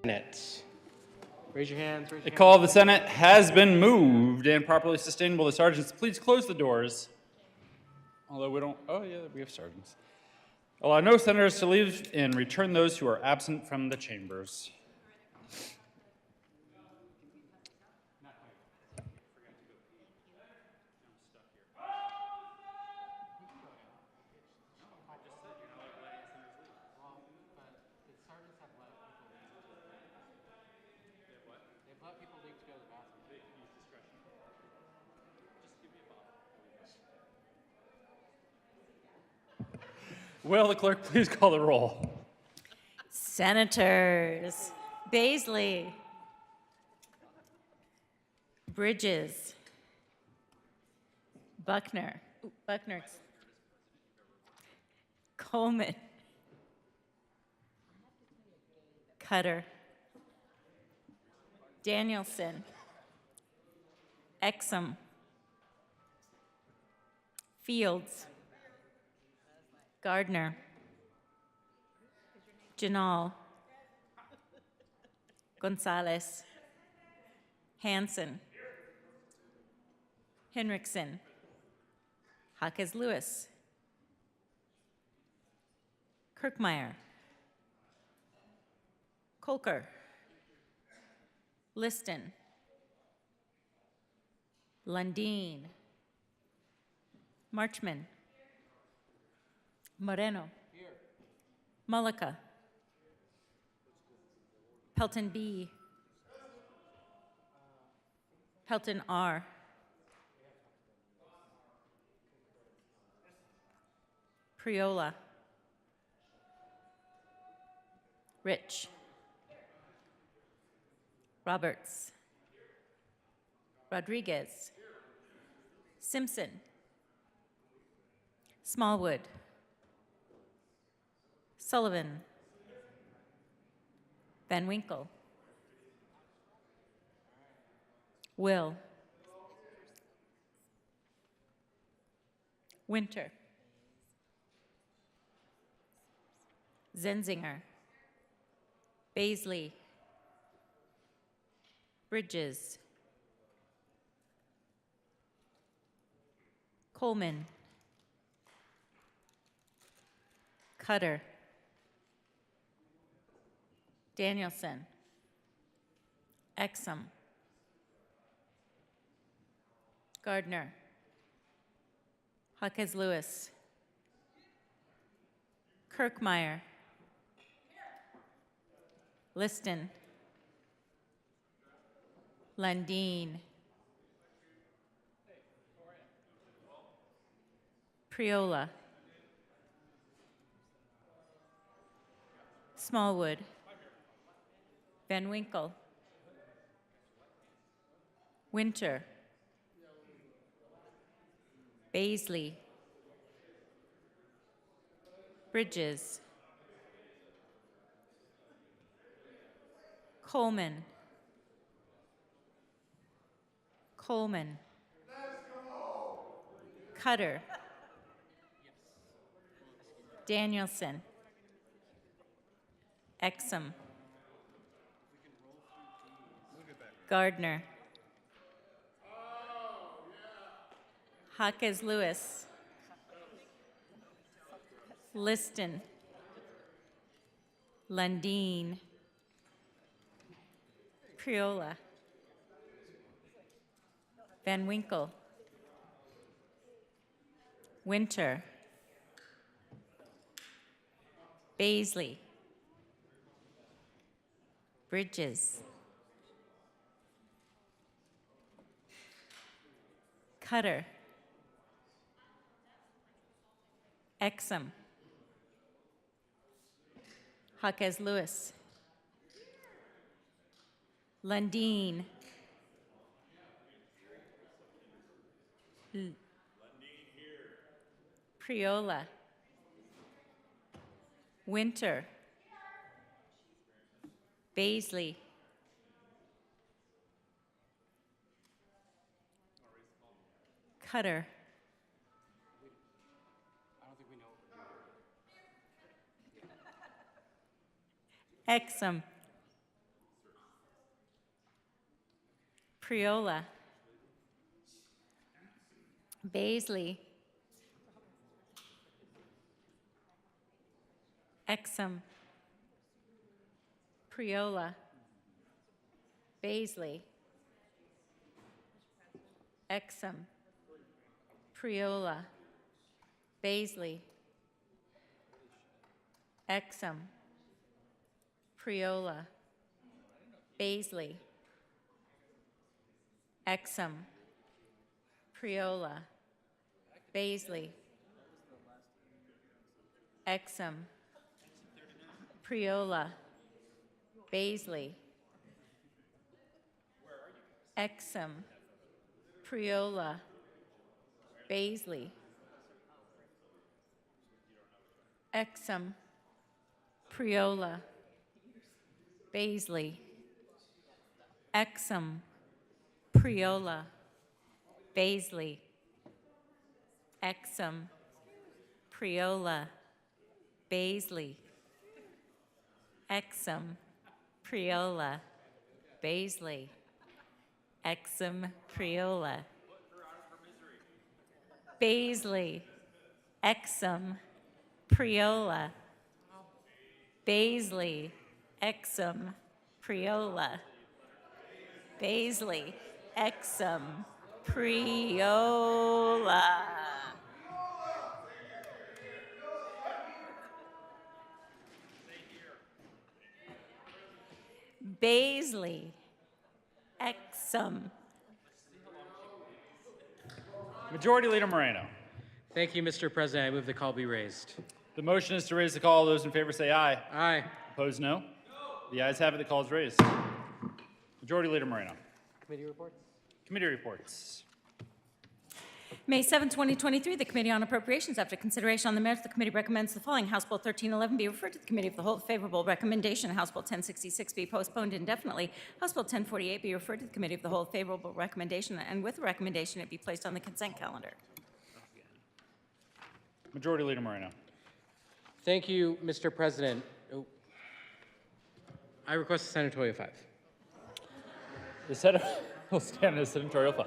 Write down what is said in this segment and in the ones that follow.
Senate. Raise your hands. Raise The your call of hands. the Senate has been moved and properly sustained. Will the sergeants please close the doors? Although we don't, oh yeah, we have sergeants. Allow no senators to leave and return those who are absent from the chambers. Will the clerk please call the roll? Senators Baisley, Bridges, Buckner, Coleman, Cutter, Danielson, Exum, Fields, Gardner, Janal, Gonzalez, Hanson, Henriksen, Jaquez Lewis, Kirkmeyer, Kolker, Liston, Lundeen, Marchman, Moreno, Mullica, Pelton B, Pelton R, Priola, Rich, Roberts, Rodriguez, Simpson, Smallwood, Sullivan, Van Winkle, Will, Winter, Zenzinger, Baisley, Bridges, Coleman, Cutter, Danielson, Exum, Gardner, Jaquez Lewis, Kirkmeyer, Liston, Lundeen, Priola, Smallwood, Van Winkle, Winter, Baisley, Bridges, Coleman, Cutter, Danielson, Exum, Gardner, Jaquez Lewis, Liston, Lundeen, Priola, Van Winkle, Winter, Baisley, Bridges, Cutter, Exum, Jaquez Lewis, Lundeen, Priola, Winter, Baisley, Cutter, Exum, Priola. Baisley. Exum. Priola. Baisley. Exum. Priola. Baisley. Exum. Priola. Baisley. Exum. Priola. Baisley. Exum. Priola. Baisley. Exum. Priola. Baisley. Exum. Priola. Baisley. Exum. Priola. Baisley. Exum. Priola. Baisley. Exum. Priola. Baisley. Exum. Priola. Baisley. Exum. Priola. Baisley. Exum. Priola. Baisley. Exum. Priola. Baisley. Exum. Majority Leader Moreno. Thank you, Mr. President. I move the call be raised. The motion is to raise the call. Those in favor say aye. Aye. Opposed, no. The ayes have it. The call is raised. Majority Leader Moreno. Committee reports. Committee reports. May 7, 2023, the Committee on Appropriations, after consideration on the merits, the committee recommends the following: House Bill 1311 be referred to the Committee of the Whole with favorable recommendation. House Bill 1066 be postponed indefinitely. House Bill 1048 be referred to the Committee of the Whole with favorable recommendation, and with the recommendation it be placed on the consent calendar. Majority Leader Moreno. Thank you, Mr. President. Oh. I request a senatorial 5. The Senate will stand as senatorial 5.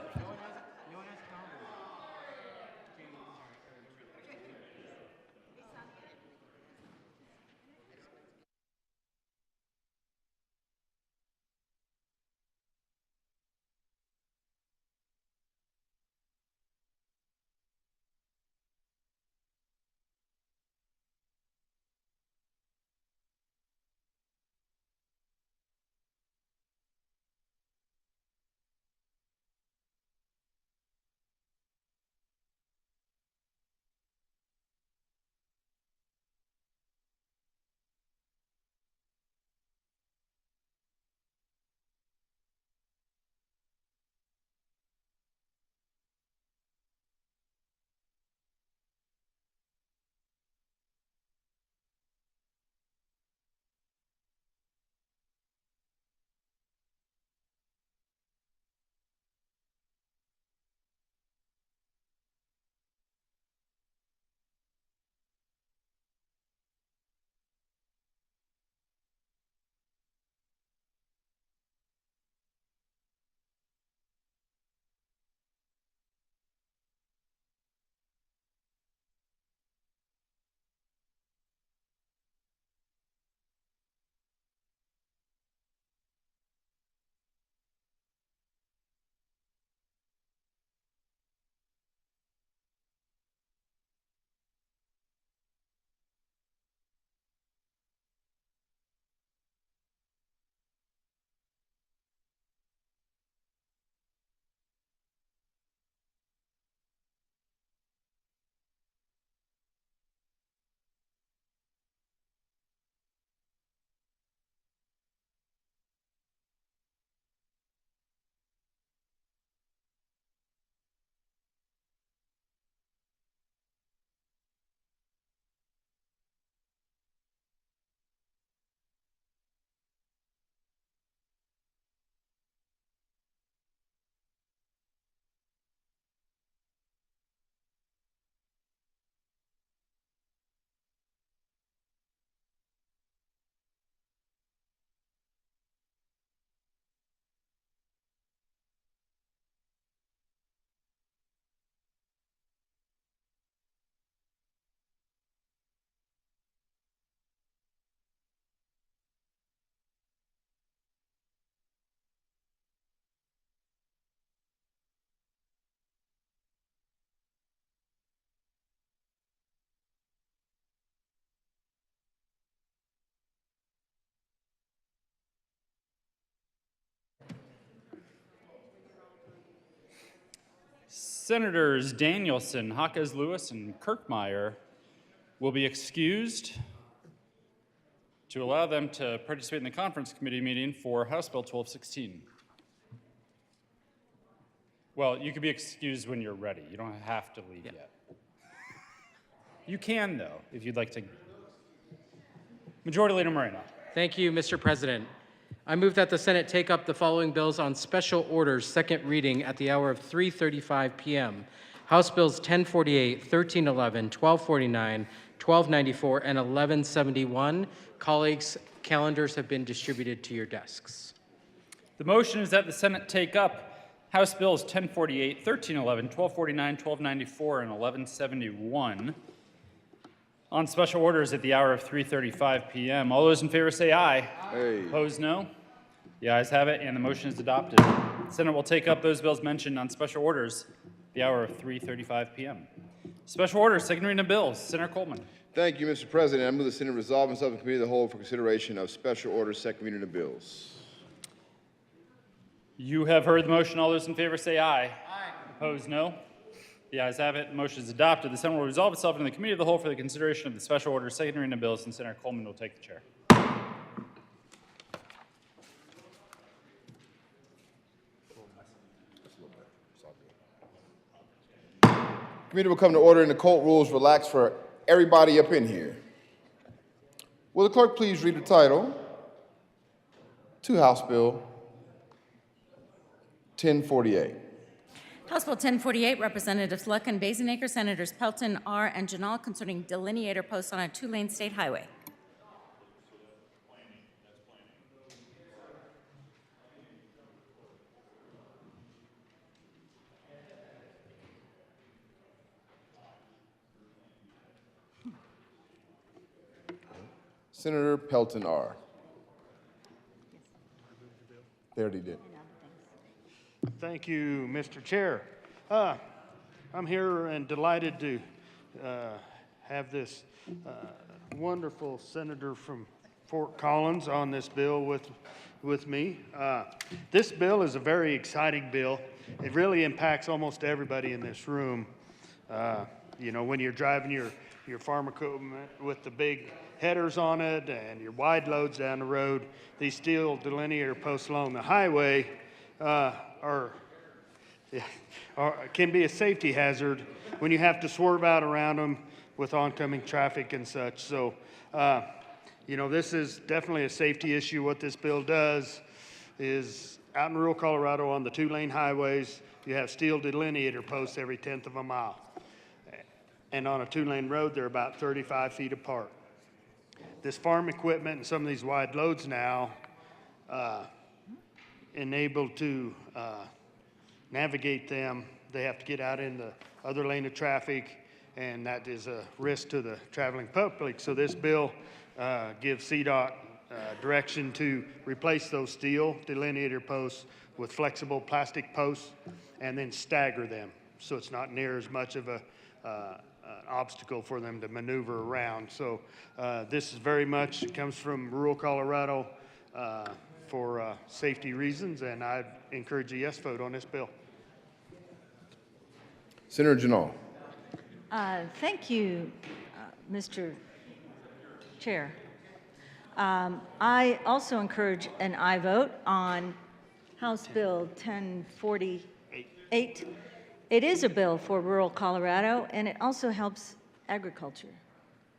Senators Danielson, Hawkes Lewis, and Kirkmeyer will be excused to allow them to participate in the conference committee meeting for House Bill 1216. Well, you can be excused when you're ready. You don't have to leave yet. You can, though, if you'd like to. Majority Leader Moreno. Thank you, Mr. President. I move that the Senate take up the following bills on special orders, second reading at the hour of 3:35 p.m. House Bills 1048, 1311, 1249, 1294, and 1171. Colleagues, calendars have been distributed to your desks. The motion is that the Senate take up House Bills 1048, 1311, 1249, 1294, and 1171 on special orders at the hour of 3:35 p.m. All those in favor say aye. Aye. Opposed, no. The ayes have it, and the motion is adopted. The Senate will take up those bills mentioned on special orders at the hour of 3:35 p.m. Special orders, second reading of bills. Senator Coleman. Thank you, Mr. President. I move the Senate resolve itself in committee of the whole for consideration of special orders, second reading of bills. You have heard the motion. All those in favor say aye. Aye. Opposed, no. The ayes have it. The motion is adopted. The Senate will resolve itself in the committee of the whole for the consideration of the special orders, second reading of bills, and Senator Coleman will take the chair. Committee will come to order and the court rules relax for everybody up in here. Will the clerk please read the title to House Bill 1048? House Bill 1048, Representatives Luck and Bazinacre, Senators Pelton, R., and Janal, concerning delineator posts on a two-lane state highway. Senator Pelton R. They already did. Thank you, Mr. Chair. I'm here and delighted to have this wonderful senator from Fort Collins on this bill with me. This bill is a very exciting bill. It really impacts almost everybody in this room. You know, when you're driving your farm equipment with the big headers on it and your wide loads down the road, these steel delineator posts along the highway can be a safety hazard when you have to swerve out around them with oncoming traffic and such. So, you know, this is definitely a safety issue. What this bill does is out in rural Colorado on the two-lane highways, you have steel delineator posts every 1/10 of a mile. And on a two-lane road, they're about 35 feet apart. This farm equipment and some of these wide loads now enable to navigate them. They have to get out in the other lane of traffic, and that is a risk to the traveling public. So this bill gives CDOT direction to replace those steel delineator posts with flexible plastic posts and then stagger them so it's not near as much of an obstacle for them to maneuver around. So this is very much comes from rural Colorado for safety reasons, and I encourage a yes vote on this bill. Senator Janal. Thank you, Mr. Chair. I also encourage an aye vote on House Bill 1048. It is a bill for rural Colorado, and it also helps agriculture.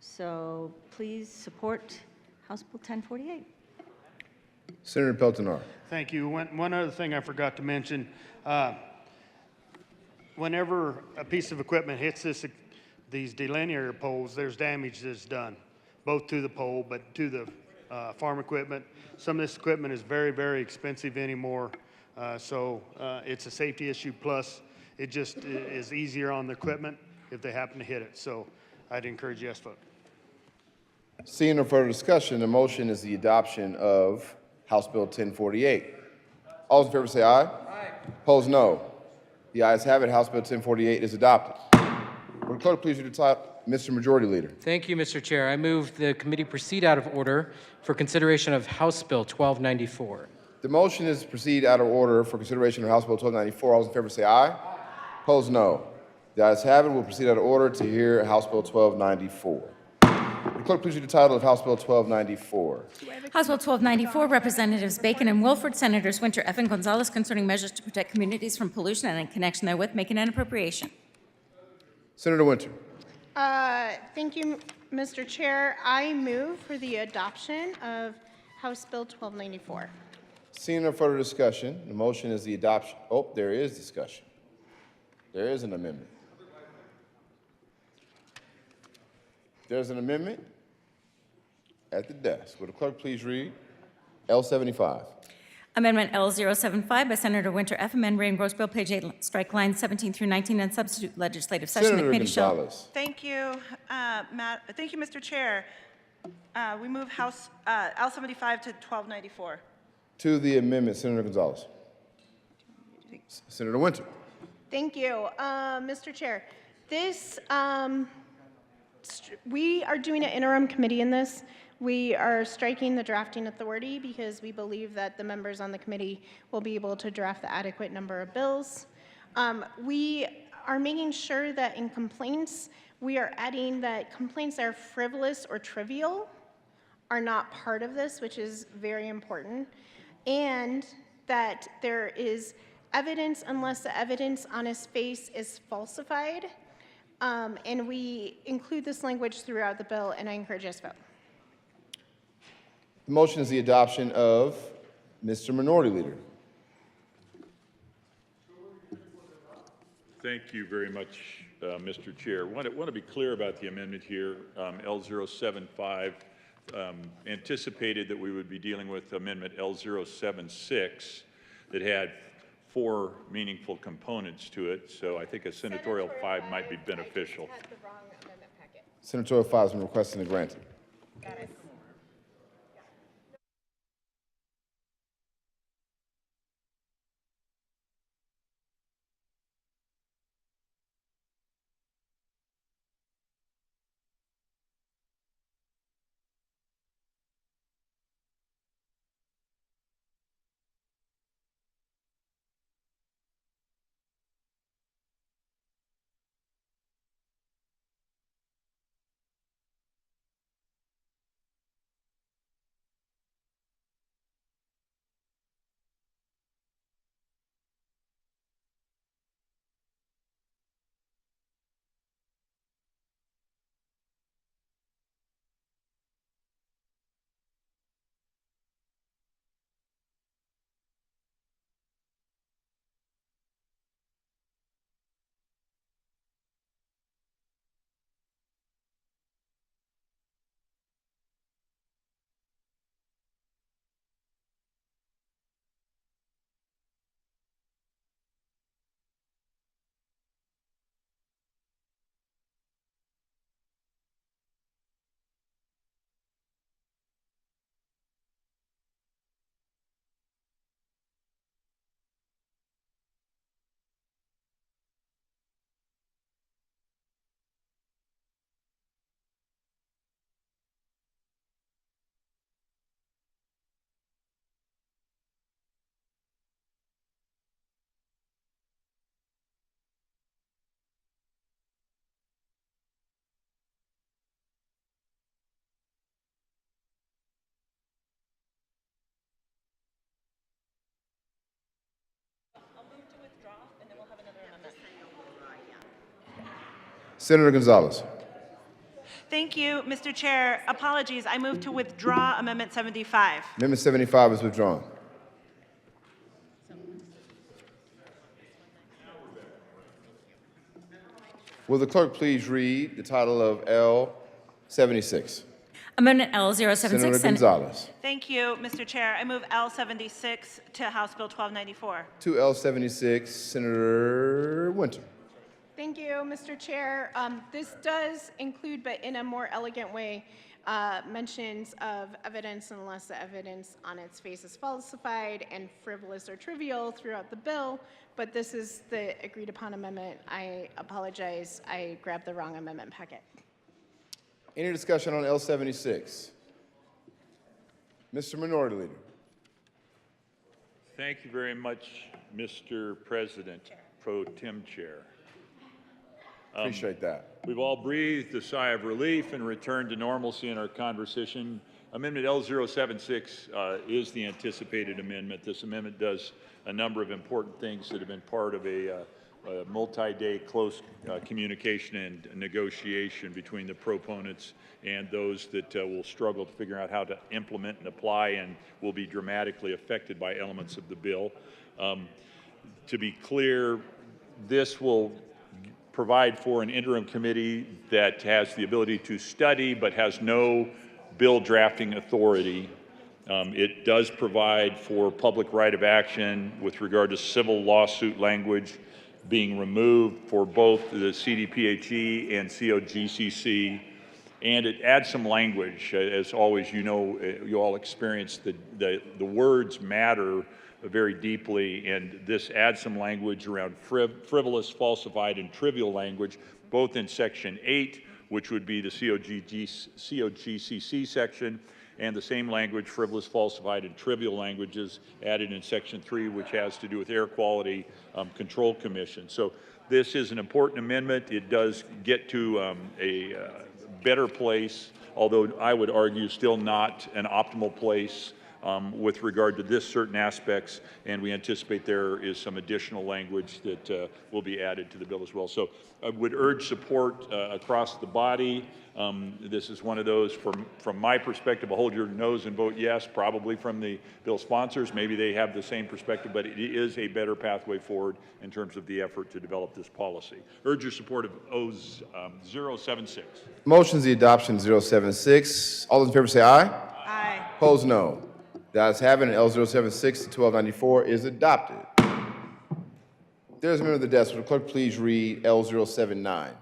So please support House Bill 1048. Senator Pelton R. Thank you. One other thing I forgot to mention. Whenever a piece of equipment hits these delineator poles, there's damage that's done, both to the pole but to the farm equipment. Some of this equipment is very, very expensive anymore, so it's a safety issue. Plus, it just is easier on the equipment if they happen to hit it. So I'd encourage yes vote. Seeing no further discussion, the motion is the adoption of House Bill 1048. All those in favor say aye. Aye. Opposed, no. The ayes have it. House Bill 1048 is adopted. Will the clerk please read the title, Mr. Majority Leader? Thank you, Mr. Chair. I move the committee proceed out of order for consideration of House Bill 1294. The motion is to proceed out of order for consideration of House Bill 1294. All those in favor say aye. Aye. Opposed, no. The ayes have it. We'll proceed out of order to hear House Bill 1294. Will the clerk please read the title of House Bill 1294? House Bill 1294, Representatives Bacon and Wilford, Senators Winter, F. and Gonzalez, concerning measures to protect communities from pollution and in connection therewith, making an appropriation. Senator Winter. Thank you, Mr. Chair. I move for the adoption of House Bill 1294. Seeing no further discussion, the motion is the adoption. Oh, there is discussion. There is an amendment. There's an amendment at the desk. Will the clerk please read L75? Amendment L075 by Senator Winter, F. Amend Ray and Gross Bill, page 8, strike lines 17 through 19, and substitute legislative session. The Senator committee shall. Gonzalez. Thank you, thank you, Mr. Chair. We move House L75 to 1294. To the amendment, Senator Gonzalez. Senator Winter. Thank you, Mr. Chair. This, we are doing an interim committee in this. We are striking the drafting authority because we believe that the members on the committee will be able to draft the adequate number of bills. We are making sure that in complaints, we are adding that complaints that are frivolous or trivial are not part of this, which is very important, and that there is evidence unless the evidence on his face is falsified. And we include this language throughout the bill, and I encourage us to vote. The motion is the adoption of Mr. Minority Leader. Thank you very much, Mr. Chair. Want to be clear about the amendment here. L075 anticipated that we would be dealing with Amendment L076 that had 4 meaningful components to it, so I think a senatorial 5 might be beneficial. Senatorial 5 has been requested and granted. Senator Gonzalez. Thank you, Mr. Chair. Apologies, I move to withdraw Amendment 75. Amendment 75 is withdrawn. Will the clerk please read the title of L76? Amendment L076. Senator Gonzalez. Thank you, Mr. Chair. I move L76 to House Bill 1294. To L76, Senator Winter. Thank you, Mr. Chair. This does include, but in a more elegant way, mentions of evidence unless the evidence on its face is falsified and frivolous or trivial throughout the bill, but this is the agreed upon amendment. I apologize, I grabbed the wrong amendment packet. Any discussion on L76? Mr. Minority Leader. Thank you very much, Mr. President, Pro Tem Chair. Appreciate that. We've all breathed a sigh of relief and returned to normalcy in our conversation. Amendment L076 is the anticipated amendment. This amendment does a number of important things that have been part of a multi-day close communication and negotiation between the proponents and those that will struggle to figure out how to implement and apply and will be dramatically affected by elements of the bill. To be clear, this will provide for an interim committee that has the ability to study but has no bill drafting authority. It does provide for public right of action with regard to civil lawsuit language being removed for both the CDPHE and COGCC, and it adds some language. As always, you know, you all experience the words matter very deeply, and this adds some language around frivolous, falsified, and trivial language, both in Section 8, which would be the COGCC section, and the same language, frivolous, falsified, and trivial languages added in Section 3, which has to do with Air Quality Control Commission. So this is an important amendment. It does get to a better place, although I would argue still not an optimal place with regard to this certain aspects, and we anticipate there is some additional language that will be added to the bill as well. So I would urge support across the body. This is one of those, from my perspective, I'll hold your nose and vote yes, probably from the bill sponsors. Maybe they have the same perspective, but it is a better pathway forward in terms of the effort to develop this policy. Urge your support of O076. Motion is the adoption of 076. All those in favor say aye. Aye. Opposed, no. The ayes have it, and L076 to 1294 is adopted. There's a member of the desk. Would the clerk please read L079?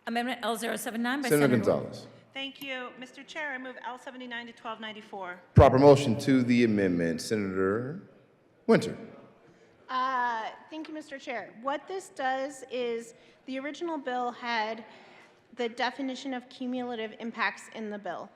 Amendment L079 by Senator Senator Gonzalez. Thank you, Mr. Chair. I move L79 to 1294. Proper motion to the amendment. Senator Winter. Thank you, Mr. Chair. What this does is the original bill had the definition of cumulative impacts in the bill.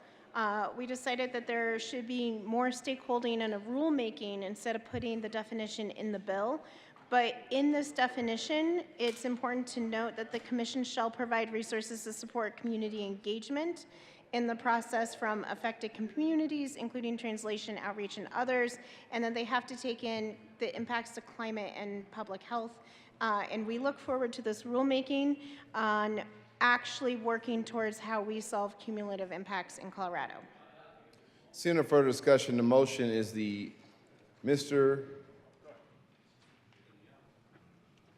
We decided that there should be more stakeholding and a rulemaking instead of putting the definition in the bill. But in this definition, it's important to note that the commission shall provide resources to support community engagement in the process from affected communities, including translation, outreach, and others, and then they have to take in the impacts to climate and public health. And we look forward to this rulemaking on actually working towards how we solve cumulative impacts in Colorado. Seeing no further discussion, the motion is the Mr.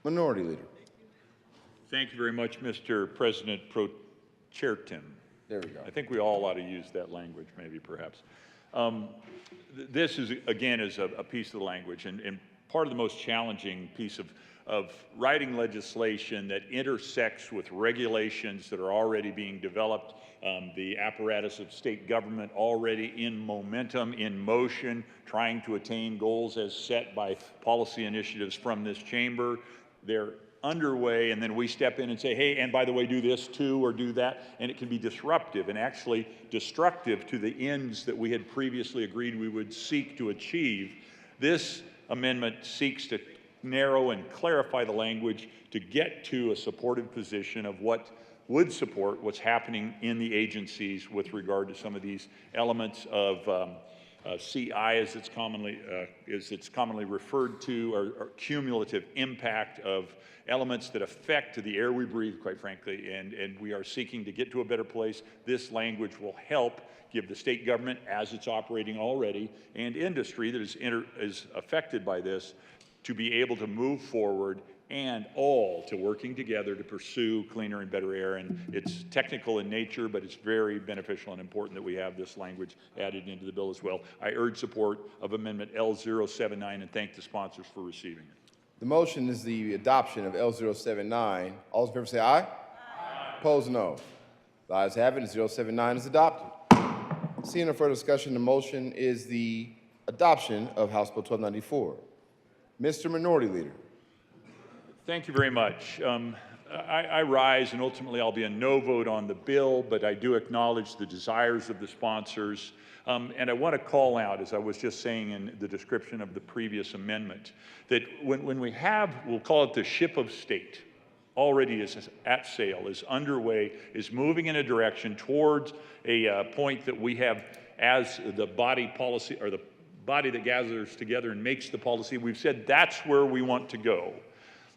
Minority Leader. Thank you very much, Mr. President Pro Chairton. There we go. I think we all ought to use that language, maybe, perhaps. This is, again, is a piece of the language, and part of the most challenging piece of writing legislation that intersects with regulations that are already being developed, the apparatus of state government already in momentum, in motion, trying to attain goals as set by policy initiatives from this chamber. They're underway, and then we step in and say, hey, and by the way, do this too, or do that, and it can be disruptive and actually destructive to the ends that we had previously agreed we would seek to achieve. This amendment seeks to narrow and clarify the language to get to a supportive position of what would support what's happening in the agencies with regard to some of these elements of CI, as it's commonly referred to, or cumulative impact of elements that affect the air we breathe, quite frankly, and we are seeking to get to a better place. This language will help give the state government, as it's operating already, and industry that is affected by this, to be able to move forward and all to working together to pursue cleaner and better air. And it's technical in nature, but it's very beneficial and important that we have this language added into the bill as well. I urge support of Amendment L079 and thank the sponsors for receiving it. The motion is the adoption of L079. All those in favor say aye. Aye. Opposed, no. The ayes have it, 079 is adopted. Seeing no further discussion, the motion is the adoption of House Bill 1294. Mr. Minority Leader. Thank you very much. I rise, and ultimately I'll be a no vote on the bill, but I do acknowledge the desires of the sponsors. And I want to call out, as I was just saying in the description of the previous amendment, that when we have, we'll call it the ship of state, already is at sale, is underway, is moving in a direction towards a point that we have as the body policy, or the body that gathers together and makes the policy. We've said that's where we want to go.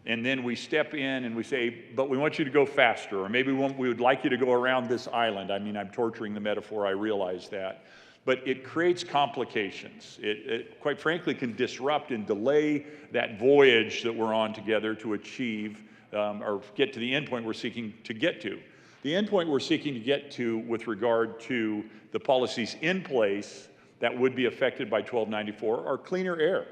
And then we step in and we say, but we want you to go faster, or maybe we would like you to go around this island. I mean, I'm torturing the metaphor, I realize that. But it creates complications. It quite frankly can disrupt and delay that voyage that we're on together to achieve or get to the endpoint we're seeking to get to. The endpoint we're seeking to get to with regard to the policies in place that would be affected by 1294 are cleaner air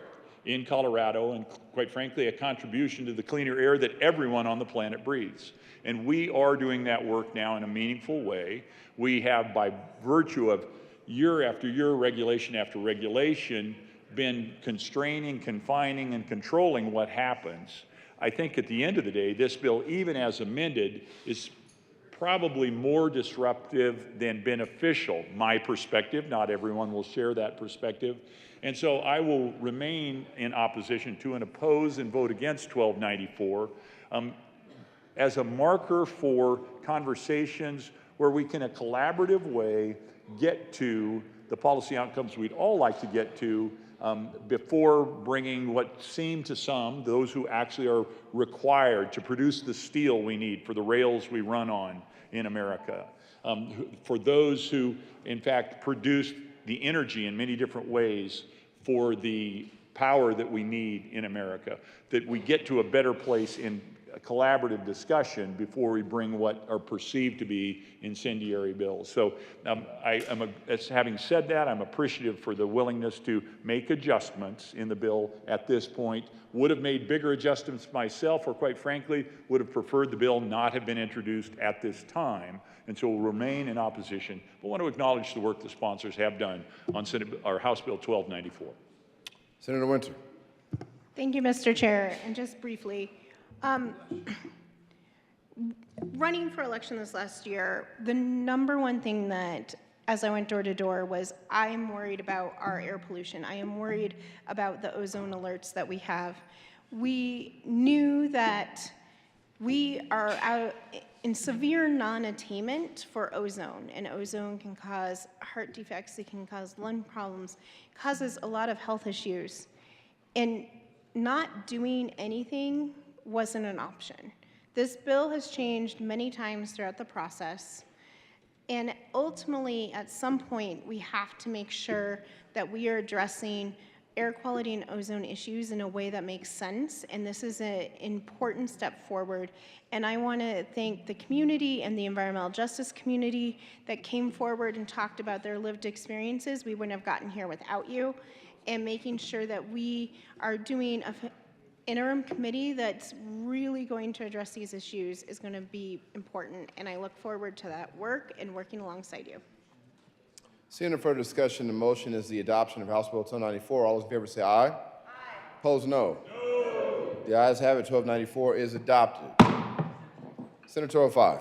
in Colorado, and quite frankly, a contribution to the cleaner air that everyone on the planet breathes. And we are doing that work now in a meaningful way. We have, by virtue of year after year, regulation after regulation, been constraining, confining, and controlling what happens. I think at the end of the day, this bill, even as amended, is probably more disruptive than beneficial. My perspective, not everyone will share that perspective. And so I will remain in opposition to and oppose and vote against 1294 as a marker for conversations where we can, in a collaborative way, get to the policy outcomes we'd all like to get to before bringing what seem to some, those who actually are required to produce the steel we need for the rails we run on in America, for those who, in fact, produce the energy in many different ways for the power that we need in America, that we get to a better place in a collaborative discussion before we bring what are perceived to be incendiary bills. So having said that, I'm appreciative for the willingness to make adjustments in the bill at this point. Would have made bigger adjustments myself, or quite frankly, would have preferred the bill not have been introduced at this time, and so will remain in opposition. But want to acknowledge the work the sponsors have done on House Bill 1294. Senator Winter. Thank you, Mr. Chair. And just briefly, running for election this last year, the number one thing that, as I went door to door, was I am worried about our air pollution. I am worried about the ozone alerts that we have. We knew that we are out in severe non-attainment for ozone, and ozone can cause heart defects, it can cause lung problems, causes a lot of health issues. And not doing anything wasn't an option. This bill has changed many times throughout the process, and ultimately, at some point, we have to make sure that we are addressing air quality and ozone issues in a way that makes sense, and this is an important step forward. And I want to thank the community and the environmental justice community that came forward and talked about their lived experiences. We wouldn't have gotten here without you, and making sure that we are doing an interim committee that's really going to address these issues is going to be important, and I look forward to that work and working alongside you. Seeing no further discussion, the motion is the adoption of House Bill 1294. All those in favor say aye. Aye. Opposed, no. No. The ayes have it. 1294 is adopted. Senator 05.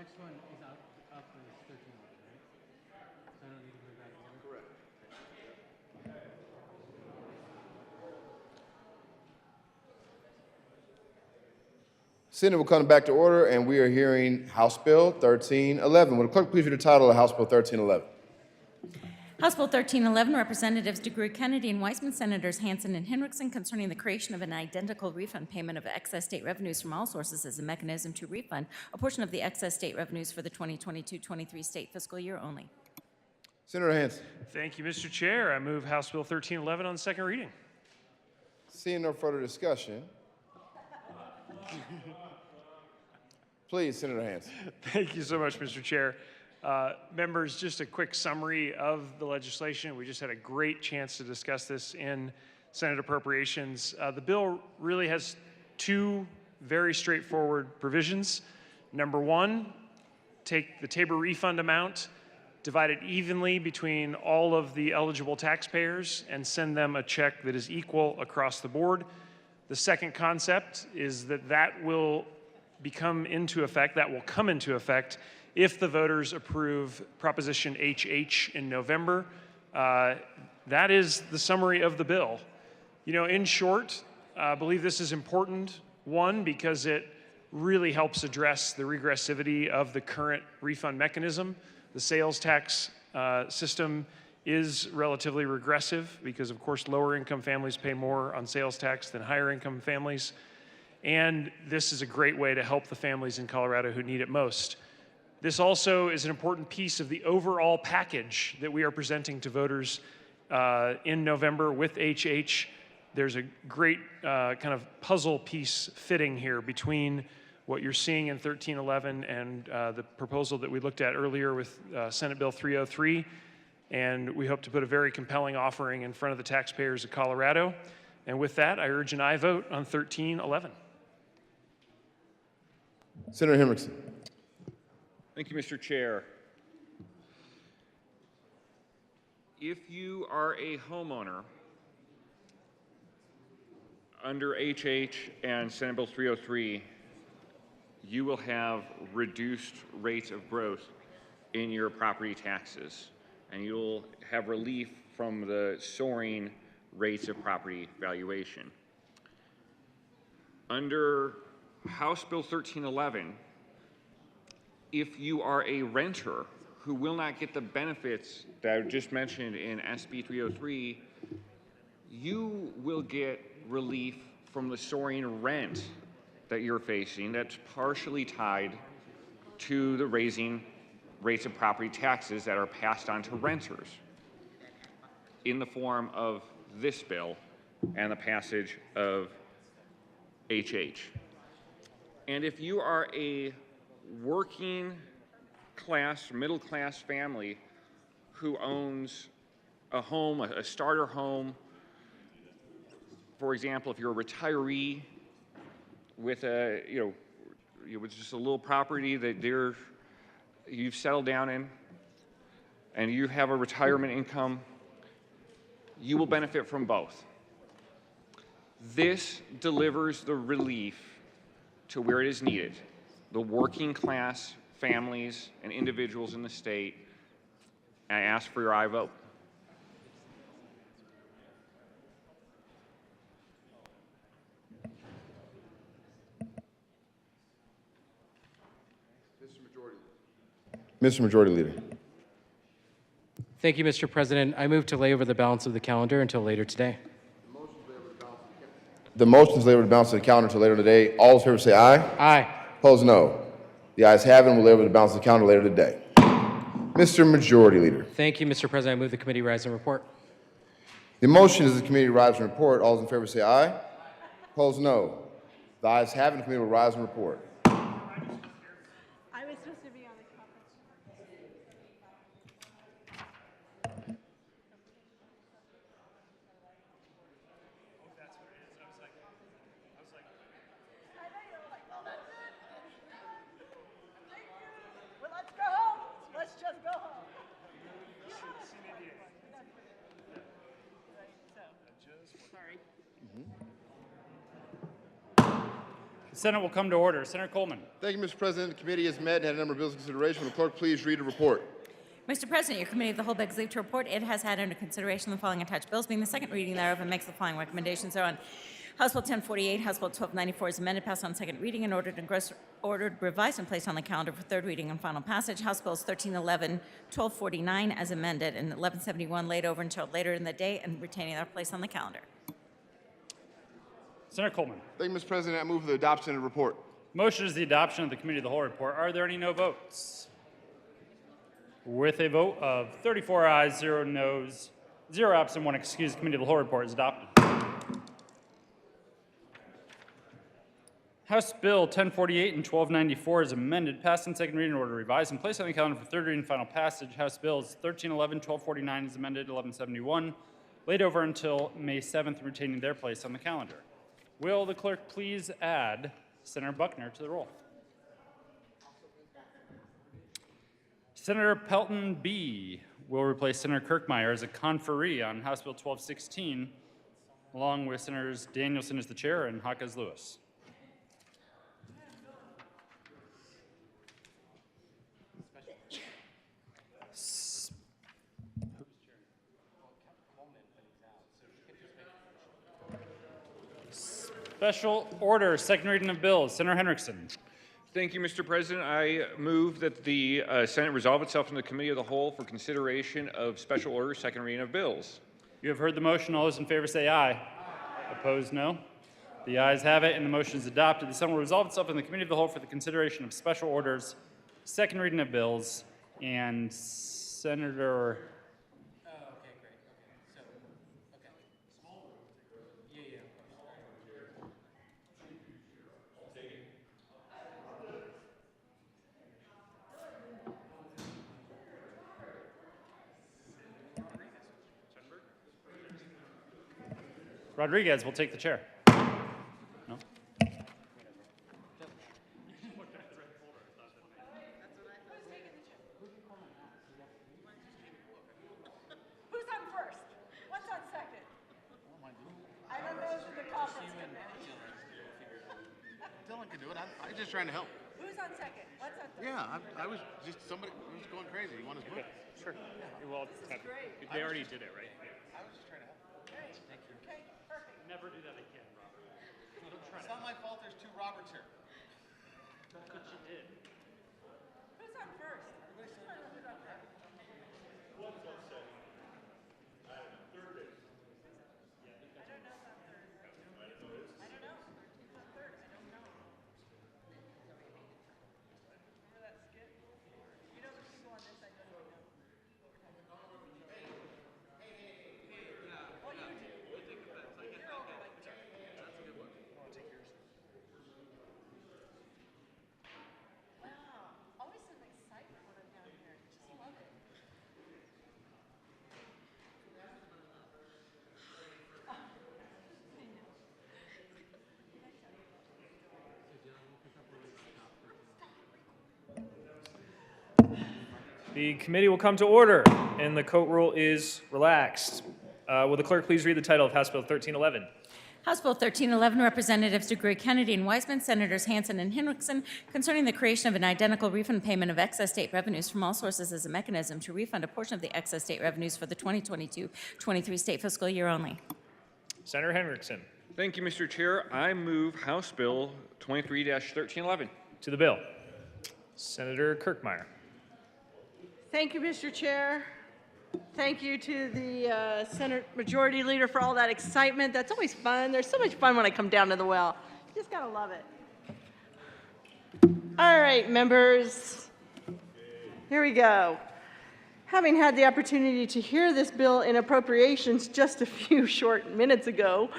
next one is up is 13, right? So I don't need to move that order? Correct. Senate will come back to order, and we are hearing House Bill 1311. Will the clerk please read the title of House Bill 1311? House Bill 1311, Representatives DeGroot, Kennedy, and Weissman, Senators Hansen and Henriksen, concerning the creation of an identical refund payment of excess state revenues from all sources as a mechanism to refund a portion of the excess state revenues for the 2022-23 state fiscal year only. Senator Hansen. Thank you, Mr. Chair. I move House Bill 1311 on second reading. Seeing no further discussion, please, Senator Hansen. Thank you so much, Mr. Chair. Members, just a quick summary of the legislation. We just had a great chance to discuss this in Senate Appropriations. The bill really has two very straightforward provisions. Number one, take the Tabor refund amount, divide it evenly between all of the eligible taxpayers, and send them a check that is equal across the board. The second concept is that will come into effect if the voters approve Proposition HH in November. That is the summary of the bill. You know, in short, I believe this is important. One, because it really helps address the regressivity of the current refund mechanism. The sales tax system is relatively regressive because, of course, lower income families pay more on sales tax than higher income families. And this is a great way to help the families in Colorado who need it most. This also is an important piece of the overall package that we are presenting to voters in November with HH. There's a great kind of puzzle piece fitting here between what you're seeing in 1311 and the proposal that we looked at earlier with Senate Bill 303. And we hope to put a very compelling offering in front of the taxpayers of Colorado. And with that, I urge an aye vote on 1311. Senator Henriksen. Thank you, Mr. Chair. If you are a homeowner under HH and Senate Bill 303, you will have reduced rates of growth in your property taxes, and you'll have relief from the soaring rates of property valuation. Under House Bill 1311, if you are a renter who will not get the benefits that I just mentioned in SB 303, you will get relief from the soaring rent that you're facing that's partially tied to the raising rates of property taxes that are passed on to renters in the form of this bill and the passage of HH. And if you are a working class, middle class family who owns a home, a starter home, for example, if you're a retiree with with just a little property that you've settled down in, and you have a retirement income, you will benefit from both. This delivers the relief to where it is needed. The working class families and individuals in the state. I ask for your aye vote. Mr. Majority Leader. Thank you, Mr. President. I move to lay over the balance of the calendar until later today. The motion is laid over the balance of the calendar until later today. All in favor say aye. Aye. Opposed, no. The ayes have it, and we'll lay over the balance of the calendar later today. Mr. Majority Leader. Thank you, Mr. President. I move the committee rise and report. The motion is the committee rise and report. All those in favor say aye. Opposed, no. The ayes have it, and the committee will rise and report. I was supposed to be on the conference. Well, let's go home. Let's just go home. Sorry. The Senate will come to order. Senator Coleman. Thank you, Mr. President. The committee has met and had a number of bills in consideration. Will the clerk please read the report? Mr. President, your committee of the whole begs leave to report it has had under consideration the following attached bills, being the second reading thereof, and makes the following recommendations thereon. House Bill 1048, House Bill 1294 is amended, passed on second reading, and ordered, revised, and placed on the calendar for third reading and final passage. House Bills 1311, 1249 as amended, and 1171 laid over until later in the day and retaining their place on the calendar. Senator Coleman. Thank you, Mr. President. I move for the adoption of the report. Motion is the adoption of the Committee of the Whole report. Are there any no votes? With a vote of 34 ayes, 0 noes, 0 absent, 1 excused, the Committee of the Whole report is adopted. House Bill 1048 and 1294 is amended, passed on second reading, and ordered revised, and placed on the calendar for third reading and final passage. House Bills 1311, 1249 is amended, 1171 laid over until May 7th, retaining their place on the calendar. Will the clerk please add Senator Buckner to the roll? Senator Pelton B. will replace Senator Kirkmeyer as a conferee on House Bill 1216, along with Senators Danielson as the chair and Hawk as Lewis. Special order, second reading of bills. Senator Henriksen. Thank you, Mr. President. I move that the Senate resolve itself in the Committee of the Whole for consideration of special order, second reading of bills. You have heard the motion. All those in favor say aye. Opposed, no. The ayes have it, and the motion is adopted. The Senate will resolve itself in the Committee of the Whole for the consideration of special orders, second reading of bills, and Senator... Rodriguez will take the chair. No? Who's on first? What's on second? I don't know if the conference committee. Dylan can do it. I'm just trying to help. Who's on second? What's on third? Yeah, I was just somebody who's going crazy. You want his book? Sure. Well, they already did it, right? I was just trying to help. Thank you. Okay, perfect. Never do that again, Robert. It's not my fault. There's two Roberts here. That's what you did. Who's on first? Who's on first? The committee will come to order, and the court rule is relaxed. Will the clerk please read the title of House Bill 1311? House Bill 1311, Representatives DeGray, Kennedy, and Weisman, Senators Hansen and Henriksen, concerning the creation of an identical refund payment of excess state revenues from all sources as a mechanism to refund a portion of the excess state revenues for the 2022-23 state fiscal year only. Senator Henriksen. Thank you, Mr. Chair. I move House Bill 23-1311. To the bill. Senator Kirkmeyer. Thank you, Mr. Chair. Thank you to the Senate Majority Leader for all that excitement. That's always fun. There's so much fun when I come down to the well. You just gotta love it. All right, members. Here we go. Having had the opportunity to hear this bill in appropriations just a few short minutes ago,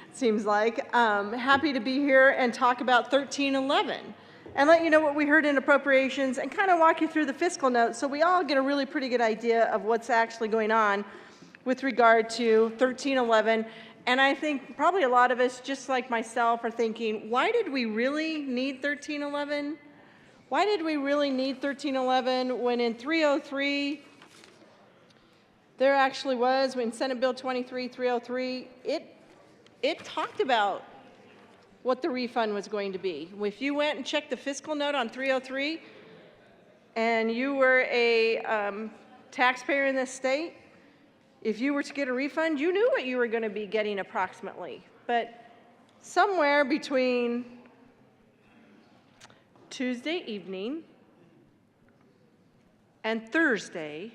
it seems like, happy to be here and talk about 1311. And let you know what we heard in appropriations and kind of walk you through the fiscal notes so we all get a really pretty good idea of what's actually going on with regard to 1311. And I think probably a lot of us, just like myself, are thinking, why did we really need 1311? Why did we really need 1311 when in 303, there actually was, when Senate Bill 23-303, it talked about what the refund was going to be. If you went and checked the fiscal note on 303 and you were a taxpayer in this state, if you were to get a refund, you knew what you were going to be getting approximately. But somewhere between Tuesday evening and Thursday,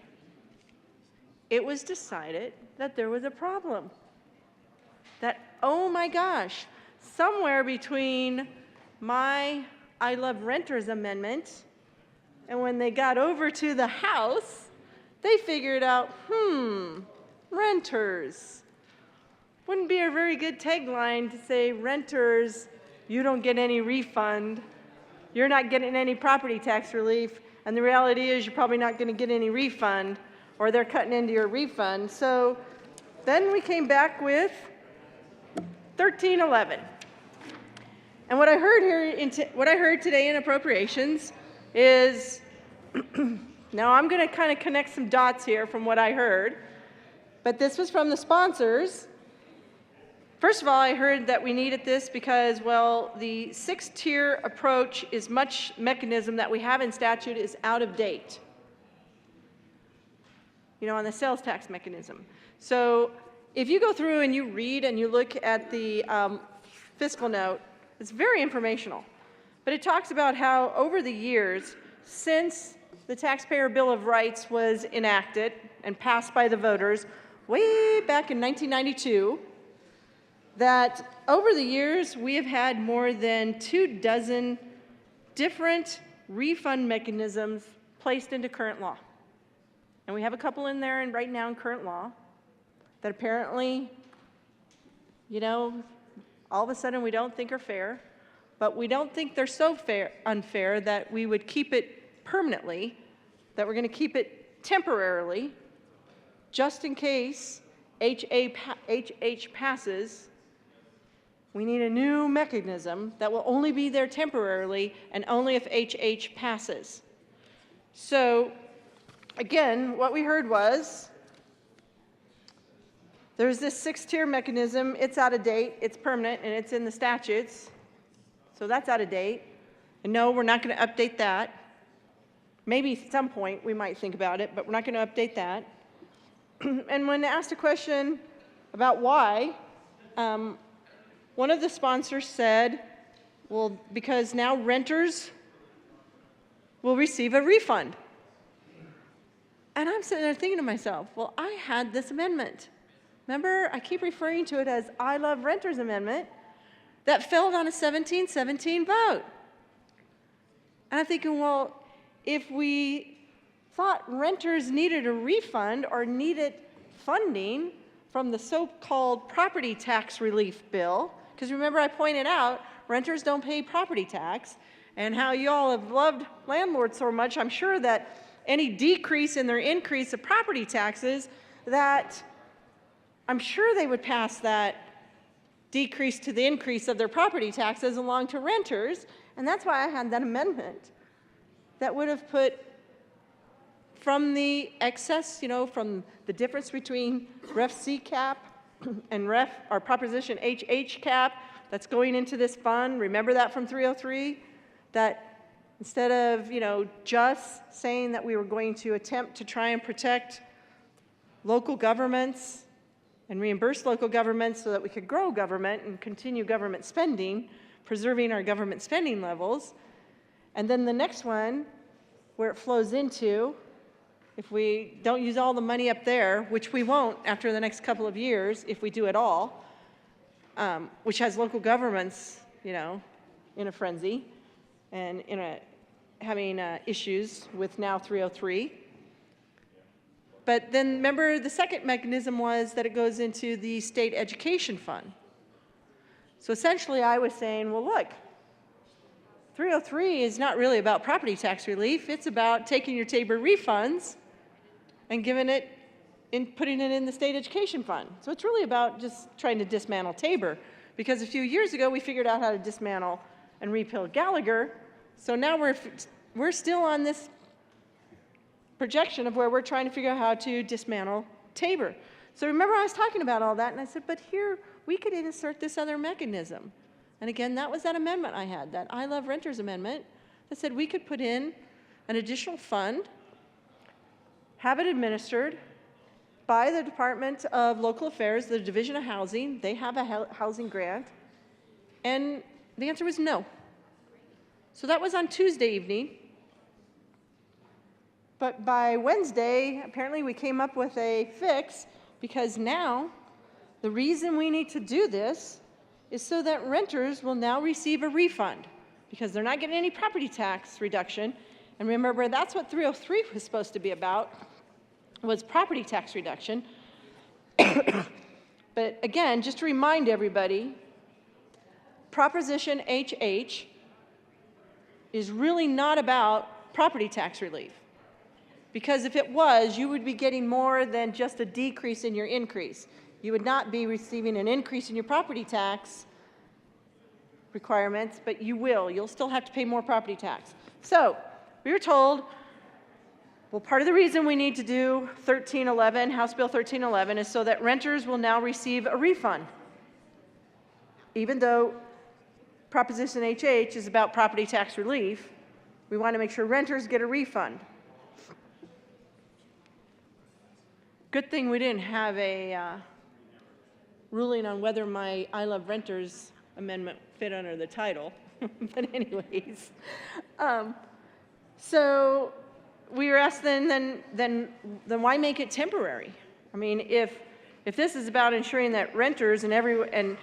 it was decided that there was a problem. That, oh my gosh, somewhere between my I Love Renters amendment and when they got over to the House, they figured out, renters. Wouldn't be a very good tagline to say, renters, you don't get any refund. You're not getting any property tax relief. And the reality is you're probably not going to get any refund, or they're cutting into your refund. So then we came back with 1311. And what I heard what I heard today in appropriations is, now I'm going to kind of connect some dots here from what I heard, but this was from the sponsors. First of all, I heard that we needed this because, well, the 6-tier approach is much mechanism that we have in statute is out of date, on the sales tax mechanism. So if you go through and you read and you look at the fiscal note, it's very informational. But it talks about how over the years, since the Taxpayer Bill of Rights was enacted and passed by the voters way back in 1992, that over the years we have had more than 24 different refund mechanisms placed into current law. And we have a couple in there and right now in current law that apparently, all of a sudden we don't think are fair, but we don't think they're so unfair that we would keep it permanently, that we're going to keep it temporarily, just in case HH passes. We need a new mechanism that will only be there temporarily and only if HH passes. So again, what we heard was there's this 6-tier mechanism. It's out of date, it's permanent, and it's in the statutes. So that's out of date. And no, we're not going to update that. Maybe at some point we might think about it, but we're not going to update that. And when asked a question about why, one of the sponsors said, well, because now renters will receive a refund. And I'm sitting there thinking to myself, well, I had this amendment. Remember, I keep referring to it as I Love Renters Amendment that failed on a 17-17 vote. And I'm thinking, well, if we thought renters needed a refund or needed funding from the so-called property tax relief bill, because remember I pointed out renters don't pay property tax, and how you all have loved landlords so much, I'm sure that any decrease in their increase of property taxes, that I'm sure they would pass that decrease to the increase of their property taxes along to renters, and that's why I had that amendment that would have put from the excess, from the difference between Ref C cap and Proposition HH cap that's going into this fund. Remember that from 303? That instead of, just saying that we were going to attempt to try and protect local governments and reimburse local governments so that we could grow government and continue government spending, preserving our government spending levels. And then the next one, where it flows into, if we don't use all the money up there, which we won't after the next couple of years if we do it all, which has local governments, in a frenzy and having issues with now 303. But then remember the second mechanism was that it goes into the state education fund. So essentially I was saying, well, look, 303 is not really about property tax relief. It's about taking your Tabor refunds and putting it in the state education fund. So it's really about just trying to dismantle Tabor, because a few years ago we figured out how to dismantle and repeal Gallagher. So now we're still on this projection of where we're trying to figure out how to dismantle Tabor. So remember I was talking about all that, and I said, but here we could insert this other mechanism And again, that was that amendment I had, that I Love Renters amendment, that said we could put in an additional fund, have it administered by the Department of Local Affairs, the Division of Housing. They have a housing grant. And the answer was no. So that was on Tuesday evening. But by Wednesday, apparently we came up with a fix, because now the reason we need to do this is so that renters will now receive a refund, because they're not getting any property tax reduction. And remember, that's what 303 was supposed to be about, was property tax reduction. But again, just to remind everybody, Proposition HH is really not about property tax relief. Because if it was, you would be getting more than just a decrease in your increase. You would not be receiving an increase in your property tax requirements, but you will. You'll still have to pay more property tax. So we were told, well, part of the reason we need to do 1311, House Bill 1311, is so that renters will now receive a refund. Even though Proposition HH is about property tax relief, we want to make sure renters get a refund. Good thing we didn't have a ruling on whether my I Love Renters amendment fit under the title. But anyways, so we were asked then why make it temporary? I mean, if this is about ensuring that renters and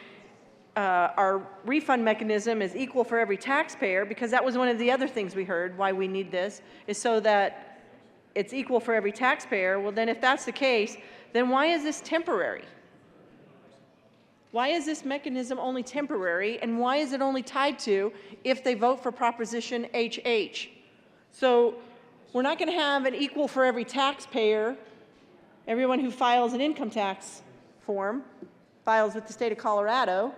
our refund mechanism is equal for every taxpayer, because that was one of the other things we heard, why we need this, is so that it's equal for every taxpayer. Well, then if that's the case, then why is this temporary? Why is this mechanism only temporary, and why is it only tied to if they vote for Proposition HH? So we're not going to have an equal for every taxpayer, everyone who files an income tax form, files with the state of Colorado,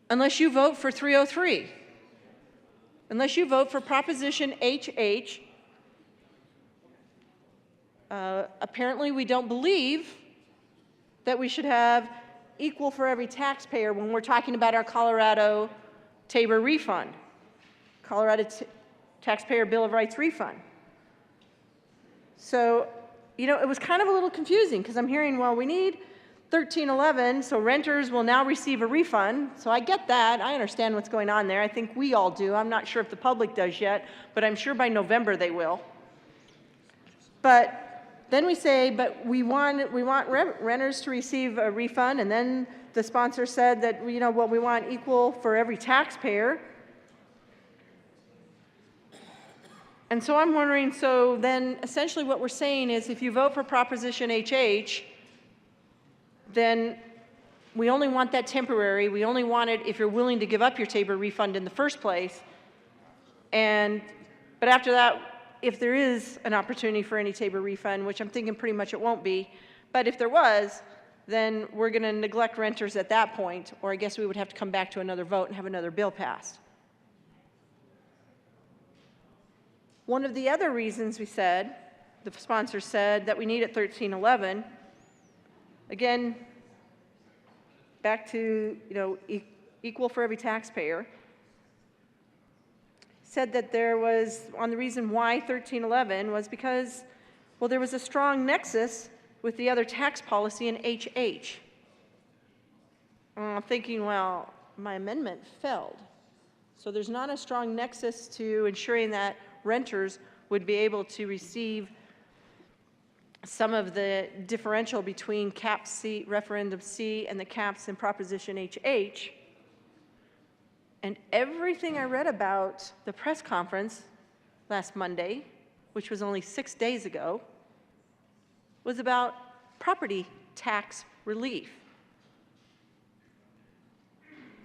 unless you vote for 303. Unless you vote for Proposition HH, apparently we don't believe that we should have equal for every taxpayer when we're talking about our Colorado Tabor refund, Colorado Taxpayer Bill of Rights refund. So, you know, it was kind of a little confusing, because I'm hearing, well, we need 1311, so renters will now receive a refund. So I get that. I understand what's going on there. I think we all do. I'm not sure if the public does yet, but I'm sure by November they will. But then we say, but we want renters to receive a refund, and then the sponsor said that, you know, well, we want equal for every taxpayer. And so I'm wondering, so then essentially what we're saying is, if you vote for Proposition HH, then we only want that temporary. We only want it if you're willing to give up your Tabor refund in the first place. But after that, if there is an opportunity for any Tabor refund, which I'm thinking pretty much it won't be, but if there was, then we're going to neglect renters at that point, or I guess we would have to come back to another vote and have another bill passed. One of the other reasons we said, the sponsor said, that we need at 1311, again, back to, you know, equal for every taxpayer, said that there was, on the reason why 1311 was because, well, there was a strong nexus with the other tax policy in HH. I'm thinking, well, my amendment failed. So there's not a strong nexus to ensuring that renters would be able to receive some of the differential between cap C, referendum C, and the caps in Proposition HH. And everything I read about the press conference last Monday, which was only 6 days ago, was about property tax relief.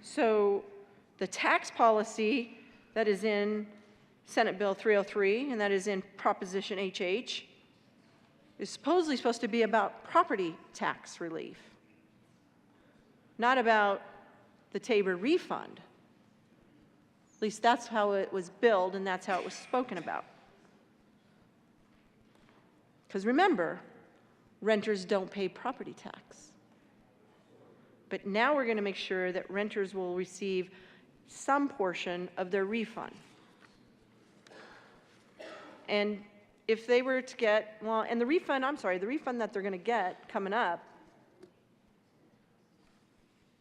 So the tax policy that is in Senate Bill 303, and that is in Proposition HH, is supposedly supposed to be about property tax relief, not about the Tabor refund. At least that's how it was billed, and that's how it was spoken about. Because remember, renters don't pay property tax. but now we're going to make sure that renters will receive some portion of their refund. And if they were to get, well, and the refund, the refund that they're going to get coming up,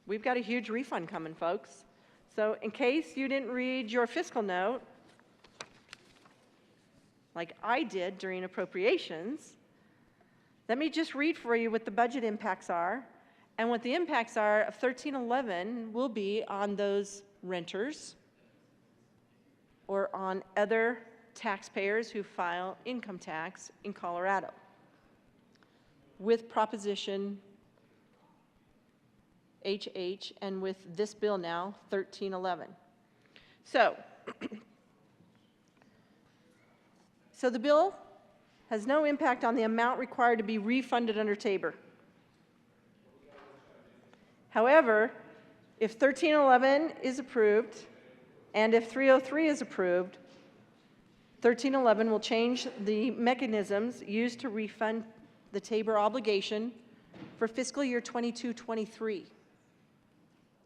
we've got a huge refund coming, folks. So in case you didn't read your fiscal note, like I did during appropriations, let me just read for you what the budget impacts are. And what the impacts are of 1311 will be on those renters or on other taxpayers who file income tax in Colorado with Proposition HH and with this bill now, 1311. So the bill has no impact on the amount required to be refunded under Tabor. However, if 1311 is approved and if 303 is approved, 1311 will change the mechanisms used to refund the Tabor obligation for fiscal year 22-23.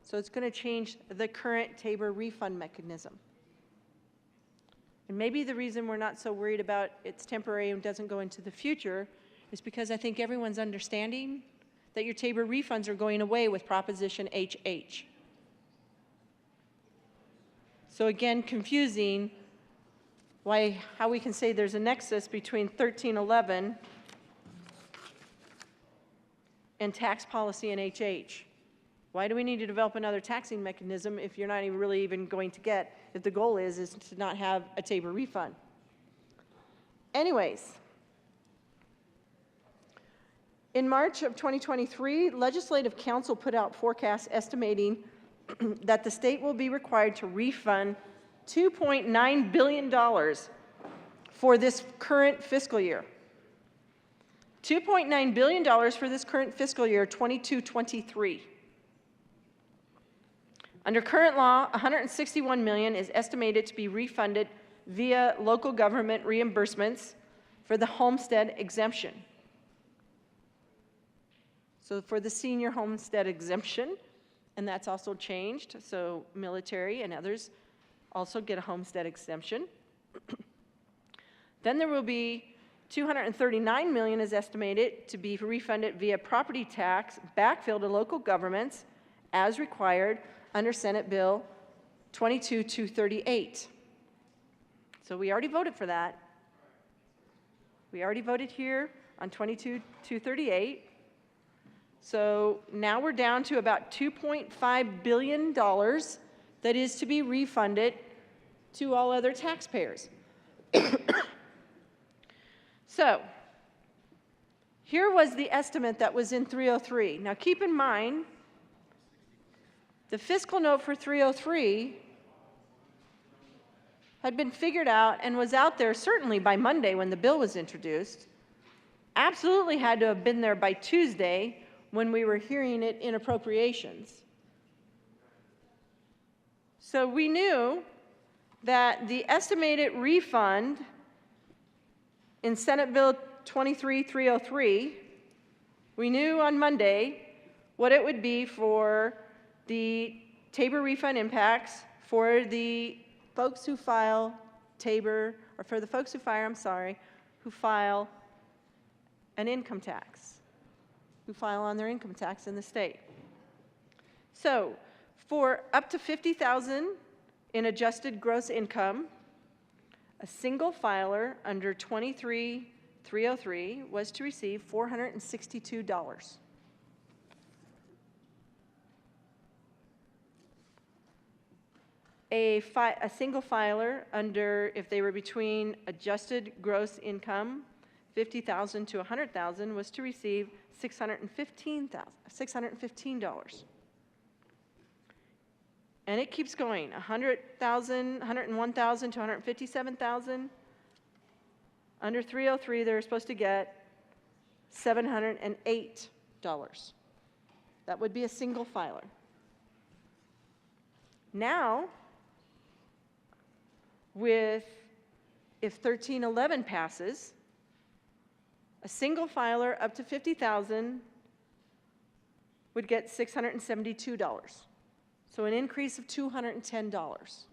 So it's going to change the current Tabor refund mechanism. And maybe the reason we're not so worried about it's temporary and doesn't go into the future is because I think everyone's understanding that your Tabor refunds are going away with Proposition HH. So again, confusing how we can say there's a nexus between 1311 and tax policy and HH. Why do we need to develop another taxing mechanism if you're not even really even going to get, if the goal is to not have a Tabor refund? Anyways, in March of 2023, Legislative Council put out forecasts estimating that the state will be required to refund $2.9 billion for this current fiscal year. $2.9 billion for this current fiscal year, 22-23. Under current law, $161 million is estimated to be refunded via local government reimbursements for the homestead exemption. So for the senior homestead exemption, and that's also changed, so military and others also get a homestead exemption. Then there will be $239 million is estimated to be refunded via property tax backfill to local governments as required under Senate Bill 22-238. So we already voted for that. We already voted here on 22-238. So now we're down to about $2.5 billion that is to be refunded to all other taxpayers. So here was the estimate that was in 303. Now keep in mind, the fiscal note for 303 had been figured out and was out there certainly by Monday when the bill was introduced. Absolutely had to have been there by Tuesday when we were hearing it in appropriations. So we knew that the estimated refund in Senate Bill 23-303, we knew on Monday what it would be for the Tabor refund impacts for the folks who file Tabor, or for the folks who who file an income tax, who file on their income tax in the state. So for up to $50,000 in adjusted gross income, a single filer under 23-303 was to receive $462. A single filer under, if they were between adjusted gross income, $50,000 to $100,000, was to receive $615. And it keeps going, $100,000, $101,000 to $157,000. Under 303, they're supposed to get $708. That would be a single filer. Now, if 1311 passes, a single filer up to $50,000 would get $672. So an increase of $210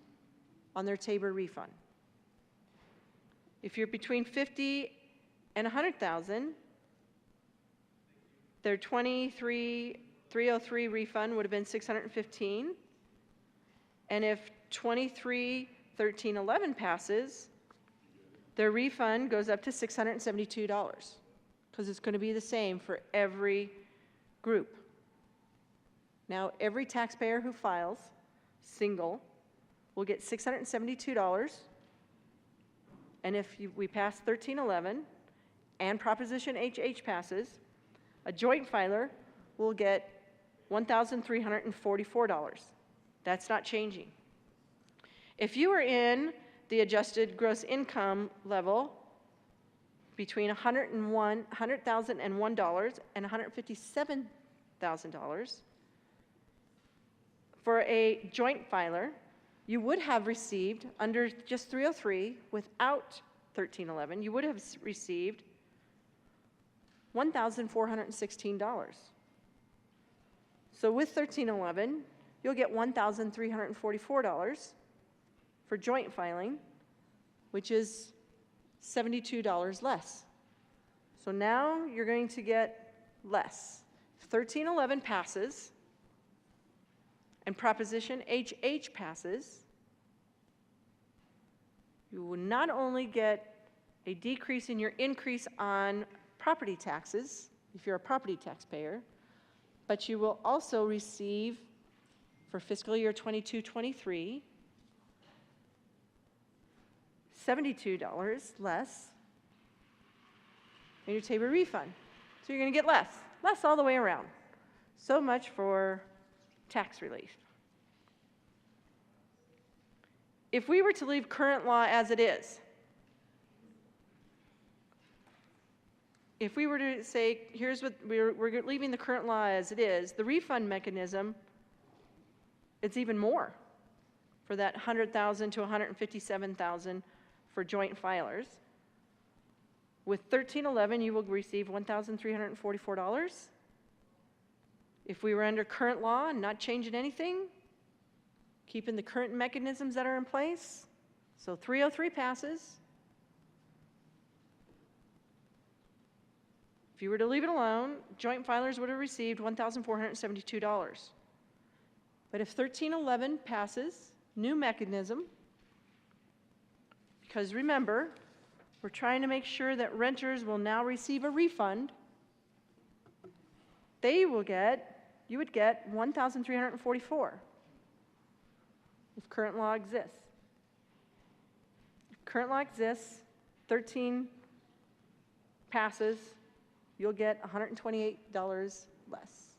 on their Tabor refund. If you're between 50 and 100,000, their 23,303 refund would have been 615. And if 23,1311 passes, their refund goes up to $672 because it's going to be the same for every group. Now, every taxpayer who files single will get $672. And if we pass 1311 and Proposition HH passes, a joint filer will get $1,344. That's not changing. If you are in the adjusted gross income level between $100,001 and $157,000, for a joint filer, you would have received, under just 303, without 1311, you would have received $1,416. So with 1311, you'll get $1,344 for joint filing, which is $72 less. So now you're going to get less. If 1311 passes and Proposition HH passes, you will not only get a decrease in your increase on property taxes, if you're a property taxpayer, but you will also receive, for fiscal year 22-23, $72 less in your Tabor refund. So you're going to get less all the way around. So much for tax relief. If we were to leave current law as it is, if we were to say, here's what we're leaving the current law as it is, the refund mechanism, it's even more for that $100,000 to $157,000 for joint filers. With 1311, you will receive $1,344. If we were under current law and not changing anything, keeping the current mechanisms that are in place, so 303 passes. If you were to leave it alone, joint filers would have received $1,472. But if 1311 passes, new mechanism, because remember, we're trying to make sure that renters will now receive a refund, you would get $1,344 if current law exists. If current law exists, 13 passes, you'll get $128 less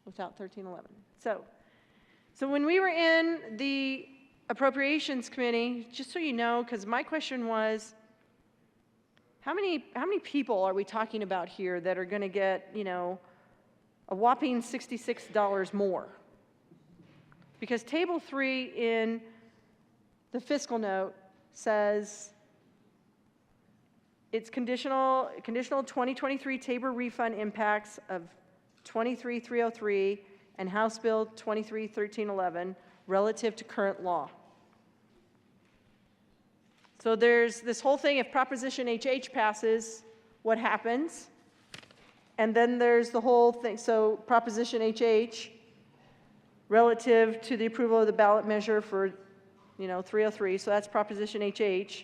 without 1311. So when we were in the Appropriations Committee, just so you know, because my question was, how many people are we talking about here that are going to get, a whopping $66 more? Because Table 3 in the fiscal note says it's conditional 2023 Tabor refund impacts of 23,303 and House Bill 23,1311 relative to current law. So there's this whole thing, if Proposition HH passes, what happens? And then there's the whole thing, so Proposition HH relative to the approval of the ballot measure for, 303, so that's Proposition HH.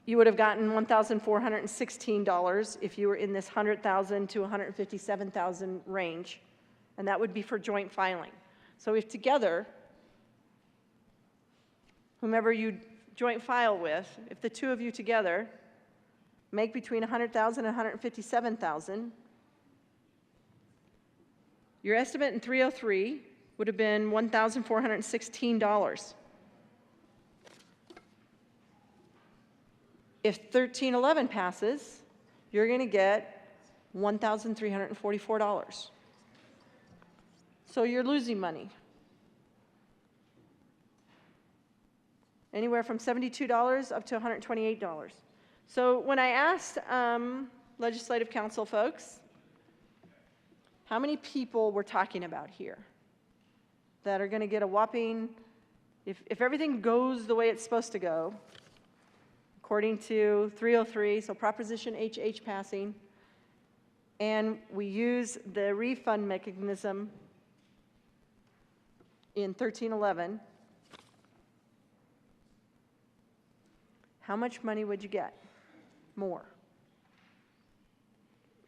You would have gotten $1,416 if you were in this $100,000 to $157,000 range, and that would be for joint filing. So if together, whomever you joint file with, if the two of you together make between $100,000 and $157,000, your estimate in 303 would have been $1,416. If 1311 passes, you're going to get $1,344. So you're losing money. Anywhere from $72 up to $128. So when I asked Legislative Council folks, how many people we're talking about here that are going to get a whopping, if everything goes the way it's supposed to go, according to 303, so Proposition HH passing, and we use the refund mechanism in 1311, how much money would you get? More.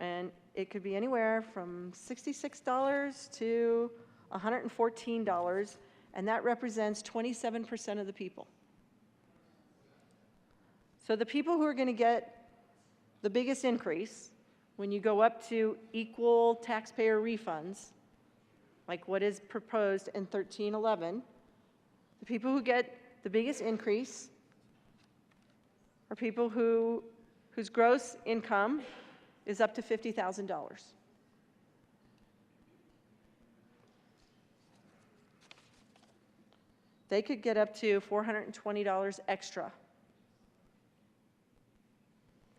And it could be anywhere from $66 to $114, and that represents 27% of the people. So the people who are going to get the biggest increase when you go up to equal taxpayer refunds, like what is proposed in 1311, the people who get the biggest increase are people whose gross income is up to $50,000. They could get up to $420 extra.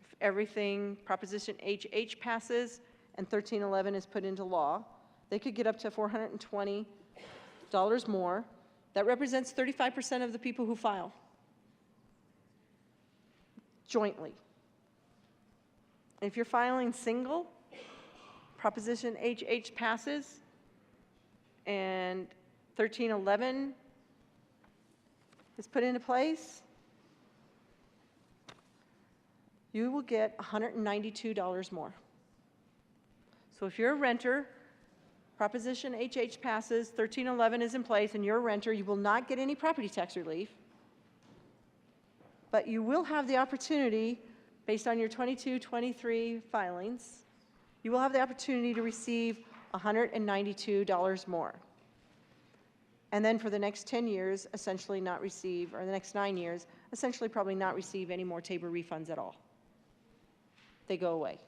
If everything, Proposition HH passes and 1311 is put into law, they could get up to $420 more. That represents 35% of the people who file jointly. If you're filing single, Proposition HH passes, and 1311 is put into place, you will get $192 more. So if you're a renter, Proposition HH passes, 1311 is in place, and you're a renter, you will not get any property tax relief, but you will have the opportunity, based on your 22-23 filings, you will have the opportunity to receive $192 more. And then for the next 10 years, essentially not receive, or the next 9 years, essentially probably not receive any more TABOR refunds at all. They go away.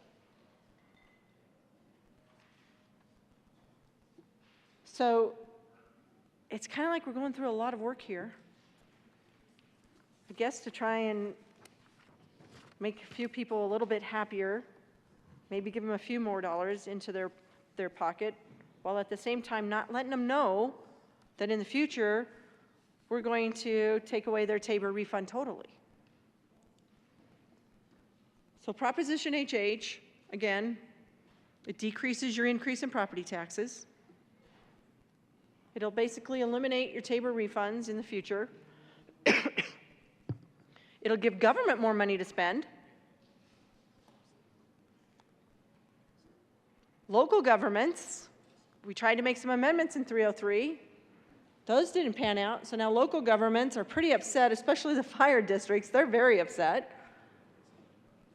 So it's kind of like we're going through a lot of work here, I guess, to try and make a few people a little bit happier, maybe give them a few more dollars into their pocket, while at the same time not letting them know that in the future we're going to take away their TABOR refund totally. So Proposition HH, again, it decreases your increase in property taxes. It'll basically eliminate your TABOR refunds in the future. It'll give government more money to spend. Local governments, we tried to make some amendments in 303. Those didn't pan out, so now local governments are pretty upset, especially the fire districts. They're very upset.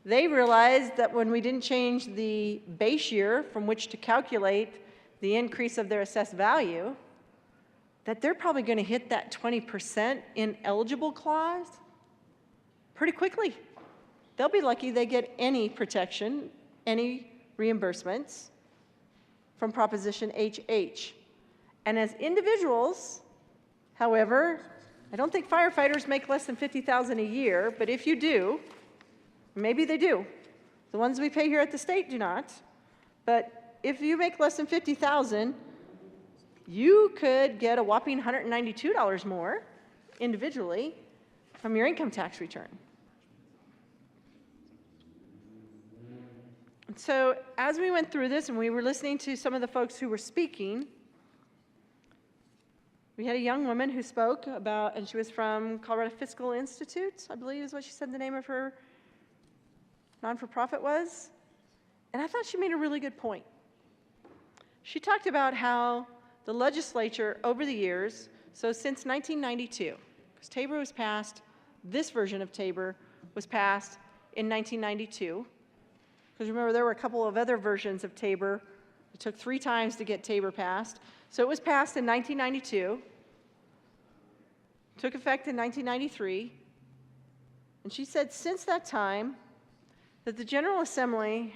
They realized that when we didn't change the base year from which to calculate the increase of their assessed value, that they're probably going to hit that 20% ineligible clause pretty quickly. They'll be lucky they get any protection, any reimbursements from Proposition HH. And as individuals, however, I don't think firefighters make less than $50,000 a year, but if you do, maybe they do. The ones we pay here at the state do not. But if you make less than $50,000, you could get a whopping $192 more individually from your income tax return. So as we went through this and we were listening to some of the folks who were speaking, we had a young woman who spoke about, and she was from Colorado Fiscal Institute, I believe is what she said the name of her non-for-profit was. And I thought she made a really good point. She talked about how the legislature over the years, so since 1992, because TABOR was passed, this version of TABOR was passed in 1992. Because remember, there were a couple of other versions of TABOR. It took 3 times to get TABOR passed. So it was passed in 1992, took effect in 1993. And she said since that time that the General Assembly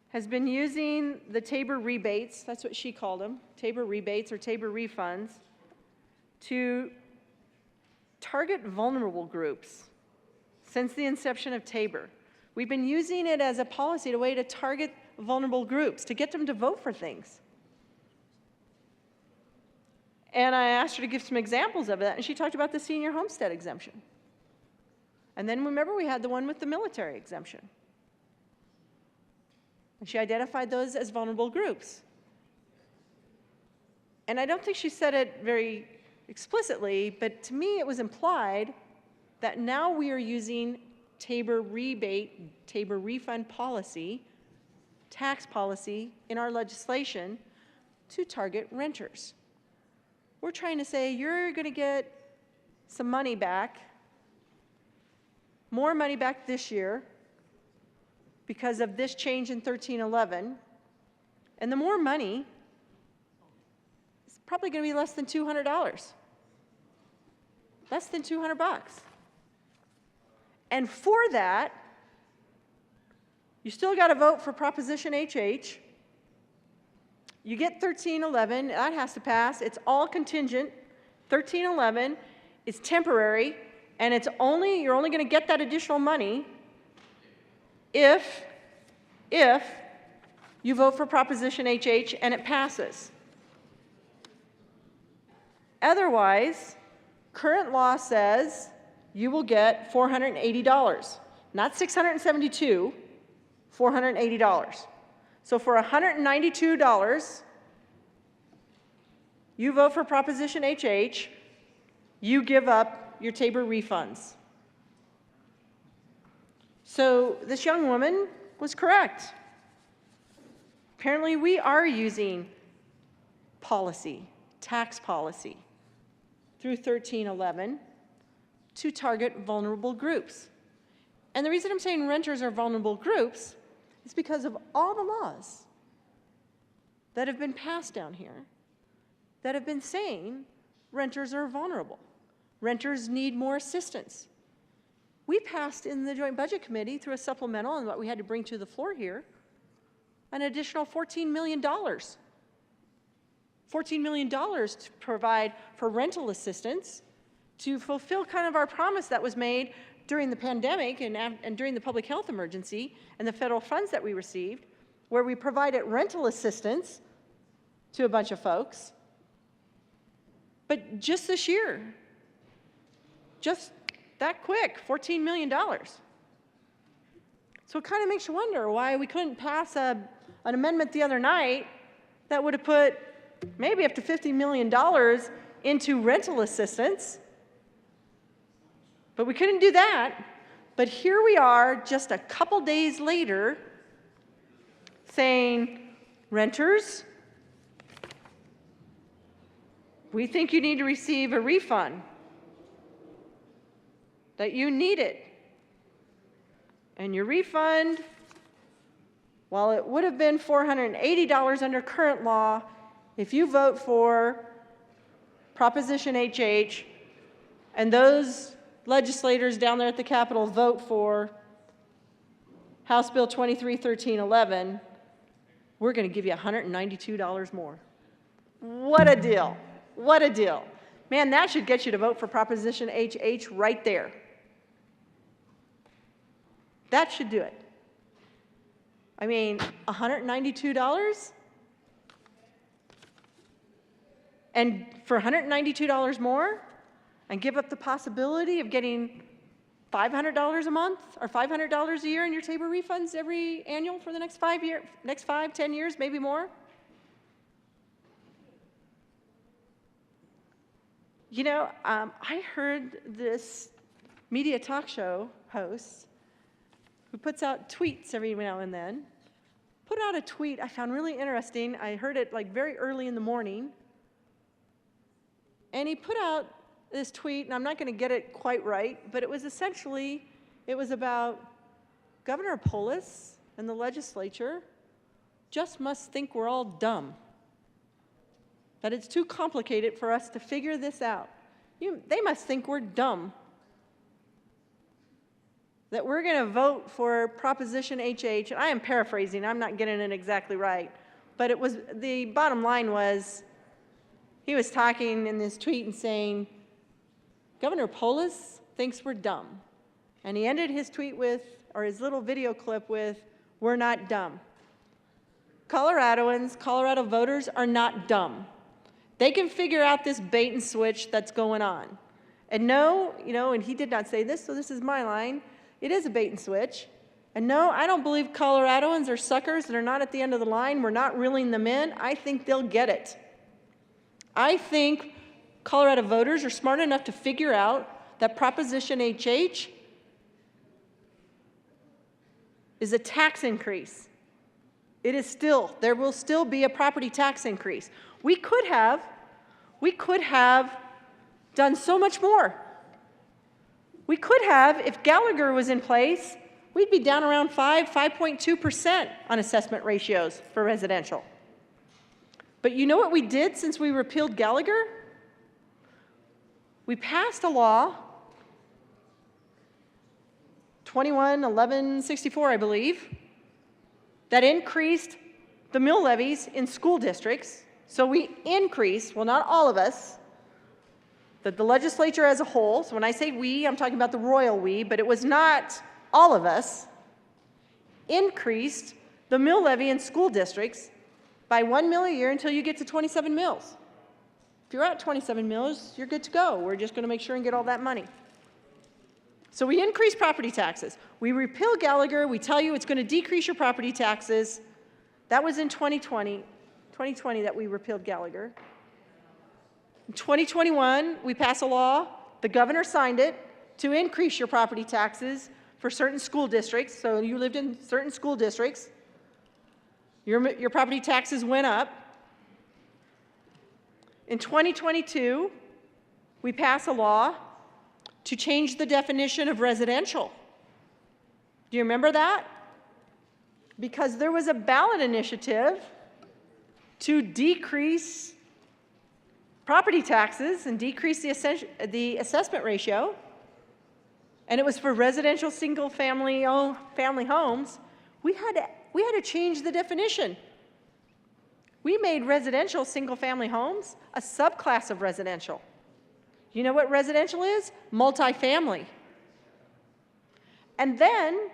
has been using the TABOR rebates, that's what she called them, TABOR rebates or TABOR refunds, to target vulnerable groups since the inception of TABOR. We've been using it as a policy, a way to target vulnerable groups, to get them to vote for things. And I asked her to give some examples of that, and she talked about the senior homestead exemption. And then remember, we had the one with the military exemption. And she identified those as vulnerable groups. And I don't think she said it very explicitly, but to me it was implied that now we are using Tabor rebate, Tabor refund policy, tax policy in our legislation to target renters. We're trying to say you're going to get some money back, more money back this year because of this change in 1311, and the more money is probably going to be less than $200. Less than 200 bucks. And for that, you still got to vote for Proposition HH. You get 1311, that has to pass. It's all contingent. 1311 is temporary, and you're only going to get that additional money if you vote for Proposition HH and it passes. Otherwise, current law says you will get $480, not $672, $480. So for $192, you vote for Proposition HH, you give up your Tabor refunds. So this young woman was correct. Apparently we are using policy, tax policy, through 1311 to target vulnerable groups. And the reason I'm saying renters are vulnerable groups is because of all the laws that have been passed down here that have been saying renters are vulnerable. Renters need more assistance. We passed in the Joint Budget Committee through a supplemental and what we had to bring to the floor here, an additional $14 million. $14 million to provide for rental assistance to fulfill kind of our promise that was made during the pandemic and during the public health emergency and the federal funds that we received, where we provided rental assistance to a bunch of folks. But just this year, just that quick, $14 million. So it kind of makes you wonder why we couldn't pass an amendment the other night that would have put maybe up to $50 million into rental assistance. But we couldn't do that. But here we are just a couple days later saying, renters, we think you need to receive a refund, that you need it. And your refund, while it would have been $480 under current law, if you vote for Proposition HH and those legislators down there at the Capitol vote for House Bill 231311, we're going to give you $192 more. What a deal. What a deal. Man, that should get you to vote for Proposition HH right there. That should do it. I mean, $192? And for $192 more, and give up the possibility of getting $500 a month or $500 a year in your Tabor refunds every annual for the next 10 years, maybe more? You know, I heard this media talk show host who puts out tweets every now and then, put out a tweet I found really interesting. I heard it like very early in the morning. And he put out this tweet, and I'm not going to get it quite right, but it was essentially, it was about Governor Polis and the legislature just must think we're all dumb, that it's too complicated for us to figure this out. They must think we're dumb, that we're going to vote for Proposition HH. I am paraphrasing, I'm not getting it exactly right, but it was, the bottom line was, he was talking in this tweet and saying, Governor Polis thinks we're dumb. And he ended his tweet with or his little video clip with, "We're not dumb." Coloradoans, Colorado voters are not dumb. They can figure out this bait and switch that's going on. And no, and he did not say this, so this is my line, it is a bait and switch. And no, I don't believe Coloradoans are suckers that are not at the end of the line. We're not reeling them in. I think they'll get it. I think Colorado voters are smart enough to figure out that Proposition HH is a tax increase. There will still be a property tax increase. We could have done so much more. We could have, if Gallagher was in place, we'd be down around 5.2% on assessment ratios for residential. But you know what we did since we repealed Gallagher? We passed a law, 21-1164, I believe, that increased the mill levies in school districts. So we increased, well, not all of us, the legislature as a whole. So when I say we, I'm talking about the royal we, but it was not all of us, increased the mill levy in school districts by 1 mill a year until you get to 27 mills. If you're at 27 mills, you're good to go. We're just going to make sure and get all that money. So we increase property taxes. We repeal Gallagher. We tell you it's going to decrease your property taxes. That was in 2020 that we repealed Gallagher. In 2021, we pass a law, the governor signed it, to increase your property taxes for certain school districts. So you lived in certain school districts. Your property taxes went up. In 2022, we pass a law to change the definition of residential. Do you remember that? Because there was a ballot initiative to decrease property taxes and decrease the assessment ratio, and it was for residential single-family homes. We had to change the definition. We made residential single-family homes a subclass of residential. You know what residential is? Multifamily. And then,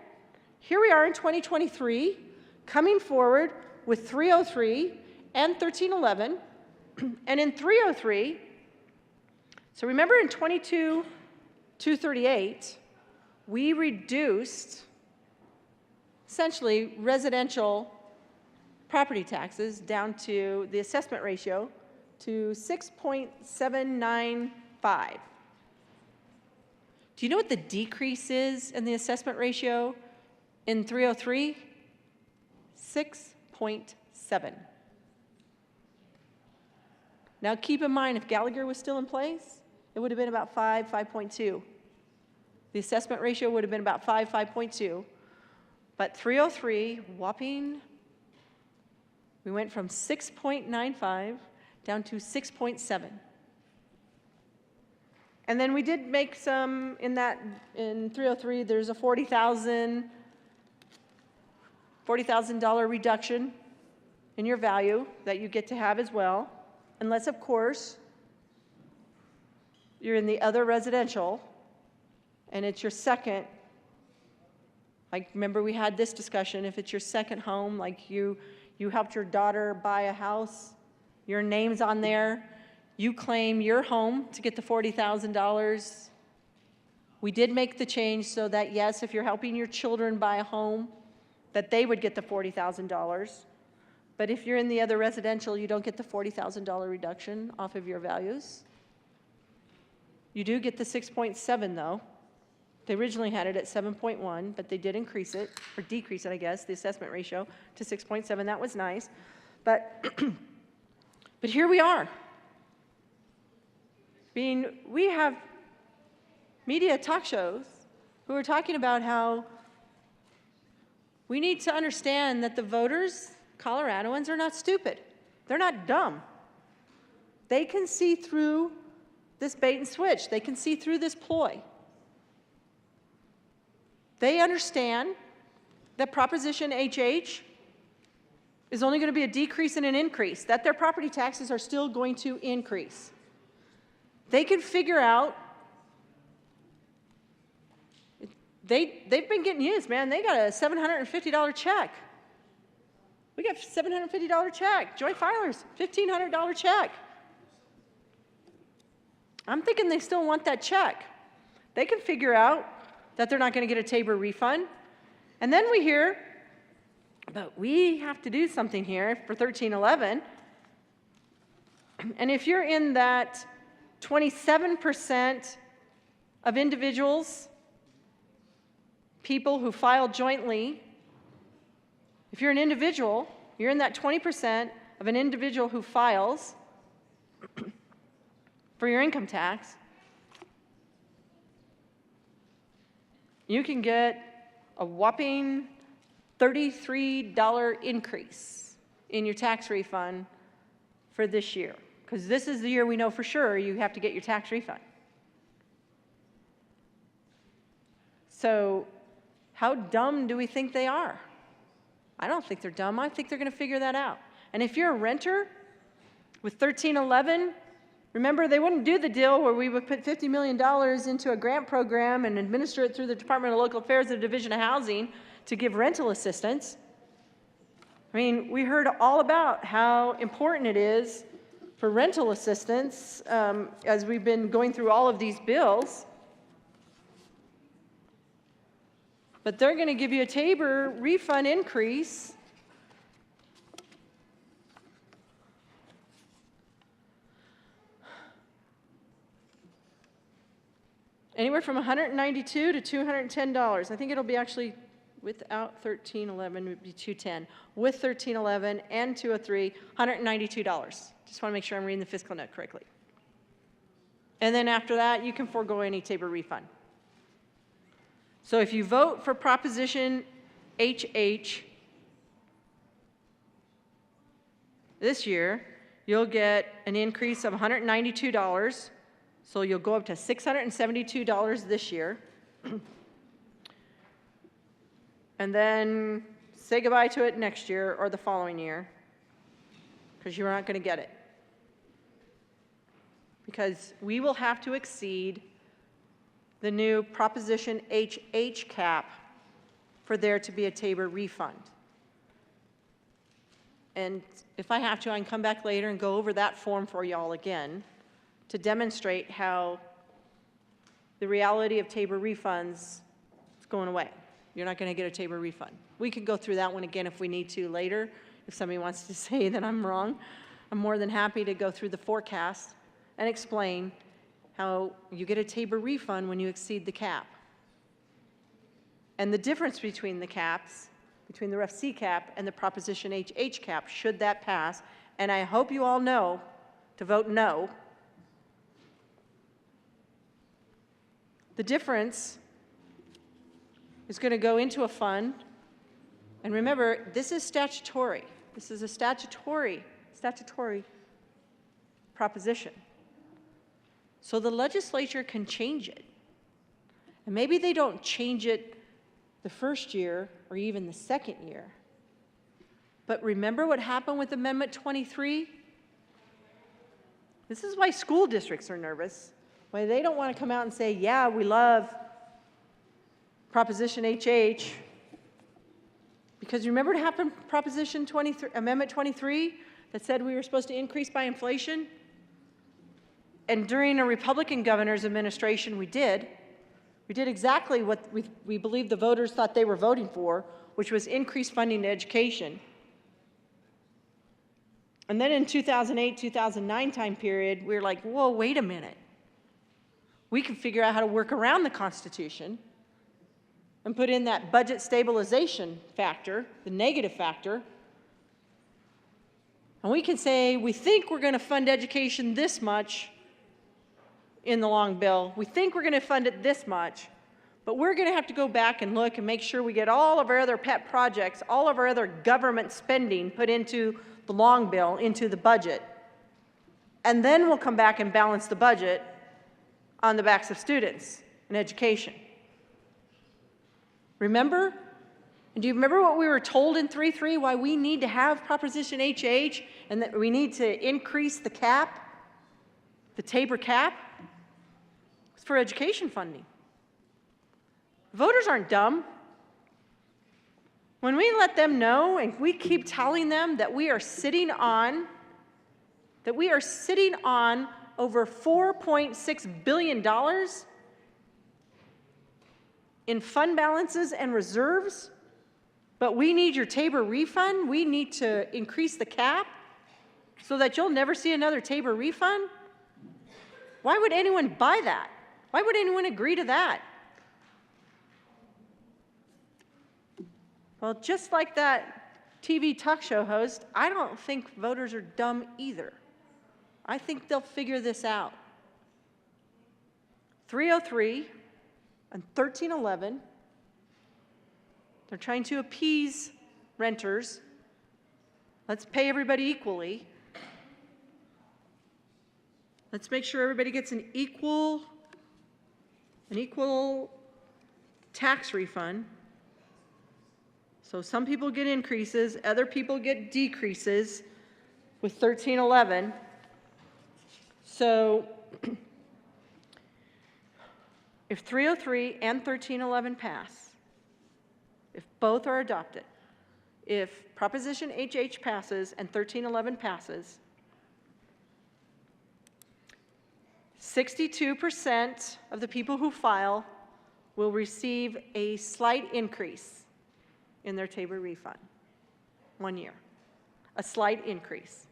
here we are in 2023, coming forward with 303 and 1311. And in 303, so remember in 22-238, we reduced essentially residential property taxes down to the assessment ratio to 6.795. Do you know what the decrease is in the assessment ratio in 303? 6.7. Now keep in mind, if Gallagher was still in place, it would have been about 5.2. The assessment ratio would have been about 5.2. But 303, whopping, we went from 6.95 down to 6.7. And then we did make some in 303, there's a $40,000 reduction in your value that you get to have as well. Unless, of course, you're in the other residential and it's your second, like remember we had this discussion, if it's your second home, like you helped your daughter buy a house, your name's on there, you claim your home to get the $40,000. We did make the change so that, yes, if you're helping your children buy a home, that they would get the $40,000. But if you're in the other residential, you don't get the $40,000 reduction off of your values. You do get the 6.7 though. They originally had it at 7.1, but they did increase it, or decrease it, I guess, the assessment ratio to 6.7. That was nice. But, but here we are. We have media talk shows who are talking about how we need to understand that the voters, Coloradoans, are not stupid. They're not dumb. They can see through this bait and switch. They can see through this ploy. They understand that Proposition HH is only going to be a decrease and an increase, that their property taxes are still going to increase. They can figure out they've been getting used, man. They got a $750 check. We got a $750 check. Joint filers, $1,500 check. I'm thinking they still want that check. They can figure out that they're not going to get a Tabor refund. And then we hear, but we have to do something here for 1311. And if you're in that 27% of individuals, people who file jointly, if you're an individual, you're in that 20% of an individual who files for your income tax, you can get a whopping $33 increase in your tax refund for this year, because this is the year we know for sure you have to get your tax refund. So how dumb do we think they are? I don't think they're dumb. I think they're going to figure that out. And if you're a renter with 1311, remember, they wouldn't do the deal where we would put $50 million into a grant program and administer it through the Department of Local Affairs and Division of Housing to give rental assistance. I mean, we heard all about how important it is for rental assistance as we've been going through all of these bills. But they're going to give you a Tabor refund increase anywhere from $192 to $210. I think it'll be actually without 1311 would be $210. With 1311 and 203, $192. Just want to make sure I'm reading the fiscal note correctly. And then after that, you can forego any Tabor refund. So if you vote for Proposition HH this year, you'll get an increase of $192. So you'll go up to $672 this year. And then say goodbye to it next year or the following year, because you're not going to get it. Because we will have to exceed the new Proposition HH cap for there to be a Tabor refund. And if I have to, I can come back later and go over that form for y'all again to demonstrate how the reality of Tabor refunds is going away. You're not going to get a Tabor refund. We could go through that one again if we need to later. If somebody wants to say that I'm wrong, I'm more than happy to go through the forecast and explain how you get a Tabor refund when you exceed the cap. And the difference between the caps, between the Ref C cap and the Proposition HH cap, should that pass, and I hope you all know to vote no. The difference is going to go into a fund, and remember, this is statutory. This is a statutory proposition. So the legislature can change it. And maybe they don't change it the first year or even the second year. But remember what happened with Amendment 23? This is why school districts are nervous, why they don't want to come out and say, yeah, we love Proposition HH. Because remember what happened Proposition 23, Amendment 23 that said we were supposed to increase by inflation? And during a Republican governor's administration, we did. We did exactly what we believe the voters thought they were voting for, which was increased funding to education. And then in 2008, 2009 time period, we were like, whoa, wait a minute. We can figure out how to work around the Constitution and put in that budget stabilization factor, the negative factor. And we can say, we think we're going to fund education this much in the long bill. We think we're going to fund it this much, but we're going to have to go back and look and make sure we get all of our other pet projects, all of our other government spending put into the long bill, into the budget. And then we'll come back and balance the budget on the backs of students and education. Remember? And do you remember what we were told in 3.3, why we need to have Proposition HH and that we need to increase the cap, the Tabor cap? It's for education funding. Voters aren't dumb. When we let them know and we keep telling them that we are sitting on over $4.6 billion in fund balances and reserves, but we need your Tabor refund, we need to increase the cap so that you'll never see another Tabor refund? Why would anyone buy that? Why would anyone agree to that? Well, just like that TV talk show host, I don't think voters are dumb either. I think they'll figure this out. 303 and 1311, they're trying to appease renters. Let's pay everybody equally. Let's make sure everybody gets an equal tax refund. So some people get increases, other people get decreases with 1311. So if 303 and 1311 pass, if both are adopted, if Proposition HH passes and 1311 passes, 62% of the people who file will receive a slight increase in their Tabor refund, 1 year, a slight increase.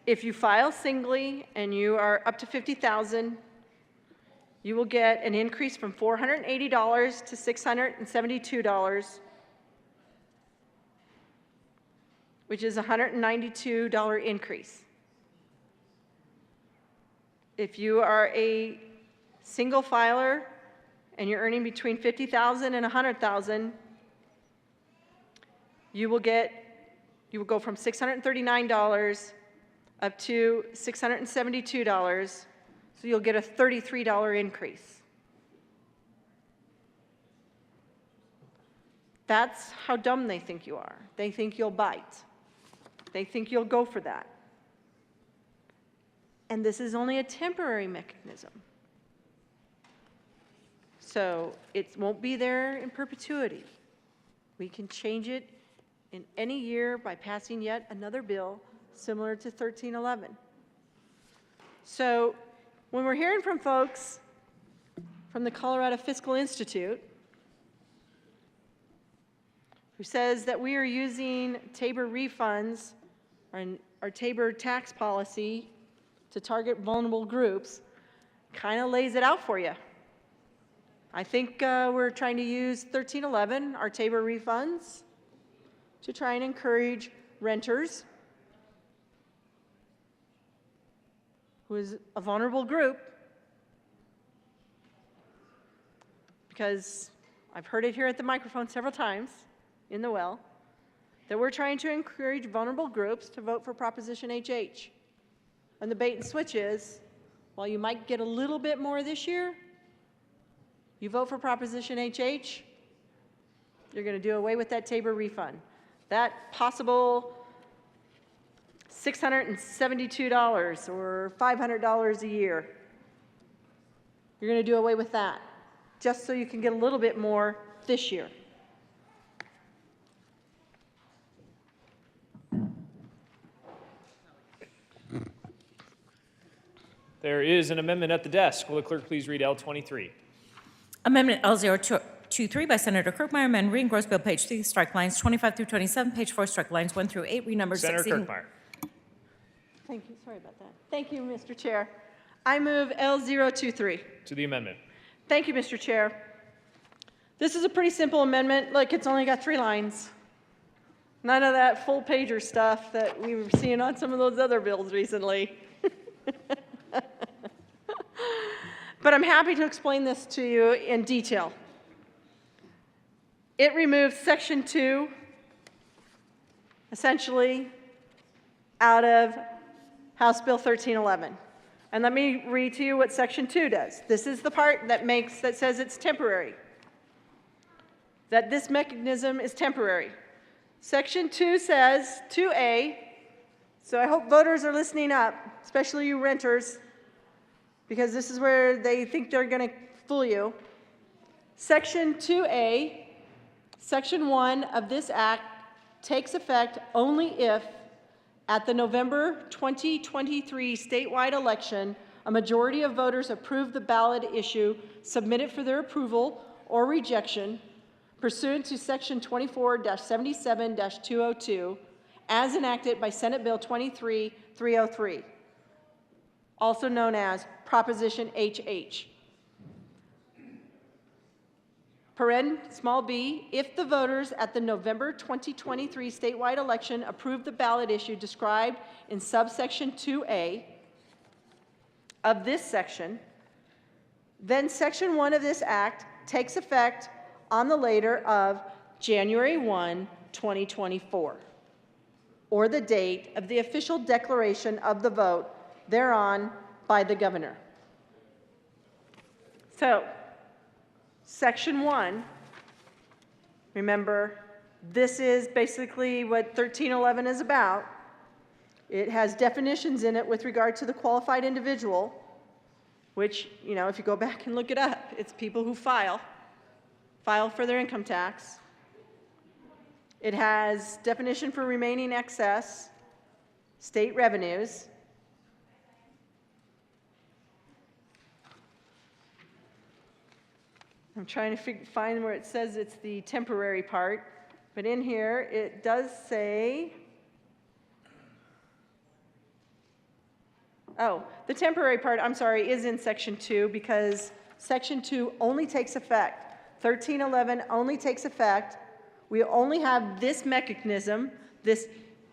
If you file singly and you are up to $50,000, you will get an increase from $480 to $672, which is a $192 increase. If you are a single filer and you're earning between $50,000 and $100,000, you will go from $639 up to $672, so you'll get a $33 increase. That's how dumb they think you are. They think you'll bite. They think you'll go for that. And this is only a temporary mechanism. So it won't be there in perpetuity. We can change it in any year by passing yet another bill similar to 1311. So when we're hearing from folks from the Colorado Fiscal Institute who says that we are using Tabor refunds and our Tabor tax policy to target vulnerable groups, kind of lays it out for you. I think we're trying to use 1311, our Tabor refunds, to try and encourage renters, who is a vulnerable group, because I've heard it here at the microphone several times in the well, that we're trying to encourage vulnerable groups to vote for Proposition HH. And the bait and switch is, while you might get a little bit more this year, you vote for Proposition HH, you're going to do away with that Tabor refund. That possible $672 or $500 a year, you're going to do away with that, just so you can get a little bit more this year. There is an amendment at the desk. Will the clerk please read L23? Amendment L023 by Senator Kirkmeyer, amend reading Gross Bill, page 3, strike lines 25 through 27, page 4, strike lines 1 through 8, renumber Senator 16. Kirkmeyer. Thank you. Sorry about that. Thank you, Mr. Chair. I move L023. To the amendment. Thank you, Mr. Chair. This is a pretty simple amendment. Look, it's only got 3 lines. None of that full pager stuff that we were seeing on some of those other bills recently. But I'm happy to explain this to you in detail. It removes Section 2, essentially, out of House Bill 1311. And let me read to you what Section 2 does. This is the part that says it's temporary, that this mechanism is temporary. Section 2 says, 2A, so I hope voters are listening up, especially you renters, because this is where they think they're going to fool you. Section 2A, Section 1 of this act takes effect only if, at the November 2023 statewide election, a majority of voters approve the ballot issue submitted for their approval or rejection pursuant to Section 24-77-202, as enacted by Senate Bill 23-303, also known as Proposition HH. Paren, small b, if the voters at the November 2023 statewide election approve the ballot issue described in subsection 2A of this section, then Section 1 of this act takes effect on the later of January 1, 2024, or the date of the official declaration of the vote thereon by the governor. So, Section 1, remember, this is basically what 1311 is about. It has definitions in it with regard to the qualified individual, which, you know, if you go back and look it up, it's people who file for their income tax. It has definition for remaining excess, state revenues. I'm trying to find where it says it's the temporary part, but in here it does say, oh, the temporary part, I'm sorry, is in Section 2 because Section 2 only takes effect. 1311 only takes effect. We only have this mechanism, this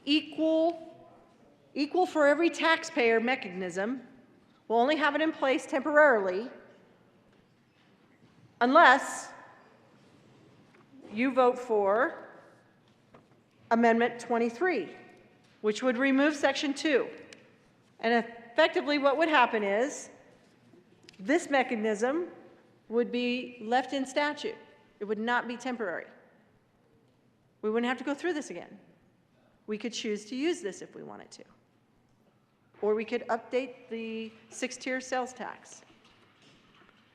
equal for every taxpayer mechanism. We'll only have it in place temporarily unless you vote for Amendment 23, which would remove Section 2. And effectively what would happen is this mechanism would be left in statute. It would not be temporary. We wouldn't have to go through this again. We could choose to use this if we wanted to. Or we could update the 6-tier sales tax.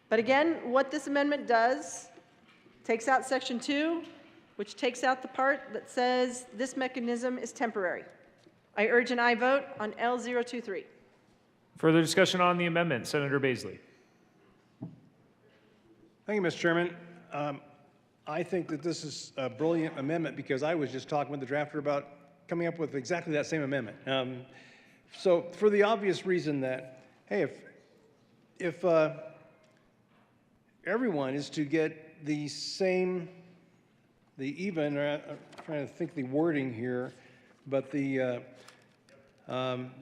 But again, what this amendment does, takes out Section 2, which takes out the part that says this mechanism is temporary. I urge an aye vote on L023. Further discussion on the amendment, Senator Baisley. Thank you, Mr. Chairman. I think that this is a brilliant amendment because I was just talking with the drafter about coming up with exactly that same amendment. So for the obvious reason that, hey, if everyone is to get the same, I'm trying to think the wording here, but the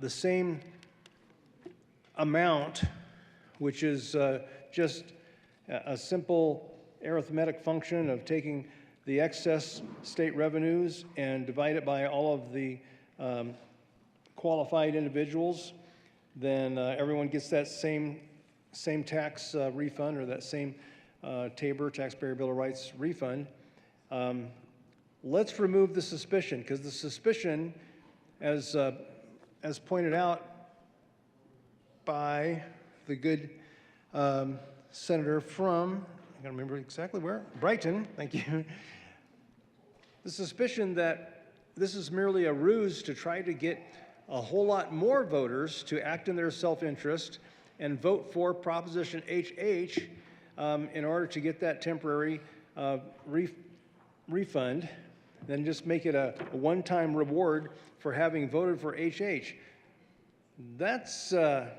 same amount, which is just a simple arithmetic function of taking the excess state revenues and divide it by all of the qualified individuals, then everyone gets that same tax refund or that same TABOR, Taxpayer Bill of Rights refund. Let's remove the suspicion, because the suspicion, as pointed out by the good senator from, I can't remember exactly where, Brighton, thank you. The suspicion that this is merely a ruse to try to get a whole lot more voters to act in their self-interest and vote for Proposition HH in order to get that temporary refund, then just make it a one-time reward for having voted for HH. That's a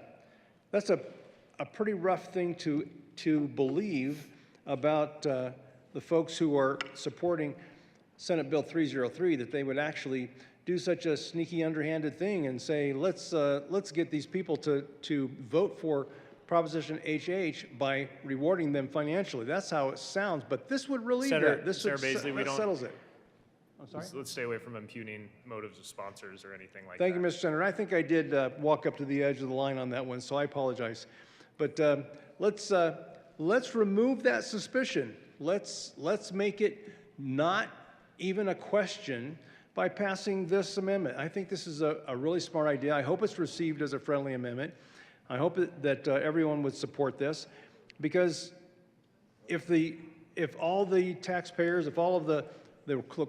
pretty rough thing to believe about the folks who are supporting Senate Bill 303, that they would actually do such a sneaky, underhanded thing and say, let's get these people to vote for Proposition HH by rewarding them financially. That's how it sounds, but this would relieve that. This Senator Baisley, that settles it. I'm sorry? Let's stay away from impugning motives of sponsors or anything like Thank that. you, Mr. Senator. I think I did walk up to the edge of the line on that one, so I apologize. But let's remove that suspicion. Let's make it not even a question by passing this amendment. I think this is a really smart idea. I hope it's received as a friendly amendment. I hope that everyone would support this, because if the if all the taxpayers, if all of the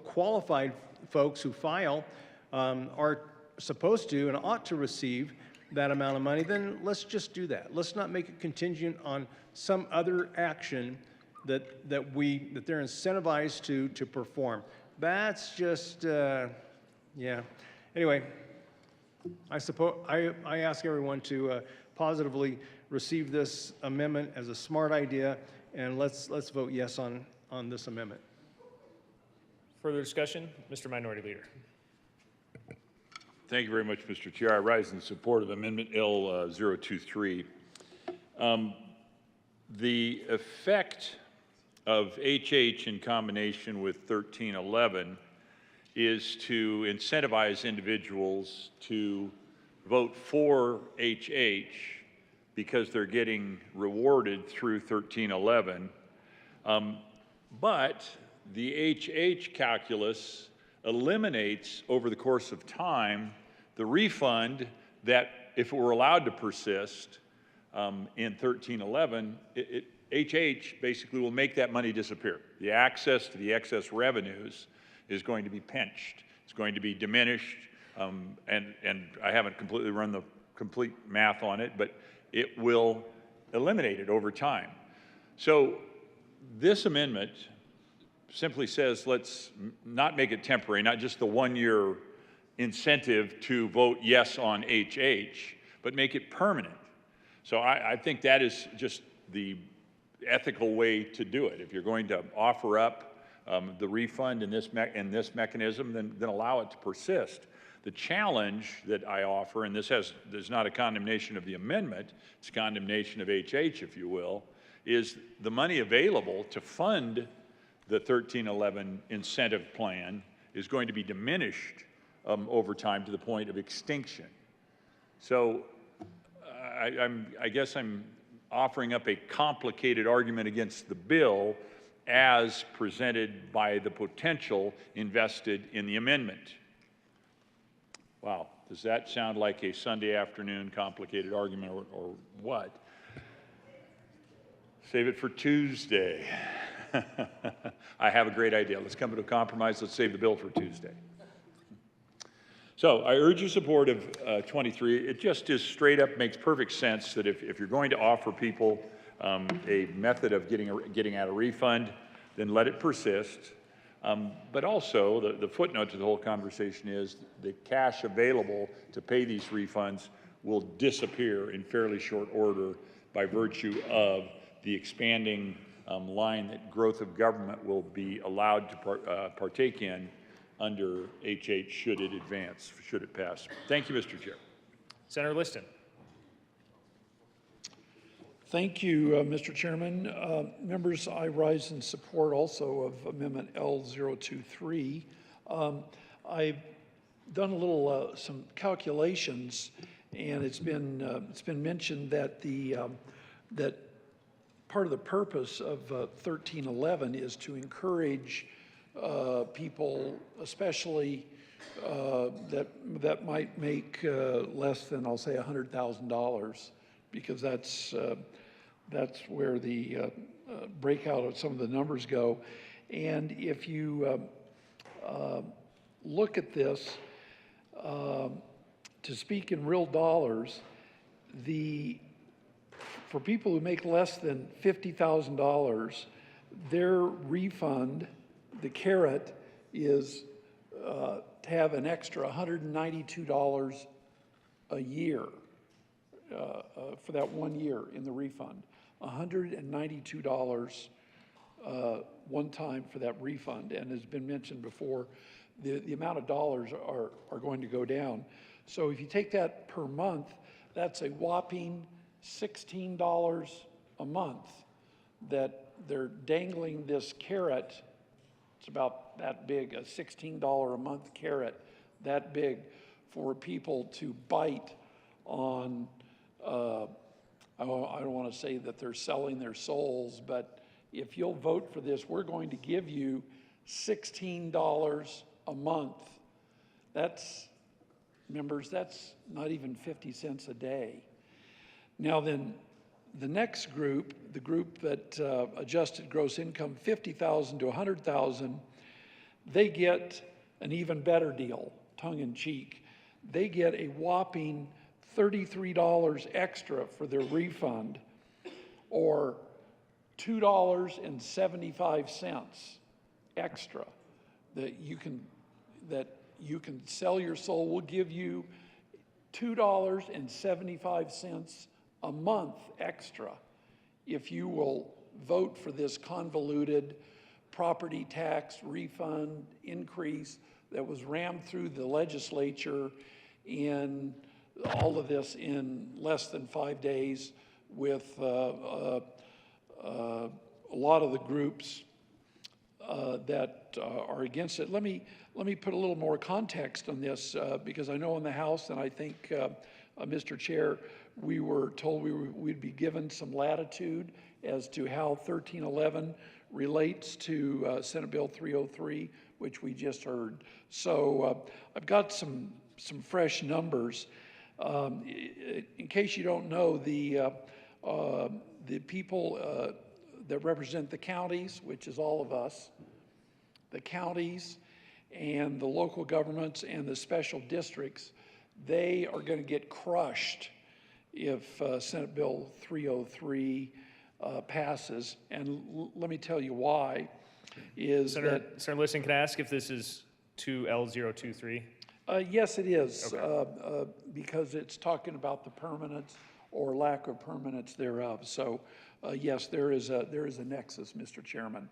qualified folks who file are supposed to and ought to receive that amount of money, then let's just do that. Let's not make it contingent on some other action that they're incentivized to perform. That's just, yeah. Anyway, I ask everyone to positively receive this amendment as a smart idea, and let's vote yes on this amendment. Further discussion? Mr. Minority Leader. Thank you very much, Mr. Chair. I rise in support of Amendment L023. The effect of HH in combination with 1311 is to incentivize individuals to vote for HH because they're getting rewarded through 1311. But the HH calculus eliminates over the course of time the refund that, if it were allowed to persist in 1311, HH basically will make that money disappear. The access to the excess revenues is going to be pinched. It's going to be diminished, and I haven't completely run the complete math on it, but it will eliminate it over time. So this amendment simply says let's not make it temporary, not just the one-year incentive to vote yes on HH, but make it permanent. So I think that is just the ethical way to do it. If you're going to offer up the refund in this mechanism, then allow it to persist. The challenge that I offer, and there's not a condemnation of the amendment, it's a condemnation of HH, if you will, is the money available to fund the 1311 incentive plan is going to be diminished over time to the point of extinction. So I guess I'm offering up a complicated argument against the bill as presented by the potential invested in the amendment. Wow, does that sound like a Sunday afternoon complicated argument or what? Save it for Tuesday. I have a great idea. Let's come to a compromise. Let's save the bill for Tuesday. So I urge your support of 23. It just is straight up makes perfect sense that if you're going to offer people a method of getting out a refund, then let it persist. But also, the footnote to the whole conversation is the cash available to pay these refunds will disappear in fairly short order by virtue of the expanding line that growth of government will be allowed to partake in under HH should it advance, should it pass. Thank you, Mr. Chair. Senator Liston. Thank you, Mr. Chairman. Members, I rise in support also of Amendment L023. I've done a little some calculations, and it's been mentioned that that part of the purpose of 1311 is to encourage people, especially that might make less than, I'll say, $100,000, because that's where the breakout of some of the numbers go. And if you look at this, to speak in real dollars, for people who make less than $50,000, their refund, the carrot, is to have an extra $192 a year for that 1 year in the refund. $192 one time for that refund. And as has been mentioned before, the amount of dollars are going to go down. So if you take that per month, that's a whopping $16 a month that they're dangling this carrot. It's about that big, a $16 a month carrot, that big, for people to bite on. I don't want to say that they're selling their souls, but if you'll vote for this, we're going to give you $16 a month. That's, members, that's not even 50 cents a day. Now then, The next group, the group that adjusted gross income 50,000 to 100,000, they get an even better deal, tongue in cheek. They get a whopping $33 extra for their refund, or $2.75 extra that you can sell your soul. We'll give you $2.75 a month extra if you will vote for this convoluted property tax refund increase that was rammed through the legislature in all of this in less than 5 days with a lot of the groups that are against it. Let me put a little more context on this because I know in the House, and I think, Mr. Chair, we were told we'd be given some latitude as to how 1311 relates to Senate Bill 303, which we just heard. So I've got some fresh numbers. In case you don't know, the people that represent the counties, which is all of us, the counties and the local governments and the special districts, they are going to get crushed if Senate Bill 303 passes. And let me tell you why. Senator Liston, can I ask if this is 2L023? Yes, it is, because it's talking about the permanence or lack of permanence thereof. So, yes, there is a nexus, Mr. Chairman.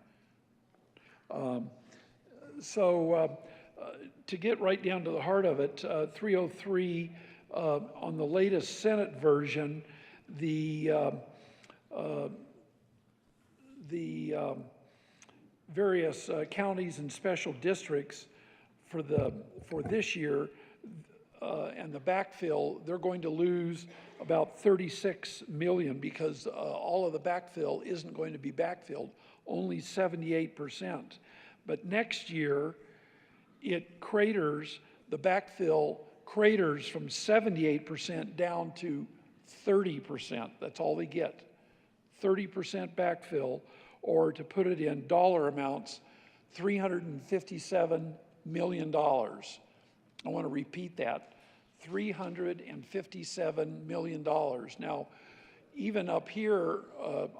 To get right down to the heart of it, 303 on the latest Senate version, the various counties and special districts for this year and the backfill, they're going to lose about 36 million because all of the backfill isn't going to be backfilled, only 78%. But next year, it craters, the backfill craters from 78% down to 30%. That's all they get. 30% backfill, or to put it in dollar amounts, $357 million. I want to repeat that, $357 million. Now, even up here,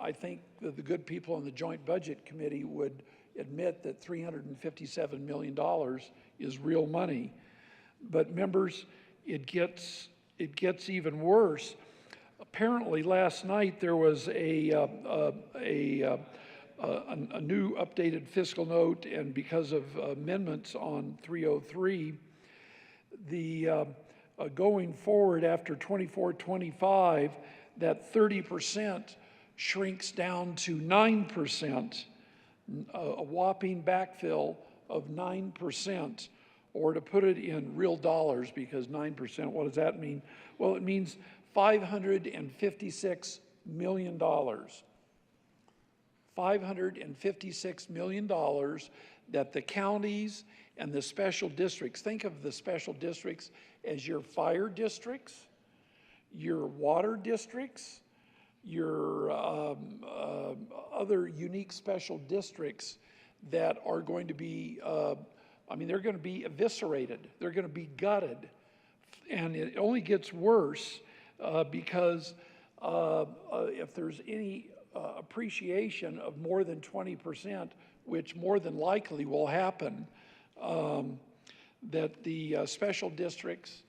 I think that the good people in the Joint Budget Committee would admit that $357 million is real money. But members, it gets even worse. Apparently, last night there was a new updated fiscal note, and because of amendments on 303, the going forward after 24-25, that 30% shrinks down to 9%, a whopping backfill of 9%, or to put it in real dollars, because 9%, what does that mean? Well, it means $556 million. $556 million that the counties and the special districts, think of the special districts as your fire districts, your water districts, your other unique special districts that are going to be, they're going to be eviscerated. They're going to be gutted. And it only gets worse because if there's any appreciation of more than 20%, which more than likely will happen, that the special districts,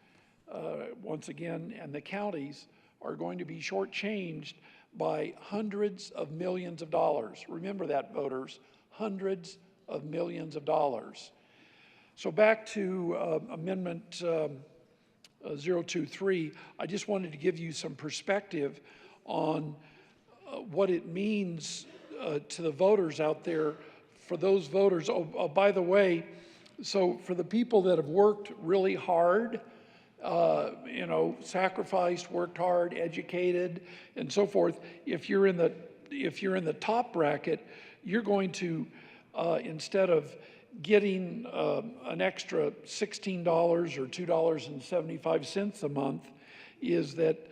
once again, and the counties are going to be shortchanged by hundreds of millions of dollars. Remember that, voters, hundreds of millions of dollars. So back to Amendment 023, I just wanted to give you some perspective on what it means to the voters out there, for those voters. Oh, by the way, so for the people that have worked really hard, sacrificed, worked hard, educated, and so forth, if you're in the top bracket, you're going to, instead of getting an extra $16 or $2.75 a month, is that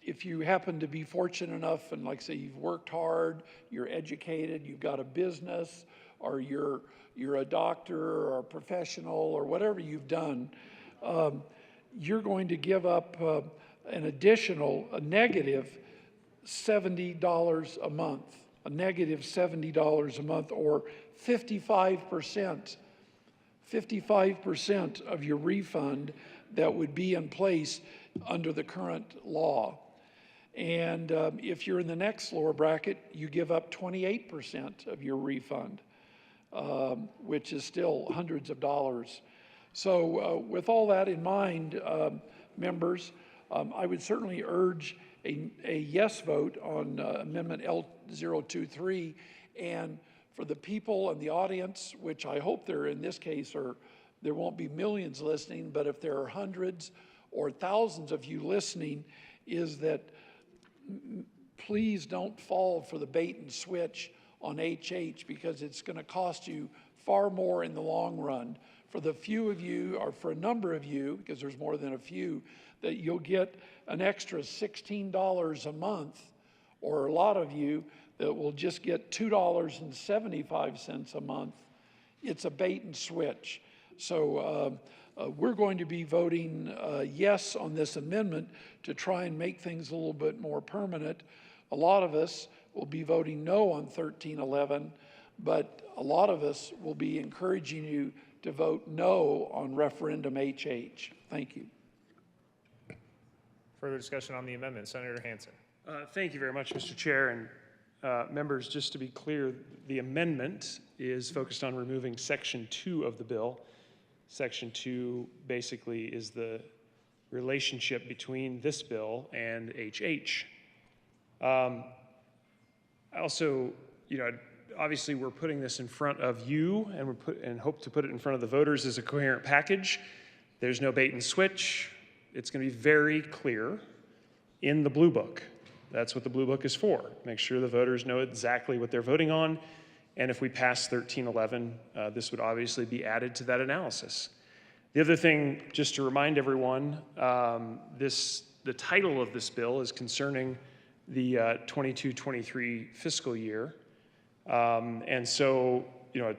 if you happen to be fortunate enough and like say you've worked hard, you're educated, you've got a business, or you're a doctor or a professional or whatever you've done, you're going to give up a negative $70 a month, a negative $70 a month, or 55% of your refund that would be in place under the current law. And if you're in the next lower bracket, you give up 28% of your refund, which is still hundreds of dollars. So with all that in mind, members, I would certainly urge a yes vote on Amendment L023. And for the people in the audience, which I hope there in this case there won't be millions listening, but if there are hundreds or thousands of you listening, is that please don't fall for the bait and switch on HH, because it's going to cost you far more in the long run. For the few of you, or for a number of you, because there's more than a few, that you'll get an extra $16 a month, or a lot of you that will just get $2.75 a month. It's a bait and switch. So we're going to be voting yes on this amendment to try and make things a little bit more permanent. A lot of us will be voting no on 1311, but a lot of us will be encouraging you to vote no on referendum HH. Thank you. Further discussion on the amendment, Senator Hansen. Thank you very much, Mr. Chair. And members, just to be clear, the amendment is focused on removing Section 2 of the bill. Section 2 basically is the relationship between this bill and HH. Also, obviously we're putting this in front of you, and hope to put it in front of the voters as a coherent package. There's no bait and switch. It's going to be very clear in the Blue Book. That's what the Blue Book is for. Make sure the voters know exactly what they're voting on. And if we pass 1311, this would obviously be added to that analysis. The other thing, just to remind everyone, the title of this bill is concerning the 22-23 fiscal year. And so,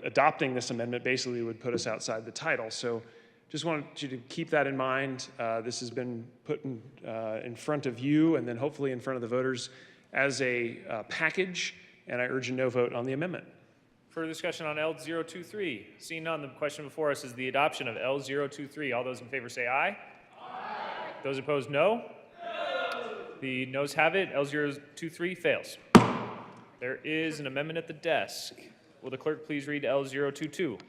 adopting this amendment basically would put us outside the title. So just wanted you to keep that in mind. This has been put in front of you and then hopefully in front of the voters as a package, and I urge a no vote on the amendment. Further discussion on L023. Seeing none, the question before us is the adoption of L023. All those in favor say aye. Aye. Those opposed, no. No. The noes have it. L023 fails. There is an amendment at the desk. Will the clerk please read L022?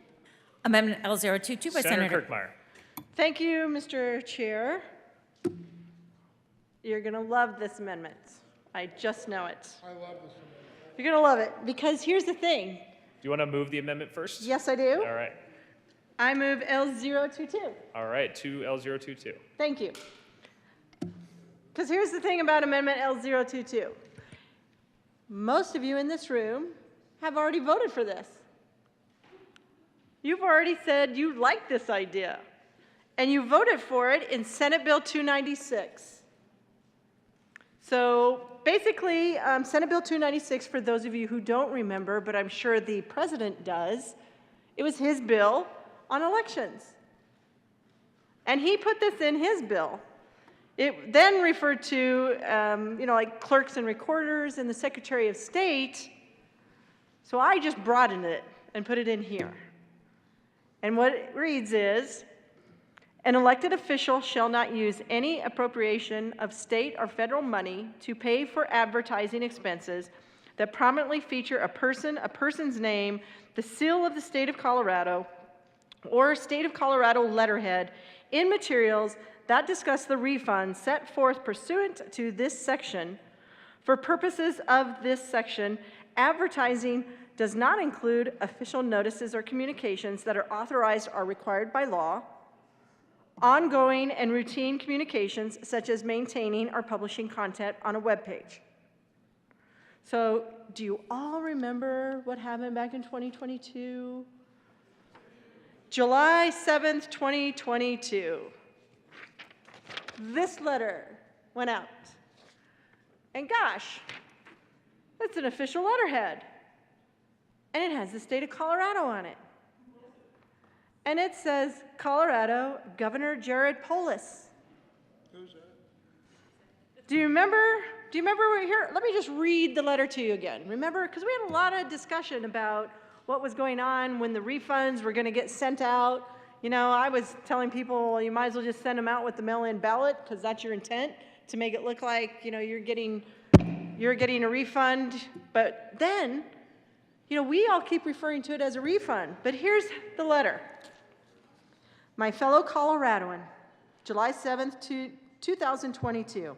Amendment L022 by Senator Kirkmeyer. Thank you, Mr. Chair. You're going to love this amendment. I just know it. I love this amendment. You're going to love it, because here's the thing. Do you want to move the amendment first? Yes, I do. All right. I move L022. All right, to L022. Thank you. Because here's the thing about Amendment L022. Most of you in this room have already voted for this. You've already said you like this idea, and you voted for it in Senate Bill 296. So basically, Senate Bill 296, for those of you who don't remember, but I'm sure the president does, it was his bill on elections. And he put this in his bill. It then referred to, like clerks and recorders and the Secretary of State. So I just broadened it and put it in here. And what it reads is, an elected official shall not use any appropriation of state or federal money to pay for advertising expenses that prominently feature a person's name, the seal of the state of Colorado, or state of Colorado letterhead in materials that discuss the refunds set forth pursuant to this section. For purposes of this section, advertising does not include official notices or communications that are authorized or required by law, ongoing and routine communications such as maintaining or publishing content on a web page. So do you all remember what happened back in 2022? July 7th, 2022. This letter went out. And gosh, that's an official letterhead. And it has the state of Colorado on it. And it says, Colorado, Governor Jared Polis. Who's that? Do you remember we're here? Let me just read the letter to you again. Remember, because we had a lot of discussion about what was going on when the refunds were going to get sent out. You know, I was telling people, well, you might as well just send them out with the mail-in ballot because that's your intent, to make it look like, you know, you're getting a refund. But then, you know, we all keep referring to it as a refund. But here's the letter. My fellow Coloradoan, July 7th, 2022.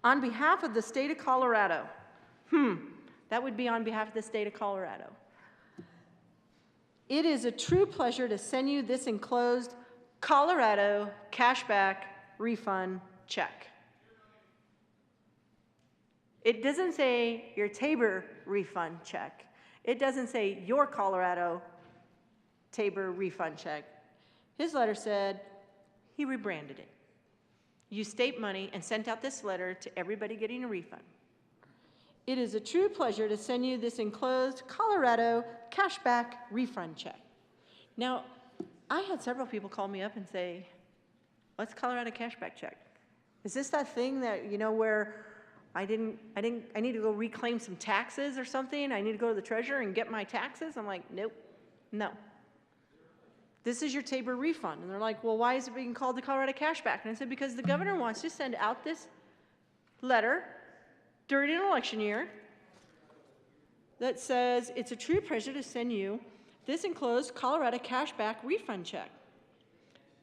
On behalf of the state of Colorado, that would be on behalf of the state of Colorado. It is a true pleasure to send you this enclosed Colorado cashback refund check. It doesn't say your Tabor refund check. It doesn't say your Colorado Tabor refund check. His letter said he rebranded it. Used state money and sent out this letter to everybody getting a refund. It is a true pleasure to send you this enclosed Colorado cashback refund check. Now, I had several people call me up and say, what's Colorado cashback check? Is this that thing that, you know, where I need to go reclaim some taxes or something? I need to go to the treasurer and get my taxes? I'm like, nope, no. This is your Tabor refund. And they're like, well, why is it being called the Colorado cashback? And I said, because the governor wants to send out this letter during an election year that says it's a true pleasure to send you this enclosed Colorado cashback refund check.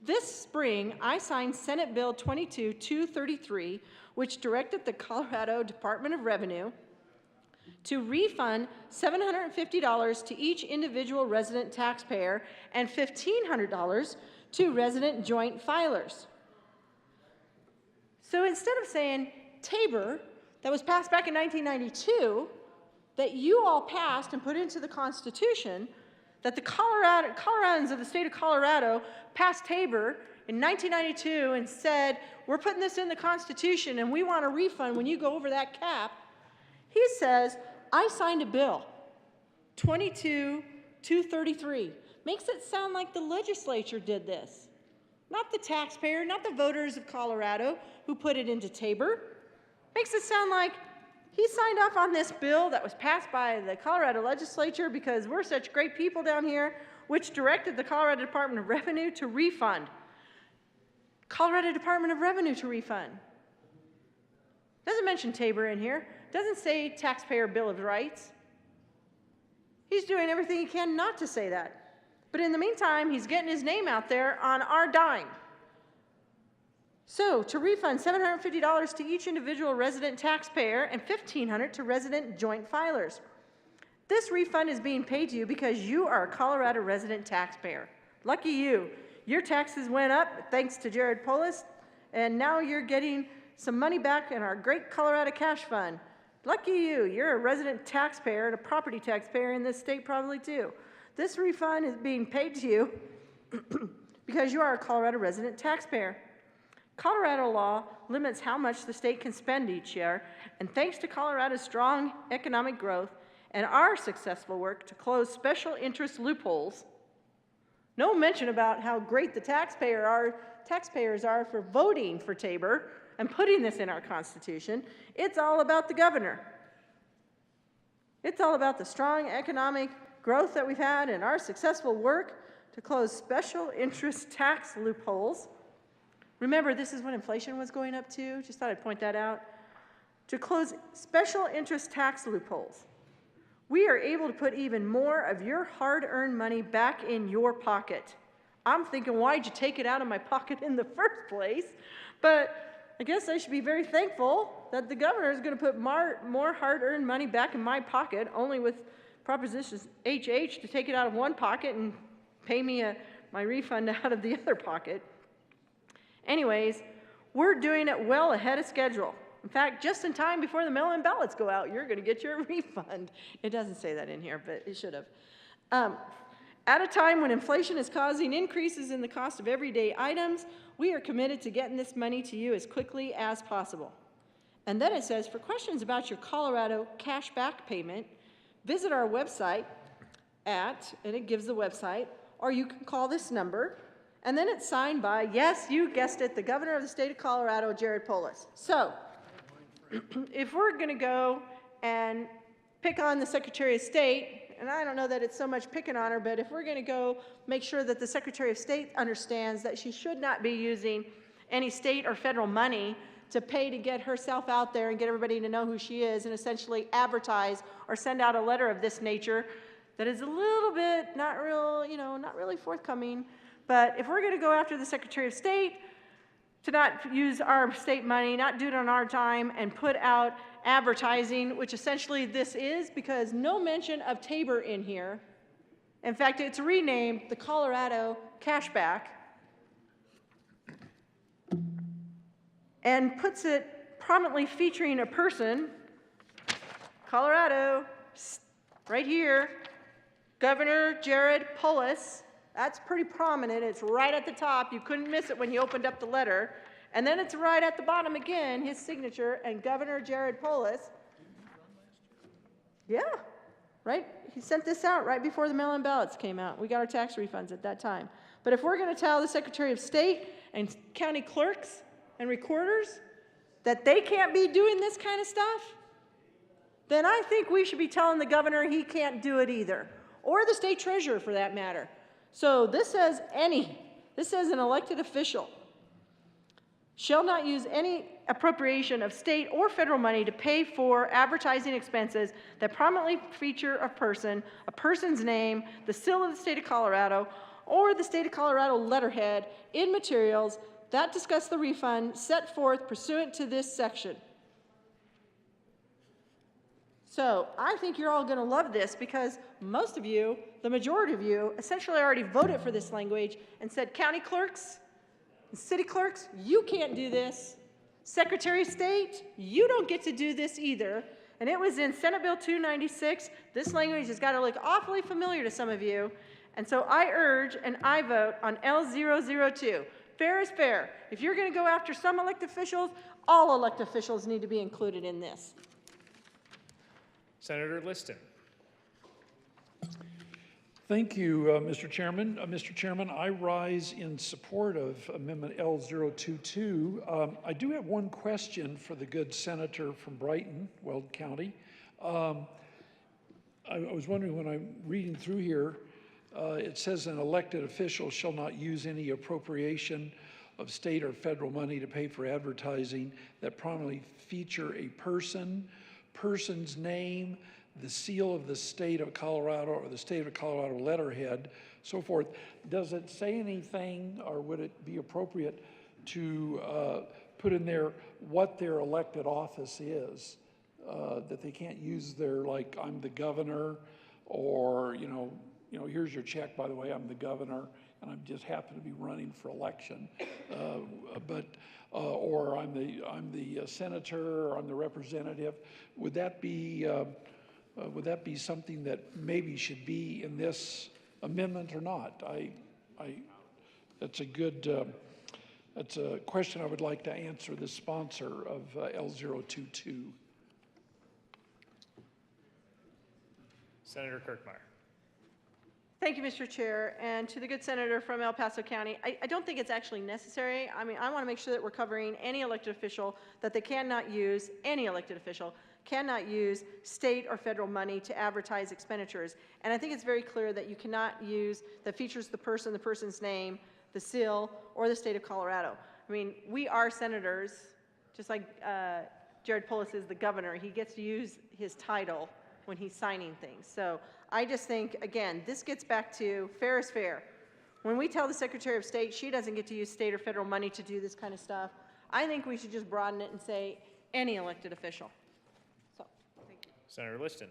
This spring, I signed Senate Bill 22-233, which directed the Colorado Department of Revenue to refund $750 to each individual resident taxpayer and $1,500 to resident joint filers. So instead of saying Tabor, that was passed back in 1992, that you all passed and put into the Constitution, that the Coloradans of the state of Colorado passed Tabor in 1992 and said, we're putting this in the Constitution and we want a refund when you go over that cap. He says, I signed a bill, 22-233. Makes it sound like the legislature did this. Not the taxpayer, not the voters of Colorado who put it into Tabor. Makes it sound like he signed off on this bill that was passed by the Colorado legislature because we're such great people down here, which directed the Colorado Department of Revenue to refund. Colorado Department of Revenue to refund. Doesn't mention Tabor in here. Doesn't say taxpayer bill of rights. He's doing everything he can not to say that. But in the meantime, he's getting his name out there on our dime. So, to refund $750 to each individual resident taxpayer and $1,500 to resident joint filers. This refund is being paid to you because you are a Colorado resident taxpayer. Lucky you. Your taxes went up thanks to Jared Polis, and now you're getting some money back in our great Colorado cash fund. Lucky you. You're a resident taxpayer and a property taxpayer in this state probably too. This refund is being paid to you because you are a Colorado resident taxpayer. Colorado law limits how much the state can spend each year, and thanks to Colorado's strong economic growth and our successful work to close special interest loopholes, no mention about how great the taxpayers are for voting for Tabor and putting this in our Constitution. It's all about the governor. It's all about the strong economic growth that we've had and our successful work to close special interest tax loopholes. Remember, this is when inflation was going up too. Just thought I'd point that out. To close special interest tax loopholes. We are able to put even more of your hard-earned money back in your pocket. I'm thinking, why'd you take it out of my pocket in the first place? But I guess I should be very thankful that the governor is going to put more hard-earned money back in my pocket, only with Proposition HH to take it out of one pocket and pay me my refund out of the other pocket. Anyways, we're doing it well ahead of schedule. In fact, just in time before the mail-in ballots go out, you're going to get your refund. It doesn't say that in here, but it should have. At a time when inflation is causing increases in the cost of everyday items, we are committed to getting this money to you as quickly as possible. And then it says, for questions about your Colorado cash back payment, visit our website at, and it gives the website, or you can call this number. And then it's signed by, yes, you guessed it, the governor of the state of Colorado, Jared Polis. So if we're going to go and pick on the Secretary of State, and I don't know that it's so much picking on her, but if we're going to go make sure that the Secretary of State understands that she should not be using any state or federal money to pay to get herself out there and get everybody to know who she is and essentially advertise or send out a letter of this nature that is a little bit not really forthcoming. But if we're going to go after the Secretary of State to not use our state money, not do it on our time, and put out advertising, which essentially this is, because no mention of Tabor in here. In fact, it's renamed the Colorado Cashback, and puts it prominently featuring a person, Colorado, right here, Governor Jared Polis. That's pretty prominent. It's right at the top. You couldn't miss it when you opened up the letter. And then it's right at the bottom again, his signature, and Governor Jared Polis. Yeah, right? He sent this out right before the mail-in ballots came out. We got our tax refunds at that time. But if we're going to tell the Secretary of State and county clerks and recorders that they can't be doing this kind of stuff, then I think we should be telling the governor he can't do it either, or the state treasurer for that matter. So this says this says an elected official shall not use any appropriation of state or federal money to pay for advertising expenses that prominently feature a person's name, the seal of the state of Colorado, or the state of Colorado letterhead in materials that discuss the refund set forth pursuant to this section. So I think you're all going to love this because most of you, the majority of you, essentially already voted for this language and said, county clerks and city clerks, you can't do this. Secretary of State, you don't get to do this either. And it was in Senate Bill 296. This language has got to look awfully familiar to some of you. And so I urge and I vote on L002. Fair is fair. If you're going to go after some elected officials, all elected officials need to be included in this. Senator Liston. Thank you, Mr. Chairman. Mr. Chairman, I rise in support of Amendment L022. I do have one question for the good senator from Brighton, Weld County. I was wondering when I'm reading through here, it says an elected official shall not use any appropriation of state or federal money to pay for advertising that prominently feature a person's name, the seal of the state of Colorado or the state of Colorado letterhead, so forth. Does it say anything, or would it be appropriate to put in there what their elected office is? That they can't use their, like, I'm the governor, or, here's your check, by the way, I'm the governor, and I just happen to be running for election. Or I'm the senator, or I'm the representative. Would that be something that maybe should be in this amendment or not? That's that's a question I would like to answer the sponsor of L022. Senator Kirkmeyer. Thank you, Mr. Chair. And to the good senator from El Paso County, I don't think it's actually necessary. I mean, I want to make sure that we're covering any elected official, that they cannot use, any elected official cannot use state or federal money to advertise expenditures. And I think it's very clear that you cannot use that features the person's name, the seal, or the state of Colorado. I mean, we are senators, just like Jared Polis is the governor. He gets to use his title when he's signing things. So I just think, again, this gets back to fair is fair. When we tell the Secretary of State she doesn't get to use state or federal money to do this kind of stuff, I think we should just broaden it and say any elected official. So, thank you. Senator Liston.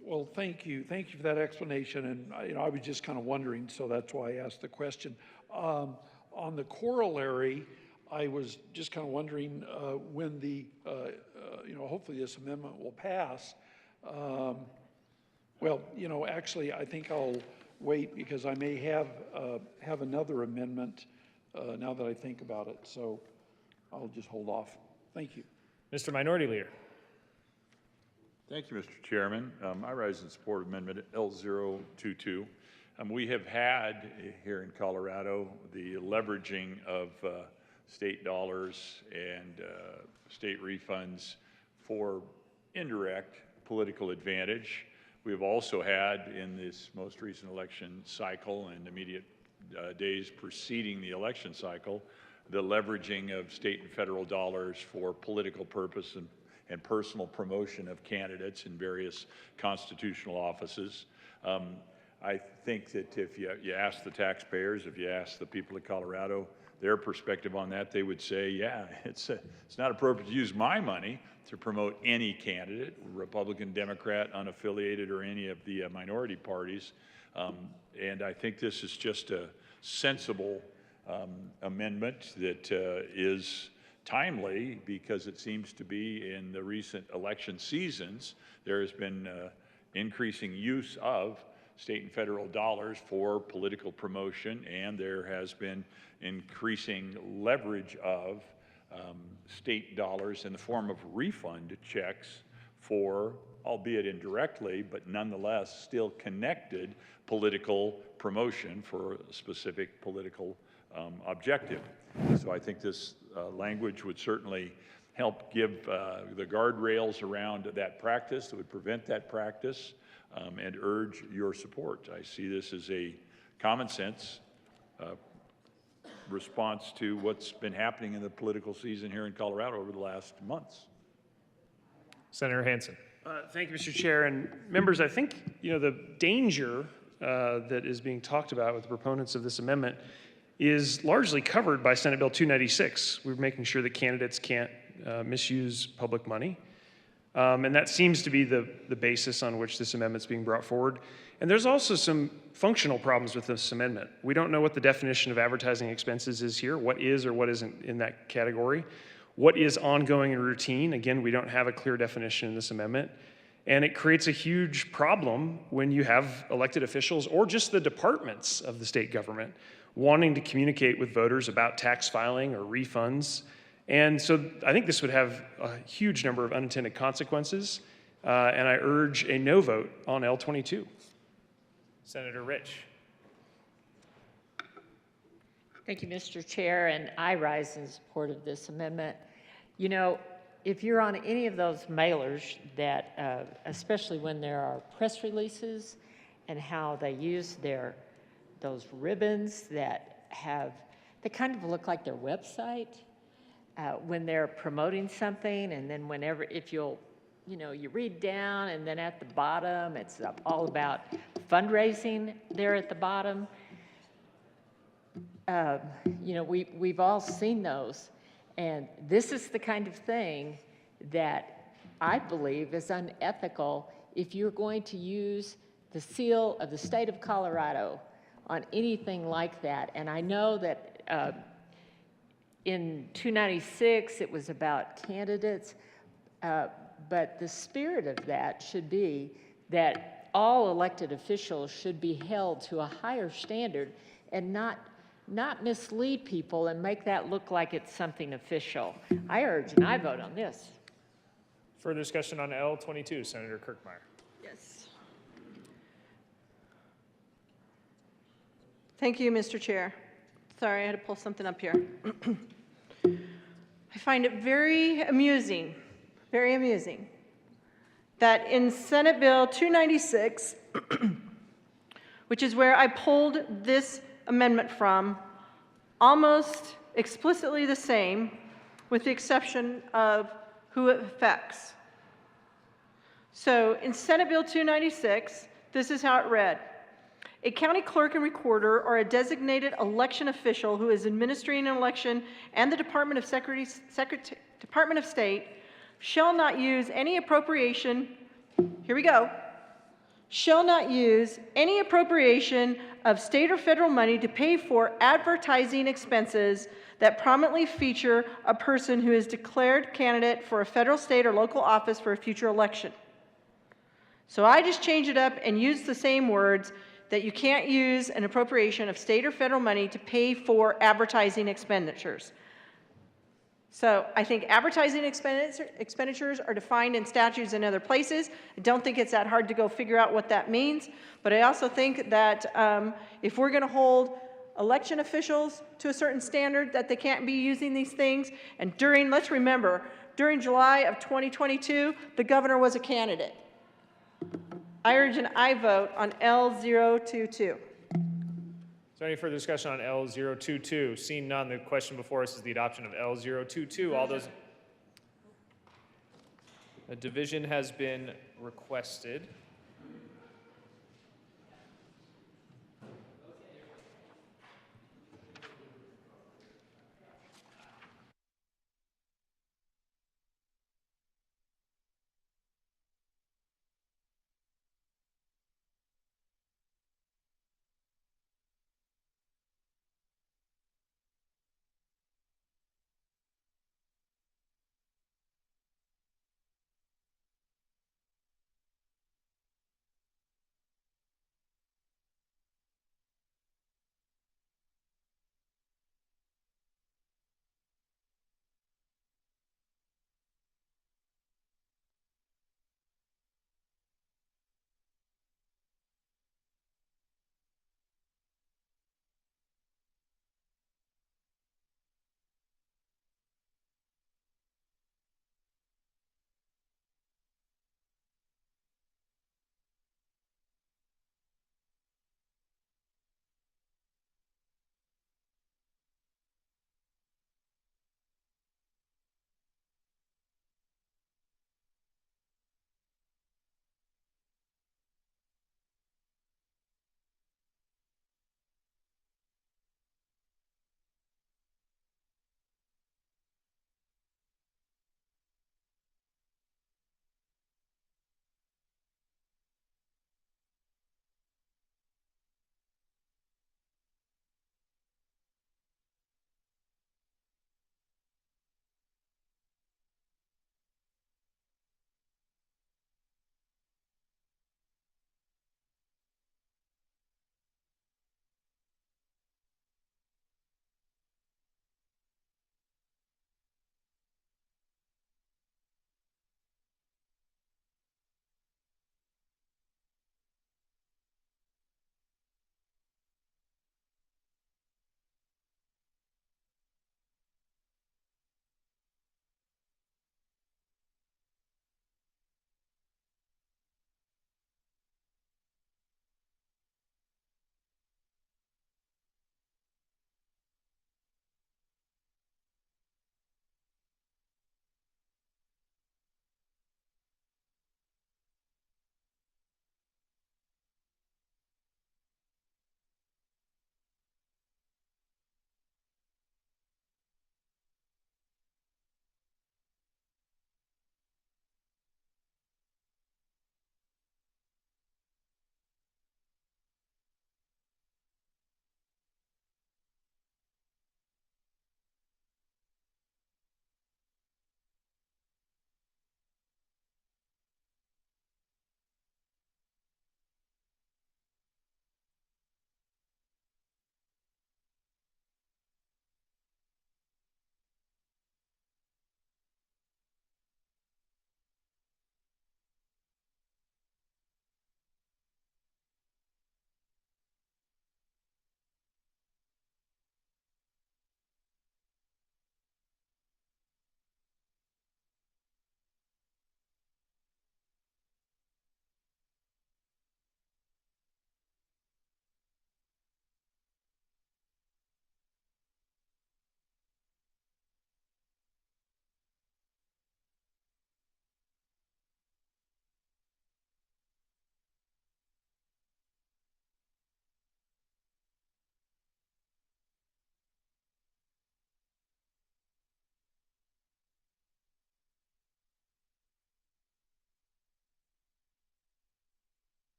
Well, thank you. Thank you for that explanation. And I was just kind of wondering, so that's why I asked the question. On the corollary, I was just kind of wondering when the, hopefully this amendment will pass. Well, actually, I think I'll wait because I may have another amendment now that I think about it. So I'll just hold off. Thank you. Mr. Minority Leader. Thank you, Mr. Chairman. I rise in support of Amendment L022. We have had here in Colorado the leveraging of state dollars and state refunds for indirect political advantage. We have also had in this most recent election cycle and immediate days preceding the election cycle, the leveraging of state and federal dollars for political purpose and personal promotion of candidates in various constitutional offices. I think that if you ask the taxpayers, if you ask the people of Colorado their perspective on that, they would say, yeah, it's not appropriate to use my money to promote any candidate, Republican, Democrat, unaffiliated, or any of the minority parties. And I think this is just a sensible amendment that is timely, because it seems to be in the recent election seasons, there has been increasing use of state and federal dollars for political promotion, and there has been increasing leverage of state dollars in the form of refund checks for, albeit indirectly, but nonetheless still connected political promotion for a specific political objective. So I think this language would certainly help give the guardrails around that practice, that would prevent that practice, and urge your support. I see this as a common sense response to what's been happening in the political season here in Colorado over the last months. Senator Hansen. Thank you, Mr. Chair. And members, I think, the danger that is being talked about with the proponents of this amendment is largely covered by Senate Bill 296. We're making sure that candidates can't misuse public money. And that seems to be the basis on which this amendment's being brought forward. And there's also some functional problems with this amendment. We don't know what the definition of advertising expenses is here, what is or what isn't in that category. What is ongoing and routine? Again, we don't have a clear definition in this amendment. And it creates a huge problem when you have elected officials or just the departments of the state government wanting to communicate with voters about tax filing or refunds. And so I think this would have a huge number of unintended consequences, and I urge a no vote on L22. Senator Rich. Thank you, Mr. Chair, and I rise in support of this amendment. If you're on any of those mailers that, especially when there are press releases and how they use those ribbons that kind of look like their website, when they're promoting something, and then if you read down, and then at the bottom, it's all about fundraising there at the bottom. We've all seen those, and this is the kind of thing that I believe is unethical if you're going to use the seal of the state of Colorado on anything like that. And I know that in 296, it was about candidates, but the spirit of that should be that all elected officials should be held to a higher standard and not mislead people and make that look like it's something official. I urge and I vote on this. Further discussion on L22, Senator Kirkmeyer. Yes. Thank you, Mr. Chair. Sorry, I had to pull something up here. I find it very amusing that in Senate Bill 296, which is where I pulled this amendment from, almost explicitly the same, with the exception of who it affects. So in Senate Bill 296, this is how it read. A county clerk and recorder or a designated election official who is administering an election and the Department of State shall not use any appropriation, here we go, shall not use any appropriation of state or federal money to pay for advertising expenses that prominently feature a person who is declared candidate for a federal, state, or local office for a future election. So I just changed it up and used the same words, that you can't use an appropriation of state or federal money to pay for advertising expenditures. So I think advertising expenditures are defined in statutes and other places. I don't think it's that hard to go figure out what that means. But I also think that if we're going to hold election officials to a certain standard that they can't be using these things, and let's remember, during July of 2022, the governor was a candidate. I urge an aye vote on L022. Is there any further discussion on L022? Seeing none, the question before us is the adoption of L022. All those. A division has been requested.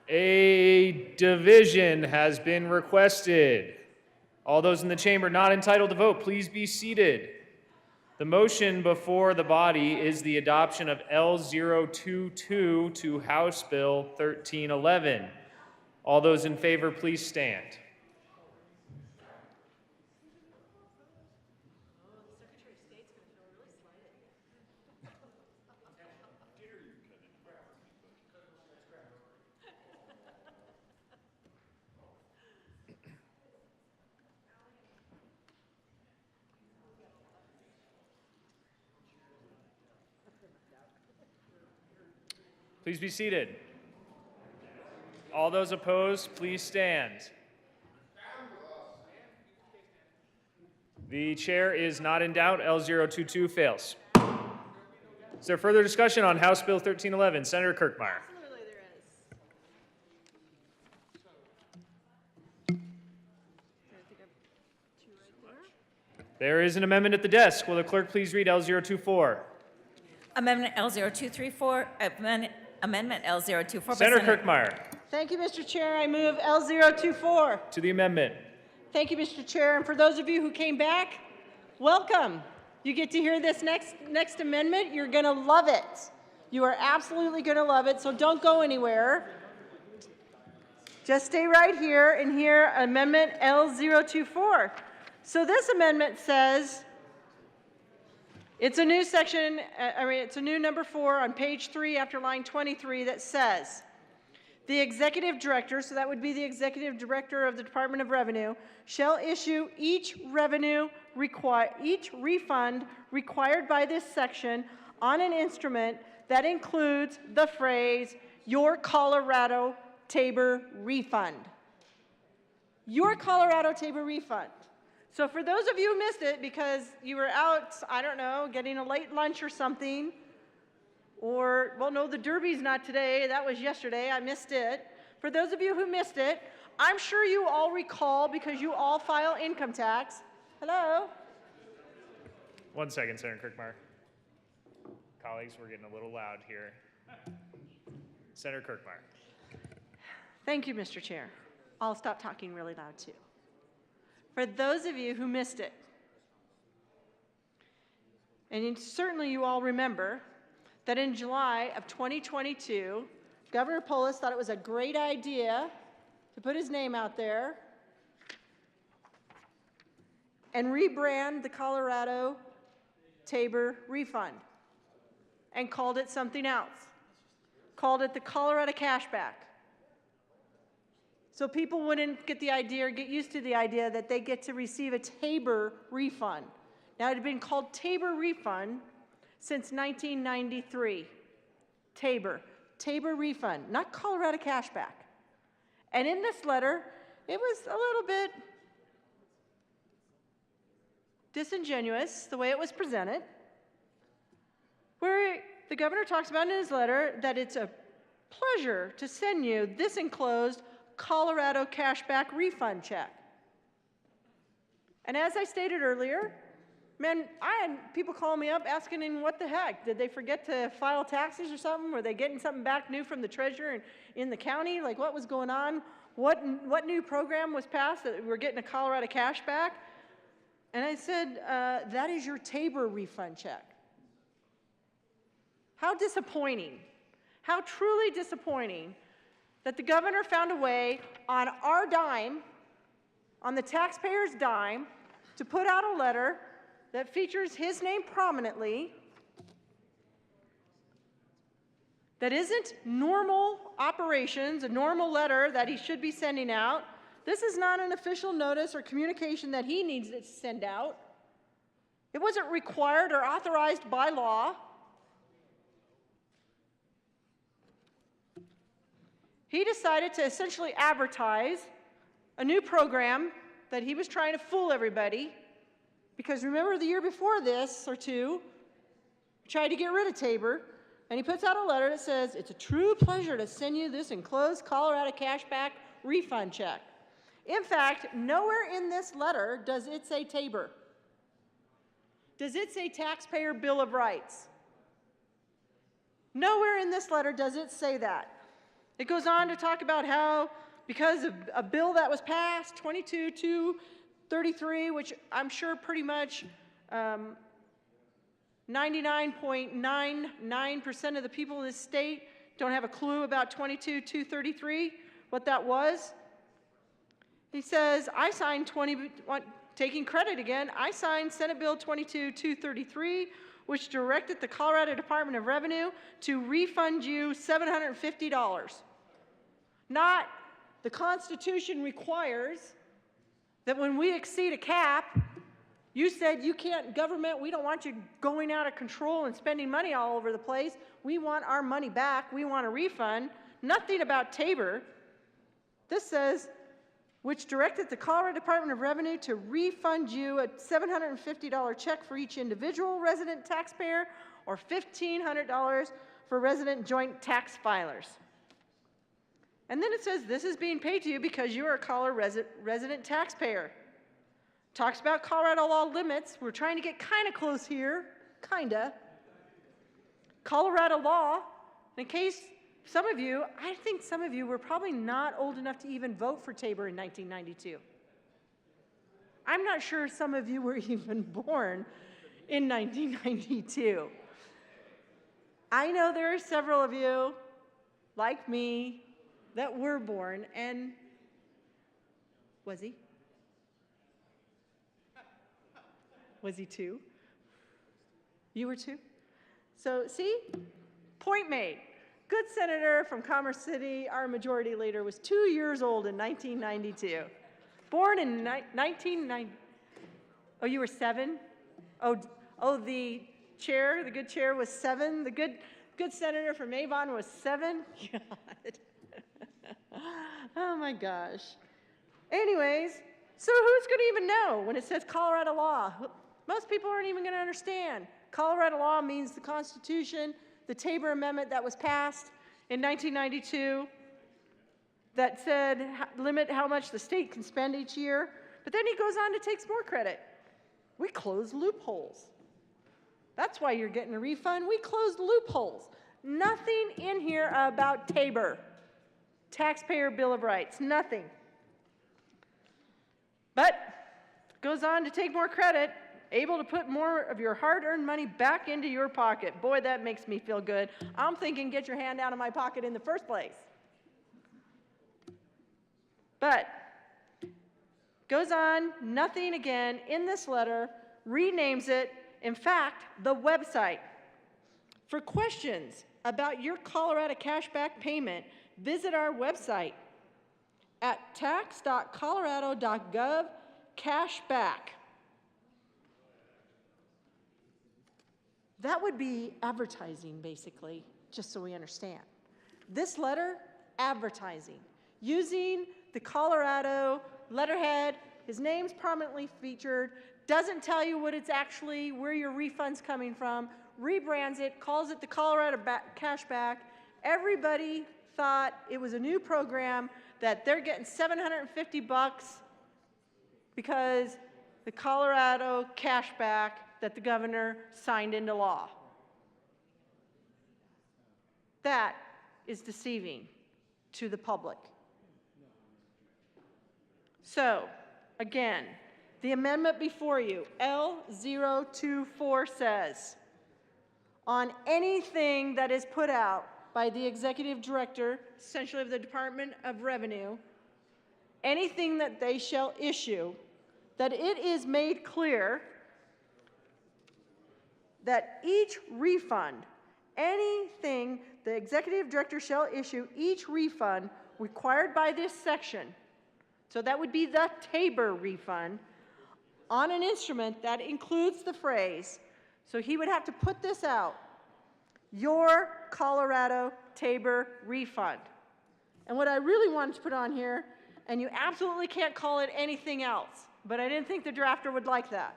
A division has been requested. All those in the chamber not entitled to vote, please be seated. The motion before the body is the adoption of L022 to House Bill 1311. All those in favor, please stand. Please be seated. All those opposed, please stand. The chair is not in doubt. L022 fails. Is there further discussion on House Bill 1311? Senator Kirkmeyer. There is an amendment at the desk. Will the clerk please read L024? Amendment L0234, Amendment L024. by Senator Kirkmeyer. Thank you, Mr. Chair. I move L024. To the amendment. Thank you, Mr. Chair. And for those of you who came back, welcome. You get to hear this next amendment. You're going to love it. You are absolutely going to love it, so don't go anywhere. Just stay right here and hear Amendment L024. So this amendment says, it's a new section, it's a new number 4 on page 3 after line 23 that says, the executive director, so that would be the executive director of the Department of Revenue, shall issue each refund required by this section on an instrument that includes the phrase, your Colorado Tabor refund. Your Colorado Tabor refund. So for those of you who missed it because you were out, I don't know, getting a late lunch or something, or, well, no, the Derby's not today. That was yesterday. I missed it. For those of you who missed it, I'm sure you all recall because you all file income tax. Hello? 1 second, Senator Kirkmeyer. Colleagues, we're getting a little loud here. Senator Kirkmeyer. Thank you, Mr. Chair. I'll stop talking really loud, too. For those of you who missed it, and certainly you all remember that in July of 2022, Governor Polis thought it was a great idea to put his name out there and rebrand the Colorado Tabor refund and called it something else, called it the Colorado Cashback. So people wouldn't get the idea or get used to the idea that they get to receive a Tabor refund. Now, it had been called Tabor refund since 1993. Tabor refund, not Colorado Cashback. And in this letter, it was a little bit disingenuous, the way it was presented, where the governor talks about in his letter that it's a pleasure to send you this enclosed Colorado Cashback refund check. And as I stated earlier, man, I had people calling me up asking what the heck, did they forget to file taxes or something? Were they getting something back new from the treasurer in the county? Like what was going on? What new program was passed that we're getting a Colorado Cashback? And I said, that is your Tabor refund check. How disappointing, how truly disappointing that the governor found a way on our dime, on the taxpayer's dime, to put out a letter that features his name prominently, that isn't normal operations, a normal letter that he should be sending out. This is not an official notice or communication that he needs to send out. It wasn't required or authorized by law. He decided to essentially advertise a new program that he was trying to fool everybody, because remember the year before this or two, he tried to get rid of Tabor, and he puts out a letter that says, it's a true pleasure to send you this enclosed Colorado Cashback refund check. In fact, nowhere in this letter does it say Tabor. Does it say Taxpayer Bill of Rights? Nowhere in this letter does it say that. It goes on to talk about how, because of a bill that was passed, 22-233, which I'm sure pretty much 99.99% of the people in this state don't have a clue about 22-233, what that was. He says, I signed taking credit again, I signed Senate Bill 22-233, which directed the Colorado Department of Revenue to refund you $750. Not the Constitution requires that when we exceed a cap, you said you can't, government, we don't want you going out of control and spending money all over the place. We want our money back. We want a refund. Nothing about Tabor. This says, which directed the Colorado Department of Revenue to refund you a $750 check for each individual resident taxpayer or $1,500 for resident joint tax filers. And then it says this is being paid to you because you are a Colorado resident taxpayer. Talks about Colorado law limits. We're trying to get kind of close here, kinda. Colorado law, in case some of you, I think some of you were probably not old enough to even vote for Tabor in 1992. I'm not sure some of you were even born in 1992. I know there are several of you, like me, that were born, and was he? Was he 2? You were 2? So see, point made. Good senator from Commerce City, our majority leader, was 2 years old in 1992. Born in 1990. Oh, you were 7? Oh, the chair, the good chair was 7. The good senator from Avon was 7. God. Oh my gosh. Anyways, so who's going to even know when it says Colorado law? Most people aren't even going to understand. Colorado law means the Constitution, the Tabor Amendment that was passed in 1992 that said limit how much the state can spend each year. But then he goes on to take more credit. We closed loopholes. That's why you're getting a refund. We closed loopholes. Nothing in here about Tabor. Taxpayer Bill of Rights, nothing. But goes on to take more credit, able to put more of your hard-earned money back into your pocket. Boy, that makes me feel good. I'm thinking get your hand out of my pocket in the first place. But goes on, nothing again in this letter, renames it, in fact, the website. For questions about your Colorado cashback payment, visit our website at tax.colorado.gov cashback. That would be advertising, basically, just so we understand. This letter, advertising, using the Colorado letterhead, his name's prominently featured, doesn't tell you what it's actually, where your refund's coming from, rebrands it, calls it the Colorado Cashback. Everybody thought it was a new program that they're getting $750 because the Colorado Cashback that the governor signed into law. That is deceiving to the public. So, again, the amendment before you, L024 says, on anything that is put out by the executive director, essentially of the Department of Revenue, anything that they shall issue, that it is made clear that each refund, anything the executive director shall issue, each refund required by this section, so that would be the Tabor refund, on an instrument that includes the phrase, so he would have to put this out, your Colorado Tabor refund. And what I really wanted to put on here, and you absolutely can't call it anything else, but I didn't think the drafter would like that.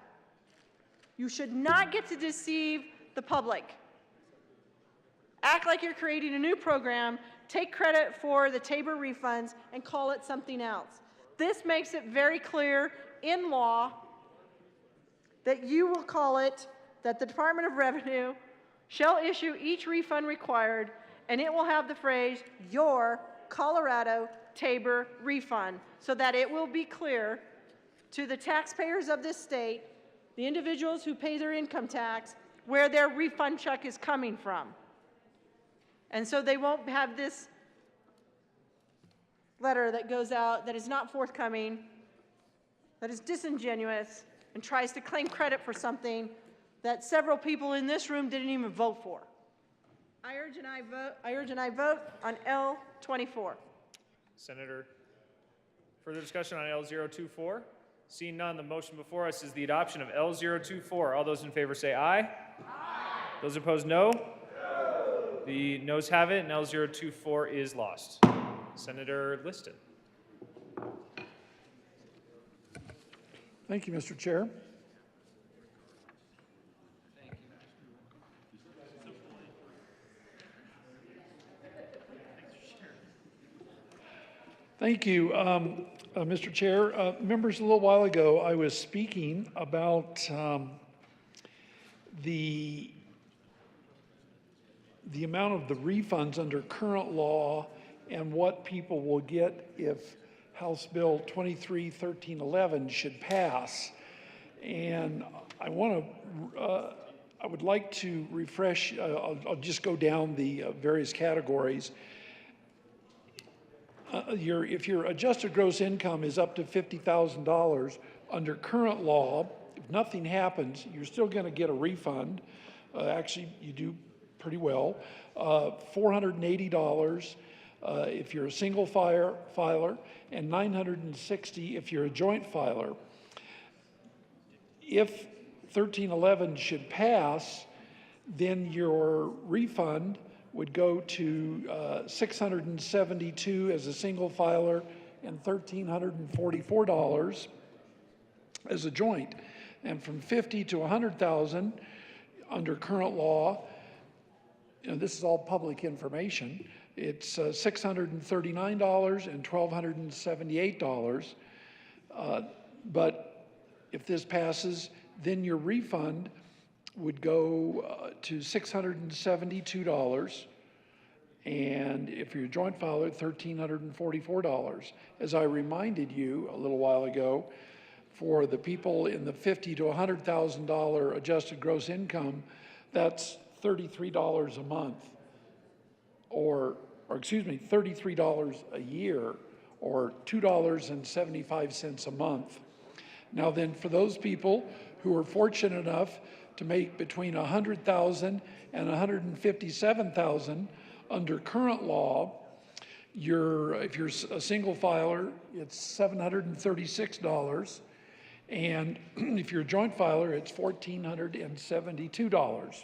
You should not get to deceive the public. Act like you're creating a new program, take credit for the Tabor refunds, and call it something else. This makes it very clear in law that you will call it, that the Department of Revenue shall issue each refund required, and it will have the phrase, your Colorado Tabor refund so that it will be clear to the taxpayers of this state, the individuals who pay their income tax, where their refund check is coming from. And so they won't have this letter that goes out that is not forthcoming, that is disingenuous, and tries to claim credit for something that several people in this room didn't even vote for. I urge and I vote on L24. Senator, further discussion on L024? Seeing none, the motion before us is the adoption of L024. All those in favor say aye. Aye. Those opposed, no. The noes have it, and L024 is lost. Senator Liston. Thank you, Mr. Chair. Thank you, Mr. Chair. Members, a little while ago, I was speaking about the amount of the refunds under current law and what people will get if House Bill 231311 should pass. And I would like to refresh, I'll just go down the various categories. If your adjusted gross income is up to $50,000 under current law, if nothing happens, you're still going to get a refund. Actually, you do pretty well. $480 if you're a single filer, and $960 if you're a joint filer. If 1311 should pass, then your refund would go to $672 as a single filer and $1,344 as a joint. And from 50 to 100,000 under current law, and this is all public information, it's $639 and $1,278. But if this passes, then your refund would go to $672, and if you're a joint filer, $1,344. As I reminded you a little while ago, for the people in the $50,000 to $100,000 adjusted gross income, that's $33 a month, or excuse me, $33 a year, or $2.75 a month. Now then, for those people who are fortunate enough to make between $100,000 and $157,000 under current law, if you're a single filer, it's $736, and if you're a joint filer, it's $1,472.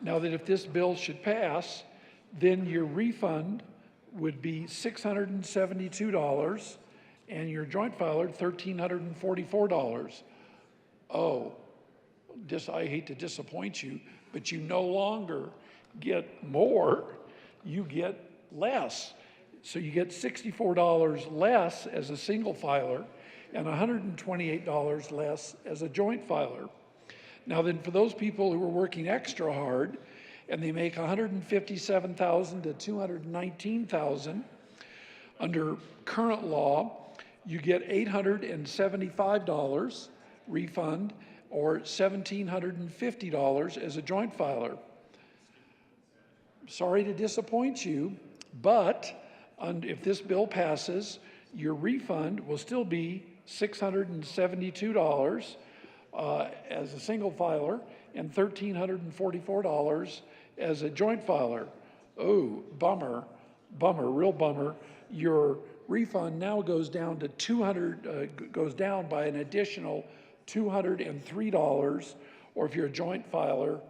Now that if this bill should pass, then your refund would be $672, and your joint filer, $1,344. Oh, I hate to disappoint you, but you no longer get more, you get less. So you get $64 less as a single filer and $128 less as a joint filer. Now then, for those people who are working extra hard and they make $157,000 to $219,000, under current law, you get $875 refund or $1,750 as a joint filer. Sorry to disappoint you, but if this bill passes, your refund will still be $672 as a single filer and $1,344 as a joint filer. Oh, bummer, real bummer. Your refund now goes down to goes down by an additional $203, or if you're a joint filer,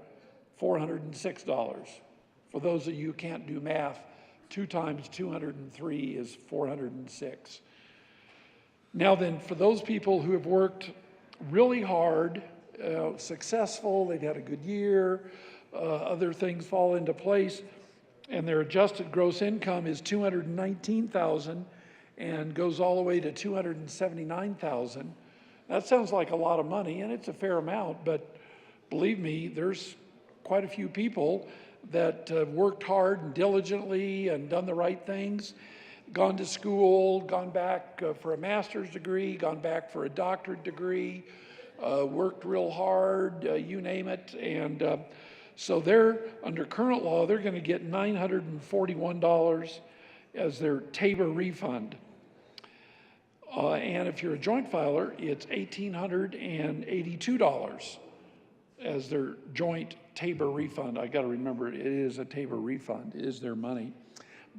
$406. For those of you who can't do math, 2 times 203 is 406. Now then, for those people who have worked really hard, successful, they've had a good year, other things fall into place, and their adjusted gross income is $219,000 and goes all the way to $279,000. That sounds like a lot of money, and it's a fair amount, but believe me, there's quite a few people that worked hard and diligently and done the right things, gone to school, gone back for a master's degree, gone back for a doctorate degree, worked real hard, you name it. And so they're, under current law, they're going to get $941 as their TABOR refund. And if you're a joint filer, it's $1,882 as their joint TABOR refund. I got to remember, it is a TABOR refund. It is their money.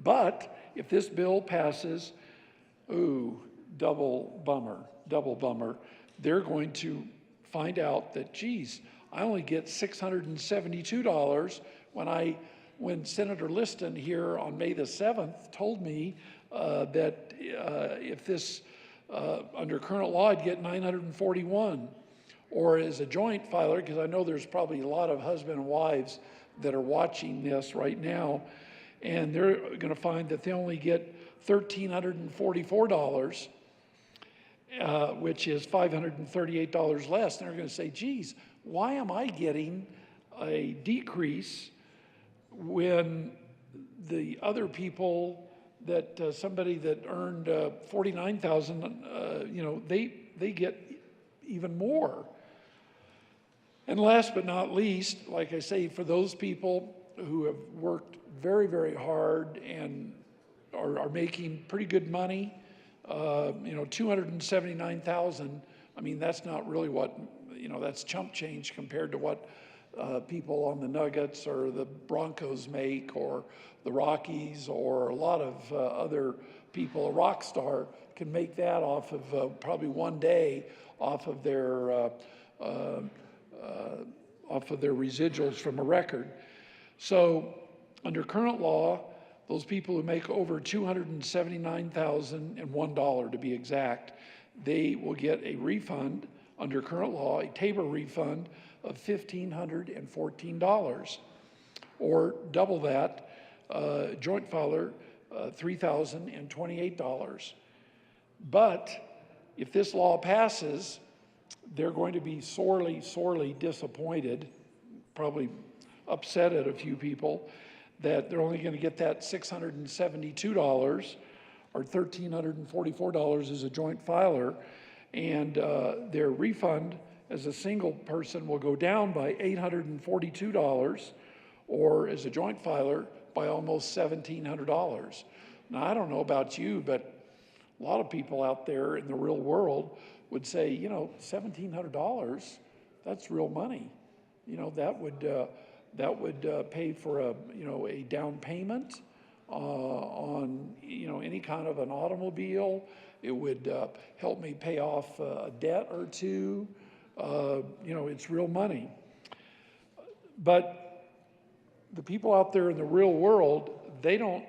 But if this bill passes, ooh, double bummer. They're going to find out that, geez, I only get $672 when Senator Liston here on May the 7th told me that if this, under current law, I'd get $941. Or as a joint filer, because I know there's probably a lot of husband and wives that are watching this right now, and they're going to find that they only get $1,344, which is $538 less. And they're going to say, geez, why am I getting a decrease when the other people that somebody that earned $49,000, they get even more. And last but not least, like I say, for those people who have worked very, very hard and are making pretty good money, $279,000. I mean, that's not really what, that's chump change compared to what people on the Nuggets or the Broncos make, or the Rockies, or a lot of other people. A rock star can make that off of probably one day off of their residuals from a record. So under current law, those people who make over $279,001 to be exact, they will get a refund under current law, a TABOR refund of $1,514, or double that, joint filer, $3,028. But if this law passes, they're going to be sorely, sorely disappointed, probably upset at a few people, that they're only going to get that $672 or $1,344 as a joint filer, and their refund as a single person will go down by $842, or as a joint filer by almost $1,700. Now, I don't know about you, but a lot of people out there in the real world would say, $1,700, that's real money. That would pay for a down payment on any kind of an automobile. It would help me pay off a debt or two. It's real money. But the people out there in the real world, they don't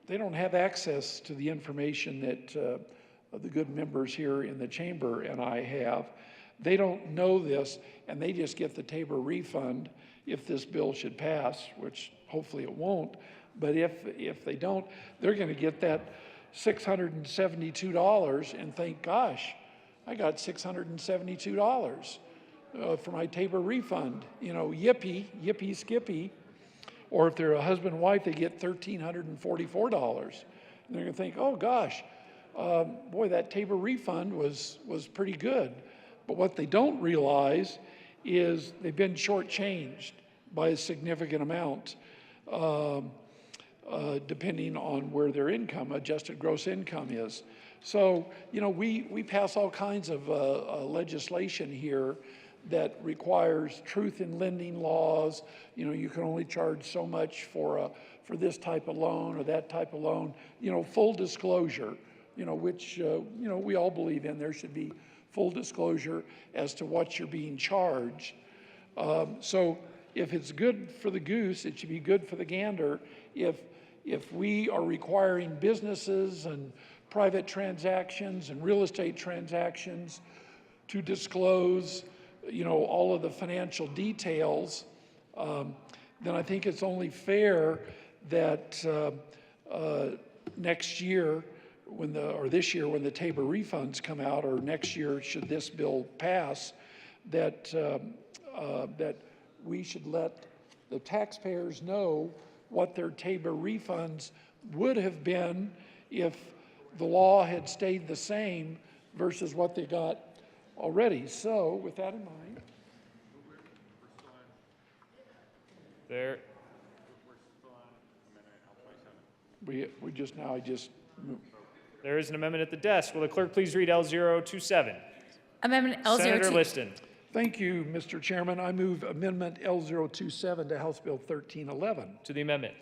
have access to the information that the good members here in the chamber and I have. They don't know this, and they just get the TABOR refund if this bill should pass, which hopefully it won't. But if they don't, they're going to get that $672 and think, gosh, I got $672 for my TABOR refund. Yippee, skippy. Or if they're a husband and wife, they get $1,344. And they're going to think, oh gosh, boy, that TABOR refund was pretty good. But what they don't realize is they've been shortchanged by a significant amount, depending on where their income, adjusted gross income is. So, we pass all kinds of legislation here that requires truth in lending laws. You can only charge so much for this type of loan or that type of loan. Full disclosure, which, we all believe in. There should be full disclosure as to what you're being charged. So if it's good for the goose, it should be good for the gander. If we are requiring businesses and private transactions and real estate transactions to disclose, all of the financial details, then I think it's only fair that next year, this year when the TABOR refunds come out, or next year should this bill pass, that we should let the taxpayers know what their TABOR refunds would have been if the law had stayed the same versus what they got already. So with that in mind, There, there is an amendment at the desk. Will the clerk please read L027? Amendment L02. Senator Liston. thank you, Mr. Chairman. I move Amendment L027 to House Bill 1311. To the amendment.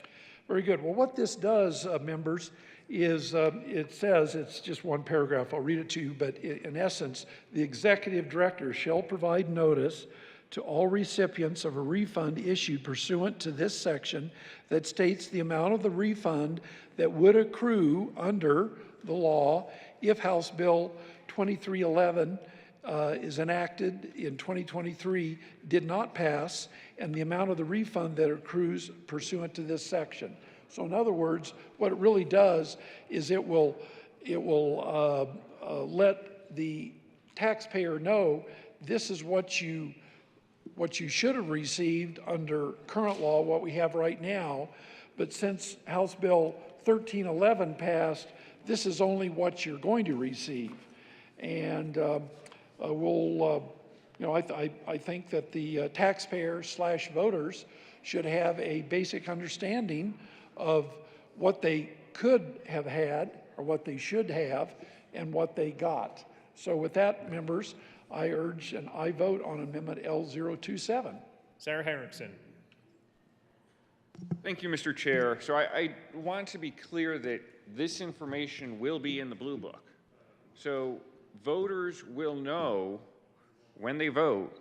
Very good. Well, what this does, members, is it says, it's just one paragraph, I'll read it to you, but in essence, the executive director shall provide notice to all recipients of a refund issued pursuant to this section that states the amount of the refund that would accrue under the law if House Bill 2311 is enacted in 2023, did not pass, and the amount of the refund that accrues pursuant to this section. So in other words, what it really does is it will let the taxpayer know this is what you should have received under current law, what we have right now, but since House Bill 1311 passed, this is only what you're going to receive. And I think that the taxpayers / voters should have a basic understanding of what they could have had or what they should have and what they got. So with that, members, I urge and I vote on Amendment L027. Senator Henriksen. Thank you, Mr. Chair. So I want to be clear that this information will be in the Blue Book. So voters will know when they vote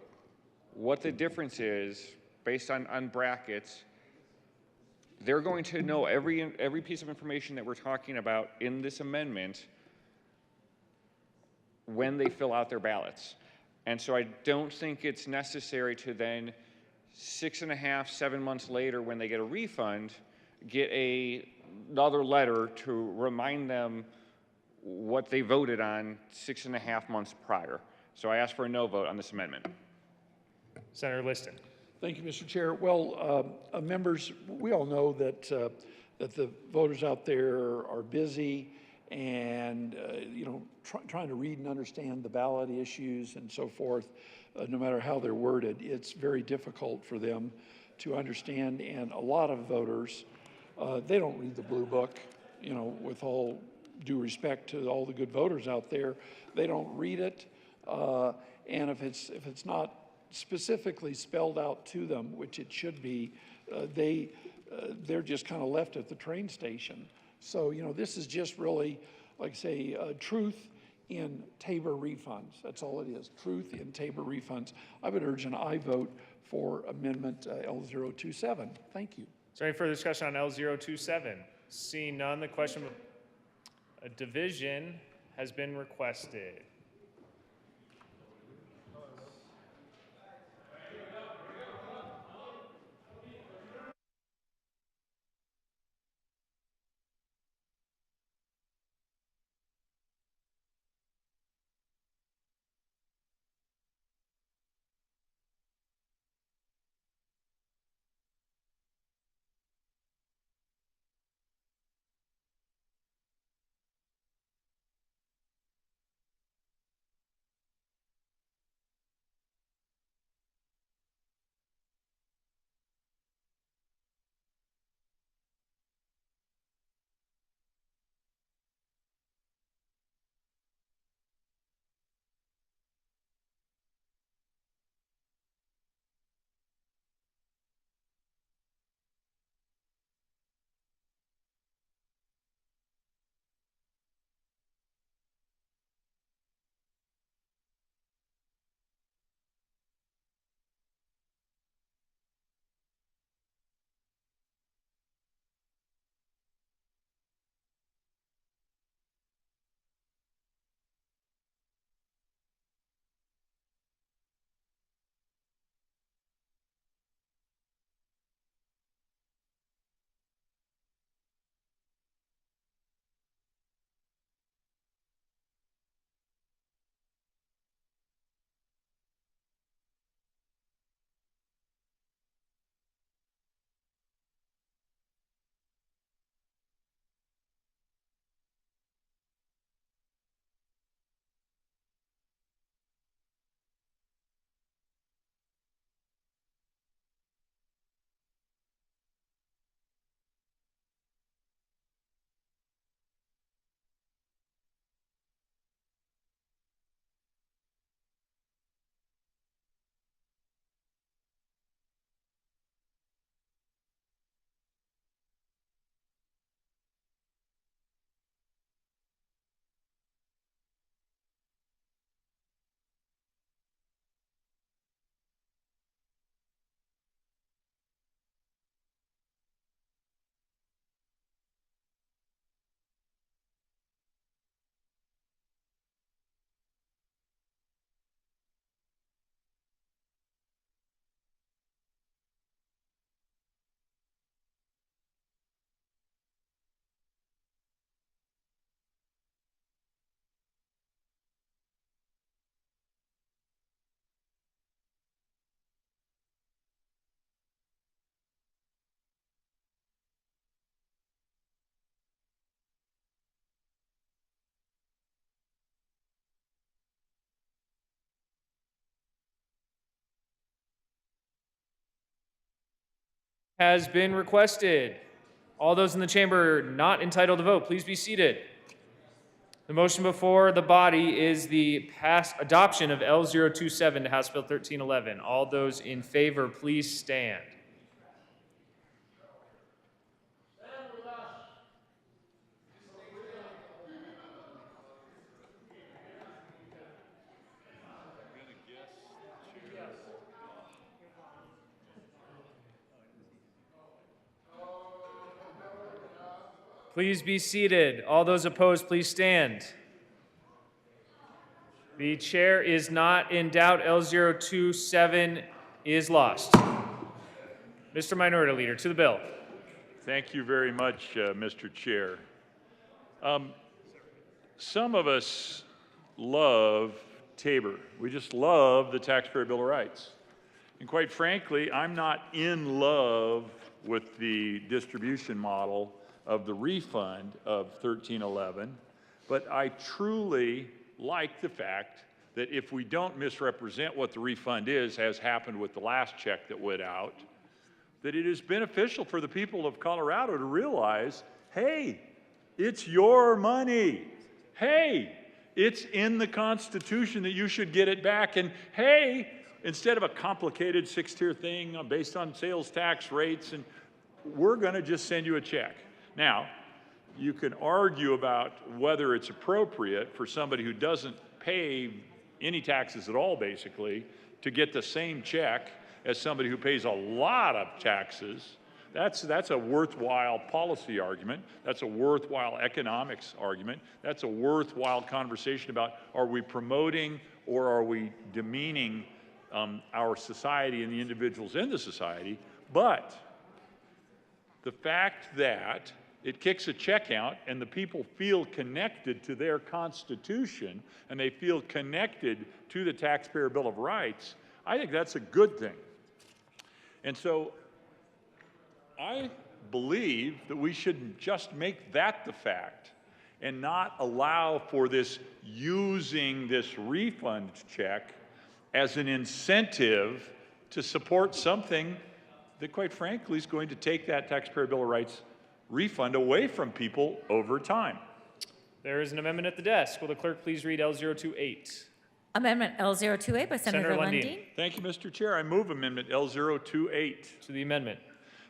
what the difference is based on brackets. They're going to know every piece of information that we're talking about in this amendment when they fill out their ballots. And so I don't think it's necessary to then 6.5, 7 months later when they get a refund, get another letter to remind them what they voted on 6.5 months prior. So I ask for a no vote on this amendment. Senator Liston. Thank you, Mr. Chair. Well, members, we all know that the voters out there are busy and trying to read and understand the ballot issues and so forth, no matter how they're worded. It's very difficult for them to understand, and a lot of voters, they don't read the Blue Book. With all due respect to all the good voters out there, they don't read it, and if it's not specifically spelled out to them, which it should be, they're just kind of left at the train station. So, this is just really, like I say, truth in TABOR refunds. That's all it is, truth in TABOR refunds. I would urge an aye vote for Amendment L027. Thank you. Is there any further discussion on L027? Seeing none, the question of a division has been requested. has been requested. All those in the chamber not entitled to vote, please be seated. The motion before the body is the adoption of L027 to House Bill 1311. All those in favor, please stand. Please be seated. All those opposed, please stand. The chair is not in doubt. L027 is lost. Mr. Minority Leader, to the bill. Thank you very much, Mr. Chair. Some of us love Tabor. We just love the Taxpayer Bill of Rights. And quite frankly, I'm not in love with the distribution model of the refund of 1311, but I truly like the fact that if we don't misrepresent what the refund is, as happened with the last check that went out, that it is beneficial for the people of Colorado to realize, hey, it's your money. Hey, it's in the Constitution that you should get it back. And hey, instead of a complicated six-tier thing based on sales tax rates, and we're going to just send you a check. Now, you can argue about whether it's appropriate for somebody who doesn't pay any taxes at all, basically, to get the same check as somebody who pays a lot of taxes. That's a worthwhile policy argument. That's a worthwhile economics argument. That's a worthwhile conversation about, are we promoting or are we demeaning our society and the individuals in the society? But the fact that it kicks a check out and the people feel connected to their Constitution and they feel connected to the Taxpayer Bill of Rights, I think that's a good thing. And so I believe that we should just make that the fact and not allow for this using this refund check as an incentive to support something that, quite frankly, is going to take that Taxpayer Bill of Rights refund away from people over time. There is an amendment at the desk. Will the clerk please read L028? Amendment L028 by Senator Lundin. Thank you, Mr. Chair. I move Amendment L028. To the amendment.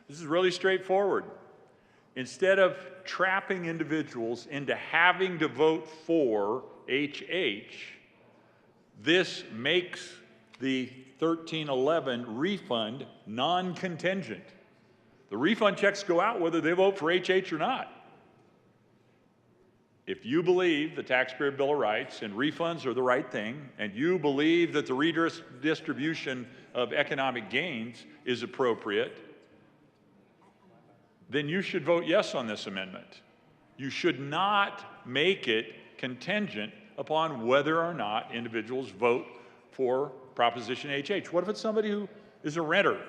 This is really straightforward. Instead of trapping individuals into having to vote for HH, this makes the 1311 refund non-contingent. The refund checks go out whether they vote for HH or not. If you believe the Taxpayer Bill of Rights and refunds are the right thing, and you believe that the redistribution of economic gains is appropriate, then you should vote yes on this amendment. You should not make it contingent upon whether or not individuals vote for Proposition HH. What if it's somebody who is a renter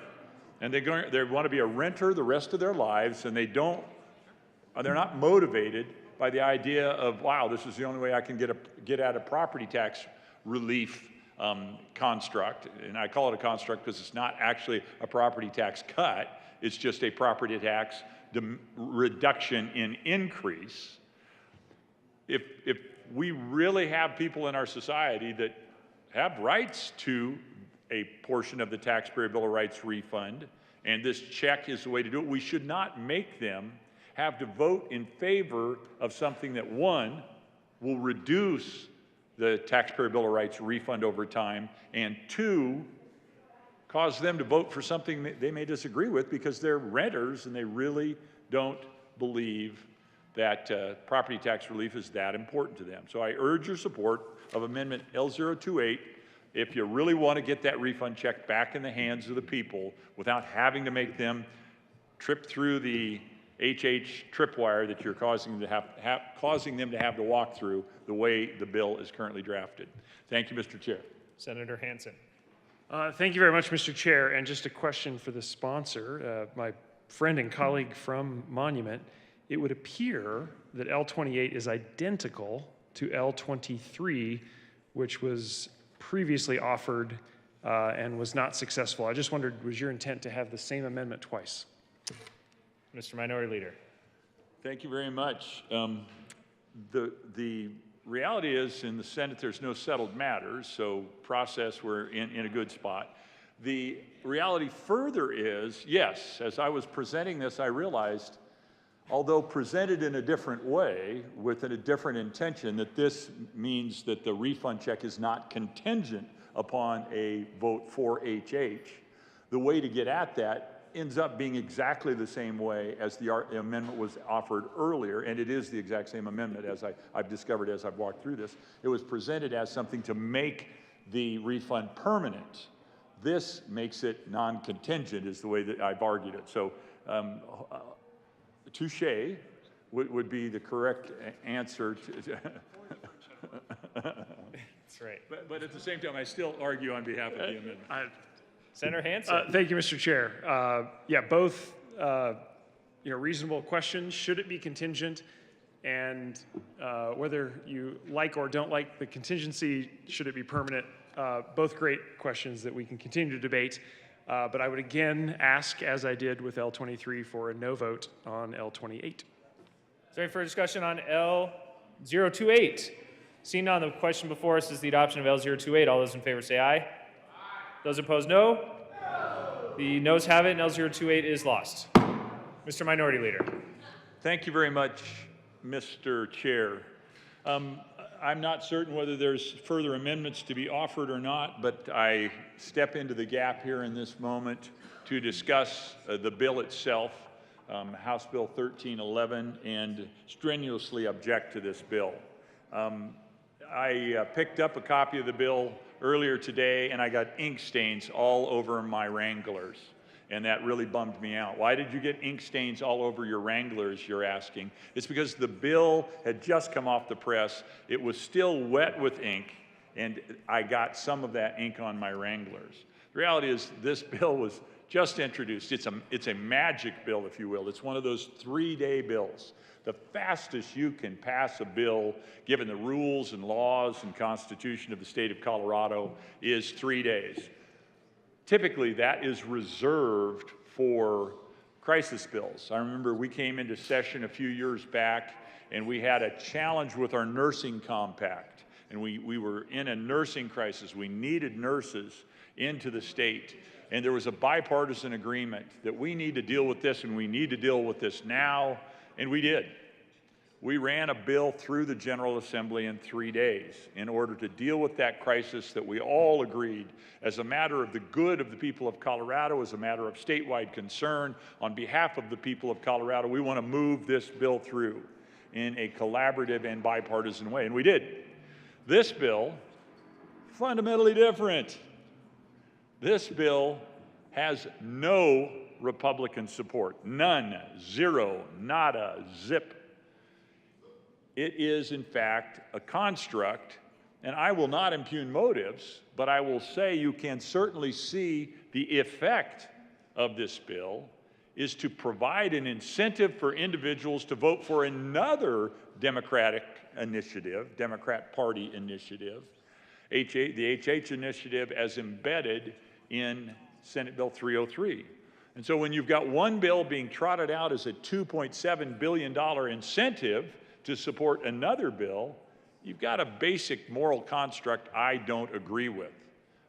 and they want to be a renter the rest of their lives, and they're not motivated by the idea of, wow, this is the only way I can get out of property tax relief construct. And I call it a construct because it's not actually a property tax cut. It's just a property tax reduction in increase. If we really have people in our society that have rights to a portion of the Taxpayer Bill of Rights refund, and this check is the way to do it, we should not make them have to vote in favor of something that, one, will reduce the Taxpayer Bill of Rights refund over time, and two, cause them to vote for something that they may disagree with because they're renters and they really don't believe that property tax relief is that important to them. So I urge your support of Amendment L028 if you really want to get that refund check back in the hands of the people without having to make them trip through the HH tripwire that you're causing them to have to walk through the way the bill is currently drafted. Thank you, Mr. Chair. Senator Hansen. Thank you very much, Mr. Chair. And just a question for the sponsor, my friend and colleague from Monument. It would appear that L28 is identical to L23, which was previously offered and was not successful. I just wondered, was your intent to have the same amendment twice? Mr. Minority Leader. Thank you very much. The reality is in the Senate there's no settled matters, so process we're in a good spot. The reality further is, yes, as I was presenting this, I realized, although presented in a different way with a different intention, that this means that the refund check is not contingent upon a vote for HH. The way to get at that ends up being exactly the same way as the amendment was offered earlier, and it is the exact same amendment as I've discovered as I've walked through this. It was presented as something to make the refund permanent. This makes it non-contingent is the way that I've argued it. So touche would be the correct answer. That's right. But at the same time, I still argue on behalf of the amendment. Senator Hansen. Thank you, Mr. Chair. Yeah, both reasonable questions. Should it be contingent? And whether you like or don't like the contingency, should it be permanent? Both great questions that we can continue to debate. But I would again ask, as I did with L23, for a no vote on L28. Is there any further discussion on L028? Seeing none, the question before us is the adoption of L028. All those in favor say aye. Those opposed, no. The noes have it, and L028 is lost. Mr. Minority Leader. Thank you very much, Mr. Chair. I'm not certain whether there's further amendments to be offered or not, but I step into the gap here in this moment to discuss the bill itself, House Bill 1311, and strenuously object to this bill. I picked up a copy of the bill earlier today, and I got ink stains all over my Wranglers, and that really bummed me out. Why did you get ink stains all over your Wranglers, you're asking? It's because the bill had just come off the press. It was still wet with ink, and I got some of that ink on my Wranglers. The reality is this bill was just introduced. It's a magic bill, if you will. It's one of those 3-day bills. The fastest you can pass a bill, given the rules and laws and constitution of the state of Colorado, is 3 days. Typically, that is reserved for crisis bills. I remember we came into session a few years back, and we had a challenge with our nursing compact. And we were in a nursing crisis. We needed nurses into the state. And there was a bipartisan agreement that we need to deal with this, and we need to deal with this now. And we did. We ran a bill through the General Assembly in 3 days in order to deal with that crisis that we all agreed, as a matter of the good of the people of Colorado, as a matter of statewide concern, on behalf of the people of Colorado, we want to move this bill through in a collaborative and bipartisan way, and we did. This bill, fundamentally different. This bill has no Republican support. None, zero, nada, zip. It is, in fact, a construct, and I will not impugn motives, but I will say you can certainly see the effect of this bill is to provide an incentive for individuals to vote for another Democratic initiative, Democrat Party initiative, the HH initiative as embedded in Senate Bill 303. And so when you've got one bill being trotted out as a $2.7 billion incentive to support another bill, you've got a basic moral construct I don't agree with.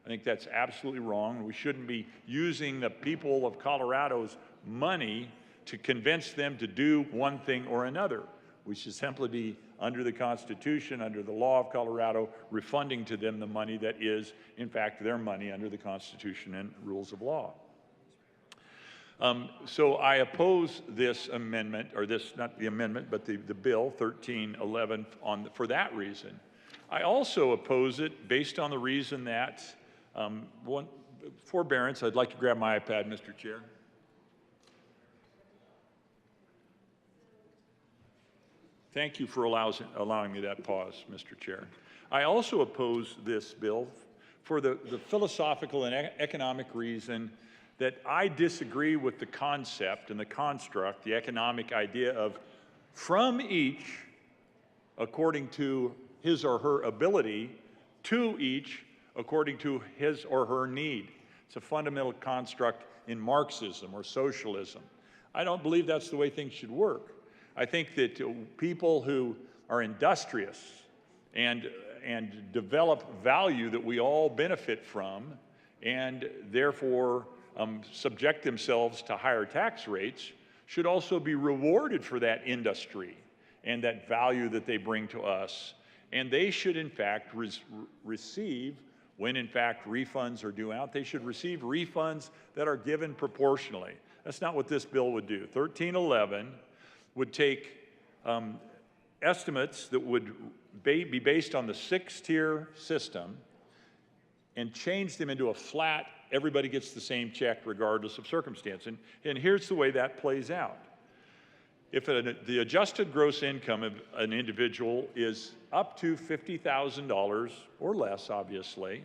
I think that's absolutely wrong. We shouldn't be using the people of Colorado's money to convince them to do one thing or another. We should simply be, under the Constitution, under the law of Colorado, refunding to them the money that is, in fact, their money under the Constitution and rules of law. So I oppose this amendment, or this, not the amendment, but the bill 1311 for that reason. I also oppose it based on the reason that, forbearance, I'd like to grab my iPad, Mr. Chair. Thank you for allowing me that pause, Mr. Chair. I also oppose this bill for the philosophical and economic reason that I disagree with the concept and the construct, the economic idea of from each, according to his or her ability, to each, according to his or her need. It's a fundamental construct in Marxism or socialism. I don't believe that's the way things should work. I think that people who are industrious and develop value that we all benefit from, and therefore subject themselves to higher tax rates, should also be rewarded for that industry and that value that they bring to us. And they should, in fact, receive, when in fact refunds are due out, they should receive refunds that are given proportionally. That's not what this bill would do. 1311 would take estimates that would be based on the 6-tier system and change them into a flat, everybody gets the same check regardless of circumstance. And here's the way that plays out. If the adjusted gross income of an individual is up to $50,000 or less, obviously,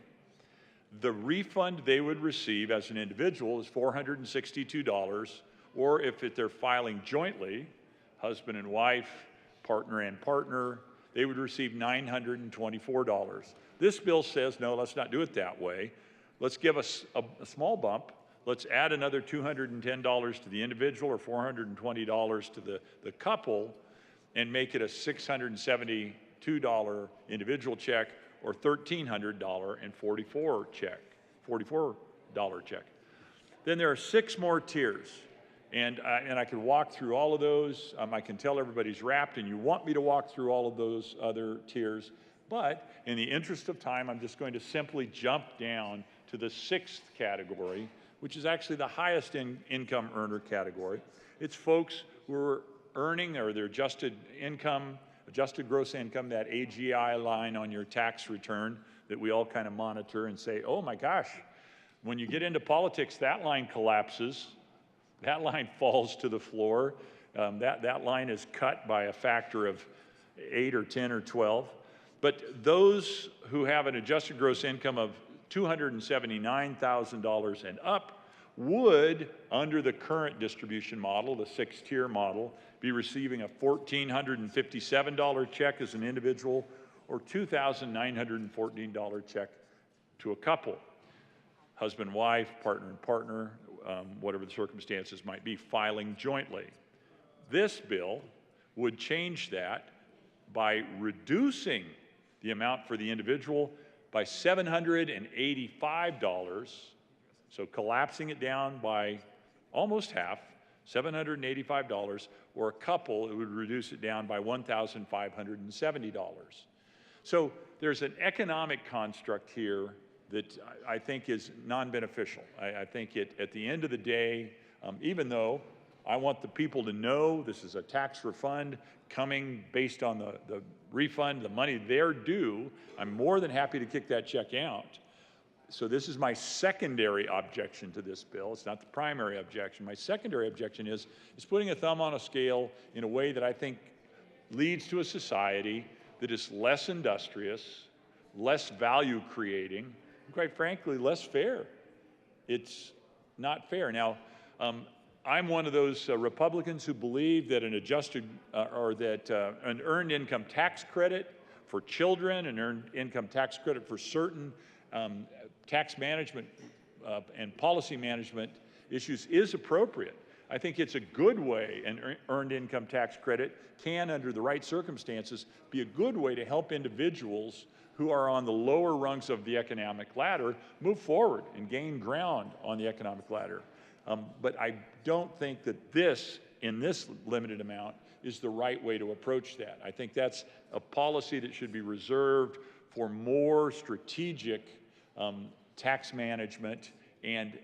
the refund they would receive as an individual is $462, or if they're filing jointly, husband and wife, partner and partner, they would receive $924. This bill says, no, let's not do it that way. Let's give us a small bump. Let's add another $210 to the individual or $420 to the couple and make it a $672 individual check or $1,344 check. Then there are 6 more tiers. And I could walk through all of those. I can tell everybody's wrapped, and you want me to walk through all of those other tiers. But in the interest of time, I'm just going to simply jump down to the 6th category, which is actually the highest income earner category. It's folks who are earning, or their adjusted income, adjusted gross income, that AGI line on your tax return that we all kind of monitor and say, oh my gosh, when you get into politics, that line collapses. That line falls to the floor. That line is cut by a factor of 8 or 10 or 12. But those who have an adjusted gross income of $279,000 and up would, under the current distribution model, the 6-tier model, be receiving a $1,457 check as an individual or $2,914 check to a couple. Husband, wife, partner and partner, whatever the circumstances might be, filing jointly. This bill would change that by reducing the amount for the individual by $785, so collapsing it down by almost half, $785, or a couple, it would reduce it down by $1,570. So there's an economic construct here that I think is non-beneficial. I think at the end of the day, even though I want the people to know this is a tax refund coming based on the refund, the money they're due, I'm more than happy to kick that check out. So this is my secondary objection to this bill. It's not the primary objection. My secondary objection is putting a thumb on a scale in a way that I think leads to a society that is less industrious, less value creating, and quite frankly, less fair. It's not fair. Now, I'm one of those Republicans who believe that an adjusted an earned income tax credit for children, an earned income tax credit for certain tax management and policy management issues is appropriate. I think it's a good way, an earned income tax credit can, under the right circumstances, be a good way to help individuals who are on the lower rungs of the economic ladder move forward and gain ground on the economic ladder. But I don't think that this, in this limited amount, is the right way to approach that. I think that's a policy that should be reserved for more strategic tax management and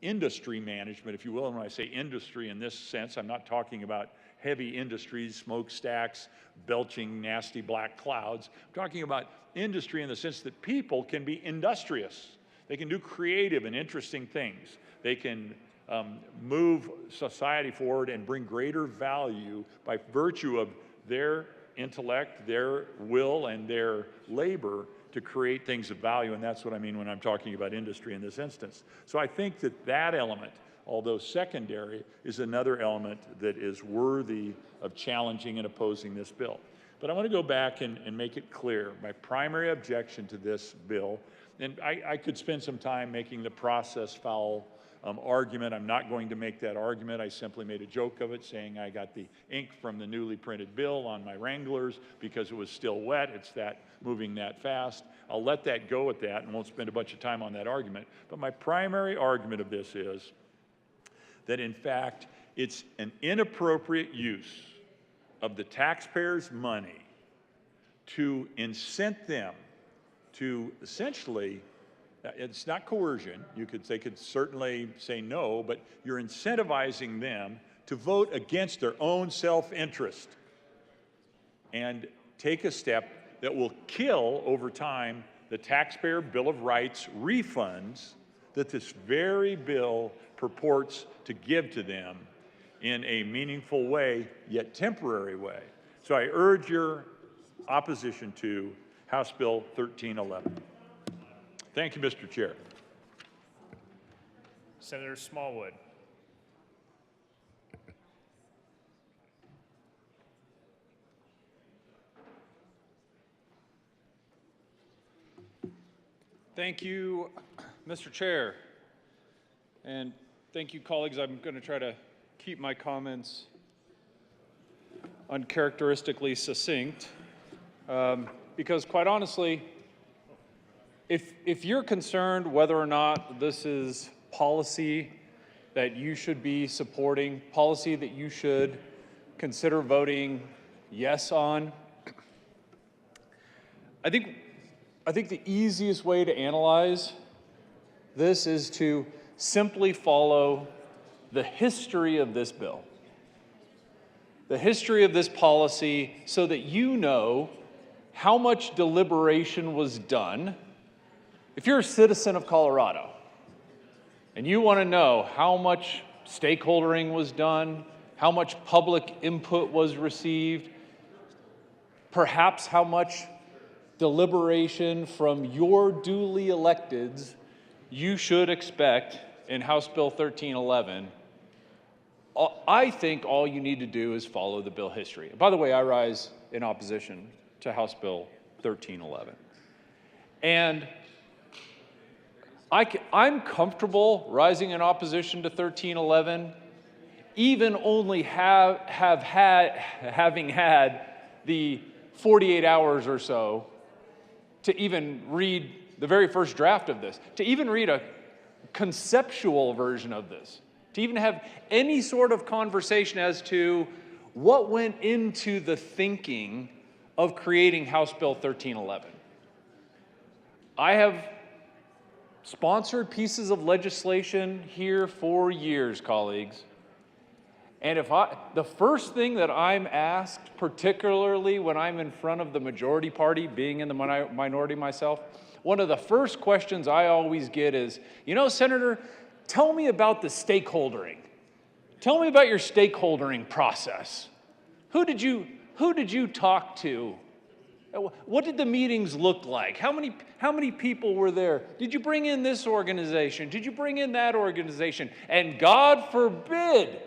industry management, if you will. And when I say industry in this sense, I'm not talking about heavy industries, smokestacks, belching nasty black clouds. I'm talking about industry in the sense that people can be industrious. They can do creative and interesting things. They can move society forward and bring greater value by virtue of their intellect, their will, and their labor to create things of value, and that's what I mean when I'm talking about industry in this instance. So I think that that element, although secondary, is another element that is worthy of challenging and opposing this bill. But I want to go back and make it clear, my primary objection to this bill, and I could spend some time making the process foul argument. I'm not going to make that argument. I simply made a joke of it, saying I got the ink from the newly printed bill on my Wranglers because it was still wet. It's that moving that fast. I'll let that go at that and won't spend a bunch of time on that argument. But my primary argument of this is that, in fact, it's an inappropriate use of the taxpayers' money to incent them to essentially, it's not coercion. They could certainly say no, but you're incentivizing them to vote against their own self-interest and take a step that will kill over time the taxpayer Bill of Rights refunds that this very bill purports to give to them in a meaningful way, yet temporary way. So I urge your opposition to House Bill 1311. Thank you, Mr. Chair. Senator Smallwood. Thank you, Mr. Chair. And thank you, colleagues. I'm going to try to keep my comments uncharacteristically succinct because, quite honestly, if you're concerned whether or not this is policy that you should be supporting, policy that you should consider voting yes on, I think the easiest way to analyze this is to simply follow the history of this bill, the history of this policy, so that you know how much deliberation was done. If you're a citizen of Colorado and you want to know how much stakeholdering was done, how much public input was received, perhaps how much deliberation from your duly electeds you should expect in House Bill 1311, I think all you need to do is follow the bill history. By the way, I rise in opposition to House Bill 1311. And I'm comfortable rising in opposition to 1311, even only having had the 48 hours or so to even read the very first draft of this, to even read a conceptual version of this, to even have any sort of conversation as to what went into the thinking of creating House Bill 1311. I have sponsored pieces of legislation here for years, colleagues. And the first thing that I'm asked, particularly when I'm in front of the majority party, being in the minority myself, one of the first questions I always get is, Senator, tell me about the stakeholdering. Tell me about your stakeholdering process. Who did you talk to? What did the meetings look like? How many people were there? Did you bring in this organization? Did you bring in that organization? And God forbid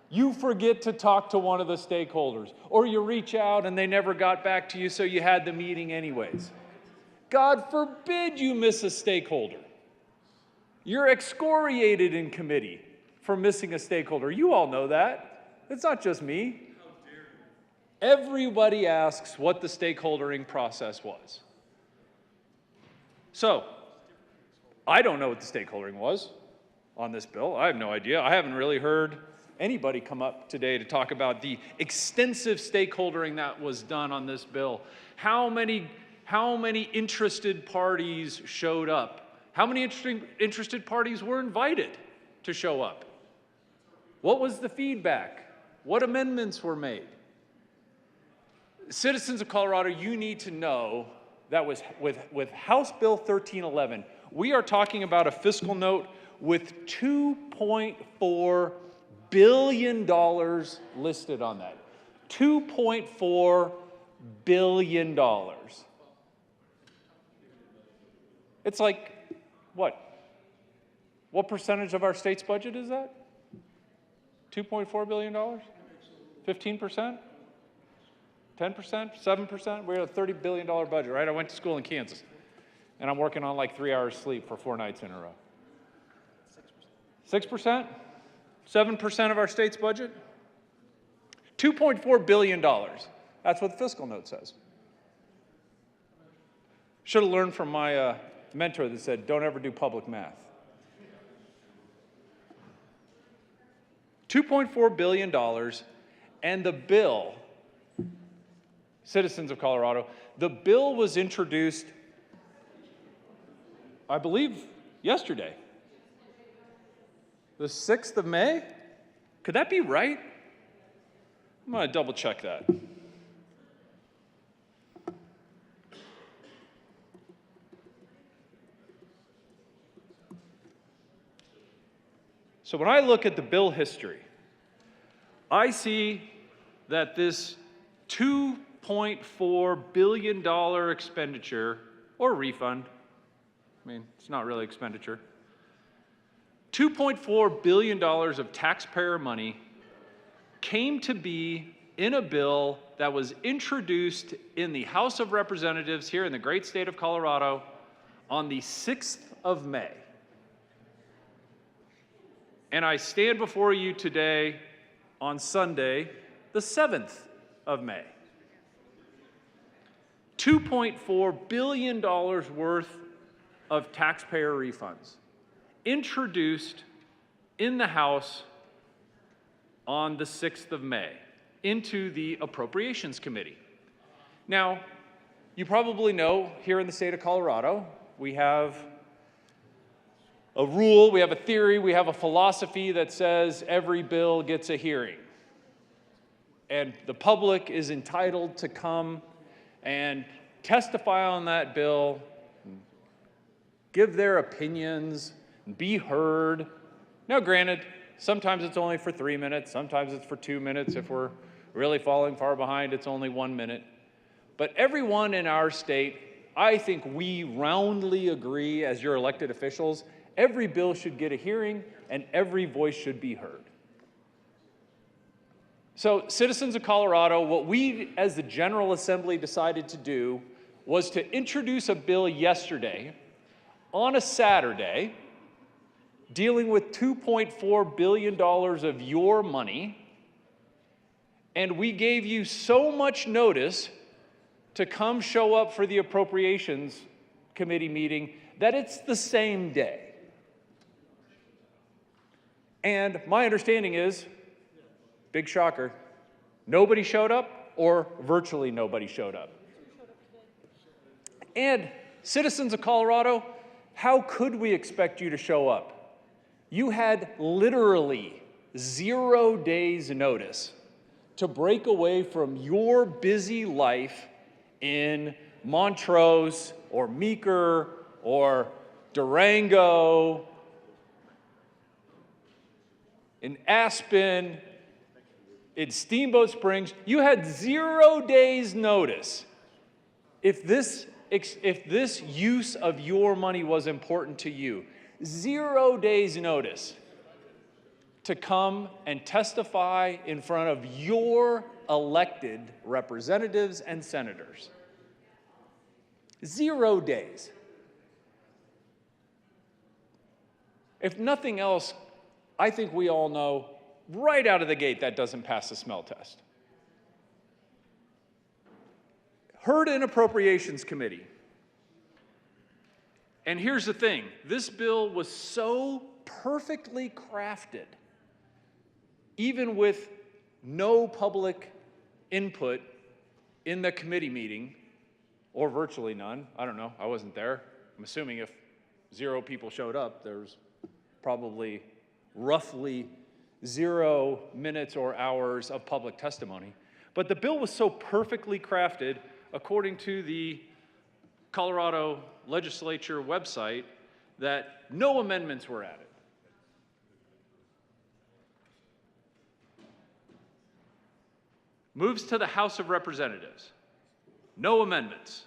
you forget to talk to one of the stakeholders, or you reach out and they never got back to you, so you had the meeting anyways. God forbid you miss a stakeholder. You're excoriated in committee for missing a stakeholder. You all know that. It's not just me. Everybody asks what the stakeholdering process was. So, I don't know what the stakeholdering was on this bill. I have no idea. I haven't really heard anybody come up today to talk about the extensive stakeholdering that was done on this bill. How many interested parties showed up? How many interested parties were invited to show up? What was the feedback? What amendments were made? Citizens of Colorado, you need to know that with House Bill 1311, we are talking about a fiscal note with $2.4 billion listed on that. $2.4 billion. It's like, what? What percentage of our state's budget is that? $2.4 billion? 15%? 10%? 7%? We're at a $30 billion budget, right? I went to school in Kansas, and I'm working on like 3 hours sleep for 4 nights in a row. 6%? 7% of our state's budget? $2.4 billion. That's what the fiscal note says. Should have learned from my mentor that said, don't ever do public math. $2.4 billion, and the bill, citizens of Colorado, the bill was introduced, I believe, yesterday. The 6th of May? Could that be right? I'm going to double check that. So when I look at the bill history, I see that this $2.4 billion expenditure, or refund, I mean, it's not really expenditure, $2.4 billion of taxpayer money came to be in a bill that was introduced in the House of Representatives here in the great state of Colorado on the 6th of May. And I stand before you today on Sunday, the 7th of May. $2.4 billion worth of taxpayer refunds introduced in the House on the 6th of May into the Appropriations Committee. Now, you probably know here in the state of Colorado, we have a rule, we have a theory, we have a philosophy that says every bill gets a hearing. And the public is entitled to come and testify on that bill, give their opinions, be heard. Now, granted, sometimes it's only for 3 minutes, sometimes it's for 2 minutes. If we're really falling far behind, it's only 1 minute. But everyone in our state, I think we roundly agree as your elected officials, every bill should get a hearing and every voice should be heard. So, citizens of Colorado, what we as the General Assembly decided to do was to introduce a bill yesterday on a Saturday dealing with $2.4 billion of your money, and we gave you so much notice to come show up for the Appropriations Committee meeting that it's the same day. And my understanding is, big shocker, nobody showed up or virtually nobody showed up. And citizens of Colorado, how could we expect you to show up? You had literally 0 days notice to break away from your busy life in Montrose or Meeker or Durango, in Aspen, in Steamboat Springs. You had 0 days notice. If this use of your money was important to you, 0 days notice to come and testify in front of your elected representatives and senators. 0 days. If nothing else, I think we all know right out of the gate that doesn't pass the smell test. Heard in Appropriations Committee. And here's the thing, this bill was so perfectly crafted, even with no public input in the committee meeting, or virtually none. I don't know, I wasn't there. I'm assuming if 0 people showed up, there's probably roughly 0 minutes or hours of public testimony. But the bill was so perfectly crafted, according to the Colorado Legislature website, that no amendments were added. Moves to the House of Representatives. No amendments.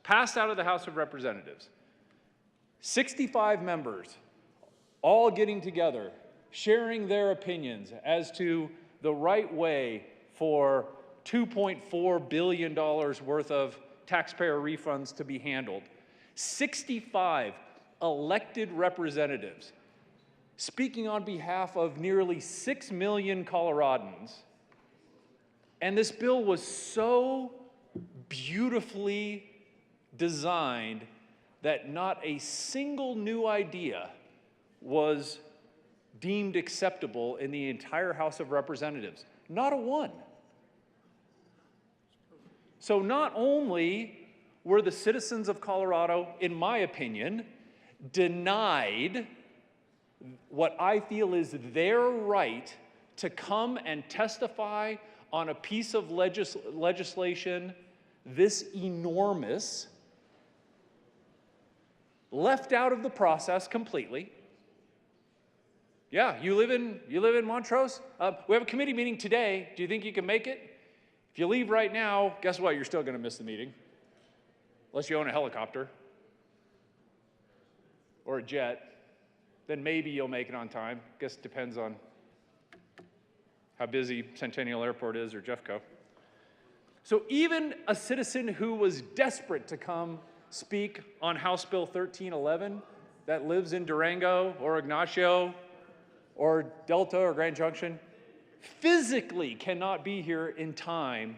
Passed out of the House of Representatives. 65 members all getting together, sharing their opinions as to the right way for $2.4 billion worth of taxpayer refunds to be handled. 65 elected representatives speaking on behalf of nearly 6 million Coloradans. And this bill was so beautifully designed that not a single new idea was deemed acceptable in the entire House of Representatives. Not a one. So not only were the citizens of Colorado, in my opinion, denied what I feel is their right to come and testify on a piece of legislation this enormous, left out of the process completely. Yeah, you live in Montrose? We have a committee meeting today. Do you think you can make it? If you leave right now, guess what? You're still going to miss the meeting. Unless you own a helicopter or a jet, then maybe you'll make it on time. Guess it depends on how busy Centennial Airport is or Jeffco. So even a citizen who was desperate to come speak on House Bill 1311 that lives in Durango or Ignacio or Delta or Grand Junction physically cannot be here in time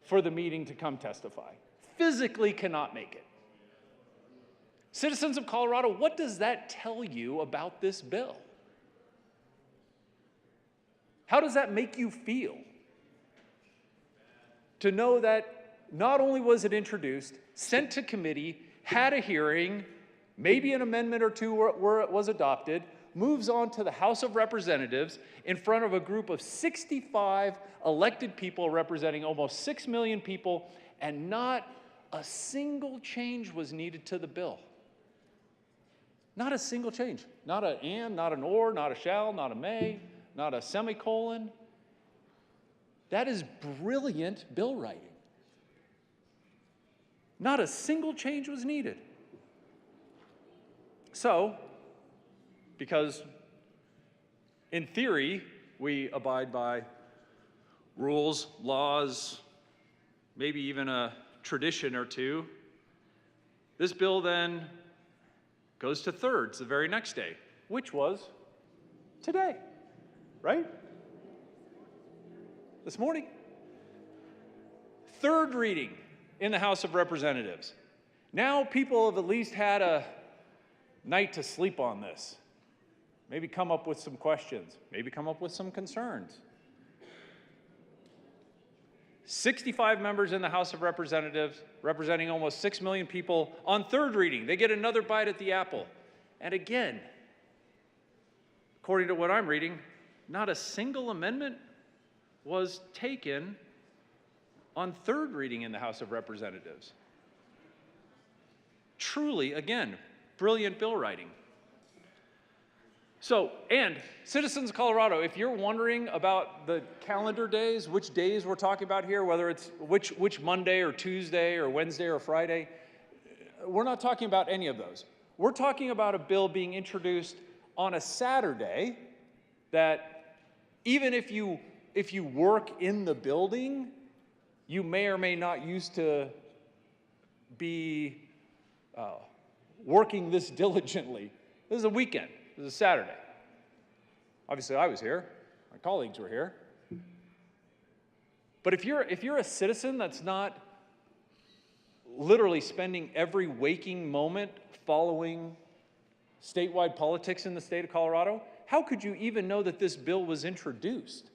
for the meeting to come testify. Physically cannot make it. Citizens of Colorado, what does that tell you about this bill? How does that make you feel? To know that not only was it introduced, sent to committee, had a hearing, maybe an amendment or two where it was adopted, moves on to the House of Representatives in front of a group of 65 elected people representing almost 6 million people, and not a single change was needed to the bill. Not a single change. Not an and, not an or, not a shall, not a may, not a semicolon. That is brilliant bill writing. Not a single change was needed. So, because in theory, we abide by rules, laws, maybe even a tradition or two, this bill then goes to thirds the very next day, which was today, right? This morning. Third reading in the House of Representatives. Now people have at least had a night to sleep on this. Maybe come up with some questions, maybe come up with some concerns. 65 members in the House of Representatives, representing almost 6 million people, on third reading. They get another bite at the apple. And again, according to what I'm reading, not a single amendment was taken on third reading in the House of Representatives. Truly, again, brilliant bill writing. So, and citizens of Colorado, if you're wondering about the calendar days, which days we're talking about here, whether it's which Monday or Tuesday or Wednesday or Friday, we're not talking about any of those. We're talking about a bill being introduced on a Saturday that even if you work in the building, you may or may not used to be working this diligently. This is a weekend. This is a Saturday. Obviously, I was here. My colleagues were here. But if you're a citizen that's not literally spending every waking moment following statewide politics in the state of Colorado, how could you even know that this bill was introduced?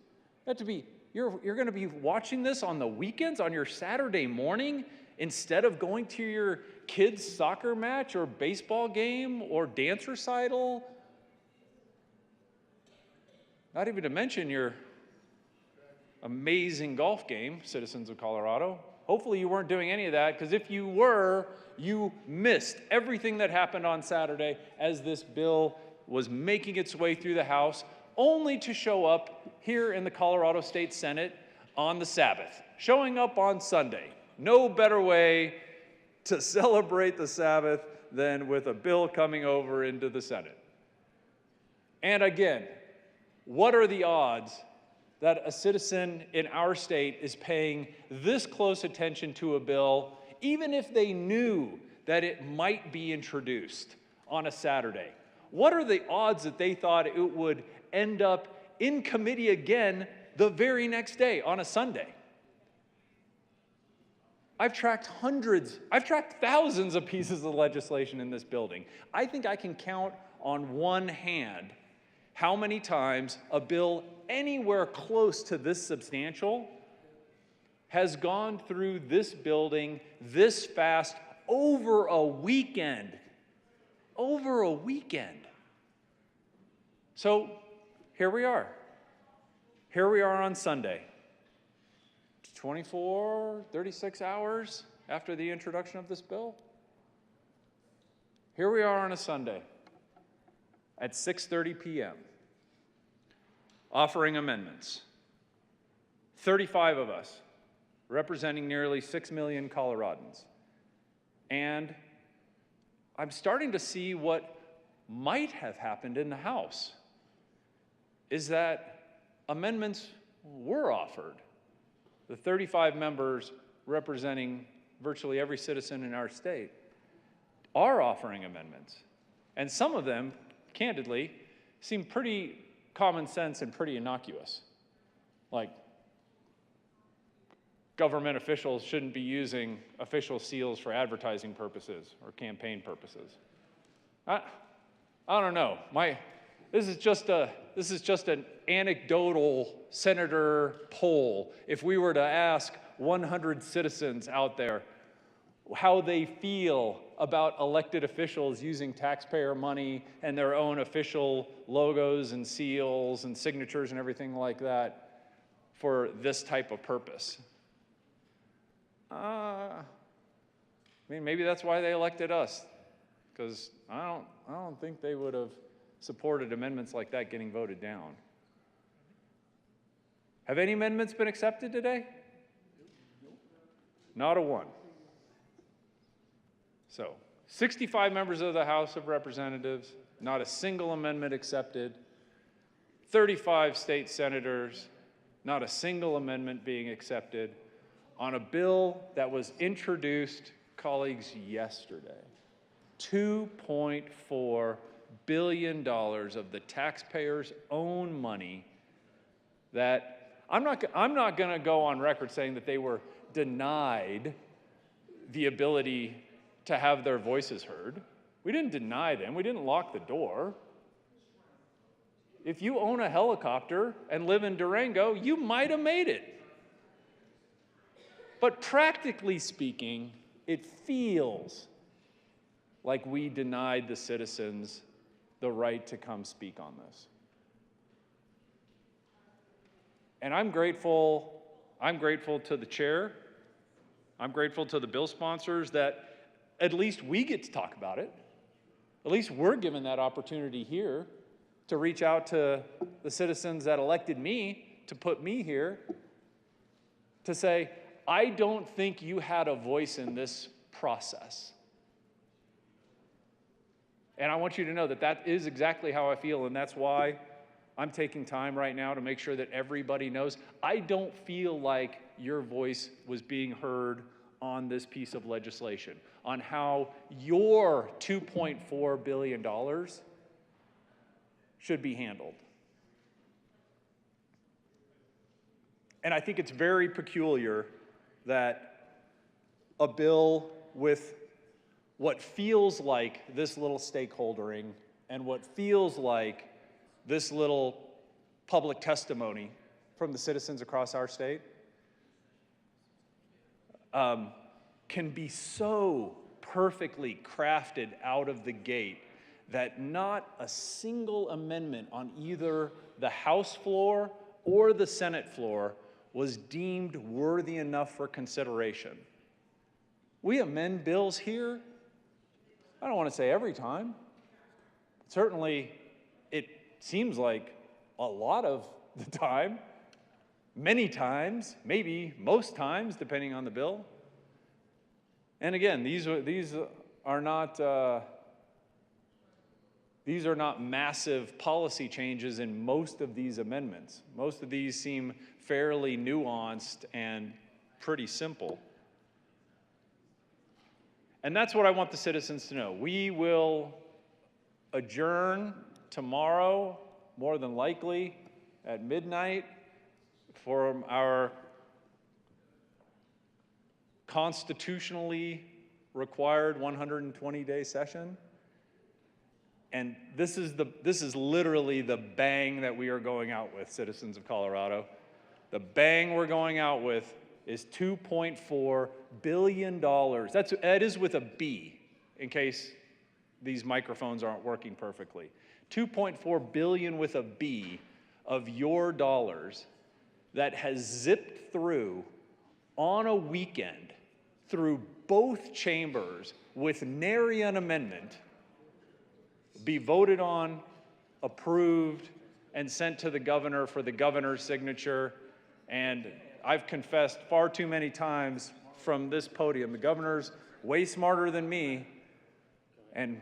You're going to be watching this on the weekends, on your Saturday morning, instead of going to your kid's soccer match or baseball game or dance recital. Not even to mention your amazing golf game, citizens of Colorado. Hopefully you weren't doing any of that, because if you were, you missed everything that happened on Saturday as this bill was making its way through the House, only to show up here in the Colorado State Senate on the Sabbath, showing up on Sunday. No better way to celebrate the Sabbath than with a bill coming over into the Senate. And again, what are the odds that a citizen in our state is paying this close attention to a bill, even if they knew that it might be introduced on a Saturday? What are the odds that they thought it would end up in committee again the very next day on a Sunday? I've tracked thousands of pieces of legislation in this building. I think I can count on one hand how many times a bill anywhere close to this substantial has gone through this building this fast over a weekend. Over a weekend. So here we are. Here we are on Sunday. 24, 36 hours after the introduction of this bill. Here we are on a Sunday at 6:30 p.m. offering amendments. 35 of us, representing nearly 6 million Coloradans. And I'm starting to see what might have happened in the House is that amendments were offered. The 35 members representing virtually every citizen in our state are offering amendments. And some of them, candidly, seem pretty common sense and pretty innocuous. Like, government officials shouldn't be using official seals for advertising purposes or campaign purposes. I don't know. This is just an anecdotal senator poll. If we were to ask 100 citizens out there how they feel about elected officials using taxpayer money and their own official logos and seals and signatures and everything like that for this type of purpose. I mean, maybe that's why they elected us, because I don't think they would have supported amendments like that getting voted down. Have any amendments been accepted today? Not a one. So, 65 members of the House of Representatives, not a single amendment accepted. 35 state senators, not a single amendment being accepted on a bill that was introduced, colleagues, yesterday. $2.4 billion of the taxpayers' own money that I'm not going to go on record saying that they were denied the ability to have their voices heard. We didn't deny them. We didn't lock the door. If you own a helicopter and live in Durango, you might have made it. But practically speaking, it feels like we denied the citizens the right to come speak on this. And I'm grateful to the chair. I'm grateful to the bill sponsors that at least we get to talk about it. At least we're given that opportunity here to reach out to the citizens that elected me, to put me here, to say, I don't think you had a voice in this process. And I want you to know that that is exactly how I feel, and that's why I'm taking time right now to make sure that everybody knows I don't feel like your voice was being heard on this piece of legislation, on how your $2.4 billion should be handled. And I think it's very peculiar that a bill with what feels like this little stakeholdering and what feels like this little public testimony from the citizens across our state can be so perfectly crafted out of the gate that not a single amendment on either the House floor or the Senate floor was deemed worthy enough for consideration. We amend bills here, I don't want to say every time. Certainly, it seems like a lot of the time, many times, maybe most times, depending on the bill. And again, these are not massive policy changes in most of these amendments. Most of these seem fairly nuanced and pretty simple. And that's what I want the citizens to know. We will adjourn tomorrow, more than likely at midnight, for our constitutionally required 120-day session. And this is literally the bang that we are going out with, citizens of Colorado. The bang we're going out with is $2.4 billion. That is with a B, in case these microphones aren't working perfectly. $2.4 billion with a B of your dollars that has zipped through on a weekend through both chambers with nary an amendment, be voted on, approved, and sent to the governor for the governor's signature. And I've confessed far too many times from this podium, the governor's way smarter than me, and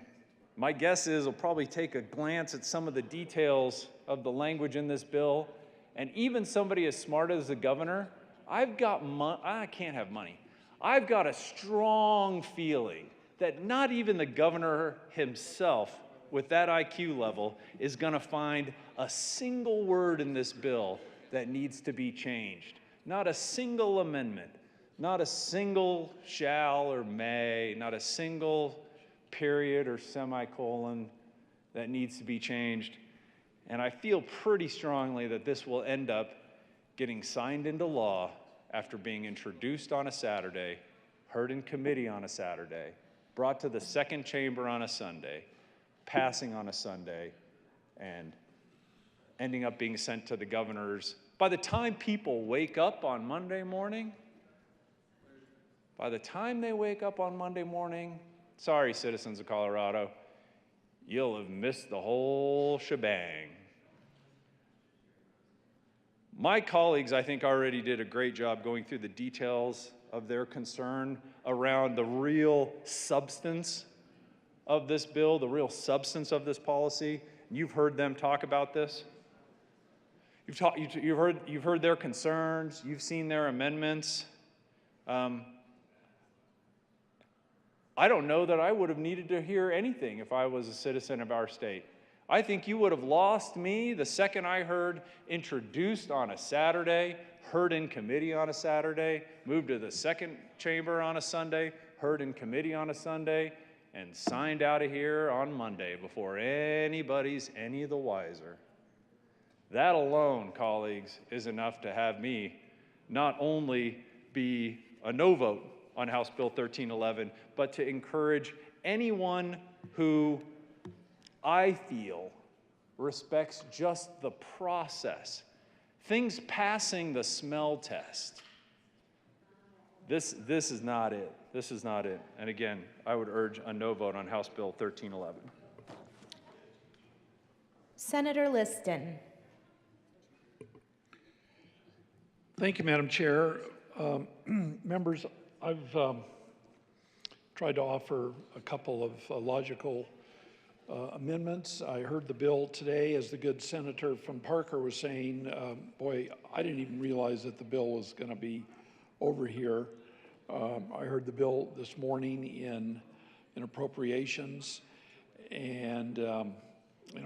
my guess is he'll probably take a glance at some of the details of the language in this bill. And even somebody as smart as the governor, I can't have money. I've got a strong feeling that not even the governor himself with that IQ level is going to find a single word in this bill that needs to be changed. Not a single amendment, not a single shall or may, not a single period or semicolon that needs to be changed. And I feel pretty strongly that this will end up getting signed into law after being introduced on a Saturday, heard in committee on a Saturday, brought to the second chamber on a Sunday, passing on a Sunday, and ending up being sent to the governors. By the time people wake up on Monday morning, sorry, citizens of Colorado, you'll have missed the whole shebang. My colleagues, I think, already did a great job going through the details of their concern around the real substance of this bill, the real substance of this policy. You've heard them talk about this. You've heard their concerns. You've seen their amendments. I don't know that I would have needed to hear anything if I was a citizen of our state. I think you would have lost me the second I heard introduced on a Saturday, heard in committee on a Saturday, moved to the second chamber on a Sunday, heard in committee on a Sunday, and signed out of here on Monday before anybody's any the wiser. That alone, colleagues, is enough to have me not only be a no vote on House Bill 1311, but to encourage anyone who I feel respects just the process, things passing the smell test. This is not it. This is not it. And again, I would urge a no vote on House Bill 1311. Senator Liston. Thank you, Madam Chair. Members, I've tried to offer a couple of logical amendments. I heard the bill today, as the good senator from Parker was saying. Boy, I didn't even realize that the bill was going to be over here. I heard the bill this morning in appropriations, and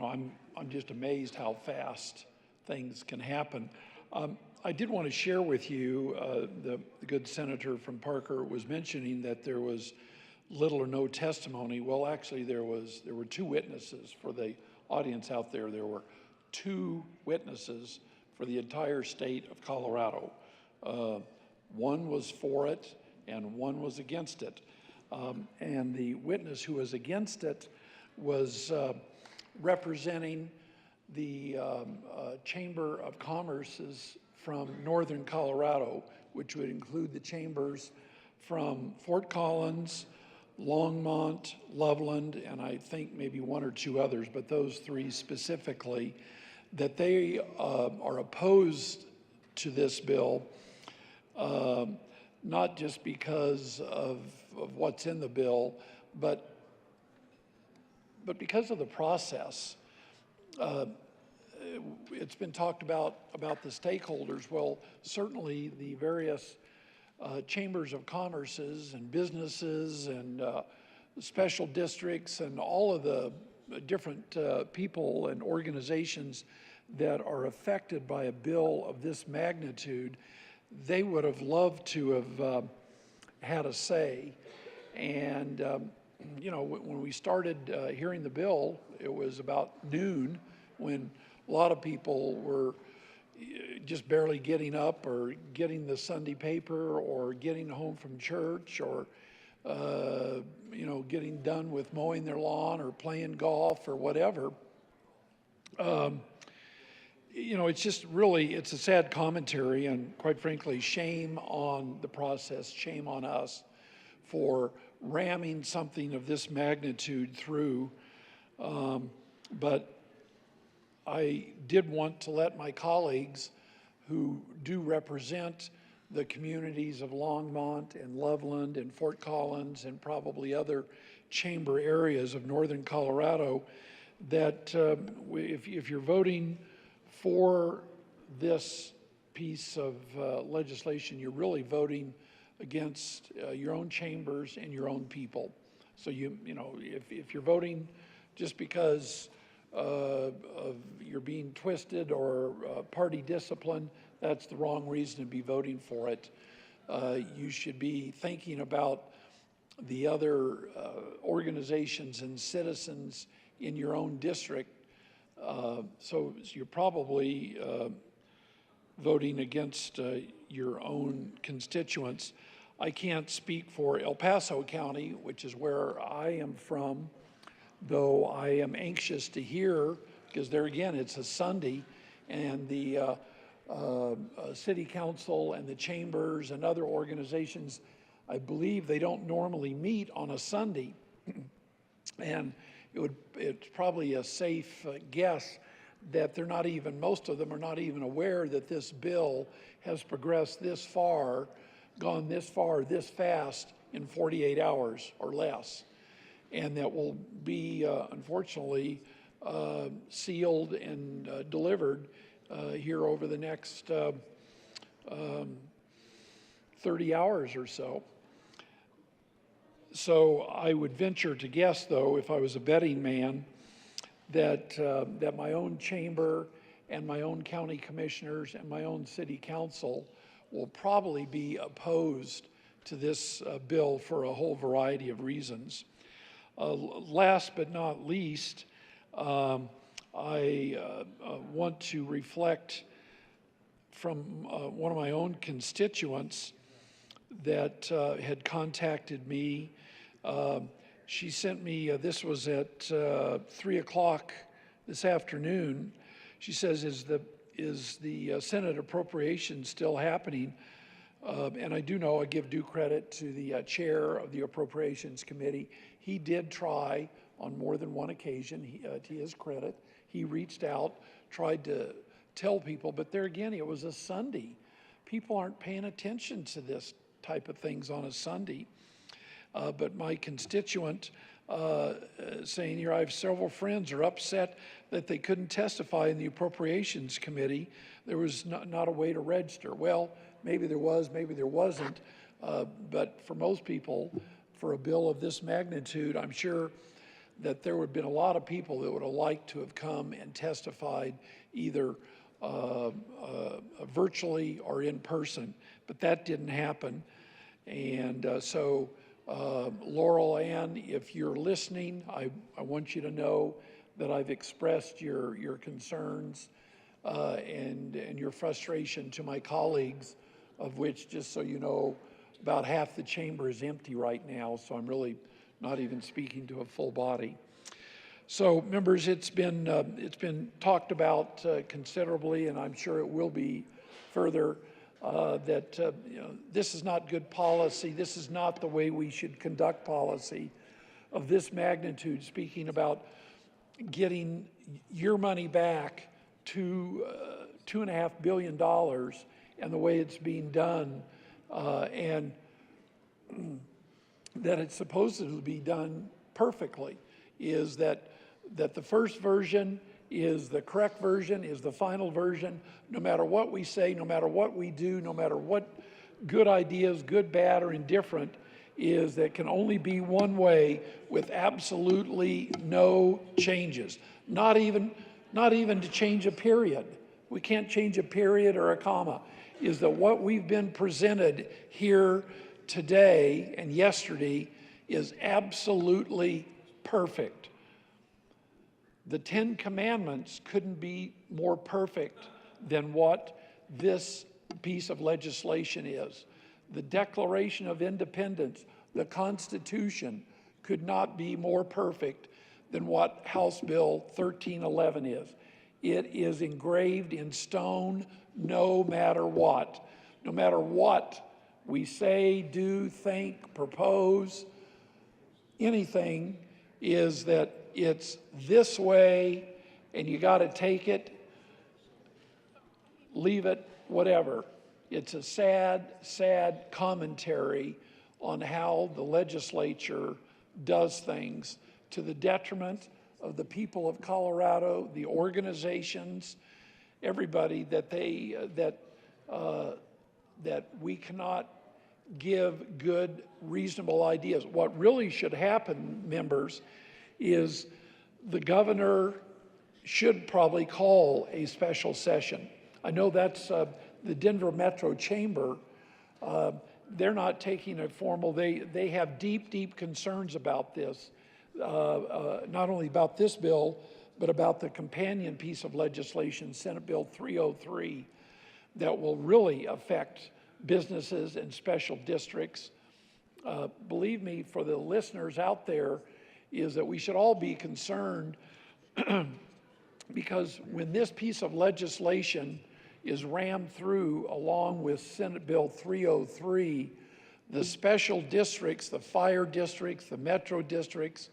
I'm just amazed how fast things can happen. I did want to share with you, the good senator from Parker was mentioning that there was little or no testimony. Well, actually, there were two witnesses for the audience out there. There were two witnesses for the entire state of Colorado. One was for it, and one was against it. And the witness who was against it was representing the Chamber of Commerce's from Northern Colorado, which would include the chambers from Fort Collins, Longmont, Loveland, and I think maybe one or two others, but those three specifically, that they are opposed to this bill, not just because of what's in the bill, but because of the process. It's been talked about the stakeholders. Well, certainly the various chambers of commerces and businesses and special districts and all of the different people and organizations that are affected by a bill of this magnitude, they would have loved to have had a say. And, you know, when we started hearing the bill, it was about noon when a lot of people were just barely getting up or getting the Sunday paper or getting home from church or, you know, getting done with mowing their lawn or playing golf or whatever. You know, it's just really, it's a sad commentary, and quite frankly, shame on the process, shame on us for ramming something of this magnitude through. But I did want to let my colleagues who do represent the communities of Longmont and Loveland and Fort Collins and probably other chamber areas of northern Colorado that if you're voting for this piece of legislation, you're really voting against your own chambers and your own people. So you know, if you're voting just because you're being twisted or party discipline, that's the wrong reason to be voting for it. You should be thinking about the other organizations and citizens in your own district. So you're probably voting against your own constituents. I can't speak for El Paso County, which is where I am from, though I am anxious to hear, because there again, it's a Sunday, and the city council and the chambers and other organizations, I believe they don't normally meet on a Sunday. And it's probably a safe guess that they're not even, most of them are not even aware that this bill has progressed this far, gone this far, this fast in 48 hours or less. And that will be, unfortunately, sealed and delivered here over the next 30 hours or so. So I would venture to guess, though, if I was a betting man, that that my own chamber and my own county commissioners and my own city council will probably be opposed to this bill for a whole variety of reasons. Last but not least, I want to reflect from one of my own constituents that had contacted me. She sent me, this was at 3 o'clock this afternoon. She says, is the Senate appropriation still happening? And I do know, I give due credit to the chair of the Appropriations Committee. He did try on more than one occasion, to his credit. He reached out, tried to tell people, but there again, it was a Sunday. People aren't paying attention to this type of things on a Sunday. But my constituent saying here, I have several friends are upset that they couldn't testify in the Appropriations Committee. There was not a way to register. Well, maybe there was, maybe there wasn't. But for most people, for a bill of this magnitude, I'm sure that there would have been a lot of people that would have liked to have come and testified either virtually or in person. But that didn't happen. And so Laurel Ann, if you're listening, I want you to know that I've expressed your concerns and your frustration to my colleagues, of which, just so you know, about half the chamber is empty right now, so I'm really not even speaking to a full body. So, members, it's been talked about considerably, and I'm sure it will be further. That you know, this is not good policy. This is not the way we should conduct policy of this magnitude, speaking about getting your money back to $2.5 billion and the way it's being done, and that it's supposed to be done perfectly, is that the first version is the correct version, is the final version, no matter what we say, no matter what we do, no matter what good ideas, good, bad, or indifferent, is that can only be one way with absolutely no changes, not even to change a period. We can't change a period or a comma, is that what we've been presented here today and yesterday is absolutely perfect. The Ten Commandments couldn't be more perfect than what this piece of legislation is. The Declaration of Independence, the Constitution, could not be more perfect than what House Bill 1311 is. It is engraved in stone no matter what. No matter what we say, do, think, propose, anything, is that it's this way and you got to take it, leave it, whatever. It's a sad, sad commentary on how the legislature does things to the detriment of the people of Colorado, the organizations, everybody, that we cannot give good, reasonable ideas. What really should happen, members, is the governor should probably call a special session. I know that's the Denver Metro Chamber. They're not taking a formal, they have deep, deep concerns about this, not only about this bill, but about the companion piece of legislation, Senate Bill 303, that will really affect businesses and special districts. Believe me, for the listeners out there, is that we should all be concerned because when this piece of legislation is rammed through along with Senate Bill 303, the special districts, the fire districts, the metro districts,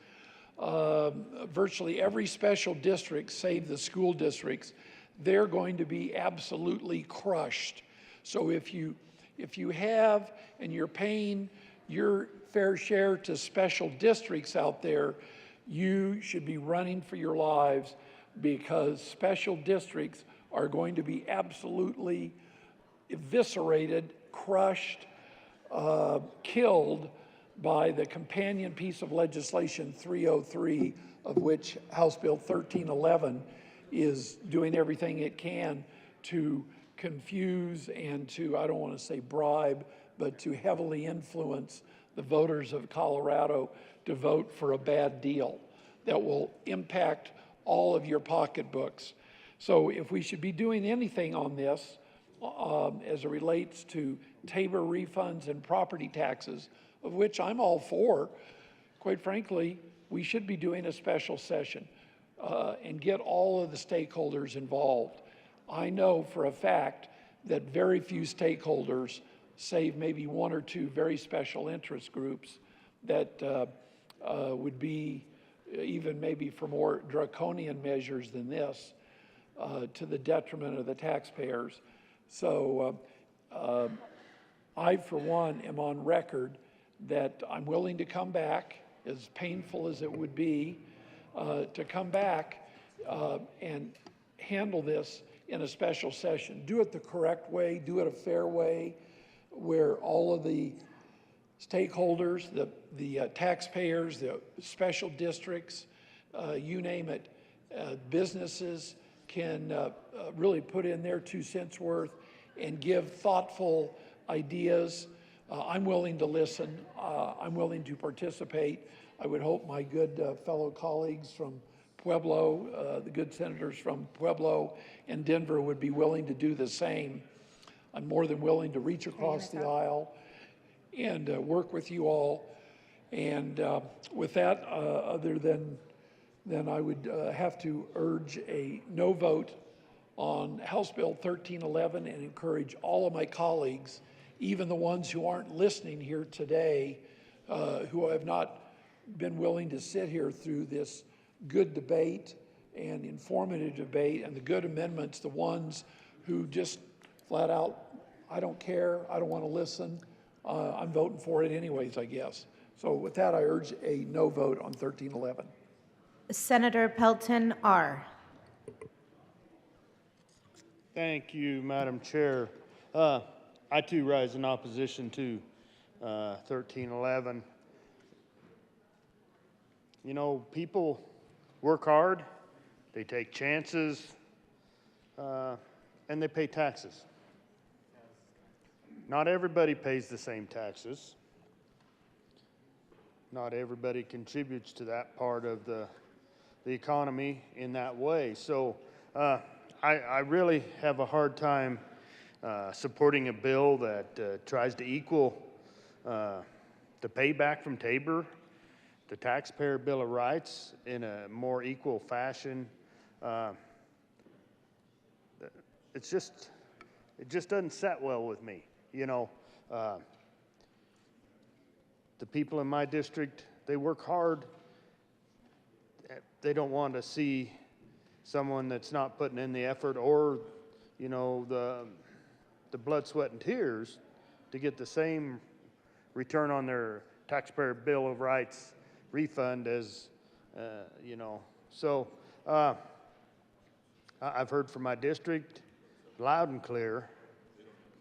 virtually every special district, save the school districts, they're going to be absolutely crushed. So if you have and you're paying your fair share to special districts out there, you should be running for your lives, because special districts are going to be absolutely eviscerated, crushed, killed by the companion piece of legislation 303, of which House Bill 1311 is doing everything it can to confuse and to, I don't want to say bribe, but to heavily influence the voters of Colorado to vote for a bad deal that will impact all of your pocketbooks. So if we should be doing anything on this as it relates to Tabor refunds and property taxes, of which I'm all for, quite frankly, we should be doing a special session and get all of the stakeholders involved. I know for a fact that very few stakeholders, save maybe one or two very special interest groups, that would be even maybe for more draconian measures than this, to the detriment of the taxpayers. So I, for one, am on record that I'm willing to come back, as painful as it would be, to come back and handle this in a special session. Do it the correct way, do it a fair way, where all of the stakeholders, the taxpayers, the special districts, you name it, businesses can really put in their 2 cents worth and give thoughtful ideas. I'm willing to listen. I'm willing to participate. I would hope my good fellow colleagues from Pueblo, the good senators from Pueblo and Denver would be willing to do the same. I'm more than willing to reach across the aisle and work with you all. And with that, other than I would have to urge a no vote on House Bill 1311 and encourage all of my colleagues, even the ones who aren't listening here today, who have not been willing to sit here through this good debate and informative debate and the good amendments, the ones who just flat out, I don't care, I don't want to listen, I'm voting for it anyways, I guess. So with that, I urge a no vote on 1311. Senator Pelton R. Thank you, Madam Chair. I too rise in opposition to 1311. You know, people work hard, they take chances, and they pay taxes. Not everybody pays the same taxes. Not everybody contributes to that part of the economy in that way. So I really have a hard time supporting a bill that tries to equal the payback from Tabor, the Taxpayer Bill of Rights, in a more equal fashion. It just doesn't set well with me. You know, the people in my district, they work hard. They don't want to see someone that's not putting in the effort or, you know, the blood, sweat, and tears to get the same return on their Taxpayer Bill of Rights refund as, you know. So I've heard from my district loud and clear,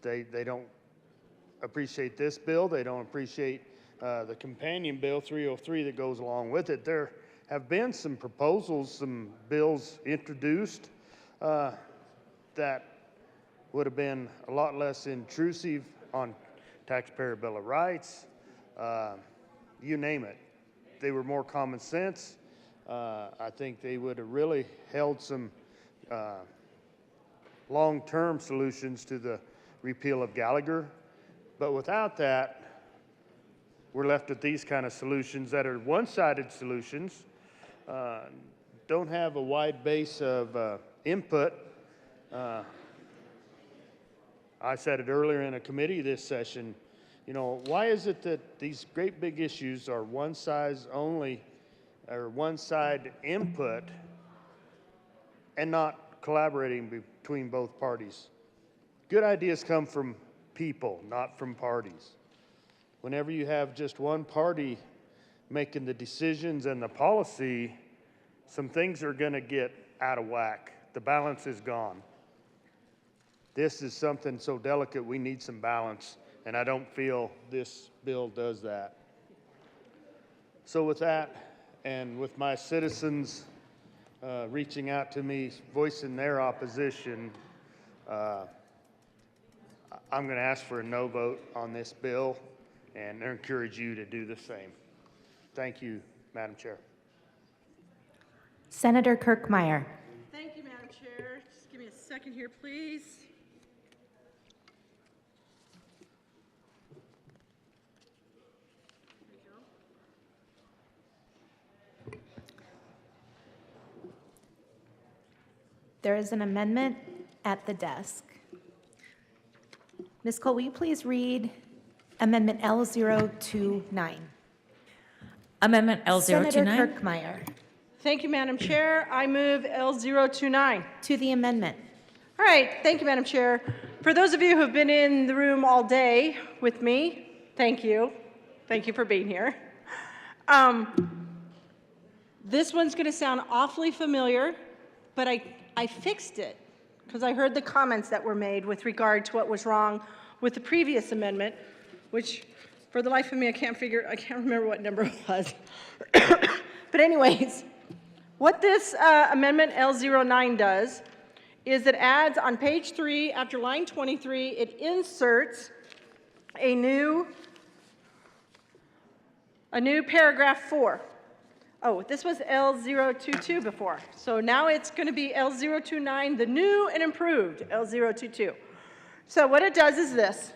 they don't appreciate this bill. They don't appreciate the companion bill 303 that goes along with it. There have been some proposals, some bills introduced that would have been a lot less intrusive on Taxpayer Bill of Rights, you name it. They were more common sense. I think they would have really held some long-term solutions to the repeal of Gallagher. But without that, we're left with these kind of solutions that are one-sided solutions, don't have a wide base of input. I said it earlier in a committee this session, you know, why is it that these great big issues are one size only, or one side input, and not collaborating between both parties? Good ideas come from people, not from parties. Whenever you have just one party making the decisions and the policy, some things are going to get out of whack. The balance is gone. This is something so delicate, we need some balance, and I don't feel this bill does that. So with that, and with my citizens reaching out to me, voicing their opposition, I'm going to ask for a no vote on this bill and encourage you to do the same. Thank you, Madam Chair. Senator Kirkmeyer. Thank you, Madam Chair. Just give me a second here, please. There is an amendment at the desk. Ms. Cole, will you please read Amendment L029? Amendment L029. Senator Kirkmeyer. Thank you, Madam Chair. I move L029. To the amendment. All right, thank you, Madam Chair. For those of you who have been in the room all day with me, thank you. Thank you for being here. This one's going to sound awfully familiar, but I fixed it because I heard the comments that were made with regard to what was wrong with the previous amendment, which for the life of me, I can't remember what number it was. But anyways, what this amendment L09 does is it adds on page 3, after line 23, it inserts a new paragraph 4. Oh, this was L022 before. So now it's going to be L029, the new and improved L022. So what it does is this.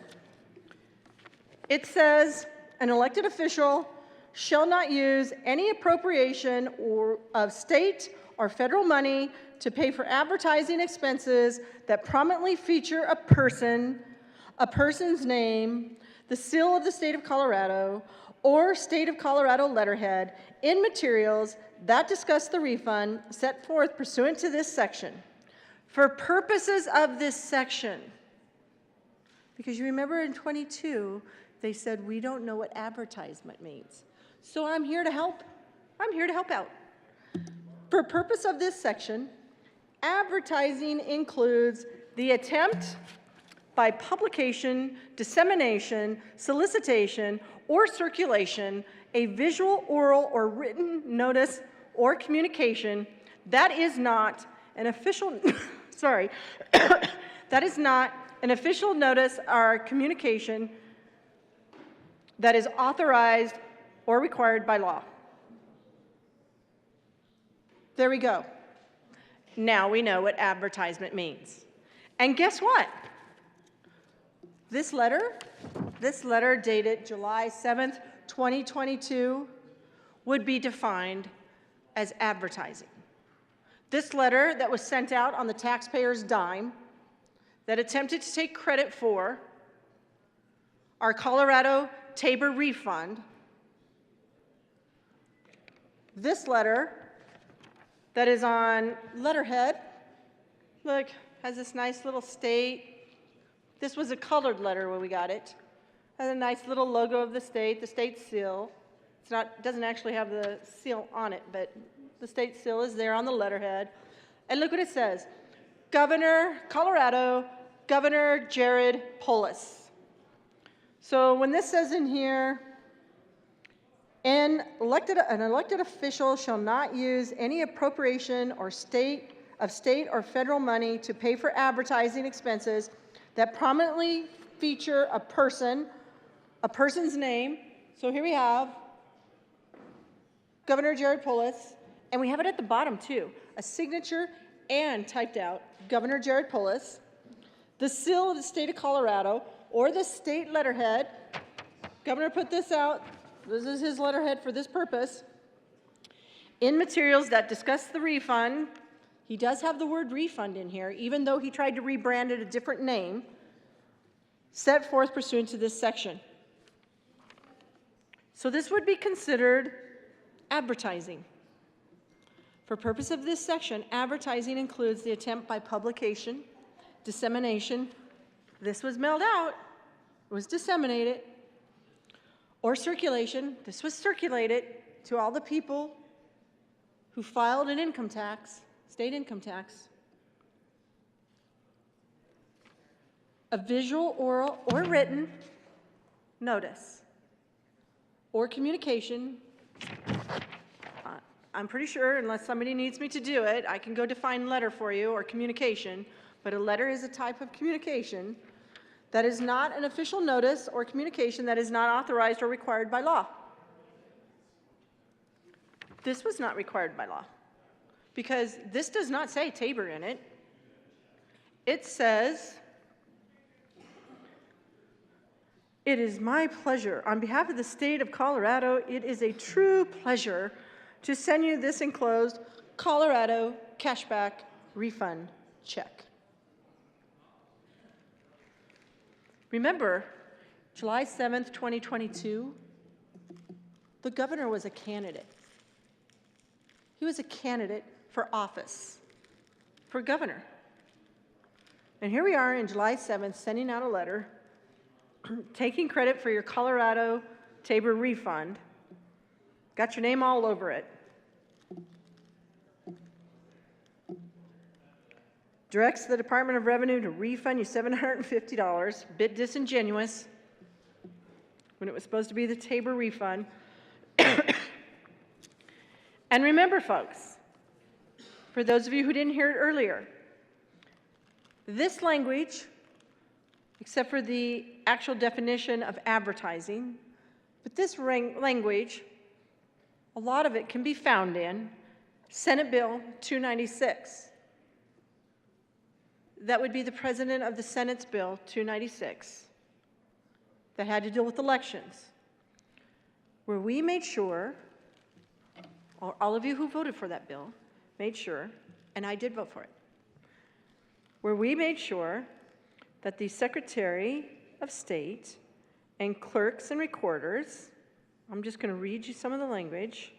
It says an elected official shall not use any appropriation or of state or federal money to pay for advertising expenses that prominently feature a person's name, the seal of the state of Colorado, or state of Colorado letterhead in materials that discuss the refund set forth pursuant to this section. For purposes of this section, because you remember in 22, they said, we don't know what advertisement means. So I'm here to help. I'm here to help out. For purpose of this section, advertising includes the attempt by publication, dissemination, solicitation, or circulation, a visual, oral, or written notice or communication that is not an official, sorry, that is not an official notice or communication that is authorized or required by law. There we go. Now we know what advertisement means. And guess what? This letter dated July 7th, 2022, would be defined as advertising. This letter that was sent out on the taxpayer's dime, that attempted to take credit for our Colorado Tabor refund, this letter that is on letterhead, look, has this nice little state. This was a colored letter when we got it. Has a nice little logo of the state seal. It's not, doesn't actually have the seal on it, but the state seal is there on the letterhead. And look what it says. Governor, Colorado, Governor Jared Polis. So when this says in here, an elected official shall not use any appropriation or state or federal money to pay for advertising expenses that prominently feature a person's name. So here we have Governor Jared Polis, and we have it at the bottom too, a signature and typed out Governor Jared Polis, the seal of the state of Colorado, or the state letterhead. Governor put this out. This is his letterhead for this purpose. In materials that discuss the refund, he does have the word refund in here, even though he tried to rebrand it a different name, set forth pursuant to this section. So this would be considered advertising. For purpose of this section, advertising includes the attempt by publication, dissemination, this was mailed out, it was disseminated, or circulation, this was circulated to all the people who filed an income tax, state income tax. A visual, oral, or written notice or communication. I'm pretty sure, unless somebody needs me to do it, I can go define letter for you or communication, but a letter is a type of communication that is not an official notice or communication that is not authorized or required by law. This was not required by law because this does not say Tabor in it. It says, "It is my pleasure, on behalf of the state of Colorado, it is a true pleasure to send you this enclosed Colorado cashback refund check." Remember, July 7th, 2022, the governor was a candidate. He was a candidate for office, for governor. And here we are in July 7th, sending out a letter, taking credit for your Colorado Tabor refund. Got your name all over it. Directs the Department of Revenue to refund you $750, a bit disingenuous when it was supposed to be the Tabor refund. And remember, folks, for those of you who didn't hear it earlier, this language, except for the actual definition of advertising, but this language, a lot of it can be found in Senate Bill 296. That would be the president of the Senate's Bill 296 that had to deal with elections, where we made sure, or all of you who voted for that bill made sure, and I did vote for it, where we made sure that the Secretary of State and clerks and recorders, I'm just going to read you some of the language,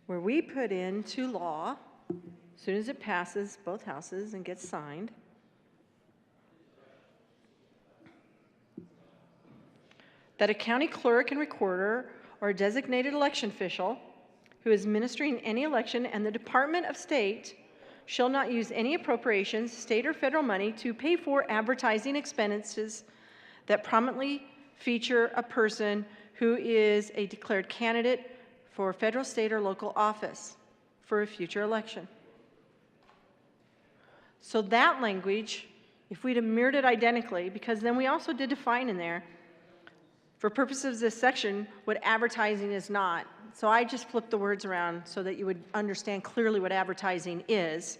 where we put into law, as soon as it passes both houses and gets signed, that a county clerk and recorder or a designated election official who is ministering any election and the Department of State shall not use any appropriations, state or federal money, to pay for advertising expenses that prominently feature a person who is a declared candidate for federal, state, or local office for a future election. So that language, if we'd have mirrored it identically, because then we also did define in there, for purposes of this section, what advertising is not. So I just flipped the words around so that you would understand clearly what advertising is.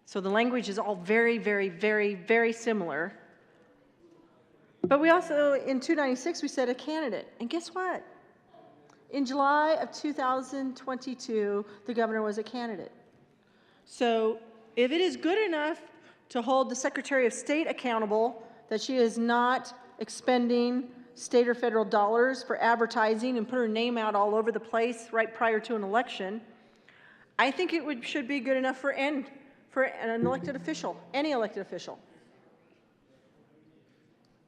So the language is all very, very, very, very similar. But we also, in 296, we said a candidate. And guess what? In July of 2022, the governor was a candidate. So if it is good enough to hold the Secretary of State accountable that she is not expending state or federal dollars for advertising and put her name out all over the place right prior to an election, I think it should be good enough for an elected official, any elected official,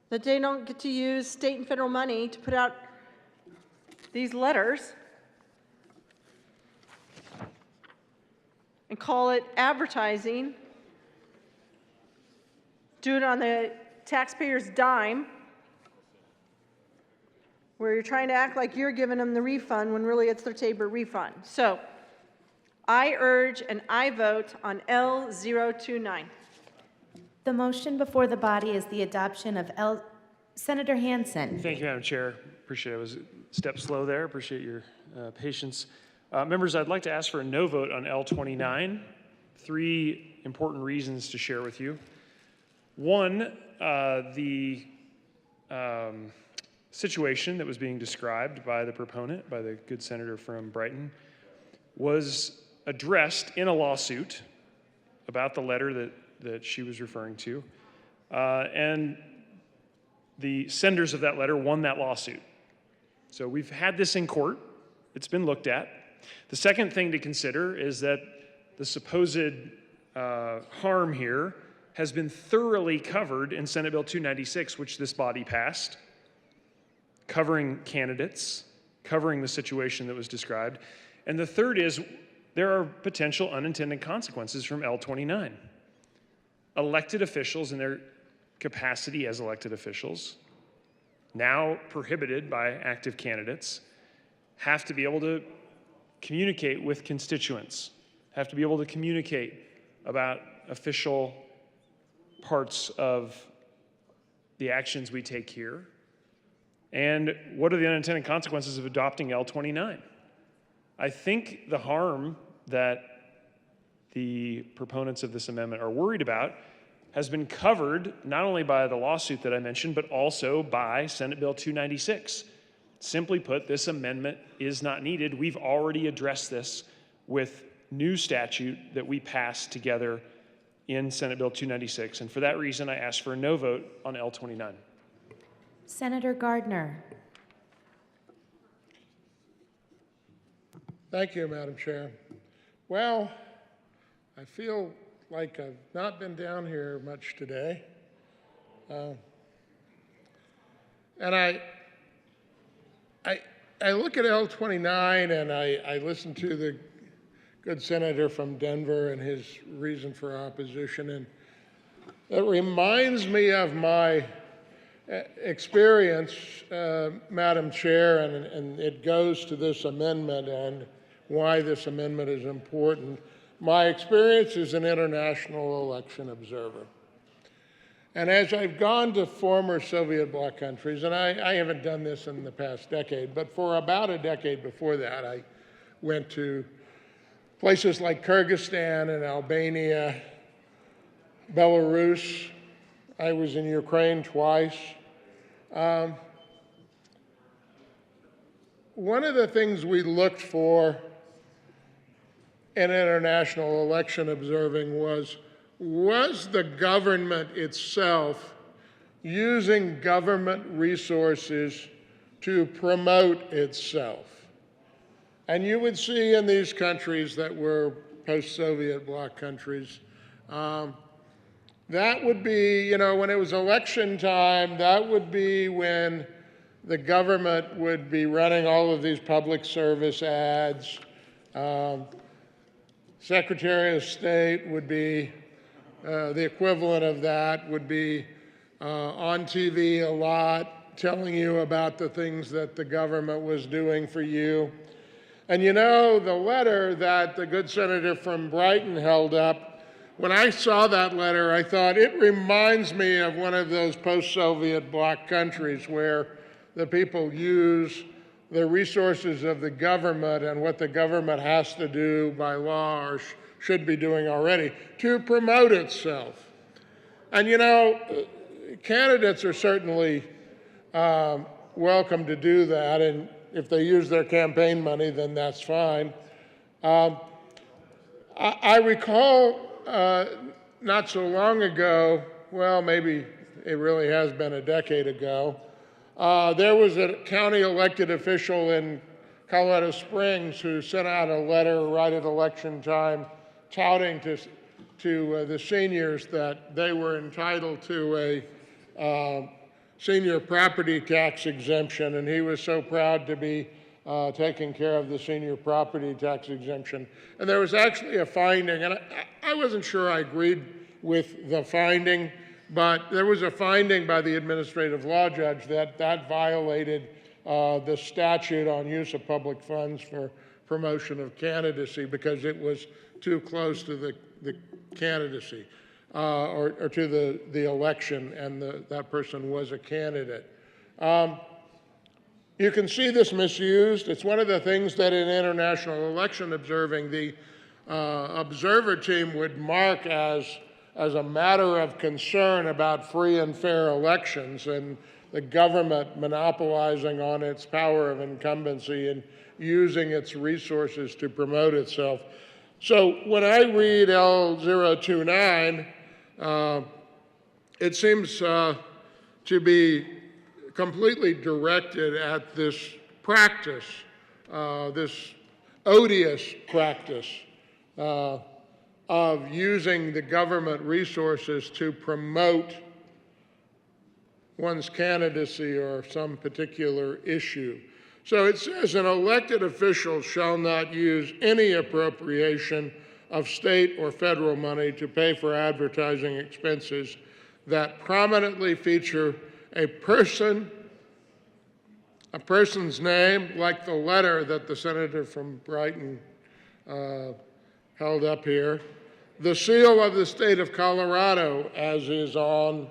that they don't get to use state and federal money to put out these letters and call it advertising, do it on the taxpayer's dime, where you're trying to act like you're giving them the refund when really it's their Tabor refund. So I urge and I vote on L029. The motion before the body is the adoption of Senator Hansen. Thank you, Madam Chair. Appreciate it. I was a step slow there. Appreciate your patience. Members, I'd like to ask for a no vote on L29. 3 important reasons to share with you. One, the situation that was being described by the proponent, by the good senator from Brighton, was addressed in a lawsuit about the letter that she was referring to. And the senders of that letter won that lawsuit. So we've had this in court. It's been looked at. The second thing to consider is that the supposed harm here has been thoroughly covered in Senate Bill 296, which this body passed, covering candidates, covering the situation that was described. And the third is there are potential unintended consequences from L29. Elected officials in their capacity as elected officials, now prohibited by active candidates, have to be able to communicate with constituents, have to be able to communicate about official parts of the actions we take here. And what are the unintended consequences of adopting L29? I think the harm that the proponents of this amendment are worried about has been covered not only by the lawsuit that I mentioned, but also by Senate Bill 296. Simply put, this amendment is not needed. We've already addressed this with new statute that we passed together in Senate Bill 296. And for that reason, I ask for a no vote on L29. Senator Gardner. Thank you, Madam Chair. Well, I feel like I've not been down here much today. And I look at L29 and I listen to the good senator from Denver and his reason for opposition, and it reminds me of my experience, Madam Chair, and it goes to this amendment and why this amendment is important. My experience as an international election observer. And as I've gone to former Soviet bloc countries, and I haven't done this in the past decade, but for about a decade before that, I went to places like Kyrgyzstan and Albania, Belarus. I was in Ukraine twice. One of the things we looked for in international election observing was the government itself using government resources to promote itself? And you would see in these countries that were post-Soviet bloc countries, that would be, you know, when it was election time, that would be when the government would be running all of these public service ads, Secretary of State would be, the equivalent of that would be on TV a lot, telling you about the things that the government was doing for you. And you know, the letter that the good senator from Brighton held up, when I saw that letter, I thought it reminds me of one of those post-Soviet bloc countries where the people use the resources of the government and what the government has to do by law or should be doing already to promote itself. And you know, candidates are certainly welcome to do that, and if they use their campaign money, then that's fine. I recall not so long ago, well, maybe it really has been a decade ago, there was a county elected official in Colorado Springs who sent out a letter right at election time touting to the seniors that they were entitled to a senior property tax exemption, and he was so proud to be taking care of the senior property tax exemption. And there was actually a finding, and I wasn't sure I agreed with the finding, but there was a finding by the administrative law judge that that violated the statute on use of public funds for promotion of candidacy because it was too close to the candidacy or to the election, and that person was a candidate. You can see this misused. It's one of the things that in international election observing, the observer team would mark as a matter of concern about free and fair elections and the government monopolizing on its power of incumbency and using its resources to promote itself. So when I read L029, it seems to be completely directed at this practice, this odious practice of using the government resources to promote one's candidacy or some particular issue. So it says an elected official shall not use any appropriation of state or federal money to pay for advertising expenses that prominently feature a person's name, like the letter that the senator from Brighton held up here, the seal of the state of Colorado, as is on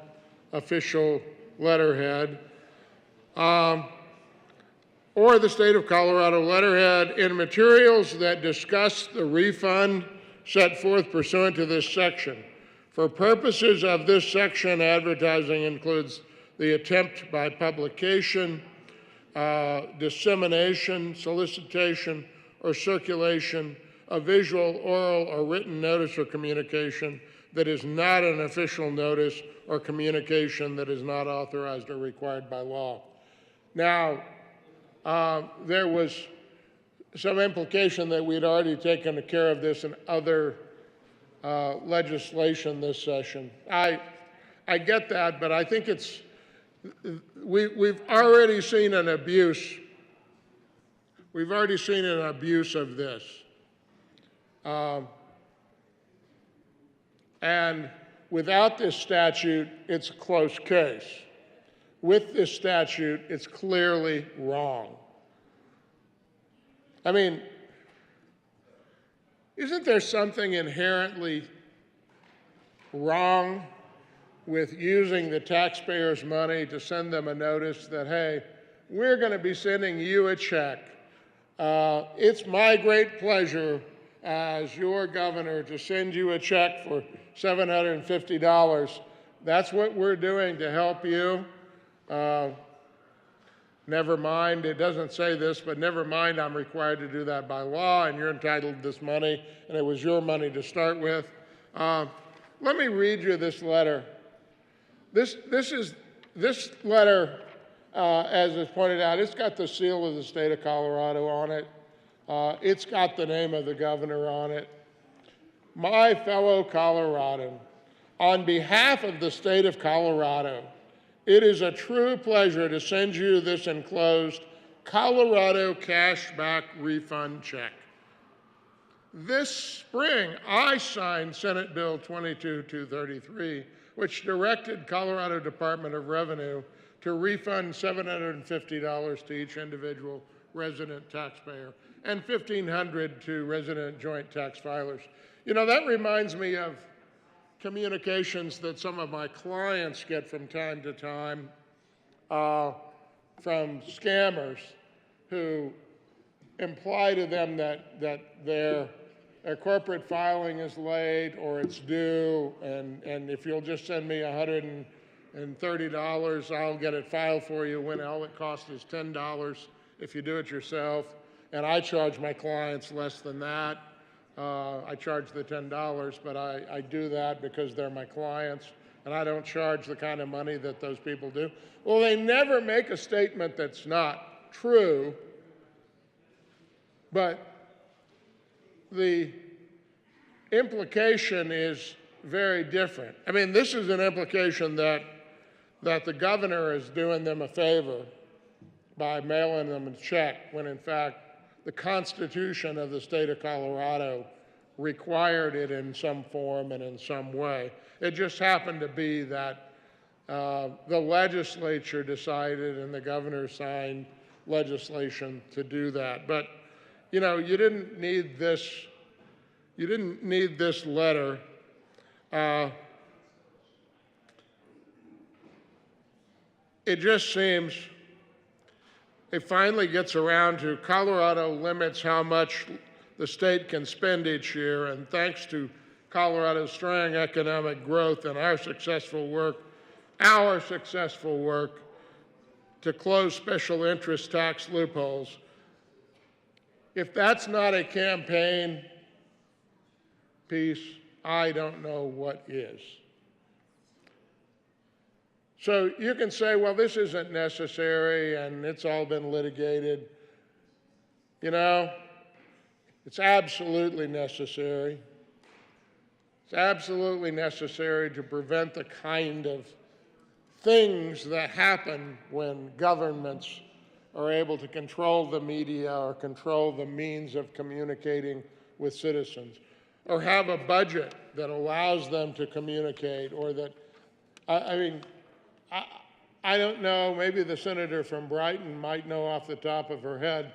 official letterhead, or the state of Colorado letterhead in materials that discuss the refund set forth pursuant to this section. For purposes of this section, advertising includes the attempt by publication, dissemination, solicitation, or circulation of visual, oral, or written notice or communication that is not an official notice or communication that is not authorized or required by law. Now, there was some implication that we'd already taken care of this in other legislation this session. I get that, but I think we've already seen an abuse. We've already seen an abuse of this. And without this statute, it's a close case. With this statute, it's clearly wrong. I mean, isn't there something inherently wrong with using the taxpayers' money to send them a notice that, hey, we're going to be sending you a check. It's my great pleasure as your governor to send you a check for $750. That's what we're doing to help you. Never mind, it doesn't say this, but never mind, I'm required to do that by law, and you're entitled to this money, and it was your money to start with. Let me read you this letter. This letter, as is pointed out, it's got the seal of the state of Colorado on it. It's got the name of the governor on it. My fellow Coloradan, on behalf of the state of Colorado, it is a true pleasure to send you this enclosed Colorado cashback refund check. this spring, I signed Senate Bill 22233, which directed Colorado Department of Revenue to refund $750 to each individual resident taxpayer and $1,500 to resident joint tax filers. You know, that reminds me of communications that some of my clients get from time to time from scammers who imply to them that their corporate filing is late or it's due, and if you'll just send me $130, I'll get it filed for you, when all it costs is $10 if you do it yourself. And I charge my clients less than that. I charge the $10, but I do that because they're my clients, and I don't charge the kind of money that those people do. Well, they never make a statement that's not true, but the implication is very different. I mean, this is an implication that the governor is doing them a favor by mailing them a check, when in fact the Constitution of the state of Colorado required it in some form and in some way. It just happened to be that the legislature decided and the governor signed legislation to do that. But, you know, you didn't need this letter. It just seems it finally gets around to Colorado limits how much the state can spend each year, and thanks to Colorado's strong economic growth and our successful work to close special interest tax loopholes, if that's not a campaign piece, I don't know what is. So you can say, well, this isn't necessary and it's all been litigated. You know, it's absolutely necessary. It's absolutely necessary to prevent the kind of things that happen when governments are able to control the media or control the means of communicating with citizens, or have a budget that allows them to communicate, or that, I don't know, maybe the senator from Brighton might know off the top of her head.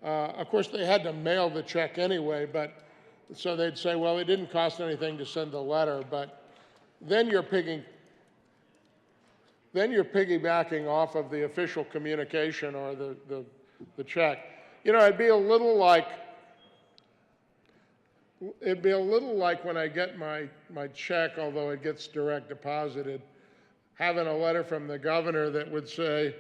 Of course, they had to mail the check anyway, but so they'd say, well, it didn't cost anything to send the letter, but then you're piggybacking off of the official communication or the check. You know, it'd be a little like when I get my check, although it gets direct deposited, having a letter from the governor that would say,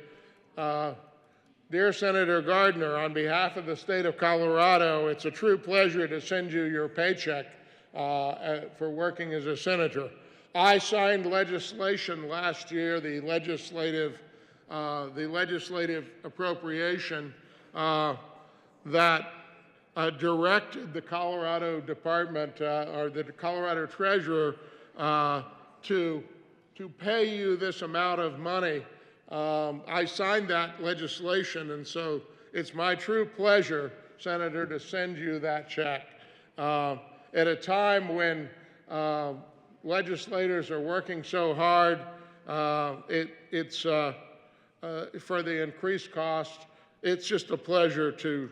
Dear Senator Gardner, on behalf of the state of Colorado, it's a true pleasure to send you your paycheck for working as a senator. I signed legislation last year, the legislative appropriation that directed the Colorado Department or the Colorado Treasurer to pay you this amount of money. I signed that legislation, and so it's my true pleasure, Senator, to send you that check. At a time when legislators are working so hard, it's for the increased cost, it's just a pleasure to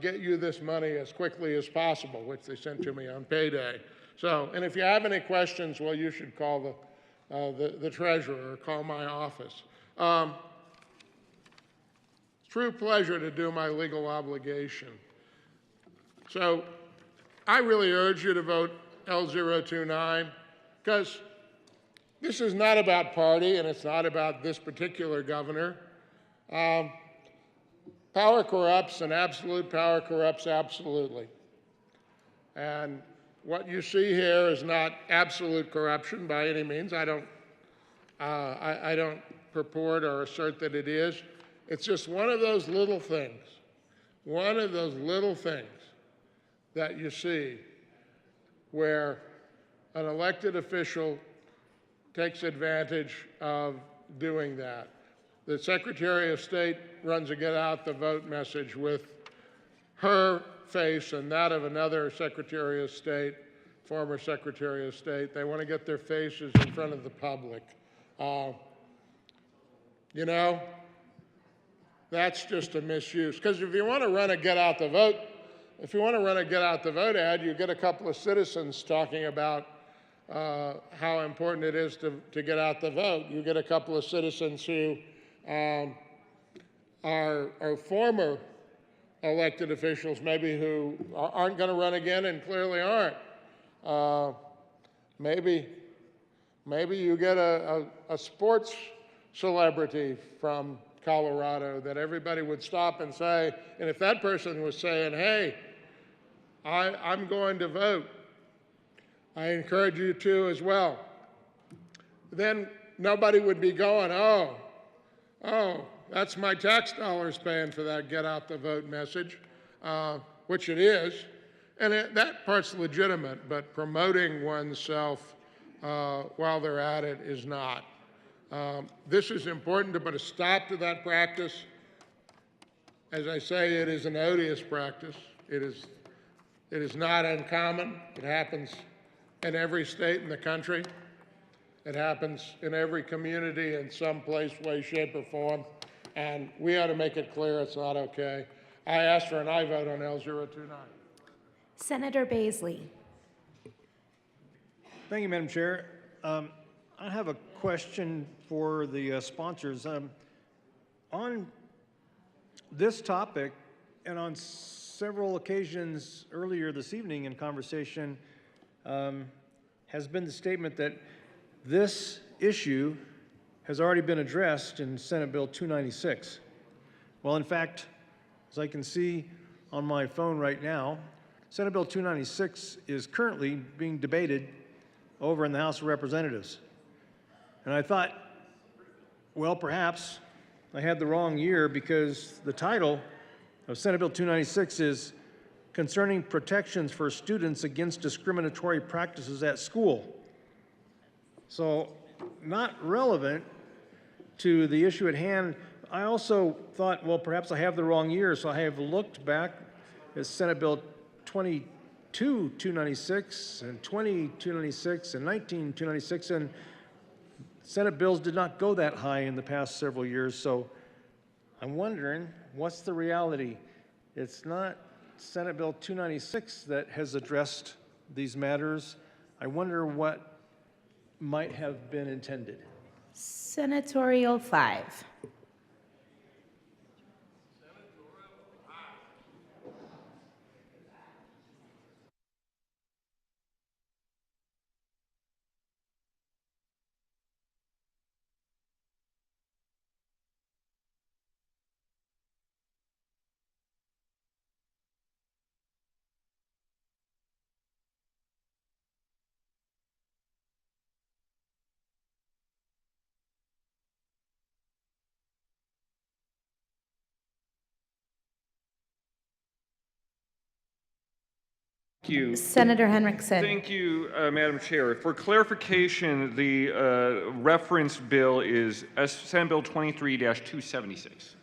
get you this money as quickly as possible, which they sent to me on payday. So, and if you have any questions, well, you should call the treasurer or call my office. True pleasure to do my legal obligation. So I really urge you to vote L029, because this is not about party and it's not about this particular governor. Power corrupts, and absolute power corrupts absolutely. And what you see here is not absolute corruption by any means. I don't purport or assert that it is. It's just one of those little things that you see where an elected official takes advantage of doing that. The Secretary of State runs a get out the vote message with her face and that of another Secretary of State, former Secretary of State. They want to get their faces in front of the public. You know, that's just a misuse. Because if you want to run a get out the vote, ad, you get a couple of citizens talking about how important it is to get out the vote. You get a couple of citizens who are former elected officials, maybe who aren't going to run again and clearly aren't. Maybe you get a sports celebrity from Colorado that everybody would stop and say, and if that person was saying, hey, I'm going to vote, I encourage you to as well, then nobody would be going, oh, that's my tax dollars paying for that get out the vote message, which it is. And that part's legitimate, but promoting oneself while they're at it is not. This is important to put a stop to that practice. As I say, it is an odious practice. It is not uncommon. It happens in every state in the country. It happens in every community in some place, way, shape, or form. And we ought to make it clear it's not okay. I ask for an aye vote on L029. Senator Baisley. Thank you, Madam Chair. I have a question for the sponsors. On this topic, and on several occasions earlier this evening in conversation, has been the statement that this issue has already been addressed in Senate Bill 296. Well, in fact, as I can see on my phone right now, Senate Bill 296 is currently being debated over in the House of Representatives. And I thought, well, perhaps I had the wrong year, because the title of Senate Bill 296 is Concerning Protections for Students Against Discriminatory Practices at School. So, not relevant to the issue at hand. I also thought, well, perhaps I have the wrong year, so I have looked back at Senate Bill 22-296 and 20-296 and 19-296, and Senate bills did not go that high in the past several years, so I'm wondering, what's the reality? It's not Senate Bill 296 that has addressed these matters. I wonder what might have been intended. Senatorial 5. Thank you. Senator Henriksen. Thank you, Madam Chair. For clarification, the referenced bill is Senate Bill 23-276.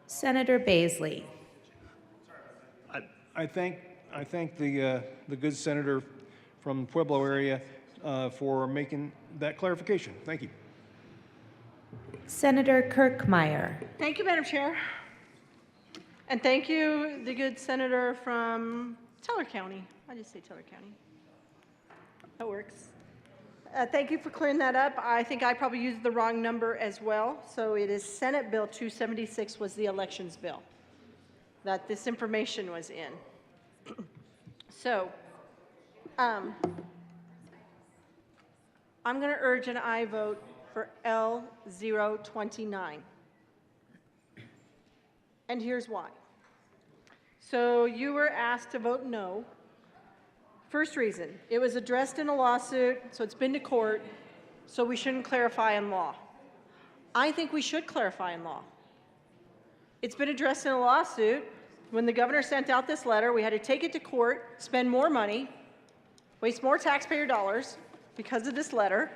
Senator Baisley. I thank the good senator from the Pueblo area for making that clarification. Thank you. Senator Kirkmeyer. Thank you, Madam Chair. And thank you, the good senator from Teller County. I just say Teller County. That works. Thank you for clearing that up. I think I probably used the wrong number as well. So it is Senate Bill 276 was the elections bill that this information was in. So I'm going to urge an aye vote for L029. And here's why. So you were asked to vote no. First reason, it was addressed in a lawsuit, so it's been to court, so we shouldn't clarify in law. I think we should clarify in law. It's been addressed in a lawsuit. When the governor sent out this letter, we had to take it to court, spend more money, waste more taxpayer dollars because of this letter.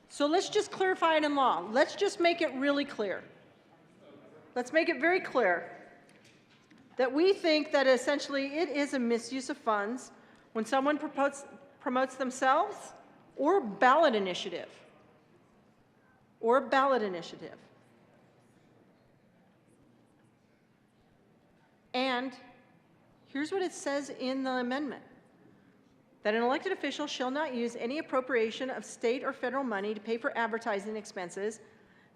So let's just clarify it in law. Let's just make it really clear. Let's make it very clear. that we think that essentially it is a misuse of funds when someone promotes themselves or ballot initiative. Or ballot initiative. And here's what it says in the amendment. That an elected official shall not use any appropriation of state or federal money to pay for advertising expenses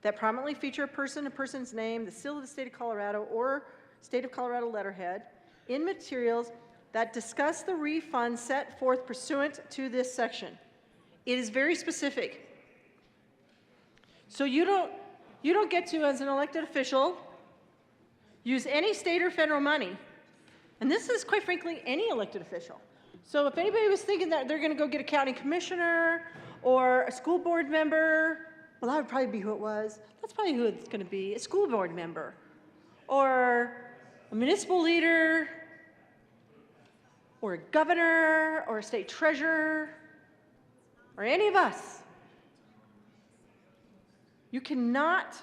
that prominently feature a person's name, the seal of the state of Colorado, or state of Colorado letterhead in materials that discuss the refund set forth pursuant to this section. It is very specific. So you don't get to, as an elected official, use any state or federal money. And this is, quite frankly, any elected official. So if anybody was thinking that they're going to go get a county commissioner or a school board member, well, that would probably be who it was. That's probably who it's going to be, a school board member or a municipal leader or a governor or a state treasurer or any of us. You cannot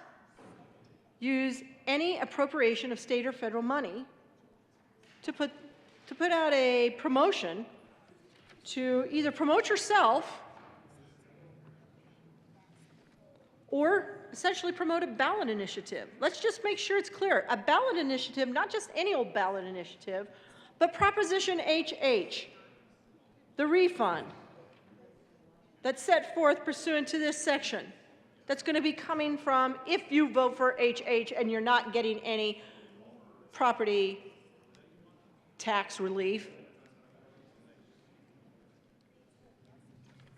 use any appropriation of state or federal money to put out a promotion to either promote yourself or essentially promote a ballot initiative. Let's just make sure it's clear. A ballot initiative, not just any old ballot initiative, but Proposition HH, the refund that's set forth pursuant to this section. That's going to be coming from if you vote for HH and you're not getting any property tax relief,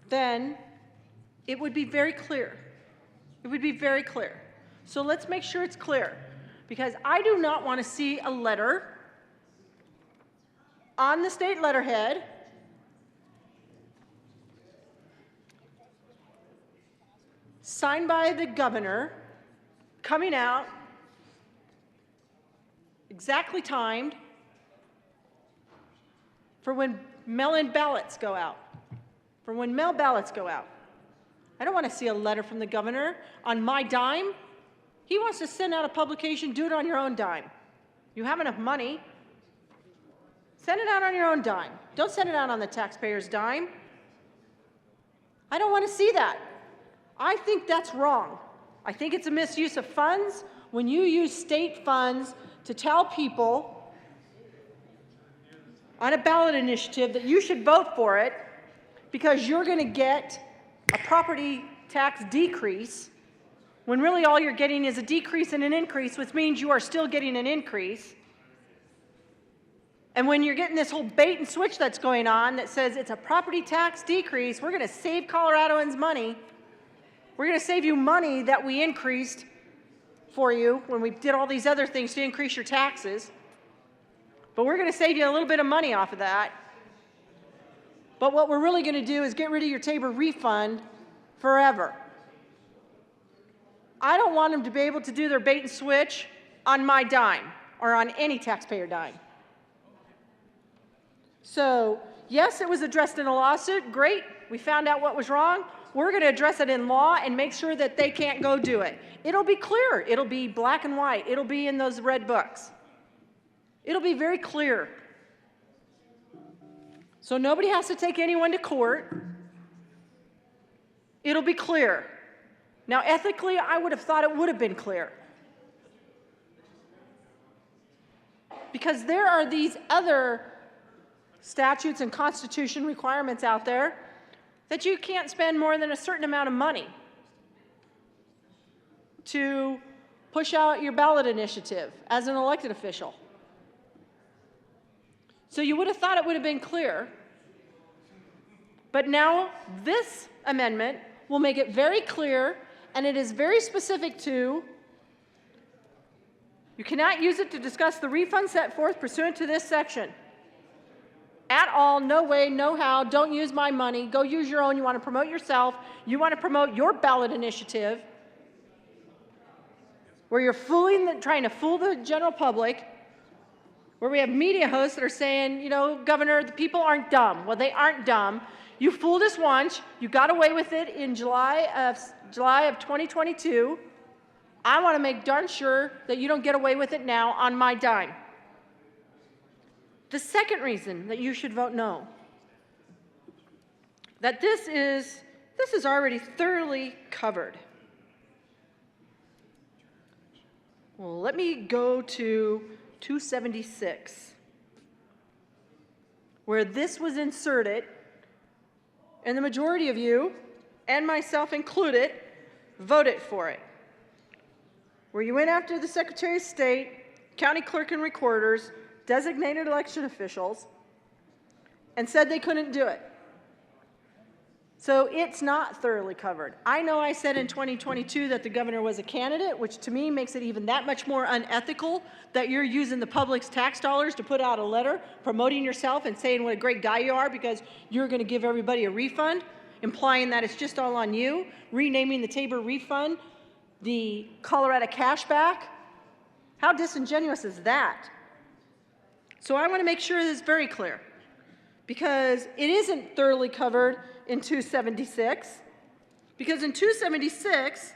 then it would be very clear. It would be very clear. So let's make sure it's clear, because I do not want to see a letter on the state letterhead signed by the governor, coming out, exactly timed for when mail-in ballots go out, for when mail ballots go out. I don't want to see a letter from the governor on my dime. He wants to send out a publication, do it on your own dime. You have enough money, send it out on your own dime. Don't send it out on the taxpayer's dime. I don't want to see that. I think that's wrong. I think it's a misuse of funds when you use state funds to tell people on a ballot initiative that you should vote for it because you're going to get a property tax decrease when really all you're getting is a decrease and an increase, which means you are still getting an increase. And when you're getting this whole bait and switch that's going on that says it's a property tax decrease, we're going to save Coloradoans money. We're going to save you money that we increased for you when we did all these other things to increase your taxes. But we're going to save you a little bit of money off of that. But what we're really going to do is get rid of your Tabor refund forever. I don't want them to be able to do their bait and switch on my dime or on any taxpayer dime. So, yes, it was addressed in a lawsuit. Great. We found out what was wrong. We're going to address it in law and make sure that they can't go do it. It'll be clear. It'll be black and white. It'll be in those red books. It'll be very clear. So nobody has to take anyone to court. It'll be clear. Now, ethically, I would have thought it would have been clear. Because there are these other statutes and constitution requirements out there that you can't spend more than a certain amount of money to push out your ballot initiative as an elected official. So you would have thought it would have been clear, but now this amendment will make it very clear, and it is very specific to, you cannot use it to discuss the refund set forth pursuant to this section. At all, no way, no how, don't use my money, go use your own. You want to promote yourself, you want to promote your ballot initiative, where you're trying to fool the general public, where we have media hosts that are saying, you know, Governor, the people aren't dumb. Well, they aren't dumb. You fooled us once, you got away with it in July of 2022. I want to make darn sure that you don't get away with it now on my dime. The second reason that you should vote no, that this is already thoroughly covered. Well, let me go to 276, where this was inserted, and the majority of you, and myself included, voted for it. Where you went after the Secretary of State, county clerk and recorders, designated election officials, and said they couldn't do it. So it's not thoroughly covered. I know I said in 2022 that the governor was a candidate, which to me makes it even that much more unethical that you're using the public's tax dollars to put out a letter promoting yourself and saying what a great guy you are because you're going to give everybody a refund, implying that it's just all on you, renaming the Tabor refund the Colorado cashback. How disingenuous is that? So I want to make sure this is very clear, because it isn't thoroughly covered in 276, because in 276,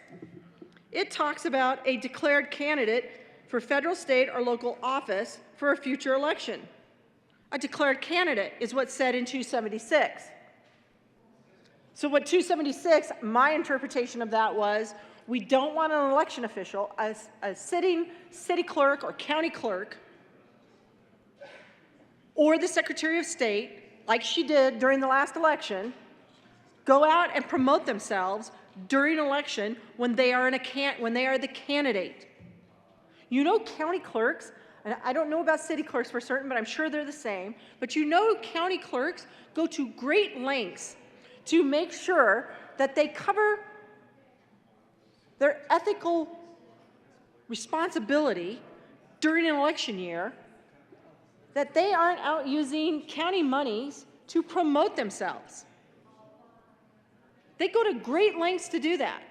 it talks about a declared candidate for federal, state, or local office for a future election. A declared candidate is what's said in 276. So what 276, my interpretation of that was, we don't want an election official, a sitting city clerk or county clerk, or the Secretary of State, like she did during the last election, go out and promote themselves during an election when they are the candidate. You know, county clerks, and I don't know about city clerks for certain, but I'm sure they're the same, but you know county clerks go to great lengths to make sure that they cover their ethical responsibility during an election year, that they aren't out using county monies to promote themselves. They go to great lengths to do that.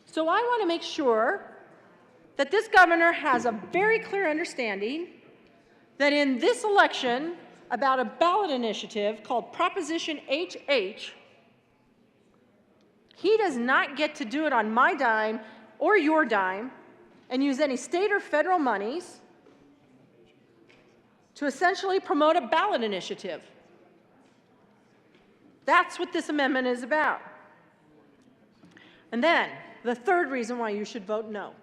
So I want to make sure that this governor has a very clear understanding that in this election about a ballot initiative called Proposition HH, he does not get to do it on my dime or your dime and use any state or federal monies to essentially promote a ballot initiative. That's what this amendment is about. And then, the third reason why you should vote no.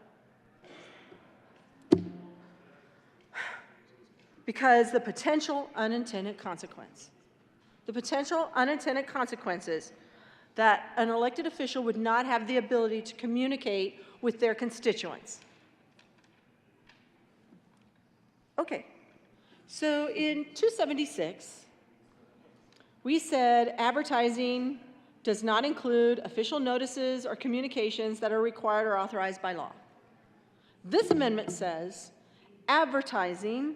Because the potential unintended consequence. The potential unintended consequences that an elected official would not have the ability to communicate with their constituents. Okay, so in 276, we said advertising does not include official notices or communications that are required or authorized by law. This amendment says advertising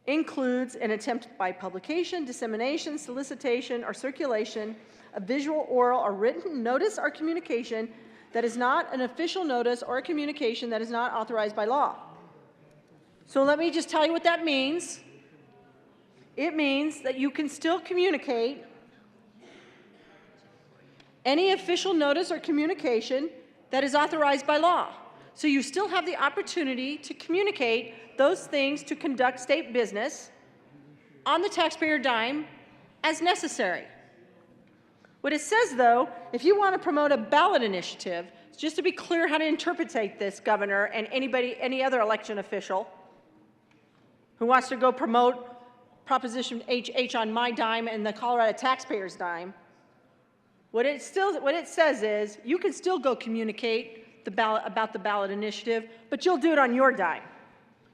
includes an attempt by publication, dissemination, solicitation, or circulation of visual, oral, or written notice or communication that is not an official notice or a communication that is not authorized by law. So let me just tell you what that means. It means that you can still communicate any official notice or communication that is authorized by law. So you still have the opportunity to communicate those things to conduct state business on the taxpayer dime as necessary. What it says, though, if you want to promote a ballot initiative, just to be clear how to interpret this, Governor, and any other election official who wants to go promote Proposition HH on my dime and the Colorado taxpayers' dime, what it says is you can still go communicate about the ballot initiative, but you'll do it on your dime.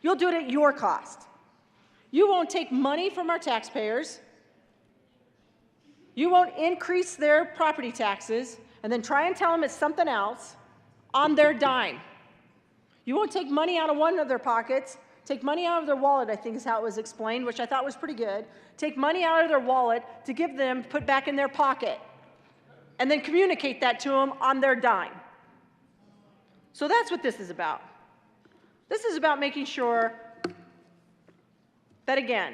You'll do it at your cost. You won't take money from our taxpayers. You won't increase their property taxes and then try and tell them it's something else on their dime. You won't take money out of one of their pockets, take money out of their wallet, I think is how it was explained, which I thought was pretty good. Take money out of their wallet to give them, put back in their pocket, and then communicate that to them on their dime. So that's what this is about. This is about making sure that, again,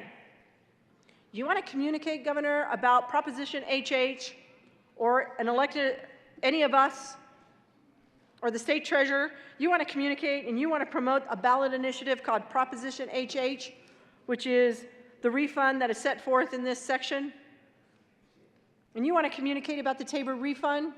you want to communicate, Governor, about Proposition HH or an elected, any of us, or the state treasurer, you want to communicate and you want to promote a ballot initiative called Proposition HH, which is the refund that is set forth in this section, and you want to communicate about the Tabor refund,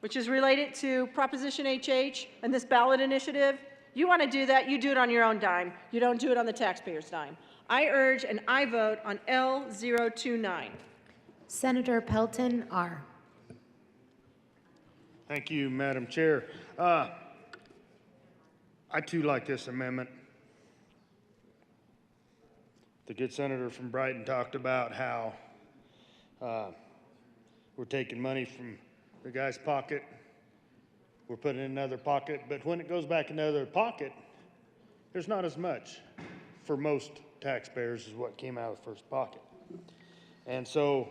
which is related to Proposition HH and this ballot initiative, you want to do that, you do it on your own dime. You don't do it on the taxpayer's dime. I urge and I vote on L029. Senator Pelton, R. Thank you, Madam Chair. I too like this amendment. The good senator from Brighton talked about how we're taking money from the guy's pocket, we're putting it in another pocket, but when it goes back in another pocket, there's not as much for most taxpayers as what came out of the first pocket. And so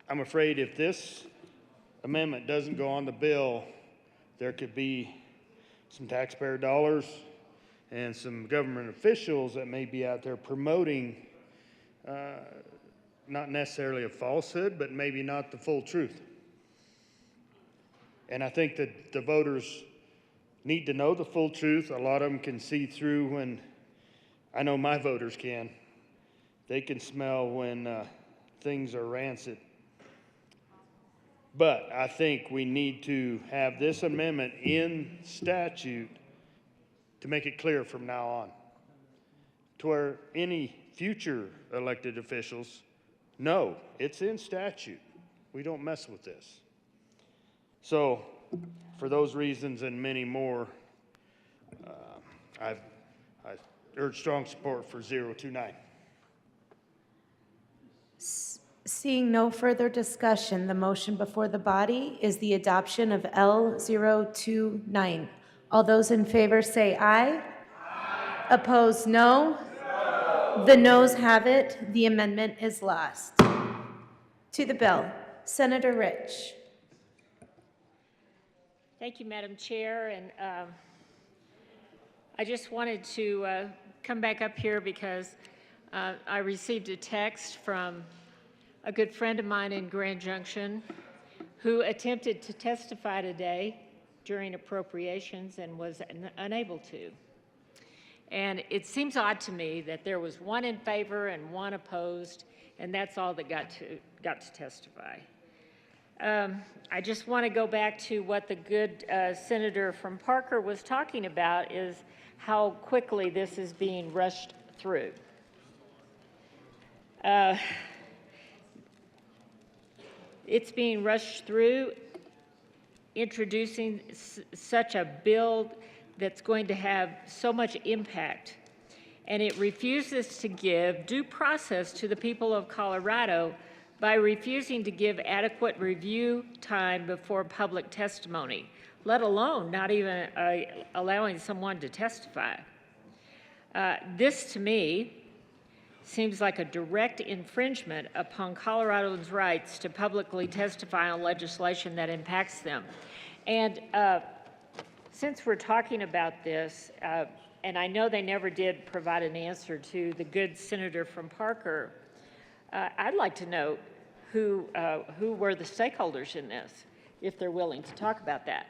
I'm afraid if this amendment doesn't go on the bill, there could be some taxpayer dollars and some government officials that may be out there promoting not necessarily a falsehood, but maybe not the full truth. And I think that the voters need to know the full truth. A lot of them can see through when, I know my voters can. They can smell when things are rancid. But I think we need to have this amendment in statute to make it clear from now on, to where any future elected officials know it's in statute. We don't mess with this. So, for those reasons and many more, I urge strong support for 029. Seeing no further discussion, the motion before the body is the adoption of L029. All those in favor say aye. Aye. Opposed, no. No. The noes have it. The amendment is lost. To the bill, Senator Rich. Thank you, Madam Chair, and I just wanted to come back up here because I received a text from a good friend of mine in Grand Junction who attempted to testify today during appropriations and was unable to. And it seems odd to me that there was one in favor and one opposed, and that's all that got to testify. I just want to go back to what the good senator from Parker was talking about, is how quickly this is being rushed through. It's being rushed through, introducing such a bill that's going to have so much impact, and it refuses to give due process to the people of Colorado by refusing to give adequate review time before public testimony, let alone not even allowing someone to testify. This, to me, seems like a direct infringement upon Coloradans' rights to publicly testify on legislation that impacts them. And since we're talking about this, and I know they never did provide an answer to the good senator from Parker, I'd like to know who were the stakeholders in this, if they're willing to talk about that.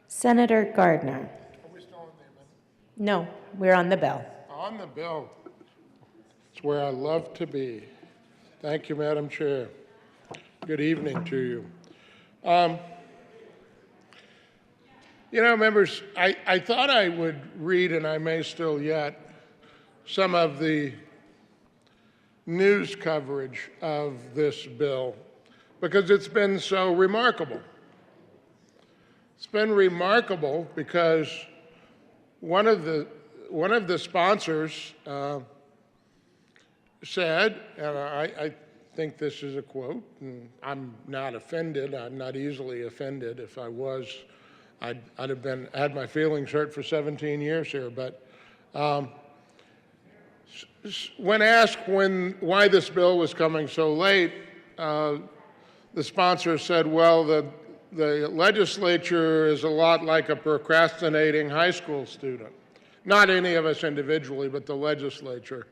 Senator Gardner. Are we still on the amendment? No, we're on the bill. On the bill. It's where I love to be. Thank you, Madam Chair. Good evening to you. You know, members, I thought I would read, and I may still yet, some of the news coverage of this bill, because it's been so remarkable. It's been remarkable because one of the sponsors said, and I think this is a quote, and I'm not offended. I'm not easily offended. If I was, I'd have had my feelings hurt for 17 years here. But when asked why this bill was coming so late, the sponsor said, well, the legislature is a lot like a procrastinating high school student. Not any of us individually, but the legislature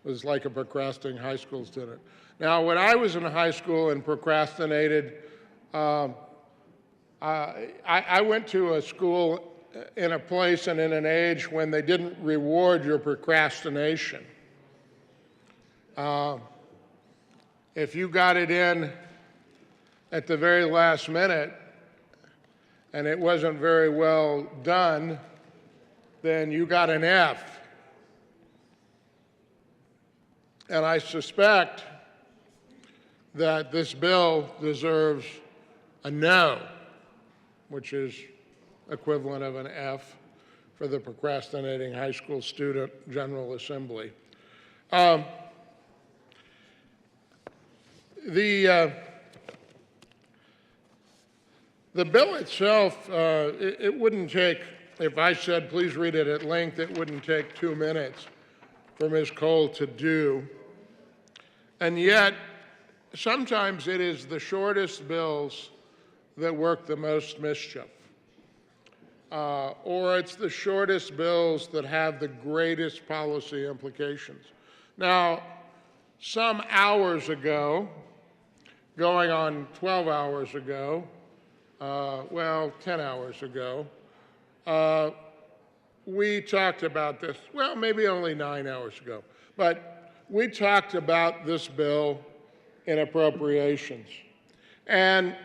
was like a procrastinating high school student. Now, when I was in high school and procrastinated, I went to a school in a place and in an age when they didn't reward your procrastination. If you got it in at the very last minute and it wasn't very well done, then you got an F. And I suspect that this bill deserves a no, which is equivalent of an F for the procrastinating high school student General Assembly. The bill itself, it wouldn't take, if I said please read it at length, it wouldn't take 2 minutes for Ms. Cole to do. And yet, sometimes it is the shortest bills that work the most mischief. Or it's the shortest bills that have the greatest policy implications. Now, some hours ago, going on 12 hours ago, 10 hours ago, we talked about this, well, maybe only 9 hours ago, but we talked about this bill in appropriations. And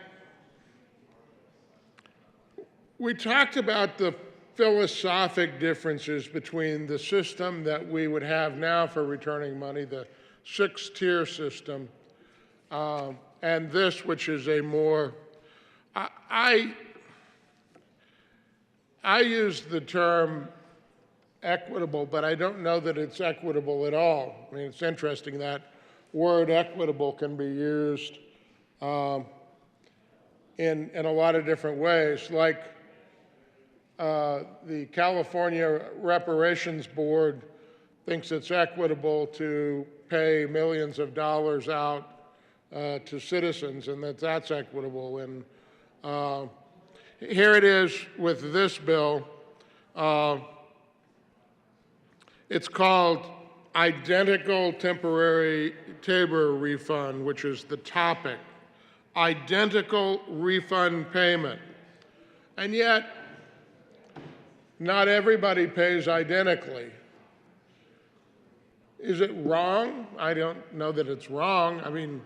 we talked about the philosophic differences between the system that we would have now for returning money, the 6-tier system, and this, which is a more, I use the term equitable, but I don't know that it's equitable at all. I mean, it's interesting that word equitable can be used in a lot of different ways, like the California Reparations Board thinks it's equitable to pay millions of dollars out to citizens, and that's equitable. And here it is with this bill. It's called Identical Temporary Tabor Refund, which is the topic. Identical refund payment. And yet, not everybody pays identically. Is it wrong? I don't know that it's wrong. I mean,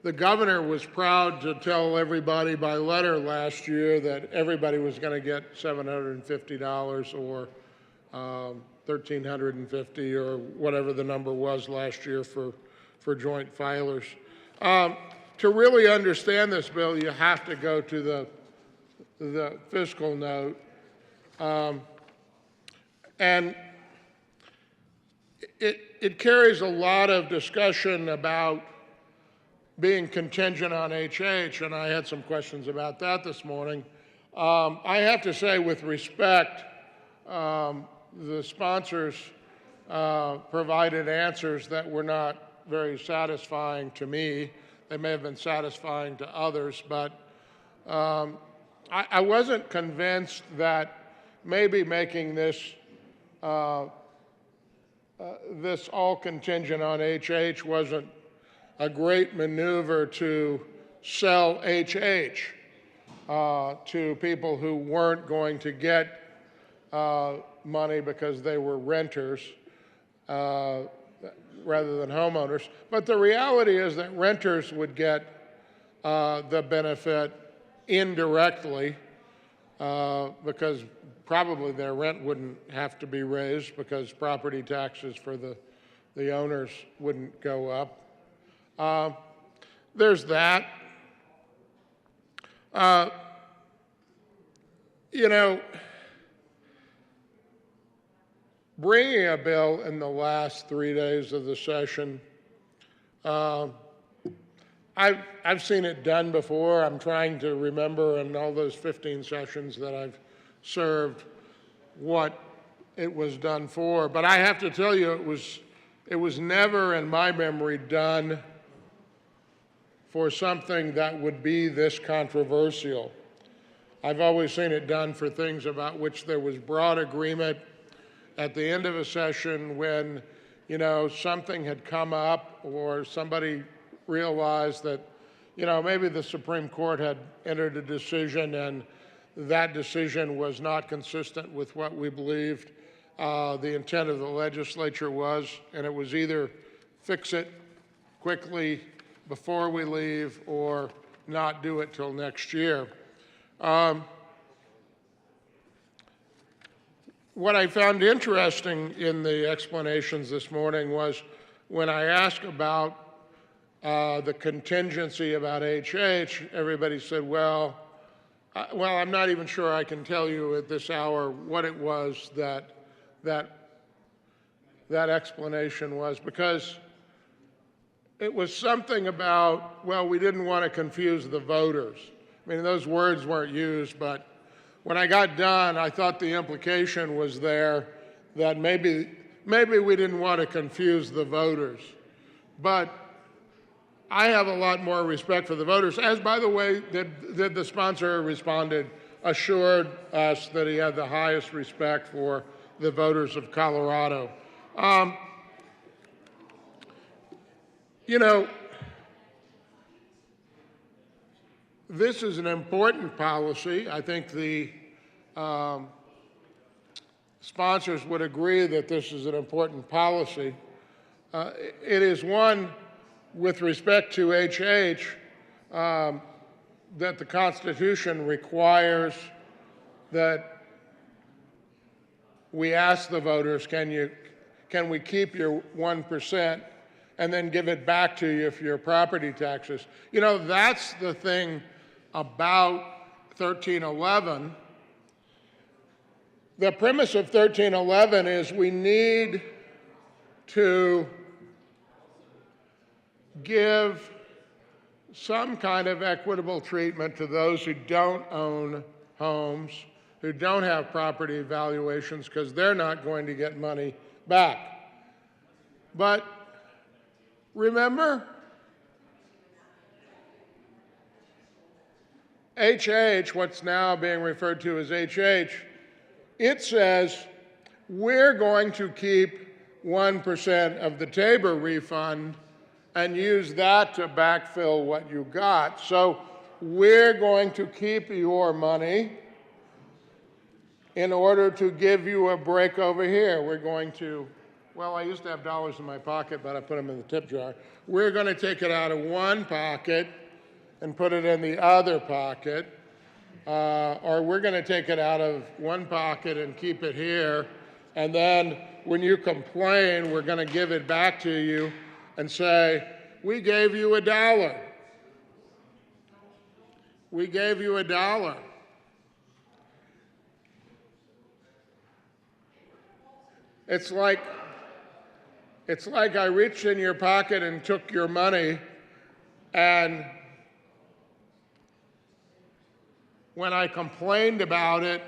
the governor was proud to tell everybody by letter last year that everybody was going to get $750 or $1,350 or whatever the number was last year for joint filers. To really understand this bill, you have to go to the fiscal note. And it carries a lot of discussion about being contingent on HH, and I had some questions about that this morning. I have to say, with respect, the sponsors provided answers that were not very satisfying to me. They may have been satisfying to others, but I wasn't convinced that maybe making this this all contingent on HH wasn't a great maneuver to sell HH to people who weren't going to get money because they were renters rather than homeowners. But the reality is that renters would get the benefit indirectly because probably their rent wouldn't have to be raised because property taxes for the owners wouldn't go up. There's that. You know, bringing a bill in the last 3 days of the session, I've seen it done before. I'm trying to remember in all those 15 sessions that I've served what it was done for. But I have to tell you, it was never in my memory done for something that would be this controversial. I've always seen it done for things about which there was broad agreement at the end of a session when something had come up or somebody realized that, maybe the Supreme Court had entered a decision and that decision was not consistent with what we believed the intent of the legislature was, and it was either fix it quickly before we leave or not do it till next year. What I found interesting in the explanations this morning was when I asked about the contingency about HH, everybody said, well, I'm not even sure I can tell you at this hour what it was that explanation was, because it was something about, well, we didn't want to confuse the voters. I mean, those words weren't used, but when I got done, I thought the implication was there that maybe we didn't want to confuse the voters. But I have a lot more respect for the voters, as, by the way, did the sponsor responded, assured us that he had the highest respect for the voters of Colorado. This is an important policy. I think the sponsors would agree that this is an important policy. It is one with respect to HH that the Constitution requires that we ask the voters, can we keep your 1% and then give it back to you for your property taxes? That's the thing about 1311. The premise of 1311 is we need to give some kind of equitable treatment to those who don't own homes, who don't have property valuations, because they're not going to get money back. But remember, HH, what's now being referred to as HH, it says we're going to keep 1% of the Tabor refund and use that to backfill what you got. So we're going to keep your money in order to give you a break over here. We're going to, well, I used to have dollars in my pocket, but I put them in the tip jar. We're going to take it out of one pocket and put it in the other pocket, or we're going to take it out of one pocket and keep it here, and then when you complain, we're going to give it back to you and say, we gave you $1. We gave you $1. It's like I reached in your pocket and took your money, and when I complained about it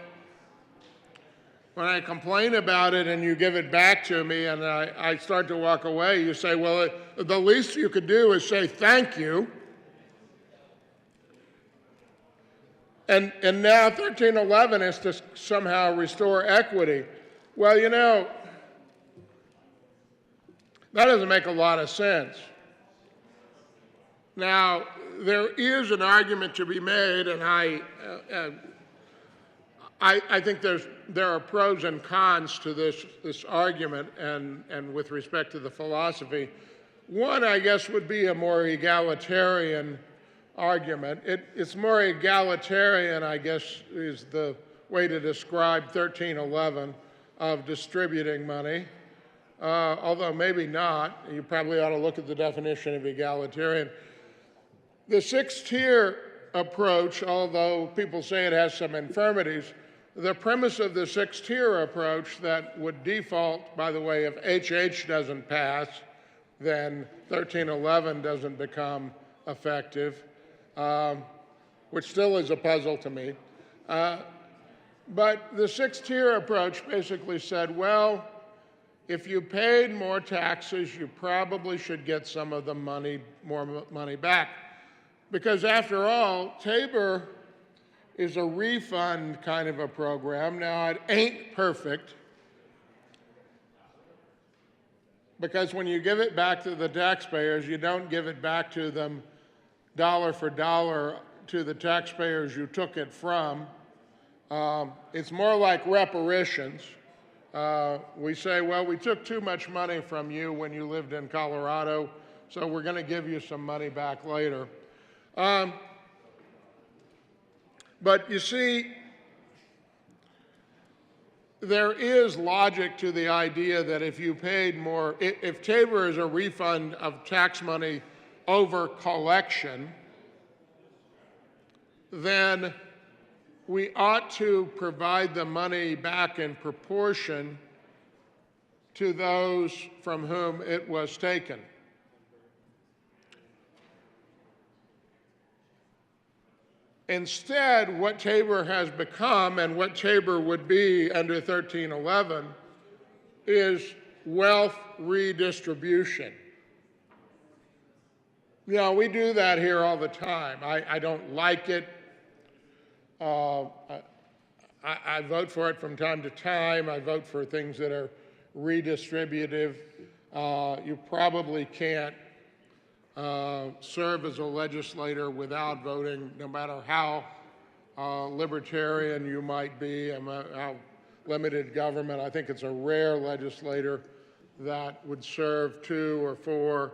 and you give it back to me and I start to walk away, you say, well, the least you could do is say thank you. And now 1311 is to somehow restore equity. Well, that doesn't make a lot of sense. Now, there is an argument to be made, and I think there are pros and cons to this argument, and with respect to the philosophy. One, I guess, would be a more egalitarian argument. It's more egalitarian, I guess, is the way to describe 1311 of distributing money. Although maybe not. You probably ought to look at the definition of egalitarian. The six-tier approach, although people say it has some infirmities, the premise of the six-tier approach that would default, by the way, if HH doesn't pass, then 1311 doesn't become effective, which still is a puzzle to me. But the six-tier approach basically said, well, if you paid more taxes, you probably should get some of the more money back. Because after all, Tabor is a refund kind of a program. Now, it ain't perfect. because when you give it back to the taxpayers, you don't give it back to them dollar for dollar to the taxpayers you took it from. It's more like reparations. We say, well, we took too much money from you when you lived in Colorado, so we're going to give you some money back later. But you see, there is logic to the idea that if you paid more, if Tabor is a refund of tax money over collection, then we ought to provide the money back in proportion to those from whom it was taken. Instead, what Tabor has become and what Tabor would be under 1311 is wealth redistribution. You know, we do that here all the time. I don't like it. I vote for it from time to time. I vote for things that are redistributive. You probably can't serve as a legislator without voting, no matter how libertarian you might be, and how limited government. I think it's a rare legislator that would serve 2 or 4,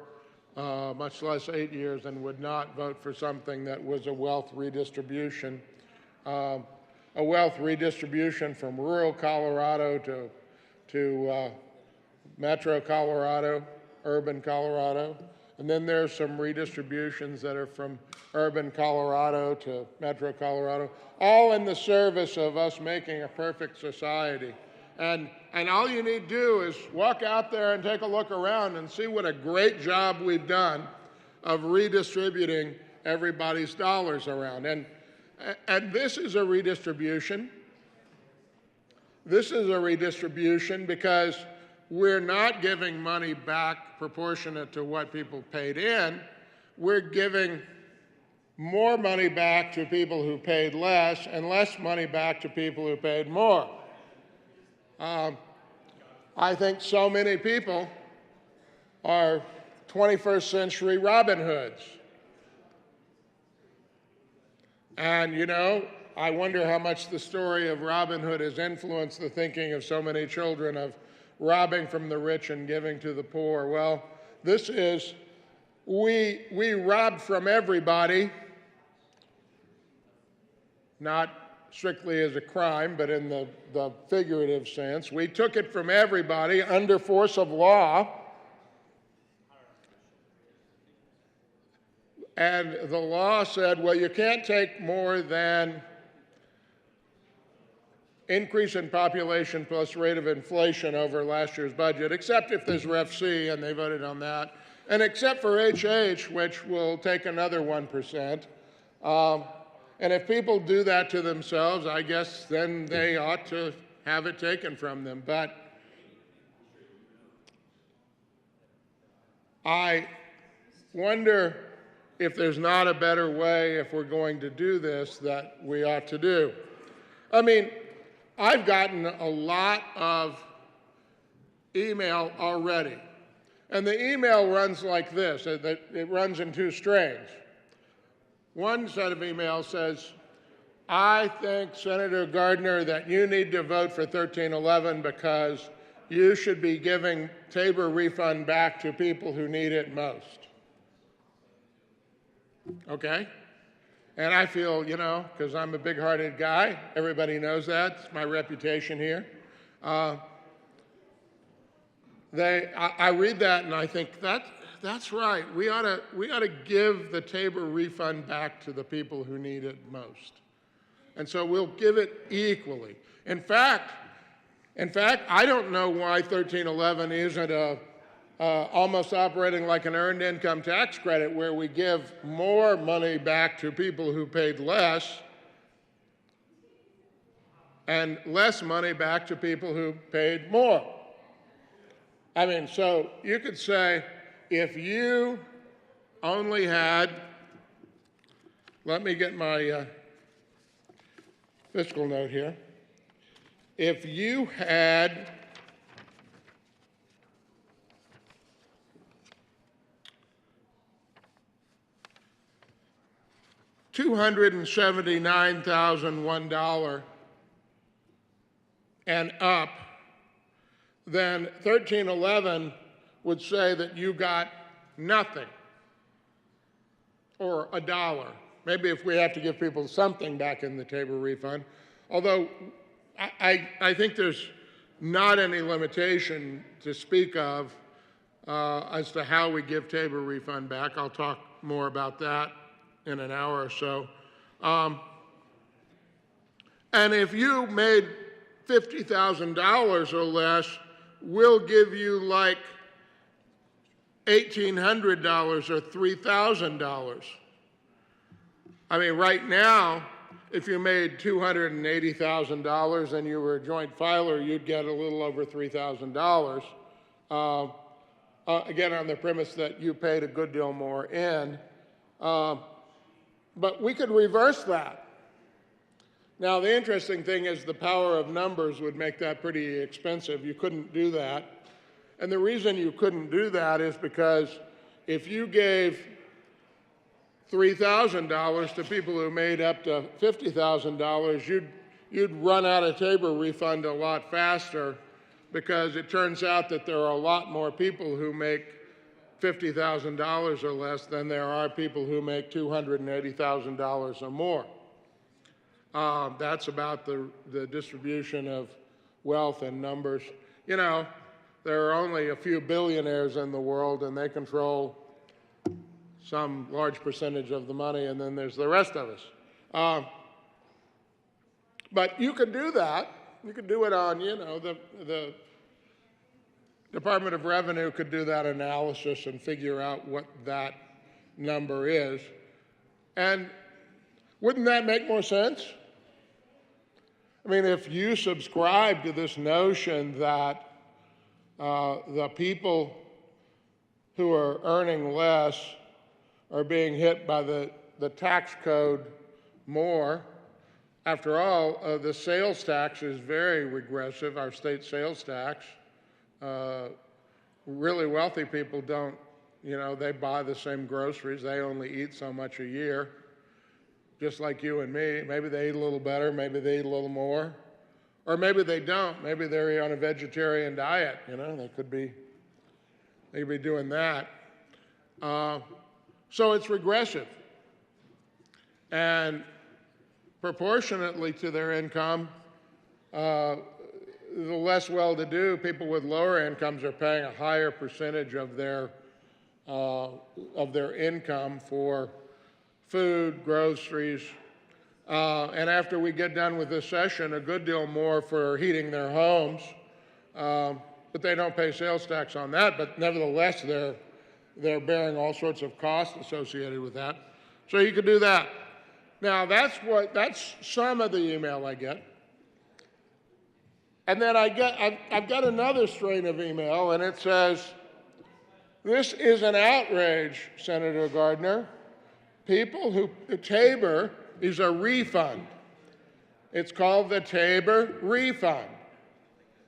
much less 8 years, and would not vote for something that was a wealth redistribution. A wealth redistribution from rural Colorado to metro Colorado, urban Colorado. And then there's some redistributions that are from urban Colorado to metro Colorado, all in the service of us making a perfect society. And all you need to do is walk out there and take a look around and see what a great job we've done of redistributing everybody's dollars around. And this is a redistribution. This is a redistribution because we're not giving money back proportionate to what people paid in. We're giving more money back to people who paid less and less money back to people who paid more. I think so many people are 21st century Robin Hoods. And, you know, I wonder how much the story of Robin Hood has influenced the thinking of so many children of robbing from the rich and giving to the poor. Well, this is, we robbed from everybody, not strictly as a crime, but in the figurative sense. We took it from everybody under force of law. And the law said, well, you can't take more than increase in population plus rate of inflation over last year's budget, except if there's Ref C, and they voted on that, and except for HH, which will take another 1%. And if people do that to themselves, I guess then they ought to have it taken from them. But I wonder if there's not a better way, if we're going to do this, that we ought to do. I mean, I've gotten a lot of email already. And the email runs like this. It runs in 2 strings. One set of emails says, I think, Senator Gardner, that you need to vote for 1311 because you should be giving Tabor refund back to people who need it most. Okay? And I feel, you know, because I'm a big-hearted guy, everybody knows that, it's my reputation here. I read that and I think that's right. We ought to give the Tabor refund back to the people who need it most. And so we'll give it equally. In fact, I don't know why 1311 isn't almost operating like an earned income tax credit where we give more money back to people who paid less and less money back to people who paid more. I mean, so you could say if you only had, let me get my fiscal note here. If you had $279,001 and up, then 1311 would say that you got nothing or $1. Maybe if we have to give people something back in the TABOR refund, although I think there's not any limitation to speak of as to how we give TABOR refund back. I'll talk more about that in an hour or so. And if you made $50,000 or less, we'll give you like $1,800 or $3,000. I mean, right now, if you made $280,000 and you were a joint filer, you'd get a little over $3,000. Again, on the premise that you paid a good deal more in. But we could reverse that. Now, the interesting thing is the power of numbers would make that pretty expensive. You couldn't do that. And the reason you couldn't do that is because if you gave $3,000 to people who made up to $50,000, you'd run out of TABOR refund a lot faster, because it turns out that there are a lot more people who make $50,000 or less than there are people who make $280,000 or more. That's about the distribution of wealth and numbers. You know, there are only a few billionaires in the world, and they control some large percentage of the money, and then there's the rest of us. But you could do that. You could do it on, you know, the Department of Revenue could do that analysis and figure out what that number is. And wouldn't that make more sense? I mean, if you subscribe to this notion that the people who are earning less are being hit by the tax code more. After all, the sales tax is very regressive, our state sales tax. Really wealthy people don't, you know, they buy the same groceries. They only eat so much a year, just like you and me. Maybe they eat a little better, maybe they eat a little more. Or maybe they don't. Maybe they're on a vegetarian diet, you know, they could be doing that. So it's regressive. And proportionately to their income, the less well-to-do people with lower incomes are paying a higher percentage of their income for food, groceries, and after we get done with this session, a good deal more for heating their homes. But they don't pay sales tax on that, but nevertheless, they're bearing all sorts of costs associated with that. So you could do that. Now, that's some of the email I get. And then I've got another strain of email, and it says, "This is an outrage, Senator Gardner. People who, TABOR is a refund. It's called the TABOR refund,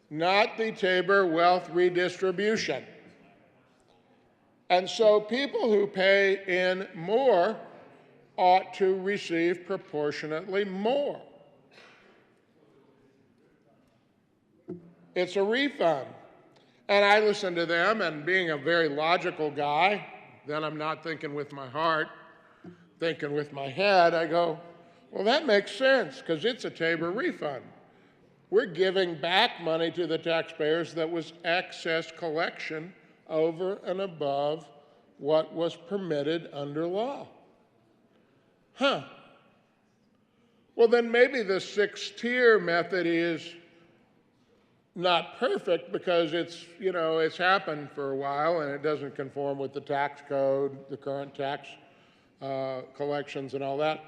not the TABOR wealth redistribution. And so people who pay in more ought to receive proportionately more. It's a refund." And I listen to them, and being a very logical guy, then I'm not thinking with my heart, thinking with my head, I go, well, that makes sense, because it's a TABOR refund. We're giving back money to the taxpayers that was excess collection over and above what was permitted under law. Well, then maybe the six-tier method is not perfect, because it's, you know, it's happened for a while and it doesn't conform with the tax code, the current tax collections and all that.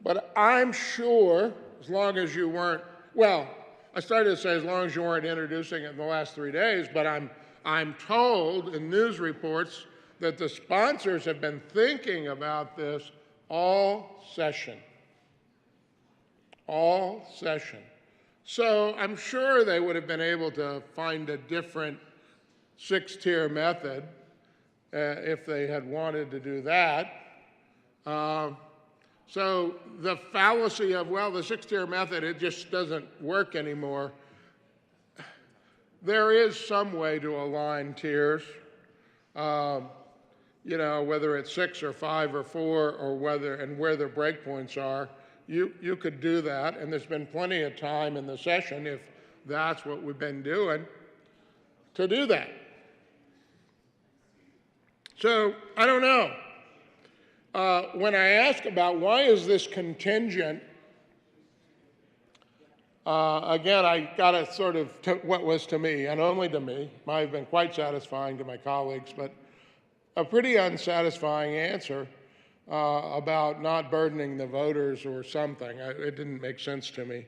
But I'm sure, as long as you weren't, well, I started to say as long as you weren't introducing it in the last 3 days, but I'm told in news reports that the sponsors have been thinking about this all session. All session. So I'm sure they would have been able to find a different six-tier method if they had wanted to do that. So the fallacy of, well, the six-tier method, it just doesn't work anymore. There is some way to align tiers, you know, whether it's 6 or 5 or 4 or where the breakpoints are. You could do that, and there's been plenty of time in the session, if that's what we've been doing, to do that. So I don't know. When I ask about why is this contingent, again, I got a sort of what was to me, and only to me, might have been quite satisfying to my colleagues, but a pretty unsatisfying answer about not burdening the voters or something. It didn't make sense to me.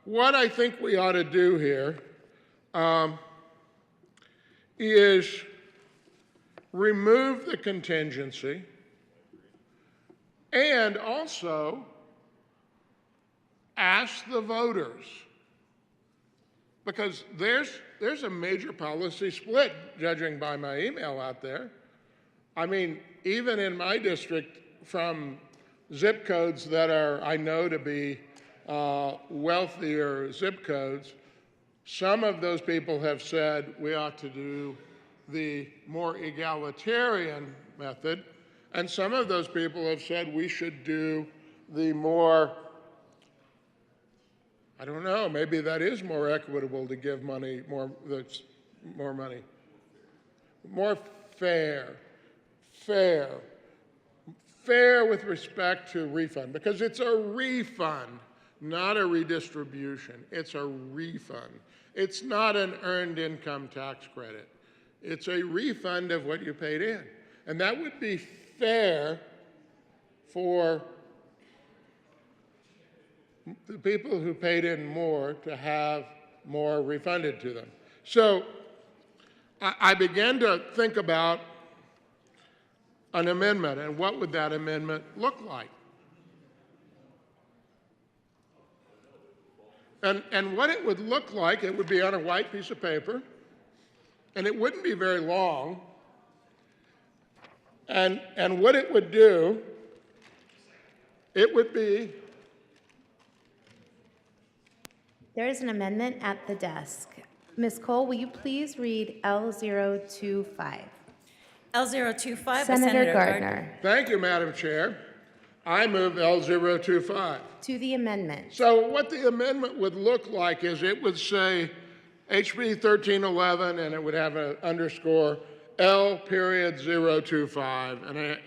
What I think we ought to do here is remove the contingency and also ask the voters, because there's a major policy split, judging by my email out there. I mean, even in my district, from zip codes that are, I know to be wealthier zip codes, some of those people have said we ought to do the more egalitarian method, and some of those people have said we should do the more, I don't know, maybe that is more equitable to give money, more money. More fair with respect to refund, because it's a refund, not a redistribution. It's a refund. It's not an earned income tax credit. It's a refund of what you paid in. And that would be fair for the people who paid in more to have more refunded to them. So I began to think about an amendment, and what would that amendment look like? And what it would look like, it would be on a white piece of paper, and it wouldn't be very long. And what it would do, it would be, There is an amendment at the desk. Ms. Cole, will you please read L025? L025. Senator Gardner. Thank you, Madam Chair. I move L025. To the amendment. So what the amendment would look like is it would say HB 1311, and it would have an underscore L.025, and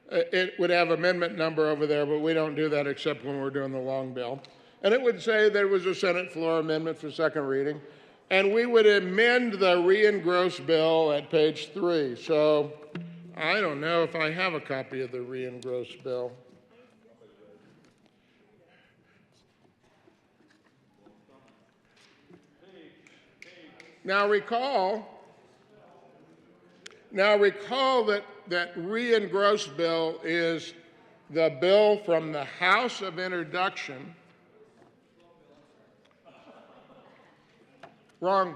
it would have amendment number over there, but we don't do that except when we're doing the long bill. And it would say there was a Senate floor amendment for second reading, and we would amend the re-engrossed bill at page 3. So I don't know if I have a copy of the re-engrossed bill. Now recall that re-engrossed bill is the bill from the House of Introduction. Wrong.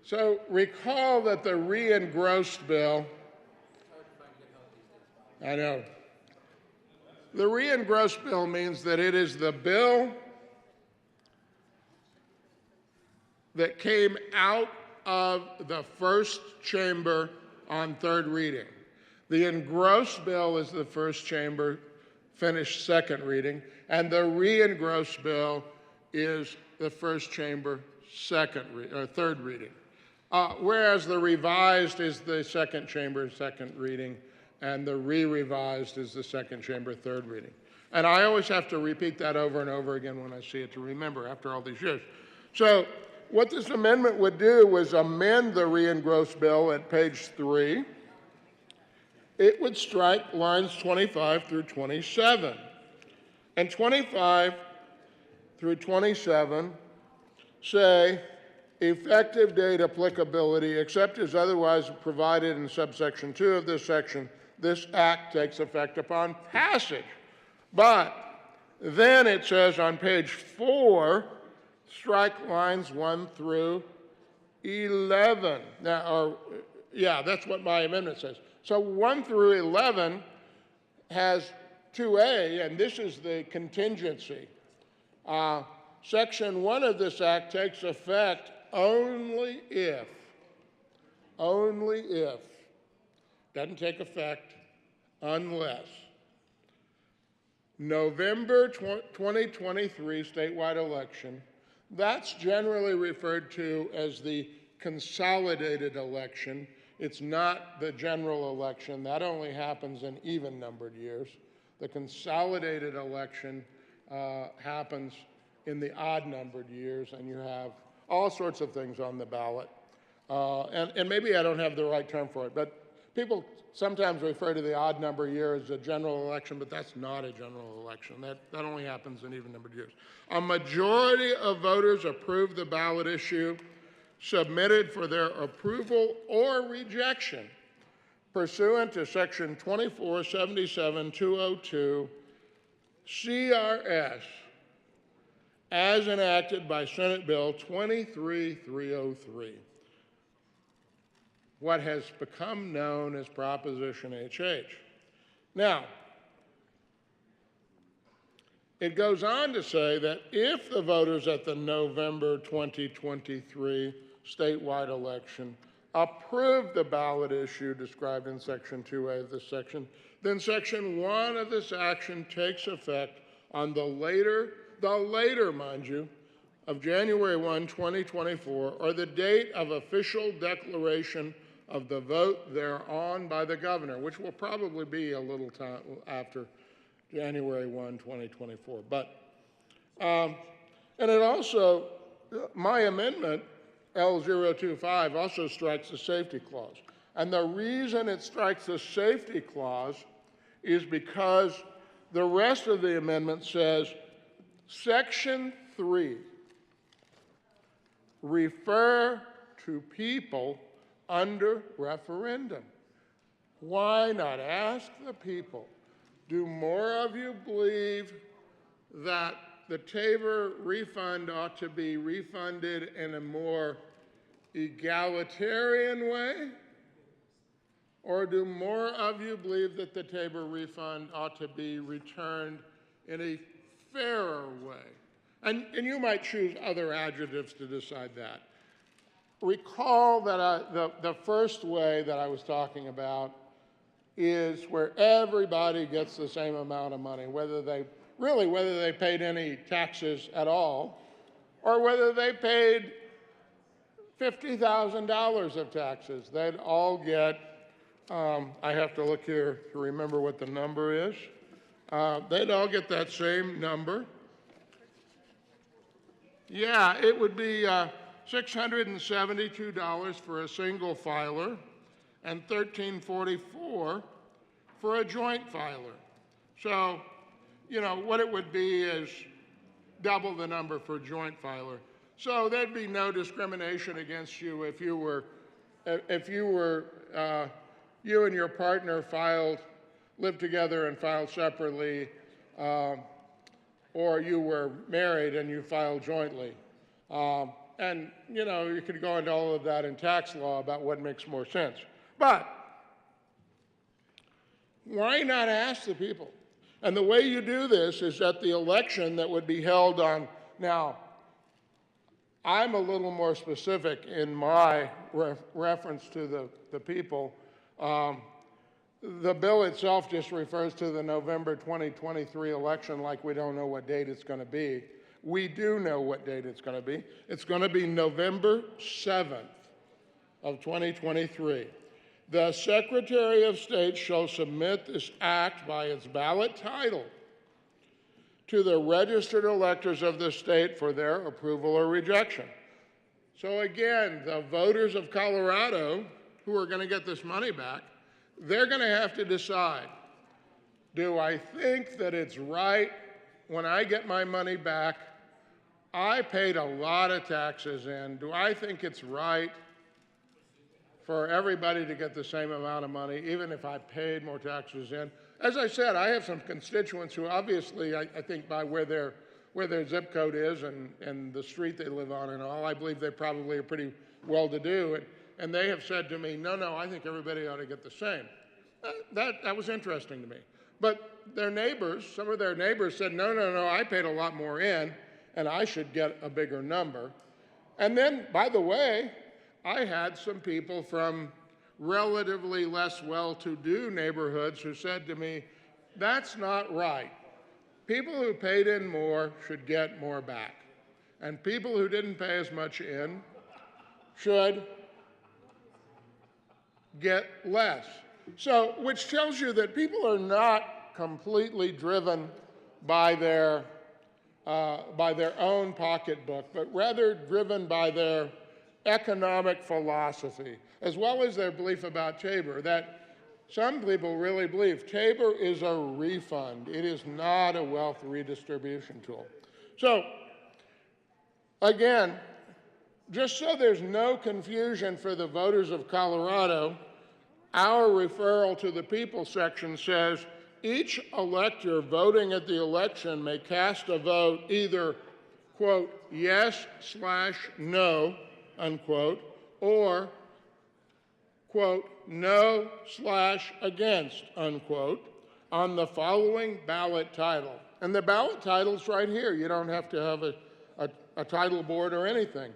So recall that the re-engrossed bill, I know. The re-engrossed bill means that it is the bill that came out of the first chamber on third reading. The engrossed bill is the first chamber finished second reading, and the re-engrossed bill is the first chamber third reading. Whereas the revised is the second chamber second reading, and the re-revised is the second chamber third reading. And I always have to repeat that over and over again when I see it to remember after all these years. So what this amendment would do was amend the re-engrossed bill at page 3. It would strike lines 25 through 27. And 25 through 27 say, effective date applicability, except as otherwise provided in subsection 2 of this section, this act takes effect upon passage. But then it says on page 4, strike lines 1 through 11. Now, or Yeah, that's what my amendment says. So 1 through 11 has 2A, and this is the contingency. Section 1 of this act takes effect only if, doesn't take effect unless November 2023 statewide election, that's generally referred to as the consolidated election. It's not the general election. That only happens in even-numbered years. The consolidated election happens in the odd-numbered years, and you have all sorts of things on the ballot. And maybe I don't have the right term for it, but people sometimes refer to the odd number year as a general election, but that's not a general election. That only happens in even-numbered years. A majority of voters approve the ballot issue submitted for their approval or rejection pursuant to Section 2477202 CRS as enacted by Senate Bill 23303, what has become known as Proposition HH. Now, it goes on to say that if the voters at the November 2023 statewide election approve the ballot issue described in Section 2A of this section, then Section 1 of this action takes effect on the later, mind you, of January 1, 2024, or the date of official declaration of the vote thereon by the governor, which will probably be a little time after January 1, 2024. But, and it also, my amendment, L025, also strikes the safety clause. And the reason it strikes the safety clause is because the rest of the amendment says, Section 3, refer to people under referendum. Why not ask the people? Do more of you believe that the TABOR refund ought to be refunded in a more egalitarian way? Or do more of you believe that the TABOR refund ought to be returned in a fairer way? And you might choose other adjectives to decide that. Recall that the first way that I was talking about is where everybody gets the same amount of money, whether they paid any taxes at all, or whether they paid $50,000 of taxes. They'd all get, I have to look here to remember what the number is. They'd all get that same number. Yeah, it would be $672 for a single filer and $1,344 for a joint filer. So, you know, what it would be is double the number for joint filer. So there'd be no discrimination against you if you and your partner lived together and filed separately, or you were married and you filed jointly. And, you know, you could go into all of that in tax law about what makes more sense. But why not ask the people? And the way you do this is at the election that would be held on, now, I'm a little more specific in my reference to the people. The bill itself just refers to the November 2023 election like we don't know what date it's going to be. We do know what date it's going to be. It's going to be November 7th of 2023. The Secretary of State shall submit this act by its ballot title to the registered electors of the state for their approval or rejection. So again, the voters of Colorado who are going to get this money back, they're going to have to decide, do I think that it's right when I get my money back? I paid a lot of taxes in. Do I think it's right for everybody to get the same amount of money, even if I paid more taxes in? As I said, I have some constituents who obviously, I think by where their zip code is and the street they live on and all, I believe they probably are pretty well-to-do. and they have said to me, no, I think everybody ought to get the same. That was interesting to me. But their neighbors, some of their neighbors said, no, I paid a lot more in, and I should get a bigger number. And then, by the way, I had some people from relatively less well-to-do neighborhoods who said to me, that's not right. People who paid in more should get more back. And people who didn't pay as much in should get less. So, which tells you that people are not completely driven by their own pocketbook, but rather driven by their economic philosophy, as well as their belief about Tabor, that some people really believe Tabor is a refund. It is not a wealth redistribution tool. So, again, just so there's no confusion for the voters of Colorado, our referral to the people section says each elector voting at the election may cast a vote either, quote, yes/no, unquote, or, quote, no/against, unquote, on the following ballot title. And the ballot title's right here. You don't have to have a title board or anything.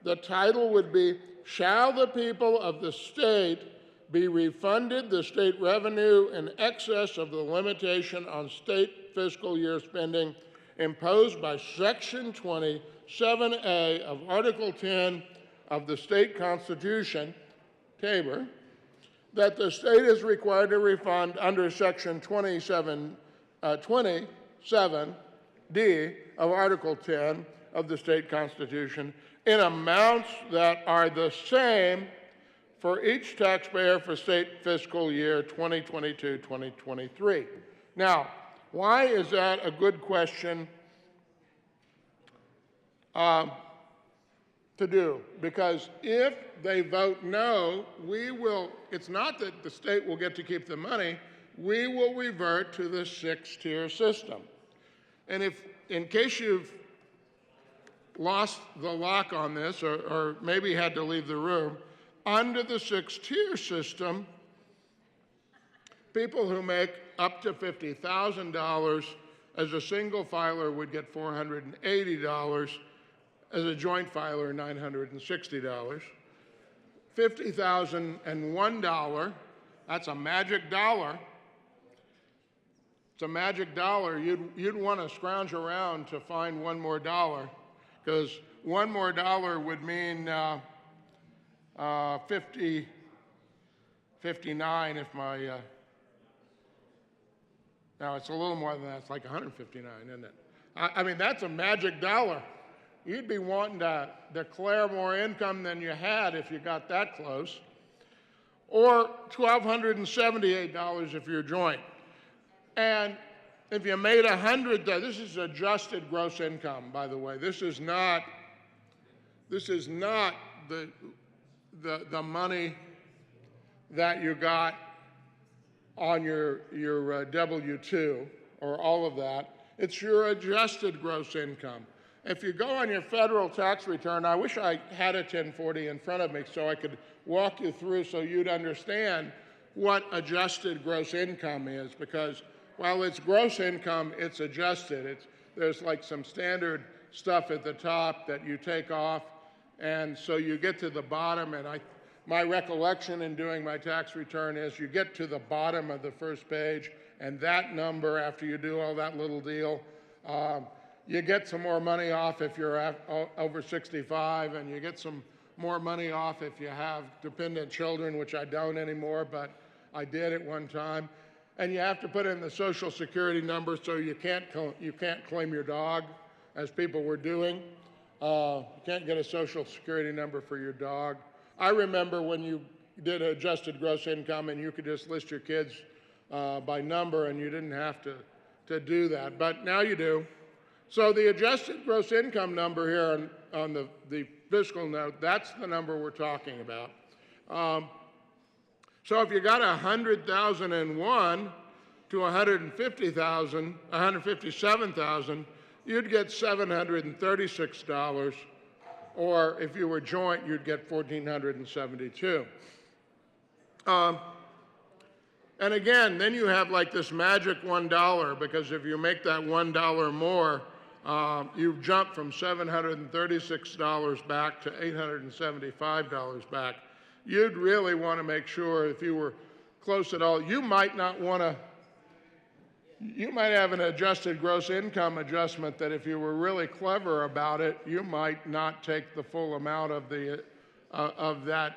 The title would be, shall the people of the state be refunded the state revenue in excess of the limitation on state fiscal year spending imposed by Section 27A of Article 10 of the state constitution, Tabor, that the state is required to refund under Section 27D of Article 10 of the state constitution in amounts that are the same for each taxpayer for state fiscal year 2022-2023. Now, why is that a good question to do? Because if they vote no, it's not that the state will get to keep the money, we will revert to the 6-tier system. And in case you've lost the lock on this or maybe had to leave the room, under the 6-tier system, people who make up to $50,000 as a single filer would get $480, as a joint filer, $960. $50,001, that's a magic dollar. It's a magic dollar. You'd want to scrounge around to find one more dollar, because one more dollar would mean 59 if my, now it's a little more than that, it's like 159, isn't it? I mean, that's a magic dollar. You'd be wanting to declare more income than you had if you got that close. Or $1,278 if you're joint. And if you made $100, this is adjusted gross income, by the way. This is not the money that you got on your W-2 or all of that. It's your adjusted gross income. If you go on your federal tax return, I wish I had a 1040 in front of me so I could walk you through so you'd understand what adjusted gross income is, because while it's gross income, it's adjusted. There's like some standard stuff at the top that you take off, and so you get to the bottom, and my recollection in doing my tax return is you get to the bottom of the first page, and that number, after you do all that little deal, you get some more money off if you're over 65, and you get some more money off if you have dependent children, which I don't anymore, but I did at one time. And you have to put in the Social Security number so you can't claim your dog, as people were doing. You can't get a Social Security number for your dog. I remember when you did adjusted gross income and you could just list your kids by number and you didn't have to do that, but now you do. So the adjusted gross income number here on the fiscal note, that's the number we're talking about. So if you got 100,001 to 157,000, you'd get $736 or if you were joint, you'd get $1,472. And again, then you have like this magic $1, because if you make that $1 more, you jump from $736 back to $875 back. You'd really want to make sure, if you were close at all, you might not want to, you might have an adjusted gross income adjustment that if you were really clever about it, you might not take the full amount of the of that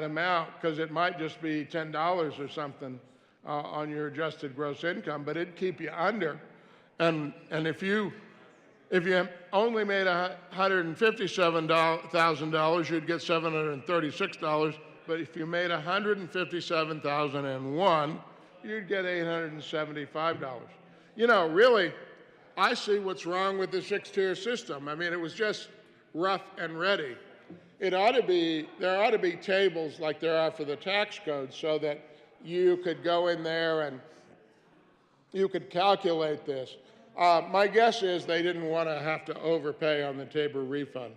amount, because it might just be $10 or something on your adjusted gross income, but it'd keep you under. And if you only made $157,000, you'd get $736. But if you made $157,001, you'd get $875. You know, really, I see what's wrong with the 6-tier system. I mean, it was just rough and ready. There ought to be tables like there are for the tax code, so that you could go in there and you could calculate this. My guess is they didn't want to have to overpay on the Tabor refund.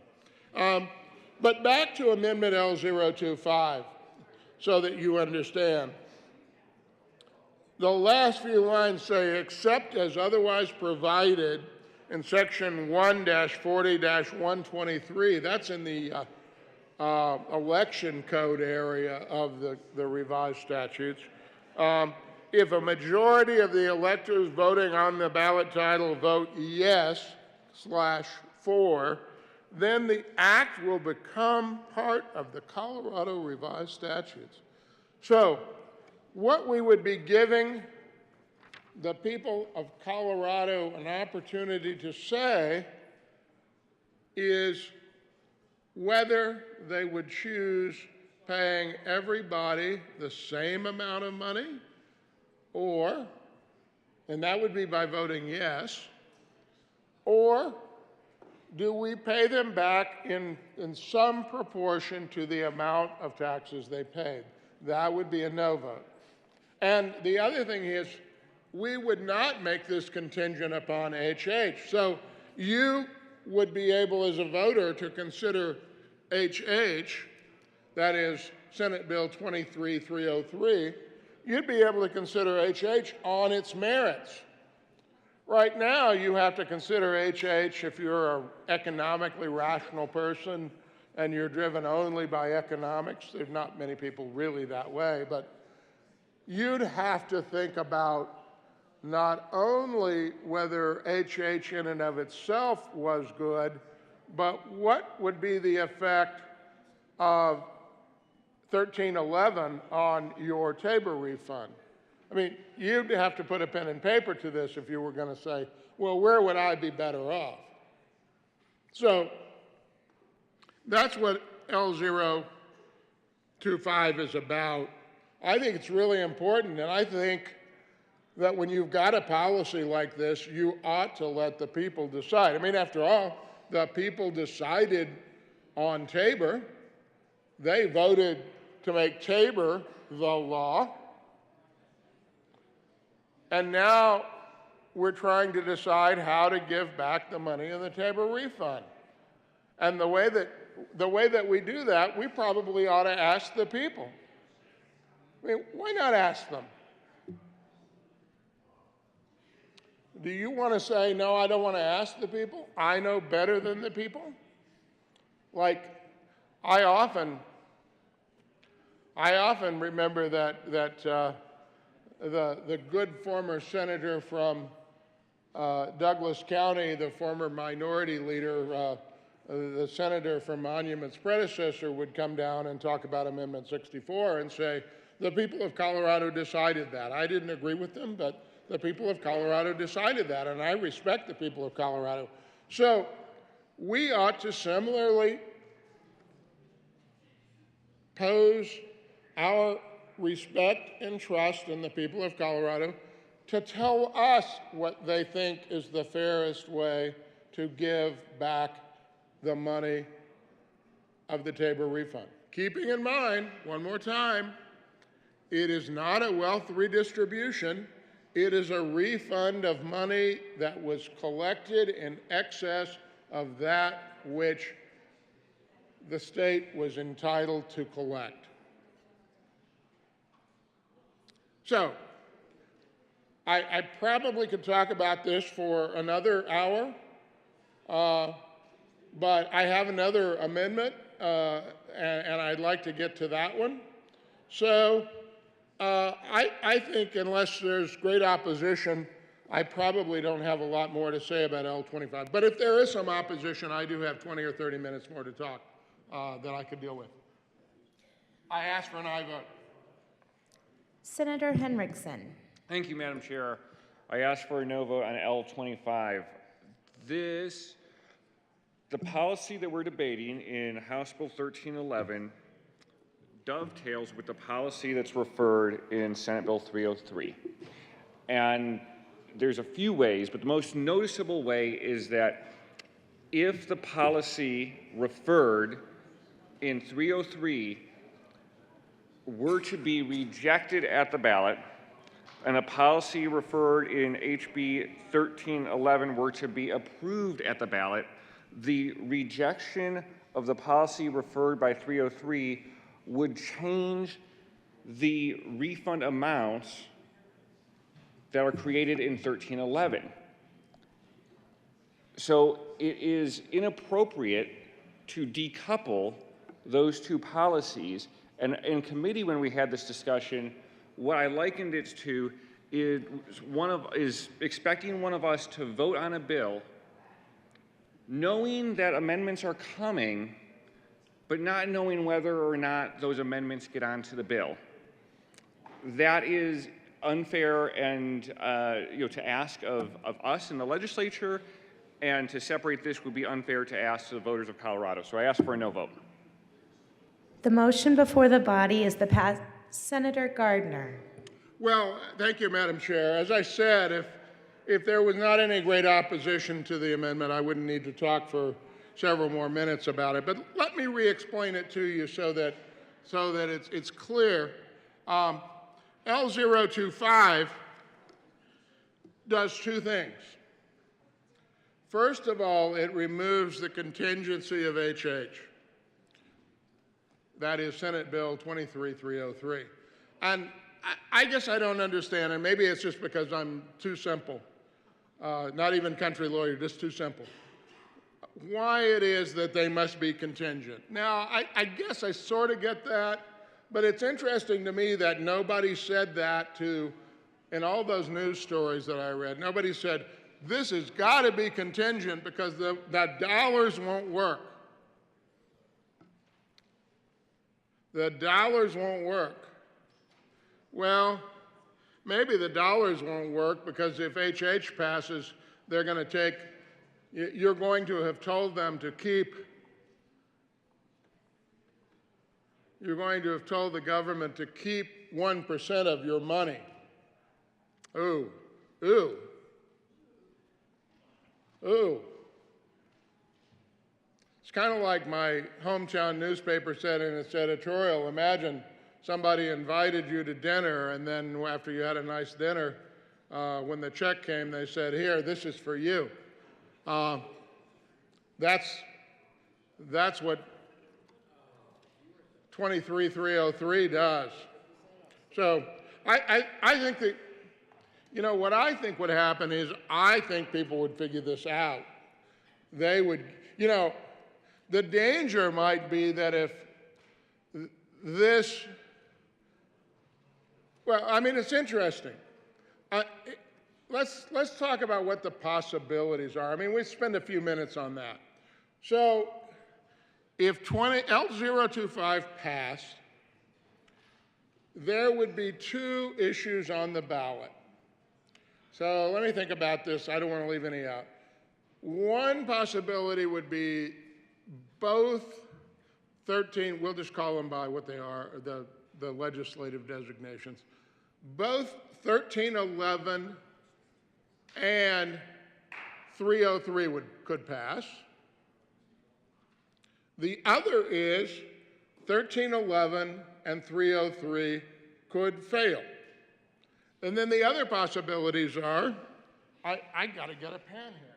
But back to Amendment L025, so that you understand. The last few lines say, except as otherwise provided in Section 1-40-123. That's in the election code area of the revised statutes. If a majority of the electors voting on the ballot title vote yes/4, then the act will become part of the Colorado revised statutes. So what we would be giving the people of Colorado an opportunity to say is whether they would choose paying everybody the same amount of money, or, and that would be by voting yes, or do we pay them back in some proportion to the amount of taxes they paid? That would be a no vote. And the other thing is, we would not make this contingent upon HH. So you would be able as a voter to consider HH, that is Senate Bill 23303, you'd be able to consider HH on its merits. Right now, you have to consider HH if you're an economically rational person and you're driven only by economics. There's not many people really that way, but you'd have to think about not only whether HH in and of itself was good, but what would be the effect of 1311 on your Tabor refund. I mean, you'd have to put a pen and paper to this if you were going to say, well, where would I be better off? So that's what L025 is about. I think it's really important, and I think that when you've got a policy like this, you ought to let the people decide. I mean, after all, the people decided on Tabor. They voted to make Tabor the law. And now we're trying to decide how to give back the money in the Tabor refund. And the way that we do that, we probably ought to ask the people. I mean, why not ask them? Do you want to say, no, I don't want to ask the people? I know better than the people? Like, I often remember that the good former senator from Douglas County, the former minority leader, the senator from Monument's predecessor, would come down and talk about Amendment 64 and say, the people of Colorado decided that. I didn't agree with them, but the people of Colorado decided that, and I respect the people of Colorado. So we ought to similarly pose our respect and trust in the people of Colorado to tell us what they think is the fairest way to give back the money of the Tabor refund. Keeping in mind, one more time, it is not a wealth redistribution. It is a refund of money that was collected in excess of that which the state was entitled to collect. So, I probably could talk about this for another hour, but I have another amendment, and I'd like to get to that one. So, I think unless there's great opposition, I probably don't have a lot more to say about L25. But if there is some opposition, I do have 20 or 30 minutes more to talk that I could deal with. I ask for an aye vote. Senator Henriksen. Thank you, Madam Chair. I ask for a no vote on L25. The policy that we're debating in House Bill 1311 dovetails with the policy that's referred in Senate Bill 303. And there's a few ways, but the most noticeable way is that if the policy referred in 303 were to be rejected at the ballot, and a policy referred in HB 1311 were to be approved at the ballot, the rejection of the policy referred by 303 would change the refund amounts that are created in 1311. So it is inappropriate to decouple those two policies. And in committee, when we had this discussion, what I likened it to is expecting one of us to vote on a bill, knowing that amendments are coming, but not knowing whether or not those amendments get onto the bill. That is unfair and to ask of us in the legislature, and to separate this would be unfair to ask the voters of Colorado. So I ask for a no vote. The motion before the body is the pass. Senator Gardner. Well, thank you, Madam Chair. As I said, if there was not any great opposition to the amendment, I wouldn't need to talk for several more minutes about it. But let me re-explain it to you so that it's clear. L025 does two things. First of all, it removes the contingency of HH. That is Senate Bill 23303. And I guess I don't understand, and maybe it's just because I'm too simple, not even country lawyer, just too simple, why it is that they must be contingent. Now, I guess I sort of get that, but it's interesting to me that nobody said that in all those news stories that I read, nobody said, this has got to be contingent because the dollars won't work. The dollars won't work. Well, maybe the dollars won't work because if HH passes, you're going to have told them to keep, you're going to have told the government to keep 1% of your money. Ooh, ooh, ooh. It's kind of like my hometown newspaper said in its editorial, imagine somebody invited you to dinner, and then after you had a nice dinner, when the check came, they said, here, this is for you. That's what 23303 does. So I think that, what I think would happen is I think people would figure this out. They would, the danger might be that if this, it's interesting. Let's talk about what the possibilities are. We spend a few minutes on that. So if L025 passed, there would be two issues on the ballot. So let me think about this. I don't want to leave any out. One possibility would be both 13, we'll just call them by what they are, the legislative designations. Both 1311 and 303 could pass. The other is 1311 and 303 could fail. And then the other possibilities are, I got to get a pen here.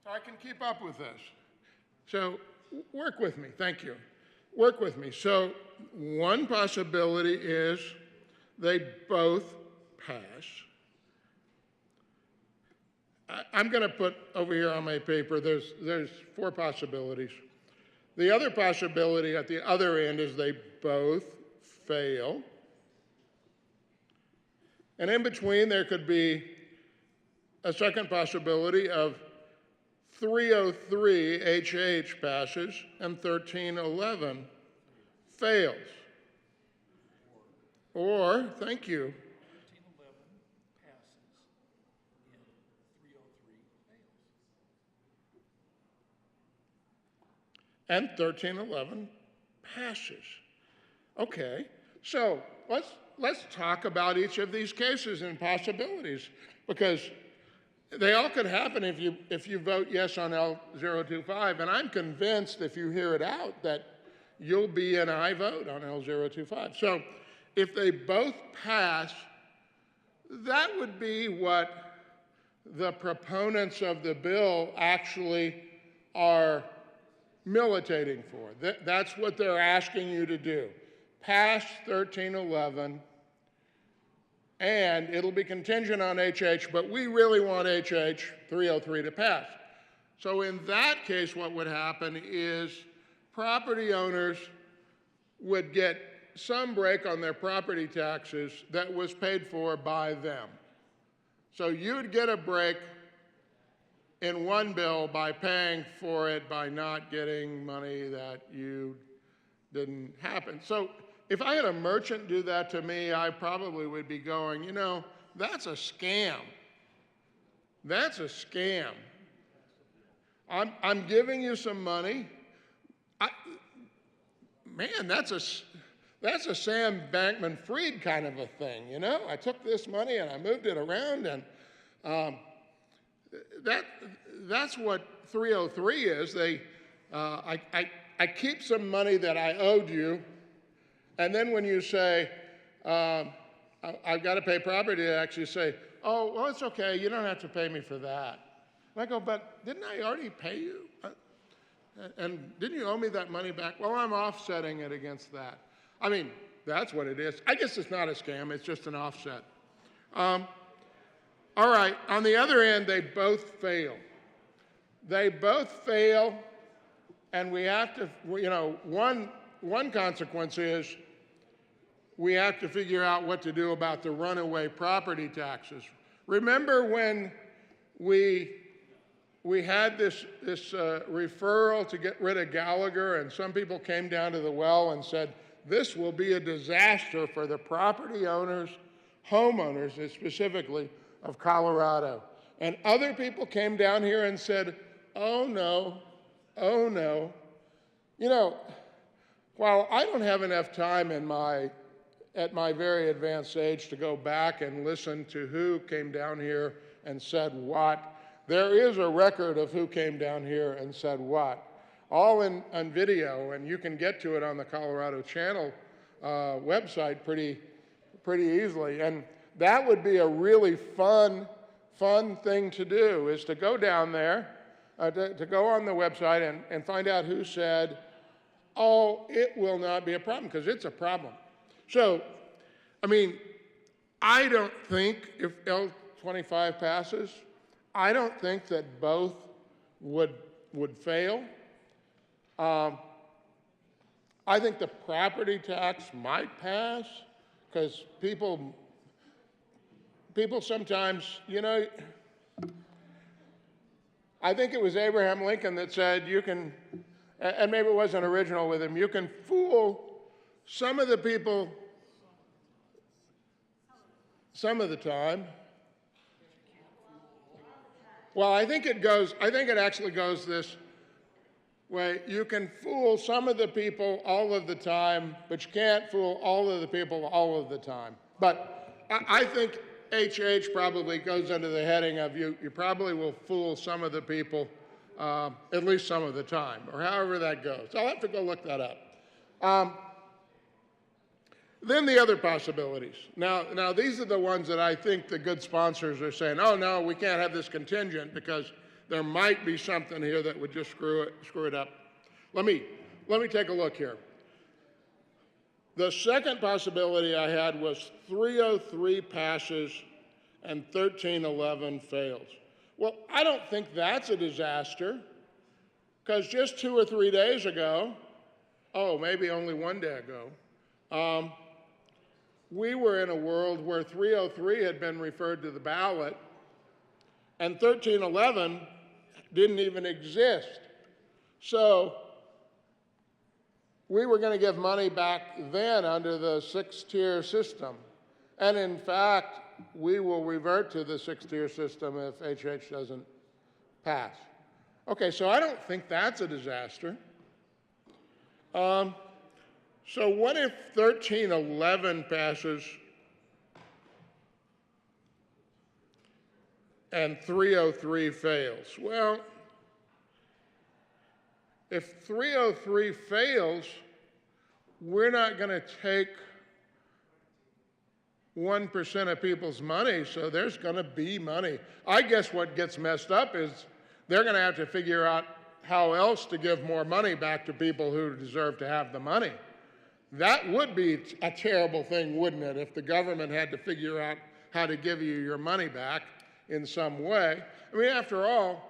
so I can keep up with this. So work with me, thank you. Work with me. So one possibility is they both pass. I'm going to put over here on my paper, there's 4 possibilities. The other possibility at the other end is they both fail. And in between, there could be a second possibility of 303 HH passes and 1311 fails. Or, thank you, and 1311 passes. Okay, so let's talk about each of these cases and possibilities, because they all could happen if you vote yes on L025, and I'm convinced if you hear it out that you'll be an aye vote on L025. So if they both pass, that would be what the proponents of the bill actually are militating for. That's what they're asking you to do. Pass 1311, and it'll be contingent on HH, but we really want HH 303 to pass. So in that case, what would happen is property owners would get some break on their property taxes that was paid for by them. So you'd get a break in one bill by paying for it by not getting money that you didn't happen. So if I had a merchant do that to me, I probably would be going, you know, that's a scam. That's a scam. I'm giving you some money. Man, that's a Sam Bankman-Fried kind of a thing, you know? I took this money and I moved it around, and that's what 303 is. I keep some money that I owed you, and then when you say, I've got to pay property tax, you say, oh, well, it's okay, you don't have to pay me for that. And I go, but didn't I already pay you? And didn't you owe me that money back? Well, I'm offsetting it against that. I mean, that's what it is. I guess it's not a scam, it's just an offset. All right, on the other end, they both fail. They both fail, and we have to, you know, one consequence is we have to figure out what to do about the runaway property taxes. Remember when we had this referral to get rid of Gallagher, and some people came down to the well and said, this will be a disaster for the property owners, homeowners specifically, of Colorado. And other people came down here and said, oh no, oh no. You know, while I don't have enough time at my very advanced age to go back and listen to who came down here and said what, there is a record of who came down here and said what, all on video, and you can get to it on the Colorado Channel website pretty easily. And that would be a really fun thing to do, is to go down there, to go on the website and find out who said, oh, it will not be a problem, because it's a problem. So, I mean, I don't think if L25 passes, I don't think that both would fail. I think the property tax might pass, because people sometimes, you know, I think it was Abraham Lincoln that said you can, and maybe it wasn't original with him, you can fool some of the people some of the time. Well, I think it actually goes this way. You can fool some of the people all of the time, but you can't fool all of the people all of the time. But I think HH probably goes under the heading of you probably will fool some of the people at least some of the time, or however that goes. I'll have to go look that up. Then the other possibilities. Now these are the ones that I think the good sponsors are saying, oh no, we can't have this contingent because there might be something here that would just screw it up. Let me take a look here. The second possibility I had was 303 passes and 1311 fails. Well, I don't think that's a disaster, because just 2 or 3 days ago, oh, maybe only 1 day ago, we were in a world where 303 had been referred to the ballot and 1311 didn't even exist. So we were going to give money back then under the 6-tier system. And in fact, we will revert to the 6-tier system if HH doesn't pass. Okay, so I don't think that's a disaster. So what if 1311 passes and 303 fails? Well, if 303 fails, we're not going to take 1% of people's money, so there's going to be money. I guess what gets messed up is they're going to have to figure out how else to give more money back to people who deserve to have the money. That would be a terrible thing, wouldn't it, if the government had to figure out how to give you your money back in some way. I mean, after all,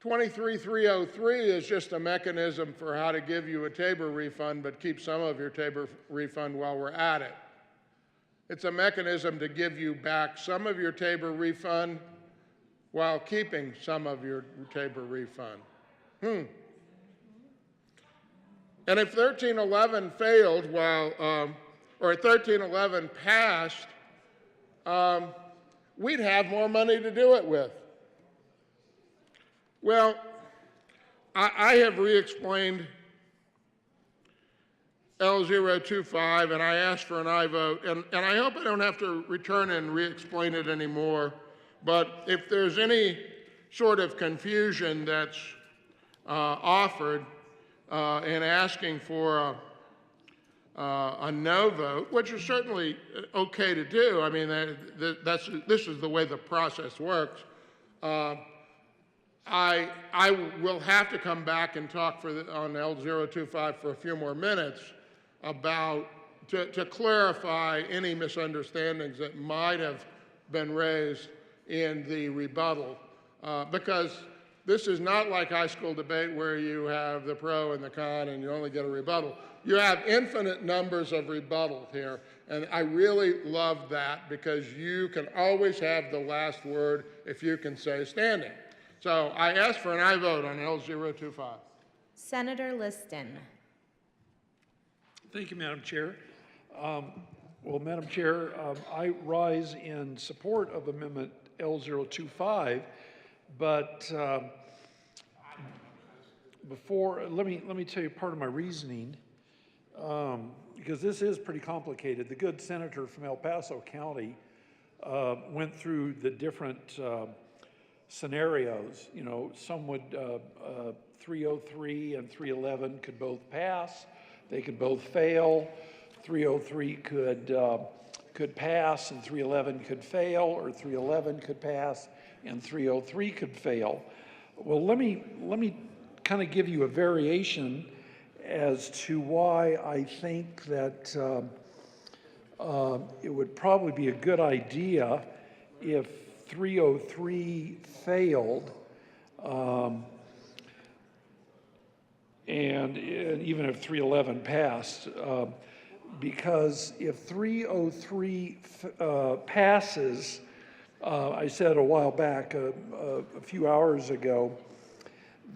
23303 is just a mechanism for how to give you a TABOR refund, but keep some of your TABOR refund while we're at it. It's a mechanism to give you back some of your TABOR refund while keeping some of your TABOR refund. And if 1311 failed or 1311 passed, we'd have more money to do it with. Well, I have re-explained L025, and I asked for an aye vote, and I hope I don't have to return and re-explain it anymore, but if there's any sort of confusion that's offered in asking for a no vote, which is certainly okay to do. I mean, this is the way the process works. I will have to come back and talk on L025 for a few more minutes about, to clarify any misunderstandings that might have been raised in the rebuttal, because this is not like high school debate where you have the pro and the con and you only get a rebuttal. You have infinite numbers of rebuttals here, and I really love that because you can always have the last word if you can say standing. So I ask for an aye vote on L025. Senator Liston. Thank you, Madam Chair. Well, Madam Chair, I rise in support of Amendment L025, but let me tell you part of my reasoning, because this is pretty complicated. The good senator from El Paso County went through the different scenarios. You know, some would 303 and 311 could both pass. They could both fail. 303 could pass and 311 could fail, or 311 could pass and 303 could fail. Well, let me kind of give you a variation as to why I think that it would probably be a good idea if 303 failed, and even if 311 passed, because if 303 passes, I said a while back, a few hours ago,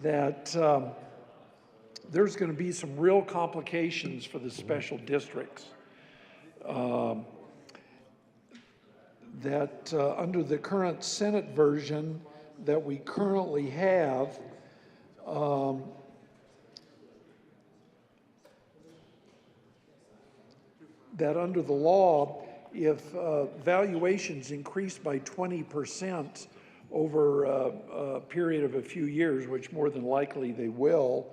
that there's going to be some real complications for the special districts. That under the current Senate version that we currently have, that under the law, if valuations increase by 20% over a period of a few years, which more than likely they will,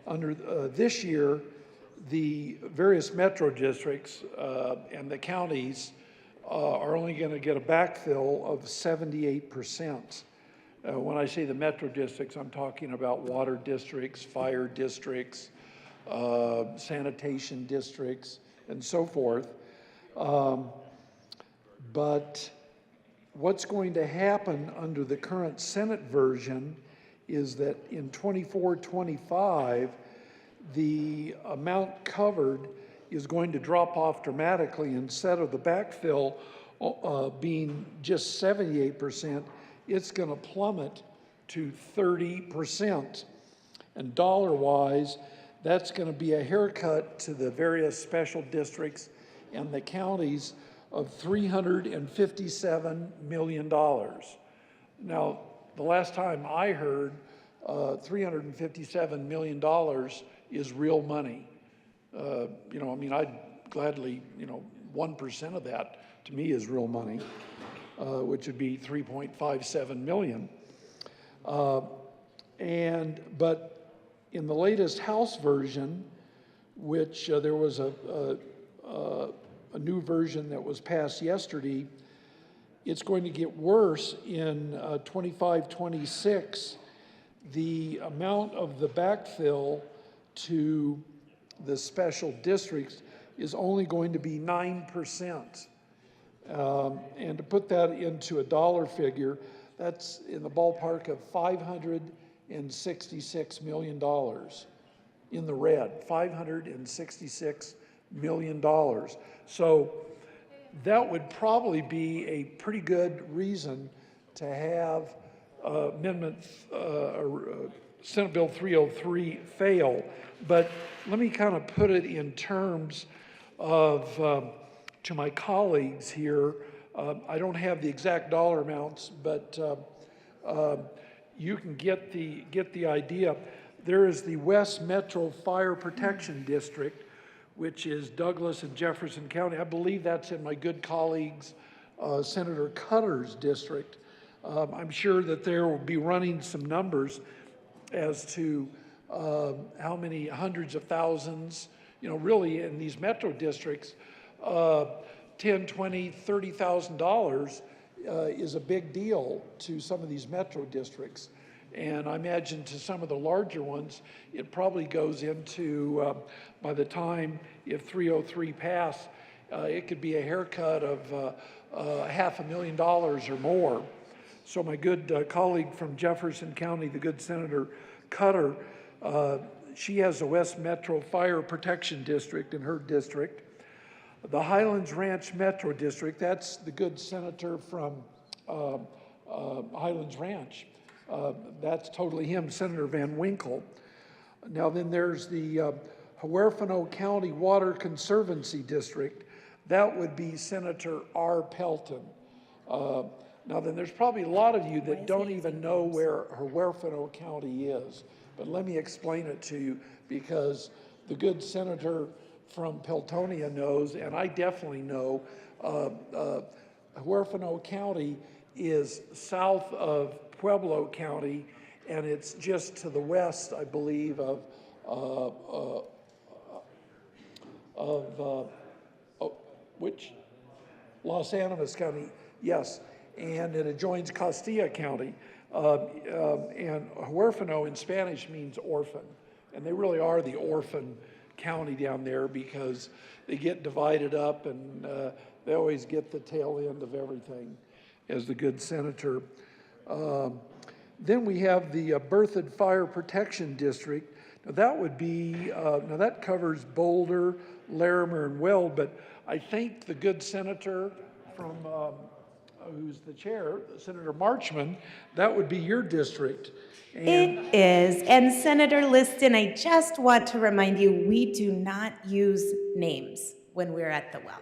under this year, the various metro districts and the counties are only going to get a backfill of 78%. When I say the metro districts, I'm talking about water districts, fire districts, sanitation districts, and so forth. But what's going to happen under the current Senate version is that in 24-25, the amount covered is going to drop off dramatically. Instead of the backfill being just 78%, it's going to plummet to 30%. And dollar-wise, that's going to be a haircut to the various special districts and the counties of $357 million. Now, the last time I heard, $357 million is real money. I mean, I'd gladly, 1% of that to me is real money, which would be $3.57 million. But in the latest House version, which there was a new version that was passed yesterday, it's going to get worse in 25-26. The amount of the backfill to the special districts is only going to be 9%. And to put that into a dollar figure, that's in the ballpark of $566 million in the red, $566 million. So that would probably be a pretty good reason to have Senate Bill 303 fail. But let me kind of put it in terms of, to my colleagues here, I don't have the exact dollar amounts, but you can get the idea. There is the West Metro Fire Protection District, which is Douglas and Jefferson County. I believe that's in my good colleague's Senator Cutter's district. I'm sure that there will be running some numbers as to how many hundreds of thousands, really in these metro districts, $10, $20, $30,000 is a big deal to some of these metro districts. And I imagine to some of the larger ones, it probably goes into, by the time, if 303 pass, it could be a haircut of $500,000 or more. So my good colleague from Jefferson County, the good Senator Cutter, she has a West Metro Fire Protection District in her district. The Highlands Ranch Metro District, that's the good senator from Highlands Ranch. That's totally him, Senator Van Winkle. Now then there's the Huerfano County Water Conservancy District. That would be Senator R. Pelton. Now then there's probably a lot of you that don't even know where Huerfano County is. But let me explain it to you, because the good senator from Peltonia knows, and I definitely know, Huerfano County is south of Pueblo County, and it's just to the west, I believe, which? Los Animas County, yes, and it adjoins Castilla County. And Huerfano in Spanish means orphan, and they really are the orphan county down there because they get divided up and they always get the tail end of everything, as the good senator. Then we have the Berthoud Fire Protection District. Now that would be, now that covers Boulder, Larimer, and Weld, but I think the good senator from, who's the chair, Senator Marchman, that would be your district. It is. And Senator Liston, I just want to remind you, we do not use names when we're at the well.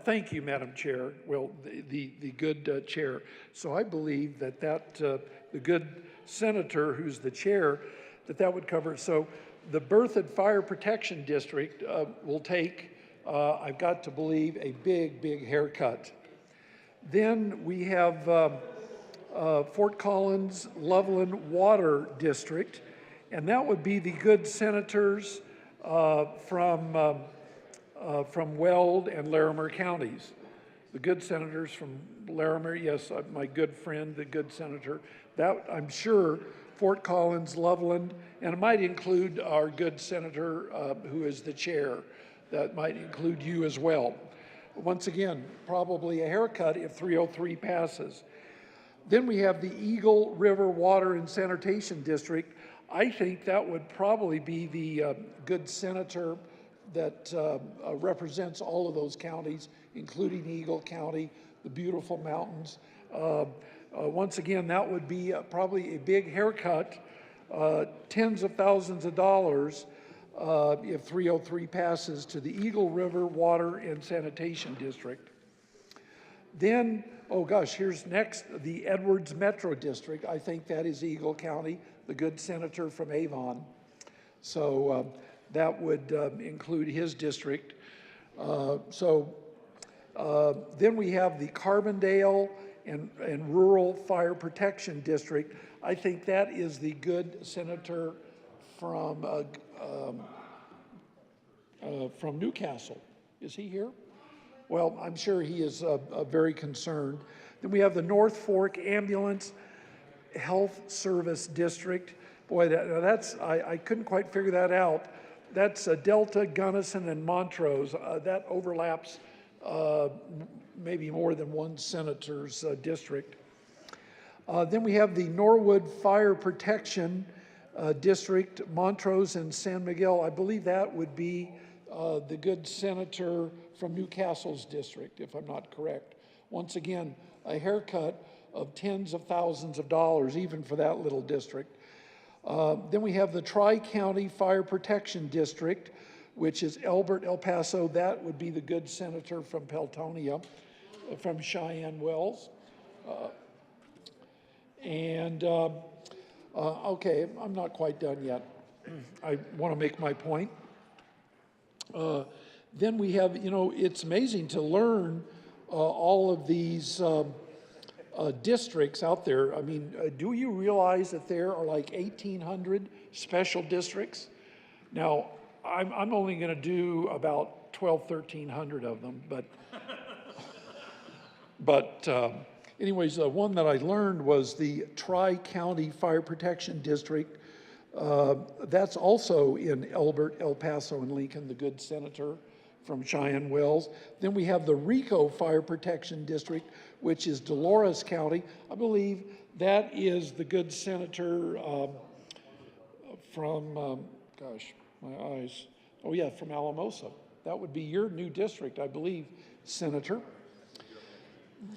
Thank you, Madam Chair. Well, the good chair. So I believe that the good senator who's the chair, that would cover. So the Berthoud Fire Protection District will take, I've got to believe, a big haircut. Then we have Fort Collins Loveland Water District, and that would be the good senators from Weld and Larimer counties. The good senators from Larimer, yes, my good friend, the good senator. That, I'm sure, Fort Collins, Loveland, and it might include our good senator who is the chair. That might include you as well. Once again, probably a haircut if 303 passes. Then we have the Eagle River Water and Sanitation District. I think that would probably be the good senator that represents all of those counties, including Eagle County, the beautiful mountains. Once again, that would be probably a big haircut, tens of thousands of dollars if 303 passes to the Eagle River Water and Sanitation District. Then, oh gosh, here's next, the Edwards Metro District. I think that is Eagle County, the good senator from Avon. So that would include his district. Then we have the Carbondale and Rural Fire Protection District. I think that is the good senator from Newcastle. Is he here? Well, I'm sure he is very concerned. Then we have the North Fork Ambulance Health Service District. Boy, that's I couldn't quite figure that out. That's Delta, Gunnison, and Montrose. That overlaps maybe more than one senator's district. Then we have the Norwood Fire Protection District, Montrose and San Miguel. I believe that would be the good senator from Newcastle's district, if I'm not correct. Once again, a haircut of tens of thousands of dollars, even for that little district. Then we have the Tri-County Fire Protection District, which is Elbert, El Paso. That would be the good senator from Peltonia, from Cheyenne Wells. Okay, I'm not quite done yet. I want to make my point. Then we have, you know, it's amazing to learn all of these districts out there. I mean, do you realize that there are like 1,800 special districts? Now, I'm only going to do about 1,300 of them, but anyways, one that I learned was the Tri-County Fire Protection District. That's also in Elbert, El Paso, and Lincoln, the good senator from Cheyenne Wells. Then we have the Rico Fire Protection District, which is Dolores County. I believe that is the good senator from, gosh, my eyes. Oh yeah, from Alamosa. That would be your new district, I believe, Senator.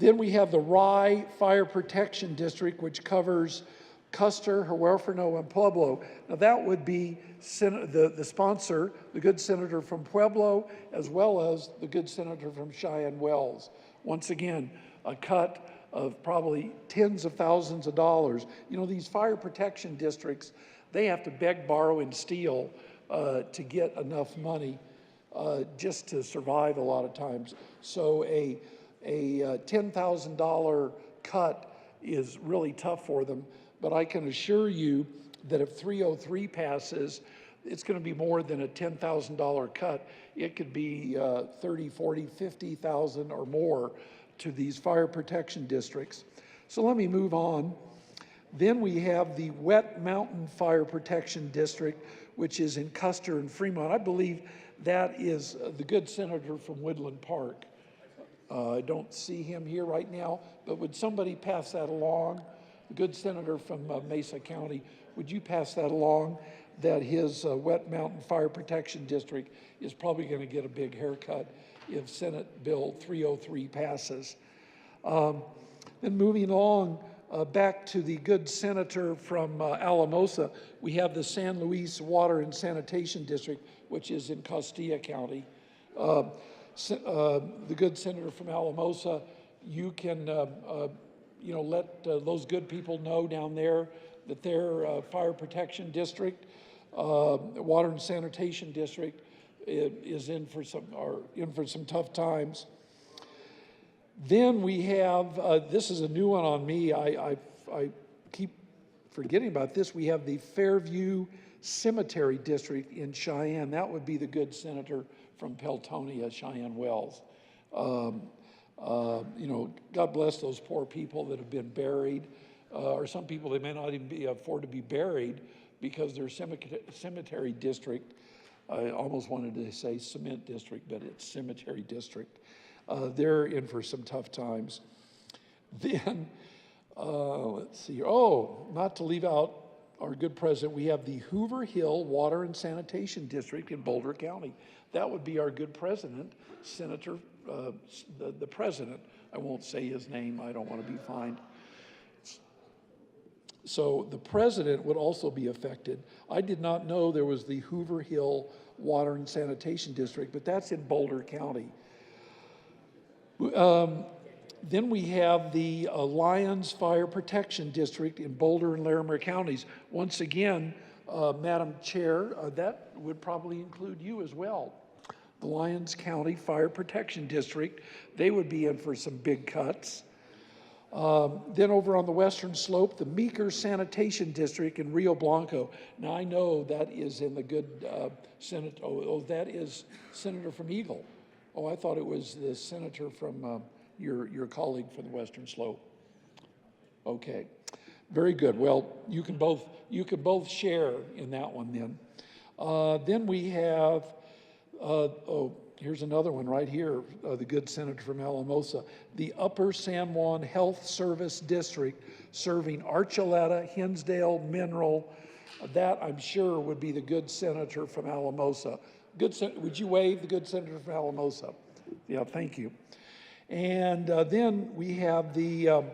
Then we have the Rye Fire Protection District, which covers Custer, Huerfano, and Pueblo. Now that would be the sponsor, the good senator from Pueblo, as well as the good senator from Cheyenne Wells. Once again, a cut of probably tens of thousands of dollars. You know, these fire protection districts, they have to beg, borrow, and steal to get enough money just to survive a lot of times. So a $10,000 cut is really tough for them. But I can assure you that if 303 passes, it's going to be more than a $10,000 cut. It could be 30, 40, 50,000 or more to these fire protection districts. So let me move on. Then we have the Wet Mountain Fire Protection District, which is in Custer and Fremont. I believe that is the good senator from Woodland Park. I don't see him here right now, but would somebody pass that along? The good senator from Mesa County, would you pass that along, that his Wet Mountain Fire Protection District is probably going to get a big haircut if Senate Bill 303 passes. Then moving along, back to the good senator from Alamosa, we have the San Luis Water and Sanitation District, which is in Costilla County. The good senator from Alamosa, you can you know, let those good people know down there that their fire protection district, water and sanitation district, is in for some tough times. Then we have this is a new one on me. I keep forgetting about this, we have the Fairview Cemetery District in Cheyenne. That would be the good senator from Peltonia, Cheyenne Wells. You know, God bless those poor people that have been buried, or some people that may not even afford to be buried because their cemetery district, I almost wanted to say cement district, but it's cemetery district. They're in for some tough times. Then, let's see, oh, not to leave out our good president, we have the Hoover Hill Water and Sanitation District in Boulder County. That would be our good president, Senator, the president. I won't say his name, I don't want to be fined. So the president would also be affected. I did not know there was the Hoover Hill Water and Sanitation District, but that's in Boulder County. Then we have the Lyons Fire Protection District in Boulder and Larimer counties. Once again, Madam Chair, that would probably include you as well. The Lyons County Fire Protection District, they would be in for some big cuts. Then over on the western slope, the Meeker Sanitation District in Rio Blanco. Now I know that is in the good Senate, that is Senator from Eagle. Oh, I thought it was the senator from your colleague from the western slope. Okay, very good. Well, you can both share in that one then. Then we have, here's another one right here, the good senator from Alamosa, the Upper San Juan Health Service District serving Archuleta, Hinsdale, Mineral. That I'm sure would be the good senator from Alamosa. Would you wave the good senator from Alamosa? Yeah, thank you. And then we have the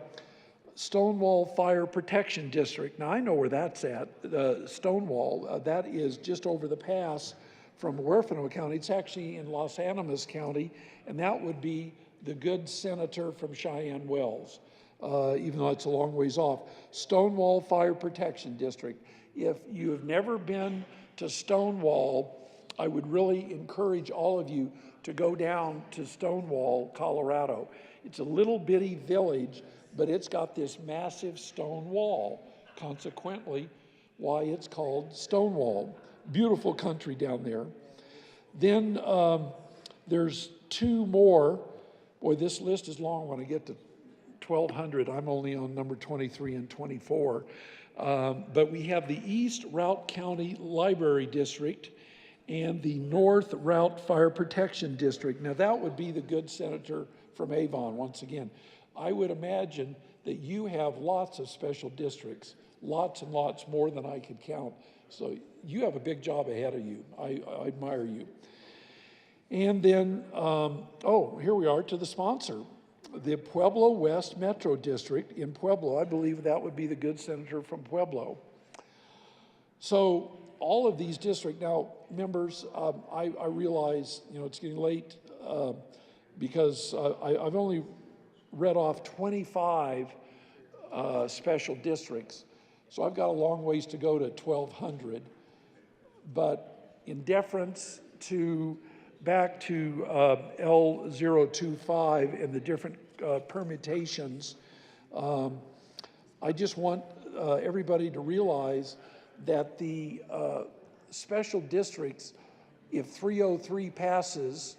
Stonewall Fire Protection District. Now I know where that's at, Stonewall. That is just over the pass from Huerfano County. It's actually in Los Animas County, and that would be the good senator from Cheyenne Wells, even though it's a long ways off. Stonewall Fire Protection District. If you have never been to Stonewall, I would really encourage all of you to go down to Stonewall, Colorado. It's a little bitty village, but it's got this massive stone wall, consequently why it's called Stonewall. Beautiful country down there. Then there's two more. Boy, this list is long when I get to 1,200. I'm only on number 23 and 24. But we have the East Routt County Library District and the North Routt Fire Protection District. Now that would be the good senator from Avon once again. I would imagine that you have lots of special districts, lots and lots more than I could count. So you have a big job ahead of you. I admire you. And then, here we are to the sponsor. The Pueblo West Metro District in Pueblo. I believe that would be the good senator from Pueblo. So all of these districts, now members, I realize, it's getting late because I've only read off 25 special districts. So I've got a long ways to go to 1,200. But in deference to back to L025 and the different permutations, I just want everybody to realize that the special districts, if 303 passes,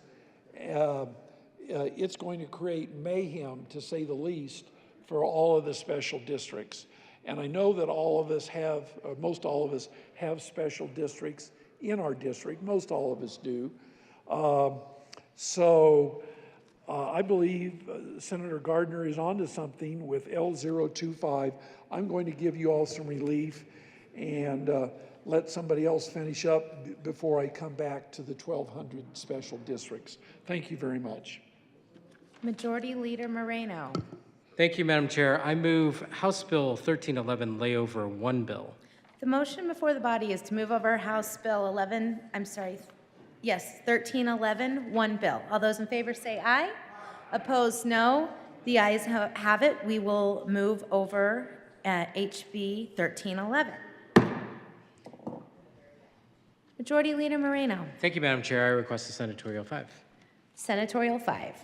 it's going to create mayhem, to say the least, for all of the special districts. And I know that all of us have, or most all of us have special districts in our district. Most all of us do. I believe Senator Gardner is onto something with L025. I'm going to give you all some relief and let somebody else finish up before I come back to the 1,200 special districts. Thank you very much. Majority Leader Moreno. Thank you, Madam Chair. I move House Bill 1311 layover one bill. The motion before the body is to move over House Bill 1311, one bill. All those in favor say aye. Opposed, no. The ayes have it. We will move over HB 1311. Majority Leader Moreno. Thank you, Madam Chair. I request the Senatorial 5. Senatorial 5.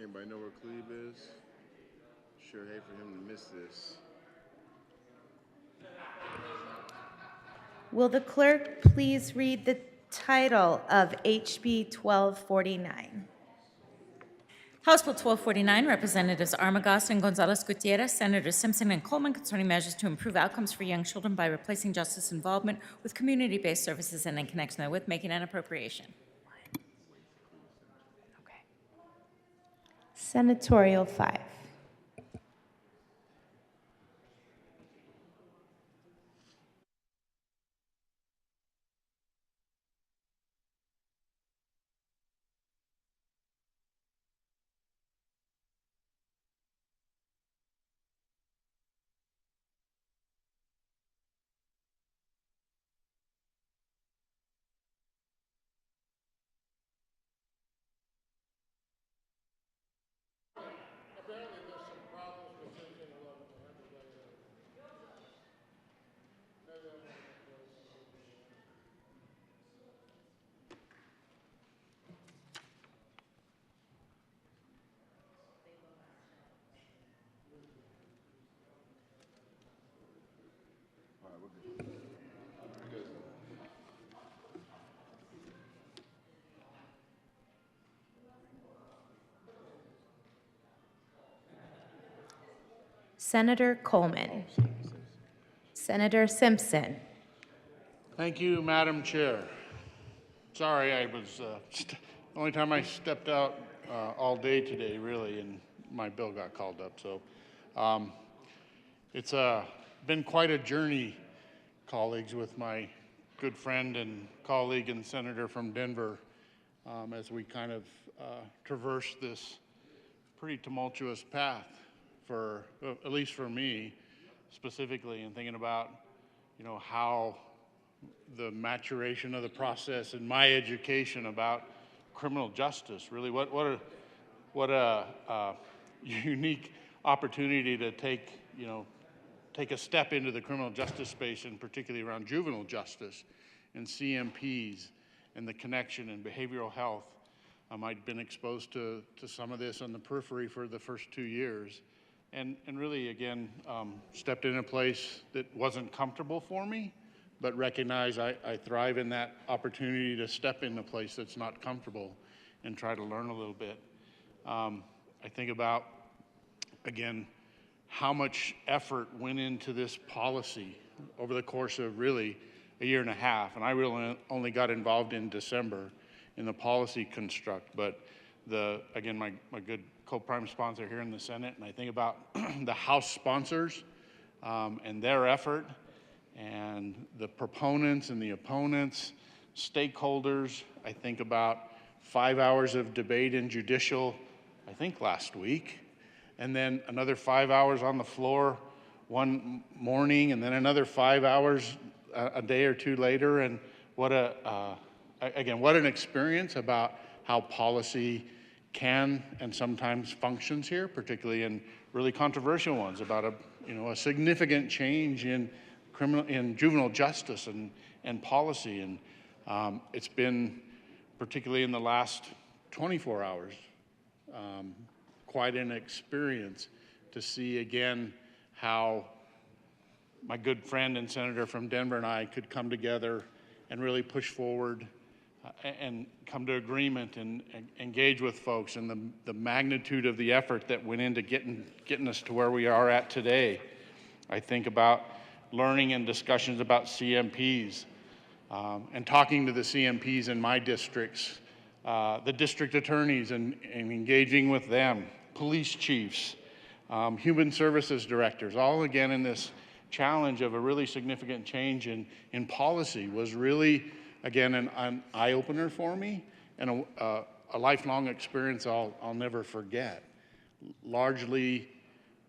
Anybody know where Cleve is? Sure hate for him to miss this. Will the clerk please read the title of HB 1249? House Bill 1249, Representatives Armagost and Gonzalez Gutierrez, Senators Simpson and Coleman, concerning measures to improve outcomes for young children by replacing justice involvement with community-based services and in connection therewith making an appropriation. Senatorial 5. Senator Coleman. Senator Simpson. Thank you, Madam Chair. Sorry, I was, the only time I stepped out all day today, really, and my bill got called up. So it's been quite a journey, colleagues, with my good friend and colleague and senator from Denver as we kind of traverse this pretty tumultuous path for, at least for me specifically, and thinking about, you know, how the maturation of the process and my education about criminal justice, really what a unique opportunity to take a step into the criminal justice space, and particularly around juvenile justice and CMPs and the connection and behavioral health. I'd been exposed to some of this on the periphery for the first 2 years, and really, again, stepped in a place that wasn't comfortable for me, but recognize I thrive in that opportunity to step in a place that's not comfortable and try to learn a little bit. I think about, again, how much effort went into this policy over the course of really a year and a half, and I really only got involved in December in the policy construct, but again, my good co-prime sponsor here in the Senate, and I think about the House sponsors and their effort, and the proponents and the opponents, stakeholders. I think about 5 hours of debate in judicial, I think last week, and then another 5 hours on the floor one morning, and then another 5 hours a day or two later. And what an experience about how policy can and sometimes functions here, particularly in really controversial ones about a significant change in juvenile justice and policy. And it's been, particularly in the last 24 hours, quite an experience to see again how my good friend and senator from Denver and I could come together and really push forward and come to agreement and engage with folks, and the magnitude of the effort that went into getting us to where we are at today. I think about learning and discussions about CMPs and talking to the CMPs in my districts, the district attorneys and engaging with them, police chiefs, human services directors, all again in this challenge of a really significant change in policy was really, again, an eye-opener for me, and a lifelong experience I'll never forget. Largely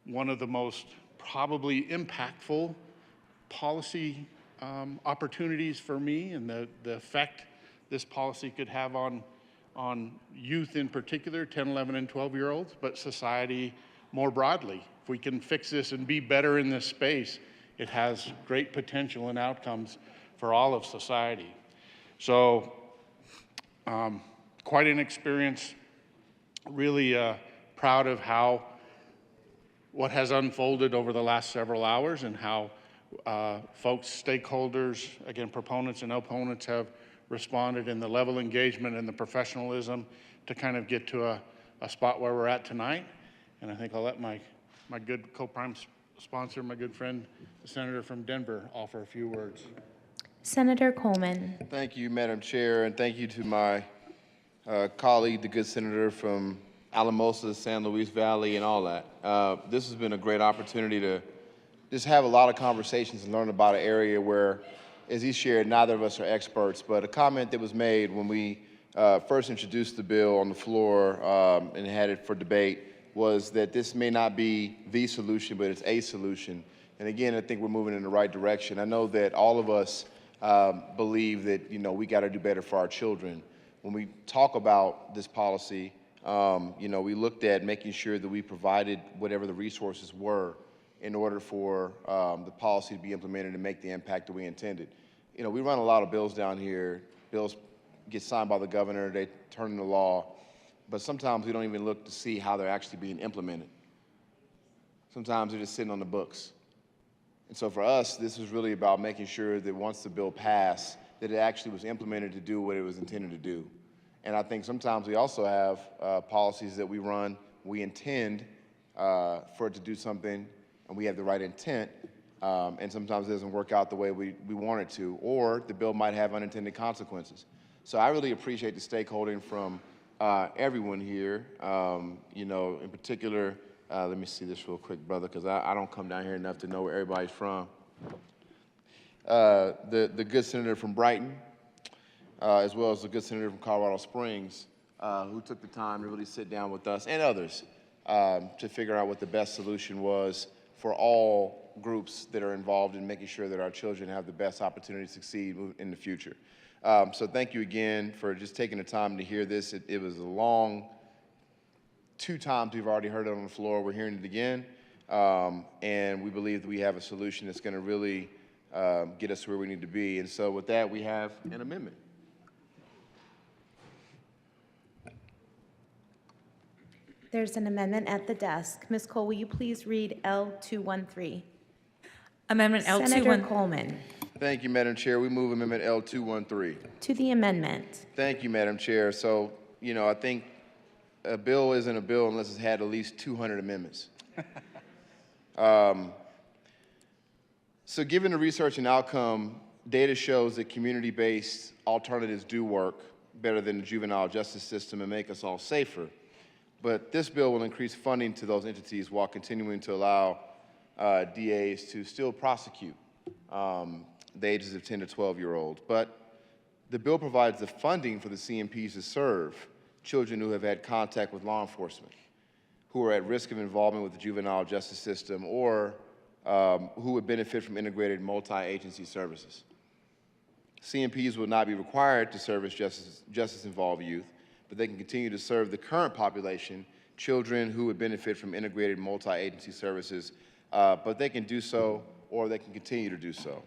one of the most probably impactful policy opportunities for me, and the effect this policy could have on youth in particular, 10, 11, and 12-year-olds, but society more broadly. If we can fix this and be better in this space, it has great potential and outcomes for all of society. So quite an experience, really proud of what has unfolded over the last several hours and how folks, stakeholders, again, proponents and opponents have responded in the level of engagement and the professionalism to kind of get to a spot where we're at tonight. And I think I'll let my good co-prime sponsor, my good friend, the senator from Denver, offer a few words. Senator Coleman. Thank you, Madam Chair, and thank you to my colleague, the good senator from Alamosa, San Luis Valley, and all that. This has been a great opportunity to just have a lot of conversations and learn about an area where, as he shared, neither of us are experts, but a comment that was made when we first introduced the bill on the floor and had it for debate was that this may not be the solution, but it's a solution. And again, I think we're moving in the right direction. I know that all of us believe that, we got to do better for our children. When we talk about this policy, we looked at making sure that we provided whatever the resources were in order for the policy to be implemented and make the impact that we intended. We run a lot of bills down here. Bills get signed by the governor, they turn into law, but sometimes we don't even look to see how they're actually being implemented. Sometimes they're just sitting on the books. And so for us, this was really about making sure that once the bill passed, that it actually was implemented to do what it was intended to do. And I think sometimes we also have policies that we run, we intend for it to do something, and we have the right intent, and sometimes it doesn't work out the way we want it to, or the bill might have unintended consequences. So I really appreciate the stakeholding from everyone here, in particular, let me see this real quick, brother, because I don't come down here enough to know where everybody's from. The good senator from Brighton, as well as the good senator from Colorado Springs, who took the time to really sit down with us and others to figure out what the best solution was for all groups that are involved in making sure that our children have the best opportunity to succeed in the future. So thank you again for just taking the time to hear this. It was a long, 2 times we've already heard it on the floor. We're hearing it again. And we believe that we have a solution that's going to really get us where we need to be. And so with that, we have an amendment. There's an amendment at the desk. Ms. Cole, will you please read L213? Amendment L213. Senator Coleman. Thank you, Madam Chair. We move Amendment L213. To the amendment. Thank you, Madam Chair. So, I think a bill isn't a bill unless it's had at least 200 amendments. So given the research and outcome, data shows that community-based alternatives do work better than the juvenile justice system and make us all safer. But this bill will increase funding to those entities while continuing to allow DAs to still prosecute the ages of 10 to 12-year-olds. But the bill provides the funding for the CMPs to serve children who have had contact with law enforcement, who are at risk of involvement with the juvenile justice system, or who would benefit from integrated multi-agency services. CMPs will not be required to service justice-involved youth, but they can continue to serve the current population, children who would benefit from integrated multi-agency services, but they can do so, or they can continue to do so.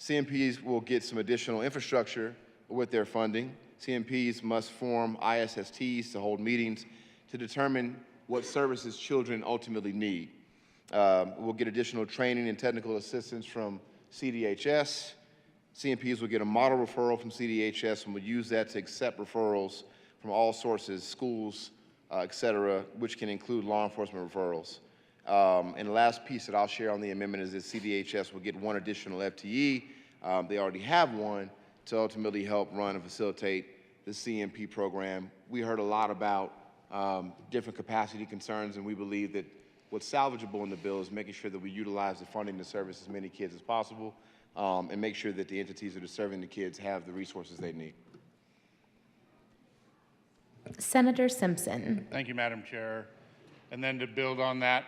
CMPs will get some additional infrastructure with their funding. CMPs must form ISSTs to hold meetings to determine what services children ultimately need. We'll get additional training and technical assistance from CDHS. CMPs will get a model referral from CDHS and will use that to accept referrals from all sources, schools, et cetera, which can include law enforcement referrals. And the last piece that I'll share on the amendment is that CDHS will get 1 additional FTE. They already have one to ultimately help run and facilitate the CMP program. We heard a lot about different capacity concerns, and we believe that what's salvageable in the bill is making sure that we utilize the funding to service as many kids as possible and make sure that the entities that are serving the kids have the resources they need. Senator Simpson. Thank you, Madam Chair. And then to build on that,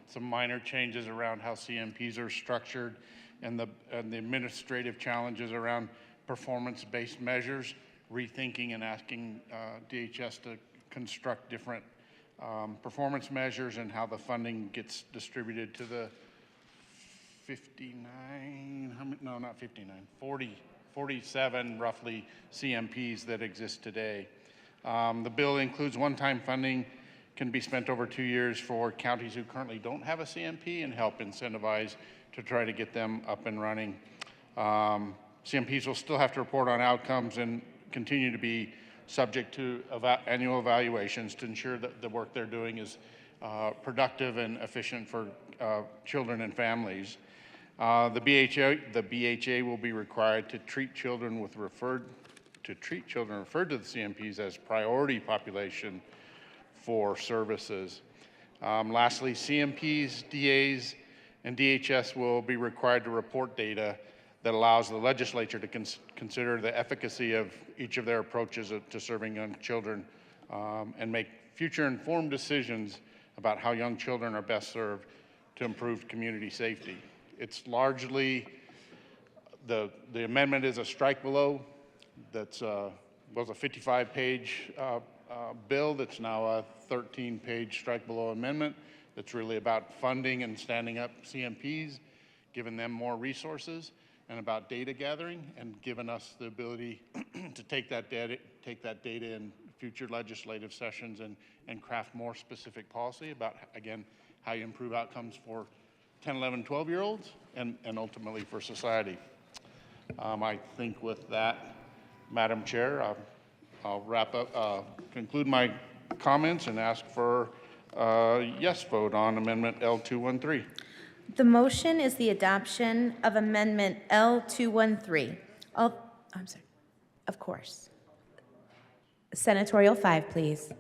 some minor changes around how CMPs are structured and the administrative challenges around performance-based measures, rethinking and asking DHS to construct different performance measures and how the funding gets distributed to the 47 roughly CMPs that exist today. The bill includes one-time funding can be spent over 2 years for counties who currently don't have a CMP and help incentivize to try to get them up and running. CMPs will still have to report on outcomes and continue to be subject to annual evaluations to ensure that the work they're doing is productive and efficient for children and families. The BHA will be required to treat children referred to the CMPs as priority population for services. Lastly, CMPs, DAs, and DHS will be required to report data that allows the legislature to consider the efficacy of each of their approaches to serving young children and make future informed decisions about how young children are best served to improve community safety. It's largely, the amendment is a strike below that's was a 55-page bill that's now a 13-page strike below amendment that's really about funding and standing up CMPs, giving them more resources, and about data gathering and giving us the ability to take that data in future legislative sessions and craft more specific policy about, again, how you improve outcomes for 10, 11, 12-year-olds and ultimately for society. I think with that, Madam Chair, I'll wrap up, conclude my comments and ask for a yes vote on Amendment L213. The motion is the adoption of Amendment L213. I'm sorry. Of course. Senatorial 5, please.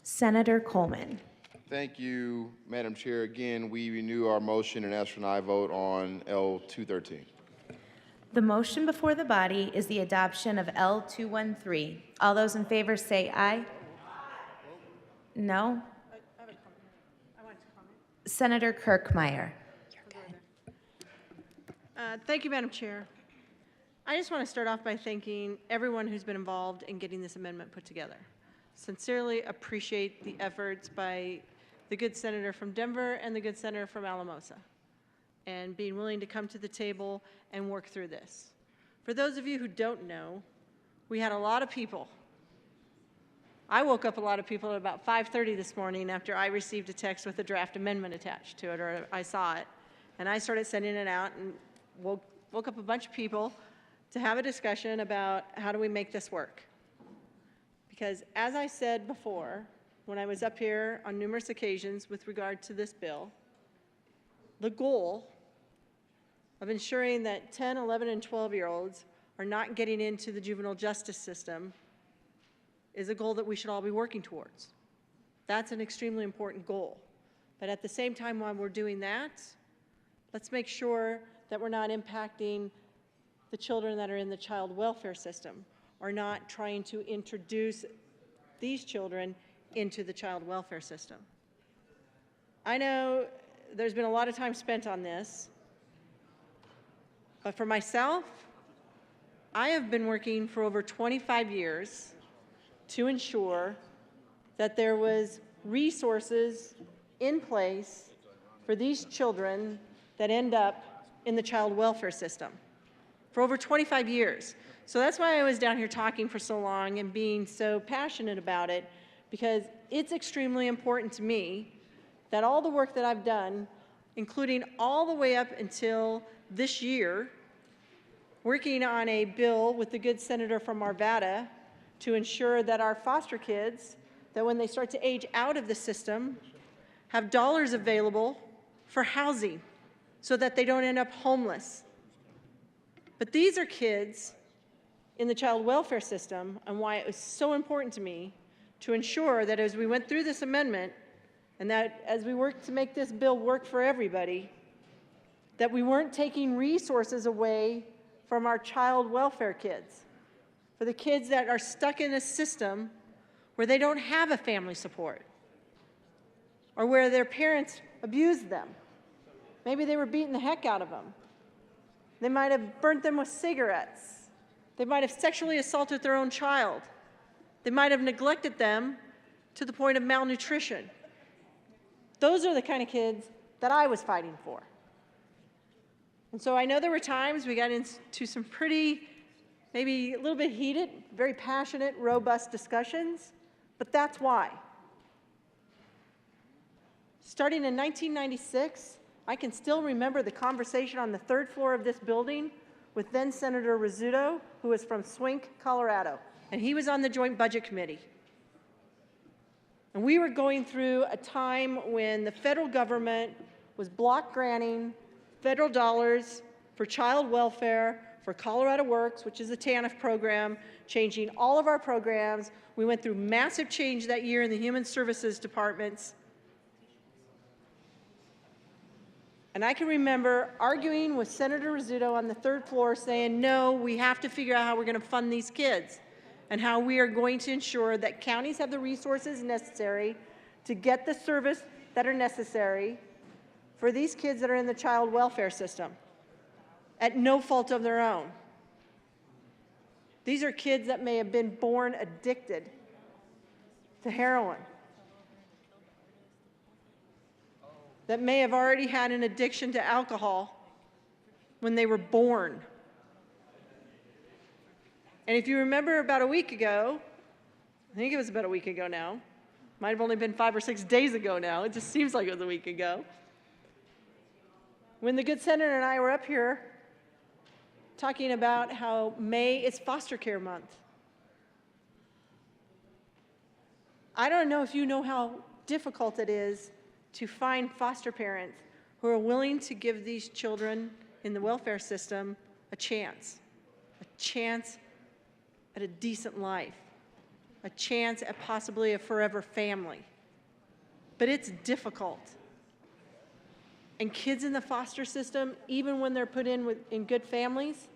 Senator Coleman. Thank you, Madam Chair. Again, we renew our motion and ask for an aye vote on L213. The motion before the body is the adoption of L213. All those in favor say aye. No? Senator Kirkmeyer. Thank you, Madam Chair. I just want to start off by thanking everyone who's been involved in getting this amendment put together. Sincerely appreciate the efforts by the good senator from Denver and the good senator from Alamosa, and being willing to come to the table and work through this. For those of you who don't know, we had a lot of people. I woke up a lot of people at about 5:30 this morning after I received a text with a draft amendment attached to it, or I saw it, and I started sending it out and woke up a bunch of people to have a discussion about how do we make this work. Because as I said before, when I was up here on numerous occasions with regard to this bill, the goal of ensuring that 10, 11, and 12-year-olds are not getting into the juvenile justice system is a goal that we should all be working towards. That's an extremely important goal. But at the same time, while we're doing that, let's make sure that we're not impacting the children that are in the child welfare system, or not trying to introduce these children into the child welfare system. I know there's been a lot of time spent on this, but for myself, I have been working for over 25 years to ensure that there was resources in place for these children that end up in the child welfare system for over 25 years. So that's why I was down here talking for so long and being so passionate about it, because it's extremely important to me that all the work that I've done, including all the way up until this year, working on a bill with the good senator from Arvada to ensure that our foster kids, that when they start to age out of the system, have dollars available for housing so that they don't end up homeless. But these are kids in the child welfare system, and why it was so important to me to ensure that as we went through this amendment, and that as we worked to make this bill work for everybody, that we weren't taking resources away from our child welfare kids, for the kids that are stuck in a system where they don't have a family support, or where their parents abused them. Maybe they were beating the heck out of them. They might have burnt them with cigarettes. They might have sexually assaulted their own child. They might have neglected them to the point of malnutrition. Those are the kind of kids that I was fighting for. And so I know there were times we got into some pretty, maybe a little bit heated, very passionate, robust discussions, but that's why. Starting in 1996, I can still remember the conversation on the third floor of this building with then Senator Rizzuto, who was from Swink, Colorado, and he was on the Joint Budget Committee. And we were going through a time when the federal government was block granting federal dollars for child welfare, for Colorado Works, which is a TANF program, changing all of our programs. We went through massive change that year in the human services departments. And I can remember arguing with Senator Rizzuto on the third floor saying, no, we have to figure out how we're going to fund these kids and how we are going to ensure that counties have the resources necessary to get the service that are necessary for these kids that are in the child welfare system at no fault of their own. These are kids that may have been born addicted to heroin, that may have already had an addiction to alcohol when they were born. And if you remember about a week ago, I think it was about a week ago now, might have only been 5 or 6 days ago now, it just seems like it was a week ago, when the good senator and I were up here talking about how May is foster care month. I don't know if you know how difficult it is to find foster parents who are willing to give these children in the welfare system a chance at a decent life, a chance at possibly a forever family. But it's difficult. And kids in the foster system, even when they're put in good families,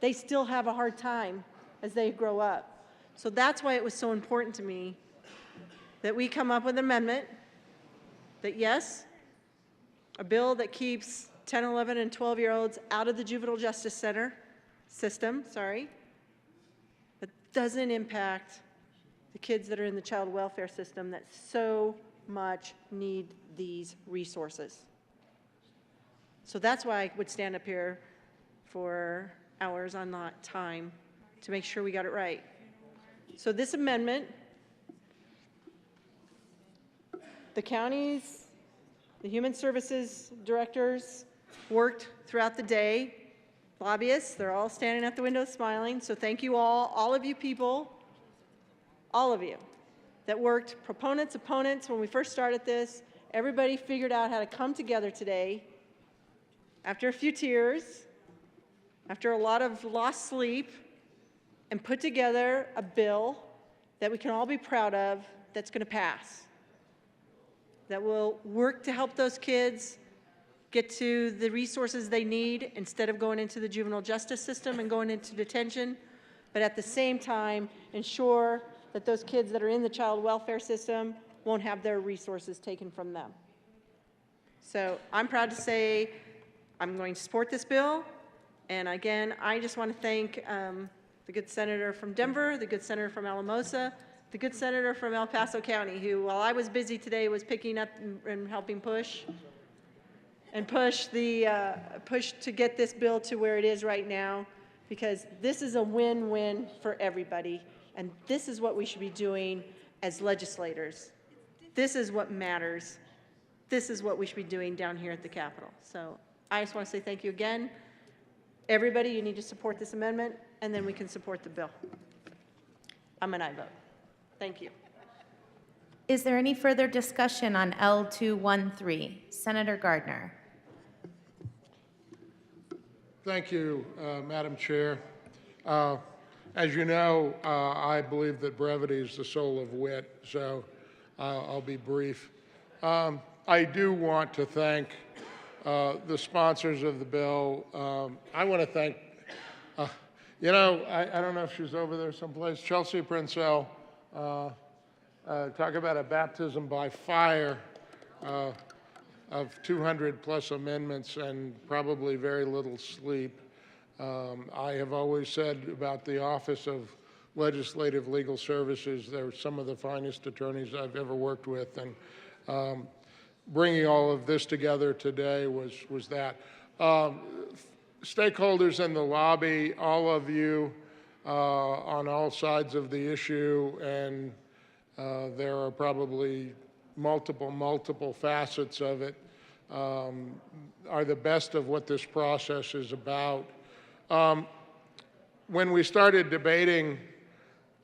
they still have a hard time as they grow up. So that's why it was so important to me that we come up with an amendment that, yes, a bill that keeps 10, 11, and 12-year-olds out of the juvenile justice system, but doesn't impact the kids that are in the child welfare system that so much need these resources. So that's why I would stand up here for hours on not time to make sure we got it right. So this amendment, the counties, the human services directors worked throughout the day. Lobbyists, they're all standing at the window smiling. So thank you all of you people, all of you that worked, proponents, opponents, when we first started this. Everybody figured out how to come together today after a few tears, after a lot of lost sleep, and put together a bill that we can all be proud of that's going to pass, that will work to help those kids get to the resources they need instead of going into the juvenile justice system and going into detention, but at the same time ensure that those kids that are in the child welfare system won't have their resources taken from them. So I'm proud to say I'm going to support this bill. And again, I just want to thank the good senator from Denver, the good senator from Alamosa, the good senator from El Paso County, who, while I was busy today, was picking up and helping push to get this bill to where it is right now, because this is a win-win for everybody, and this is what we should be doing as legislators. This is what matters. This is what we should be doing down here at the Capitol. So I just want to say thank you again. Everybody, you need to support this amendment, and then we can support the bill. I'm an aye vote. Thank you. Is there any further discussion on L213? Senator Gardner. Thank you, Madam Chair. As you know, I believe that brevity is the soul of wit, so I'll be brief. I do want to thank the sponsors of the bill. I want to thank, I don't know if she's over there someplace, Chelsea Princell. Talk about a baptism by fire of 200 plus amendments and probably very little sleep. I have always said about the Office of Legislative Legal Services, they're some of the finest attorneys I've ever worked with, and bringing all of this together today was that. Stakeholders in the lobby, all of you on all sides of the issue, and there are probably multiple facets of it, are the best of what this process is about. When we started debating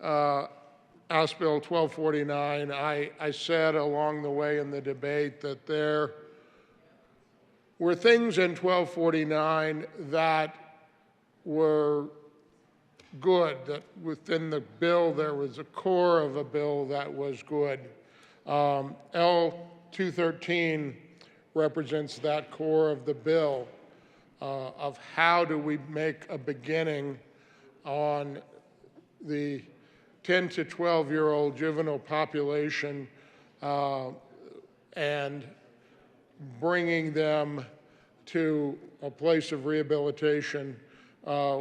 House Bill 1249, I said along the way in the debate that there were things in 1249 that were good, that within the bill there was a core of a bill that was good. L213 represents that core of the bill of how do we make a beginning on the 10 to 12-year-old juvenile population and bringing them to a place of rehabilitation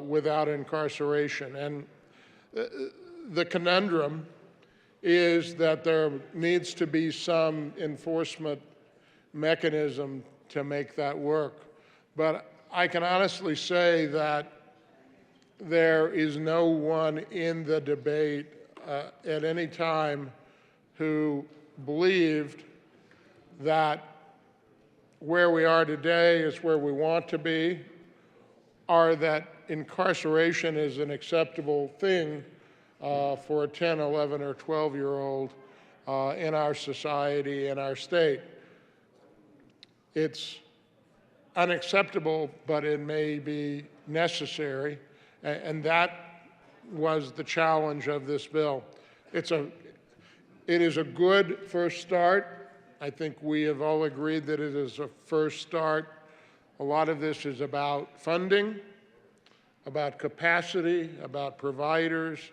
without incarceration. And the conundrum is that there needs to be some enforcement mechanism to make that work. But I can honestly say that there is no one in the debate at any time who believed that where we are today is where we want to be, or that incarceration is an acceptable thing for a 10, 11, or 12-year-old in our society, in our state. It's unacceptable, but it may be necessary, and that was the challenge of this bill. It is a good first start. I think we have all agreed that it is a first start. A lot of this is about funding, about capacity, about providers,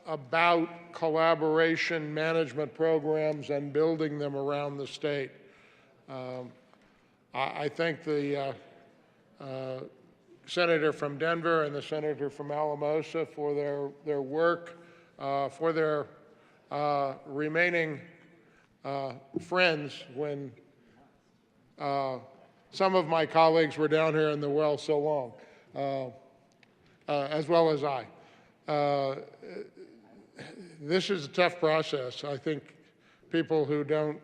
about collaboration management programs and building them around the state. I thank the senator from Denver and the senator from Alamosa for their work, for their remaining friends when some of my colleagues were down here in the well so long, as well as I. This is a tough process. I think people who don't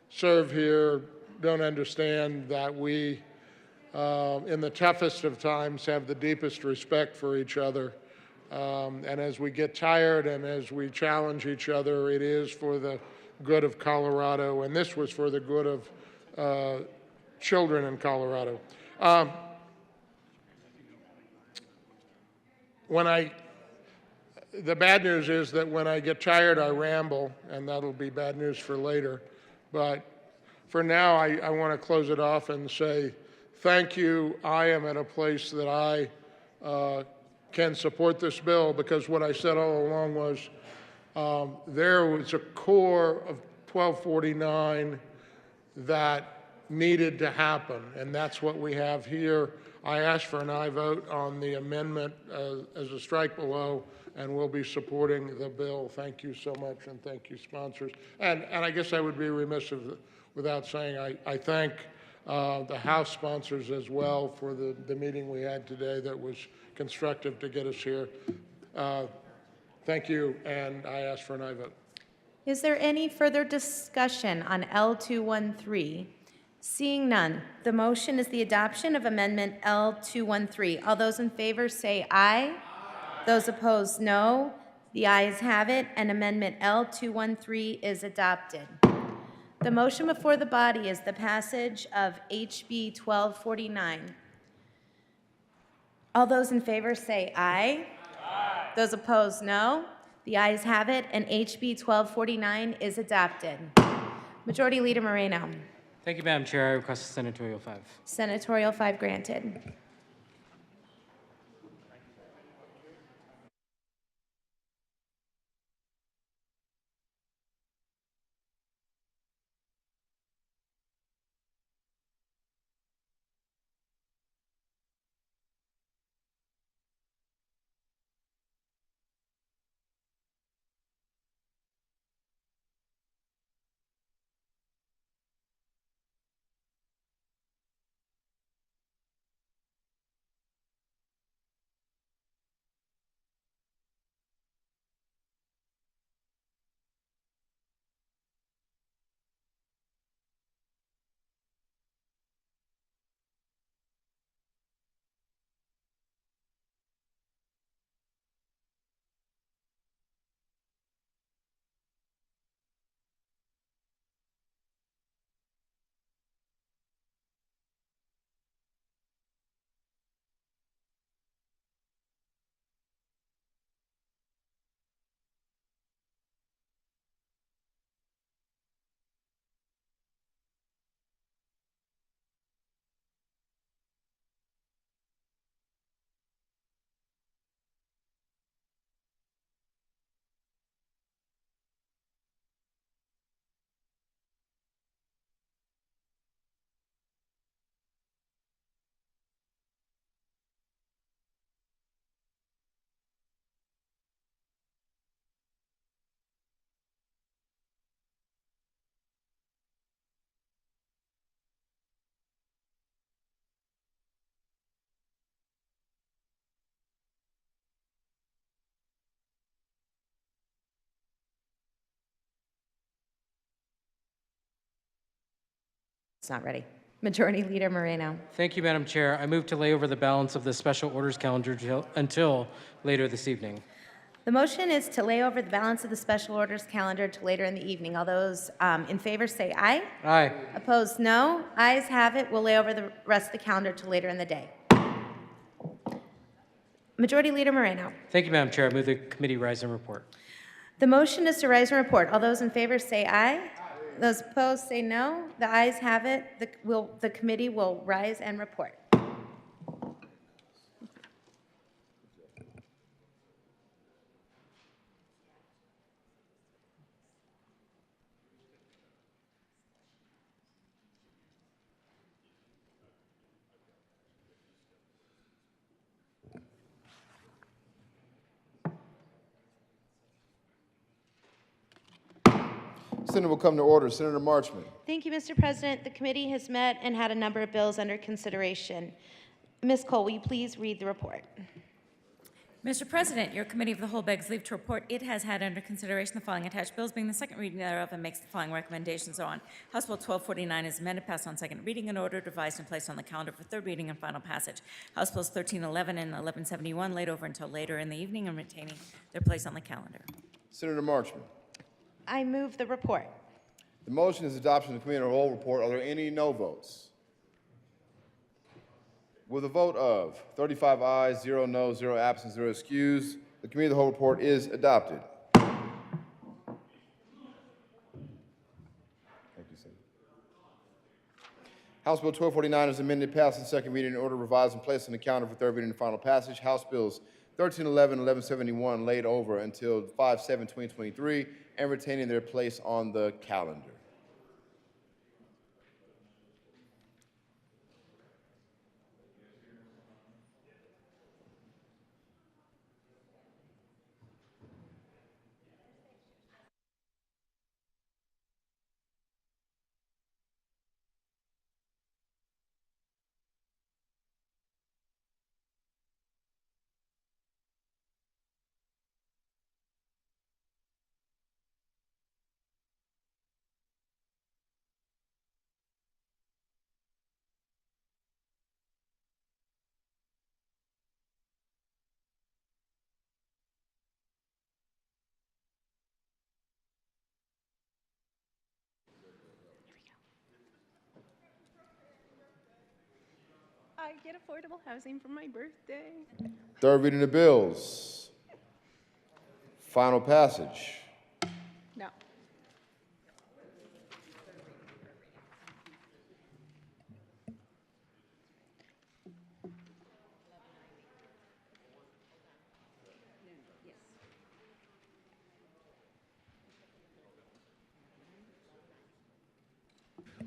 serve here don't understand that we, in the toughest of times, have the deepest respect for each other. And as we get tired and as we challenge each other, it is for the good of Colorado, and this was for the good of children in Colorado. The bad news is that when I get tired, I ramble, and that'll be bad news for later. But for now, I want to close it off and say thank you. I am at a place that I can support this bill, because what I said all along was there was a core of 1249 that needed to happen, and that's what we have here. I asked for an aye vote on the amendment as a strike below, and we'll be supporting the bill. Thank you so much, and thank you, sponsors. And I guess I would be remiss without saying I thank the House sponsors as well for the meeting we had today that was constructive to get us here. Thank you, and I ask for an aye vote. Is there any further discussion on L213? Seeing none, the motion is the adoption of Amendment L213. All those in favor say aye. Those opposed, no. The ayes have it, and Amendment L213 is adopted. The motion before the body is the passage of HB 1249. All those in favor say aye. Aye. Those opposed, no. The ayes have it, and HB 1249 is adopted. Majority Leader Moreno. Thank you, Madam Chair. I request a Senatorial 5. Senatorial 5 granted. It's not ready. Majority Leader Moreno. Thank you, Madam Chair. I move to lay over the balance of the special orders calendar until later this evening. The motion is to lay over the balance of the special orders calendar to later in the evening. All those in favor say aye. Aye. Opposed, no. Ayes have it. We'll lay over the rest of the calendar to later in the day. Majority Leader Moreno. Thank you, Madam Chair. I move the committee rise and report. The motion is to rise and report. All those in favor say aye. Those opposed say no. The ayes have it. The committee will rise and report. Senate will come to order. Senator Marchman. Thank you, Mr. President. The committee has met and had a number of bills under consideration. Ms. Cole, will you please read the report? Mr. President, your committee of the whole begs leave to report it has had under consideration the following attached bills, being the second reading thereof, and makes the following recommendations on. House Bill 1249 is amended, passed on second reading, and ordered, revised, and placed on the calendar for third reading and final passage. House Bills 1311 and 1171 laid over until later in the evening and retaining their place on the calendar. Senator Marchman. I move the report. The motion is adoption of the committee of the whole report. Are there any no votes? With a vote of 35 ayes, 0 noes, 0 absent, 0 excused, the Committee of the Whole report is adopted. Thank you, Senator. House Bill 1249 is amended, passed in second reading in order revised and placed on the calendar for third reading and final passage. House Bills 1311 and 1171 laid over until 5/7/2023 and retaining their place on the calendar. I get affordable housing for my birthday. Third reading of bills. Final passage. No.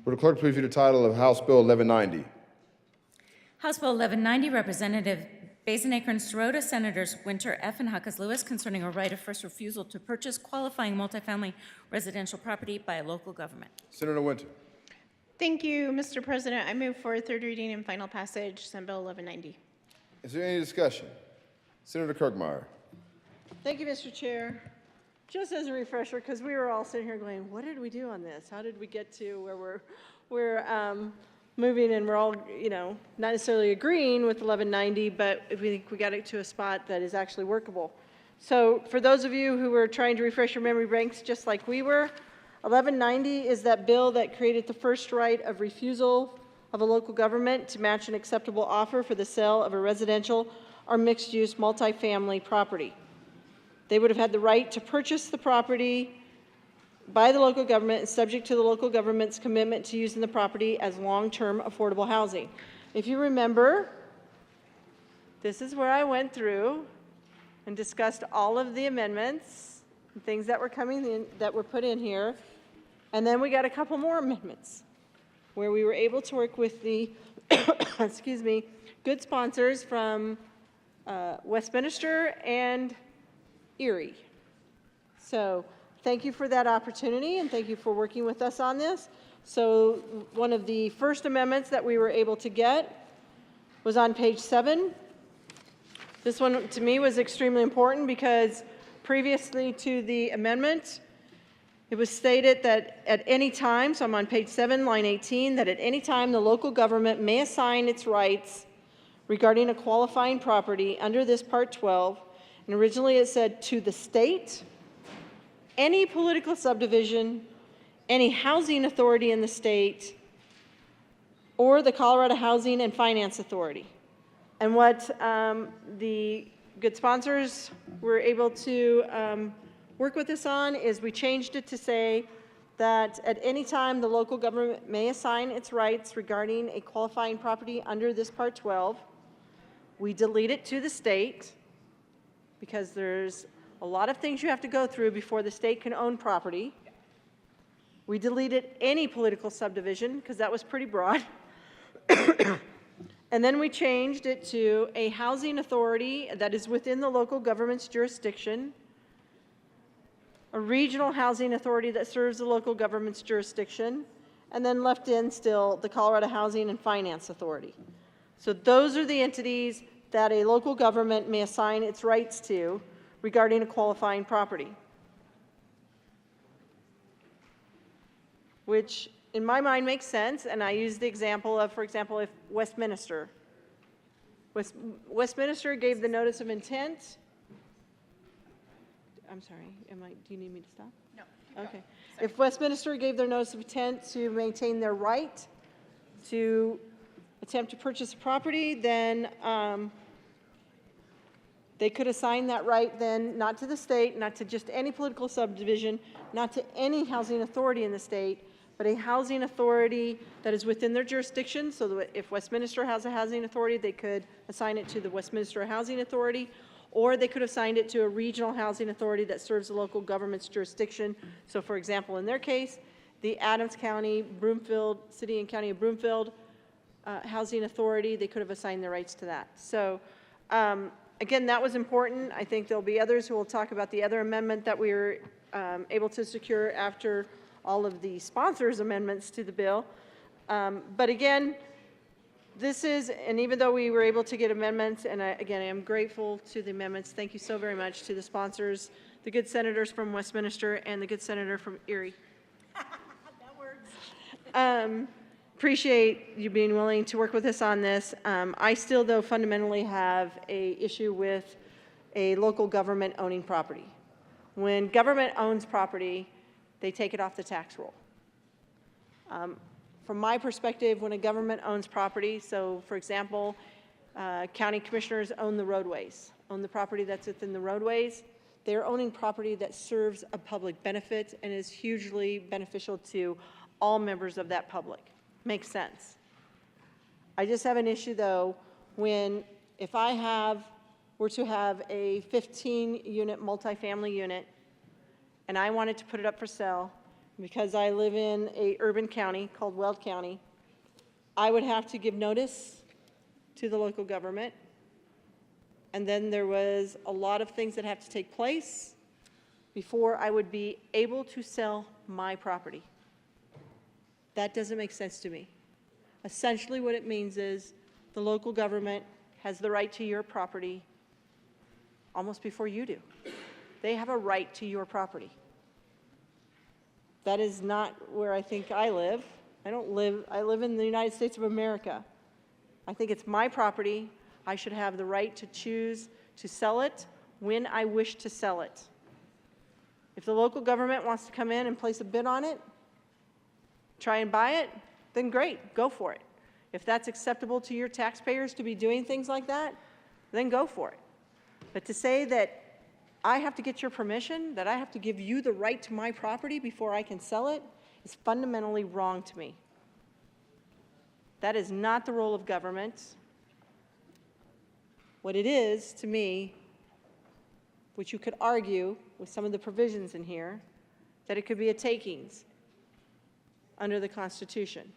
Will the clerk please read the title of House Bill 1190? House Bill 1190, Representative Bazenaker and Sirota, Senators Winter F. and Huckes Lewis, concerning a right of first refusal to purchase qualifying multifamily residential property by a local government. Senator Winter. Thank you, Mr. President. I move for third reading and final passage, Senate Bill 1190. Is there any discussion? Senator Kirkmeyer. Thank you, Mr. Chair. Just as a refresher, because we were all sitting here going, what did we do on this? How did we get to where we're moving and we're all, not necessarily agreeing with 1190, but we think we got it to a spot that is actually workable. So for those of you who were trying to refresh your memory banks just like we were, 1190 is that bill that created the first right of refusal of a local government to match an acceptable offer for the sale of a residential or mixed-use multifamily property. They would have had the right to purchase the property by the local government and subject to the local government's commitment to using the property as long-term affordable housing. If you remember, this is where I went through and discussed all of the amendments and things that were coming in, that were put in here. And then we got a couple more amendments where we were able to work with the, excuse me, good sponsors from Westminster and Erie. So thank you for that opportunity and thank you for working with us on this. So one of the first amendments that we were able to get was on page 7. This one to me was extremely important because previously to the amendment, it was stated that at any time, so I'm on page 7, line 18, that at any time the local government may assign its rights regarding a qualifying property under this Part 12. And originally it said to the state, any political subdivision, any housing authority in the state, or the Colorado Housing and Finance Authority. And what the good sponsors were able to work with us on is we changed it to say that at any time the local government may assign its rights regarding a qualifying property under this Part 12. We delete it to the state because there's a lot of things you have to go through before the state can own property. We deleted any political subdivision because that was pretty broad. And then we changed it to a housing authority that is within the local government's jurisdiction, a regional housing authority that serves the local government's jurisdiction, and then left in still the Colorado Housing and Finance Authority. So those are the entities that a local government may assign its rights to regarding a qualifying property, which in my mind makes sense. And I use the example of, for example, if Westminster gave the notice of intent. I'm sorry, do you need me to stop? No. Okay. If Westminster gave their notice of intent to maintain their right to attempt to purchase a property, then they could assign that right then, not to the state, not to just any political subdivision, not to any housing authority in the state, but a housing authority that is within their jurisdiction. So that if Westminster has a housing authority, they could assign it to the Westminster Housing Authority, or they could assign it to a regional housing authority that serves the local government's jurisdiction. So for example, in their case, the Adams County, Broomfield, City and County of Broomfield Housing Authority, they could have assigned their rights to that. So again, that was important. I think there'll be others who will talk about the other amendment that we were able to secure after all of the sponsors' amendments to the bill. But again, this is, and even though we were able to get amendments, and again, I am grateful to the amendments. Thank you so very much to the sponsors, the good senators from Westminster and the good senator from Erie. That works. Appreciate you being willing to work with us on this. I still, though, fundamentally have an issue with a local government owning property. When government owns property, they take it off the tax roll. From my perspective, when a government owns property, so for example, county commissioners own the roadways, own the property that's within the roadways, they're owning property that serves a public benefit and is hugely beneficial to all members of that public. Makes sense. I just have an issue though, when if I were to have a 15-unit multifamily unit and I wanted to put it up for sale, because I live in a urban county called Weld County, I would have to give notice to the local government. And then there was a lot of things that have to take place before I would be able to sell my property. That doesn't make sense to me. Essentially what it means is the local government has the right to your property almost before you do. They have a right to your property. That is not where I think I live. I live in the United States of America. I think it's my property. I should have the right to choose to sell it when I wish to sell it. If the local government wants to come in and place a bid on it, try and buy it, then great, go for it. If that's acceptable to your taxpayers to be doing things like that, then go for it. But to say that I have to get your permission, that I have to give you the right to my property before I can sell it, is fundamentally wrong to me. That is not the role of government. What it is, to me, which you could argue with some of the provisions in here, that it could be a takings under the Constitution.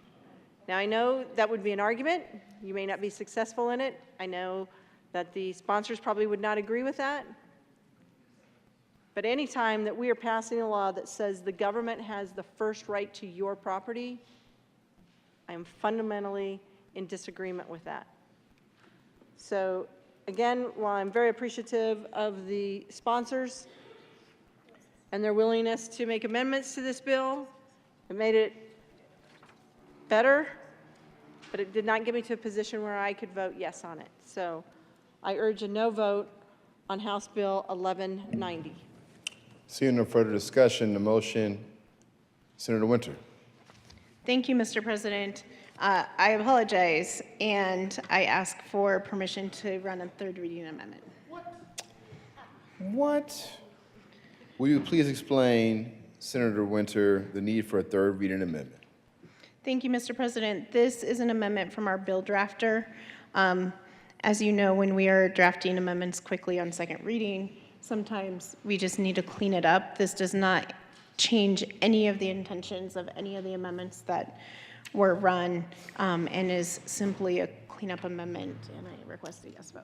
Now, I know that would be an argument. You may not be successful in it. I know that the sponsors probably would not agree with that. But any time that we are passing a law that says the government has the first right to your property, I am fundamentally in disagreement with that. So again, while I'm very appreciative of the sponsors and their willingness to make amendments to this bill, it made it better, but it did not get me to a position where I could vote yes on it. So I urge a no vote on House Bill 1190. Seeing no further discussion, the motion, Senator Winter. Thank you, Mr. President. I apologize, and I ask for permission to run a third reading amendment. What? Will you please explain, Senator Winter, the need for a third reading amendment? Thank you, Mr. President. This is an amendment from our bill drafter. As you know, when we are drafting amendments quickly on second reading, sometimes we just need to clean it up. This does not change any of the intentions of any of the amendments that were run, and is simply a cleanup amendment, and I request a yes vote.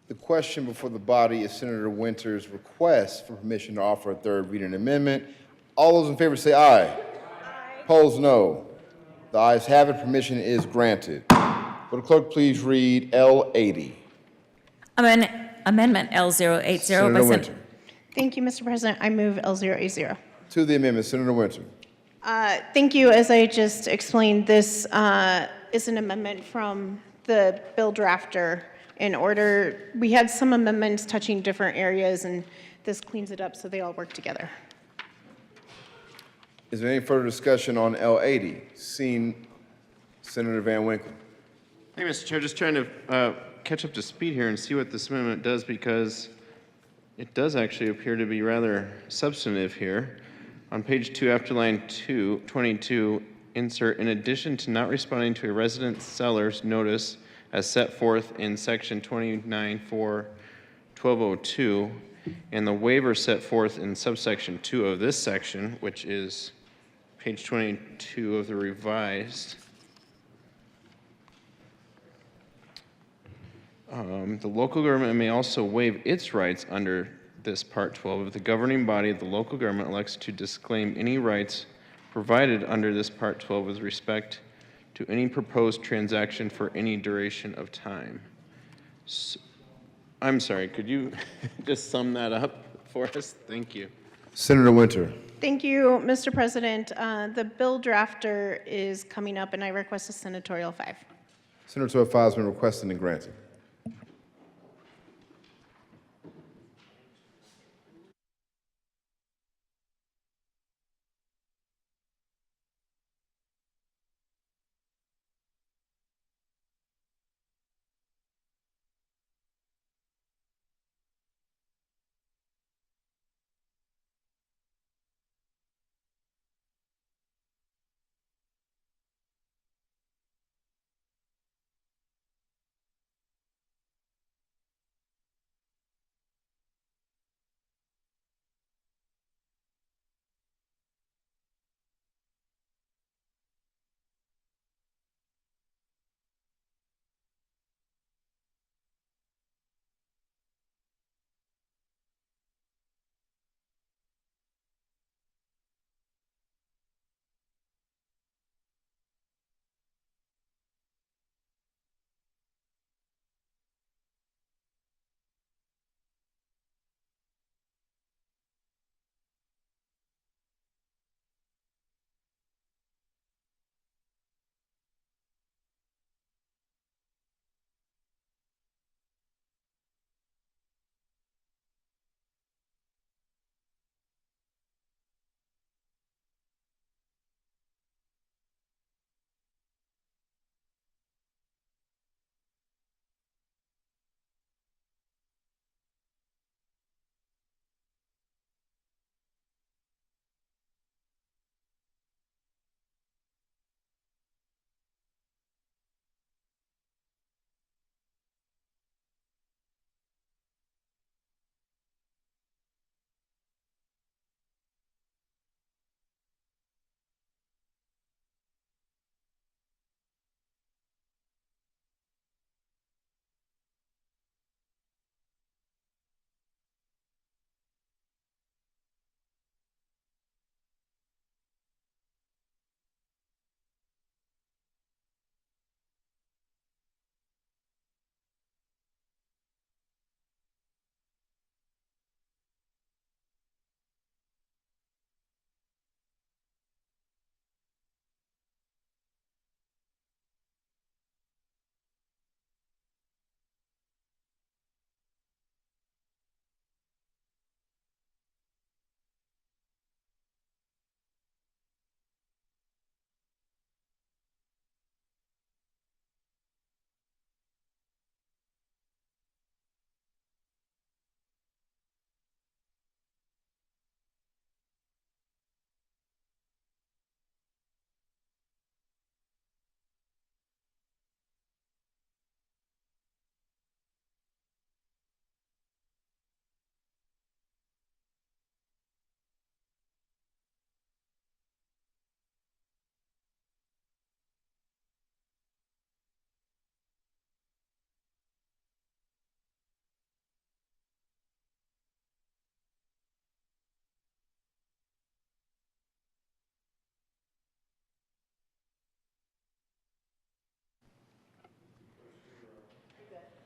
The question before the body is Senator Winter's request for permission to offer a third reading amendment. All those in favor say aye. Aye. Opposed, no. The ayes have it. Permission is granted. Will the clerk please read L80? Amendment L080 Senator Winter. Thank you, Mr. President. I move L080. To the amendment, Senator Winter. Thank you. As I just explained, this is an amendment from the bill drafter. We had some amendments touching different areas, and this cleans it up so they all work together. Is there any further discussion on L80? Seeing Senator Van Winkle. Hey, Mr. Chair, just trying to catch up to speed here and see what this amendment does, because it does actually appear to be rather substantive here. On page 2, after line 22, insert, in addition to not responding to a resident seller's notice as set forth in section 29.4.1202, and the waiver set forth in subsection 2 of this section, which is page 22 of the revised. The local government may also waive its rights under this Part 12 if the governing body of the local government elects to disclaim any rights provided under this Part 12 with respect to any proposed transaction for any duration of time. So, I'm sorry, could you just sum that up for us? Thank you. Senator Winter. Thank you, Mr. President. The bill drafter is coming up, and I request a senatorial 5. Senatorial 5 has been requested and granted.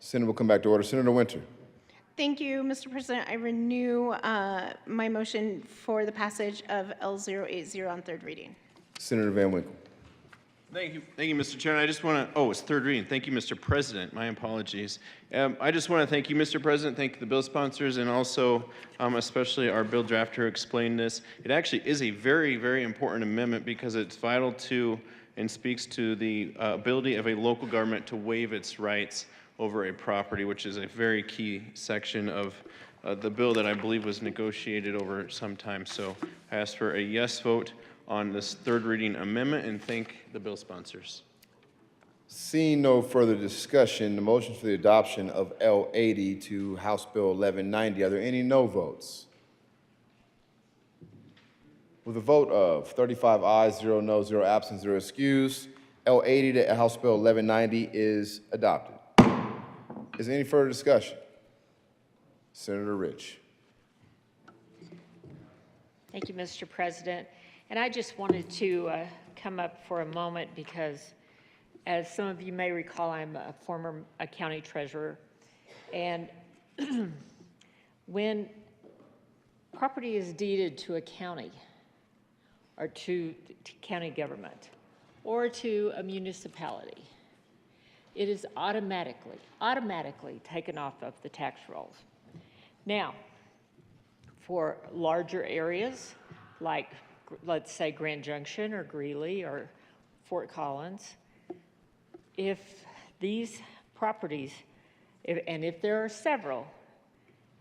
Senator will come back to order. Senator Winter. Thank you, Mr. President. I renew my motion for the passage of L080 on third reading. Senator Van Winkle. Thank you, Mr. Chairman. I just want to, it's third reading. Thank you, Mr. President. My apologies. I just want to thank you, Mr. President, thank the bill sponsors, and also especially our bill drafter who explained this. It actually is a very, very important amendment because it's vital to and speaks to the ability of a local government to waive its rights over a property, which is a very key section of the bill that I believe was negotiated over some time. So I ask for a yes vote on this third reading amendment and thank the bill sponsors. Seeing no further discussion, the motion for the adoption of L80 to House Bill 1190. Are there any no votes? With a vote of 35 ayes, 0 no, 0 absent, 0 excused, L80 to House Bill 1190 is adopted. Is there any further discussion? Senator Rich. Thank you, Mr. President. And I just wanted to come up for a moment because, as some of you may recall, I'm a former county treasurer. And when property is deeded to a county or to county government or to a municipality, it is automatically taken off of the tax rolls. Now, for larger areas like, let's say, Grand Junction or Greeley or Fort Collins, if these properties, if there are several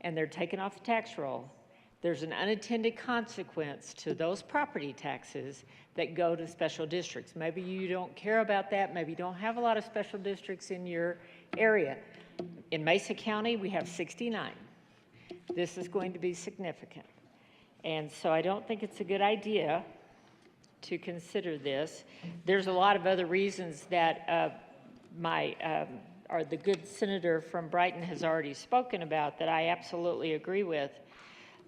and they're taken off the tax roll, there's an unintended consequence to those property taxes that go to special districts. Maybe you don't care about that. Maybe you don't have a lot of special districts in your area. In Mesa County, we have 69. This is going to be significant. And so I don't think it's a good idea to consider this. There's a lot of other reasons that the good senator from Brighton has already spoken about that I absolutely agree with.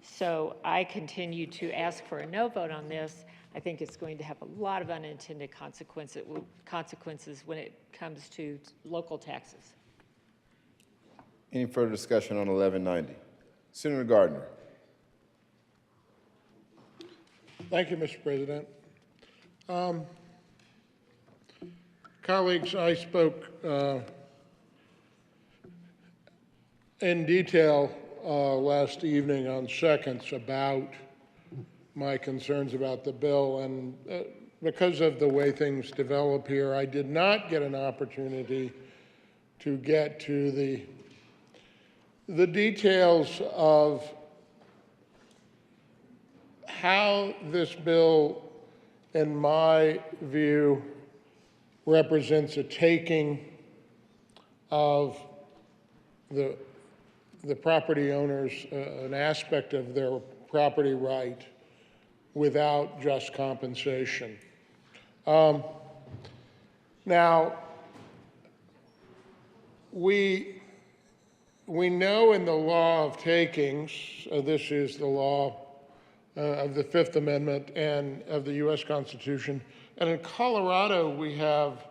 So I continue to ask for a no vote on this. I think it's going to have a lot of unintended consequences when it comes to local taxes. Any further discussion on 1190? Senator Gardner. Thank you, Mr. President. Colleagues, I spoke in detail last evening on seconds about my concerns about the bill, and because of the way things develop here, I did not get an opportunity to get to the details of how this bill, in my view, represents a taking of the property owners, an aspect of their property right without just compensation. Now, we know in the law of takings, this is the law of the Fifth Amendment and of the U.S. Constitution, and in Colorado we have,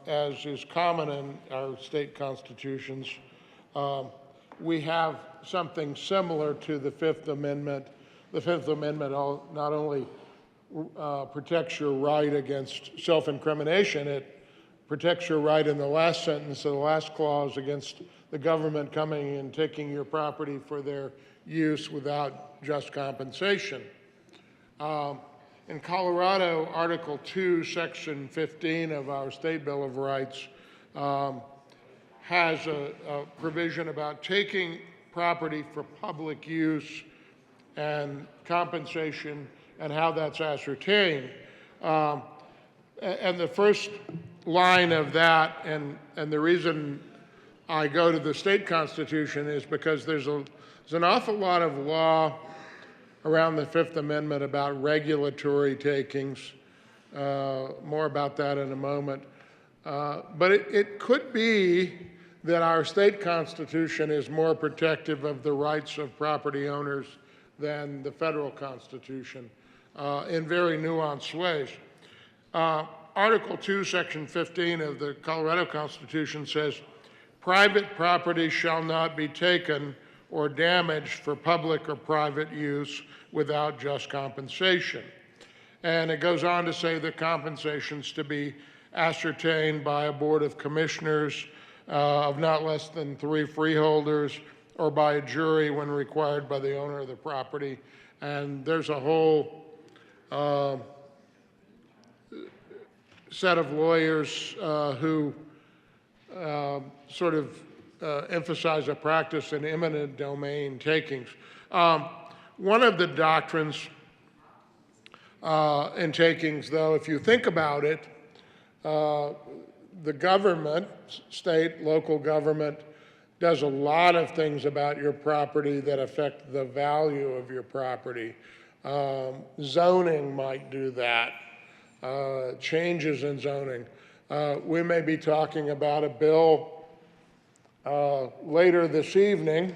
as is common in our state constitutions, we have something similar to the Fifth Amendment. The Fifth Amendment not only protects your right against self-incrimination, it protects your right in the last sentence of the last clause against the government coming and taking your property for their use without just compensation. In Colorado, Article 2, Section 15 of our State Bill of Rights has a provision about taking property for public use and compensation and how that's ascertained. And the first line of that, and the reason I go to the state constitution is because there's an awful lot of law around the Fifth Amendment about regulatory takings. More about that in a moment. But it could be that our state constitution is more protective of the rights of property owners than the federal constitution in very nuanced ways. Article 2, Section 15 of the Colorado Constitution says, private property shall not be taken or damaged for public or private use without just compensation. And it goes on to say that compensation's to be ascertained by a board of commissioners of not less than 3 freeholders or by a jury when required by the owner of the property. And there's a whole set of lawyers who sort of emphasize a practice in eminent domain takings. One of the doctrines in takings, though, if you think about it, the government, state, local government, does a lot of things about your property that affect the value of your property. Zoning might do that, changes in zoning. We may be talking about a bill later this evening.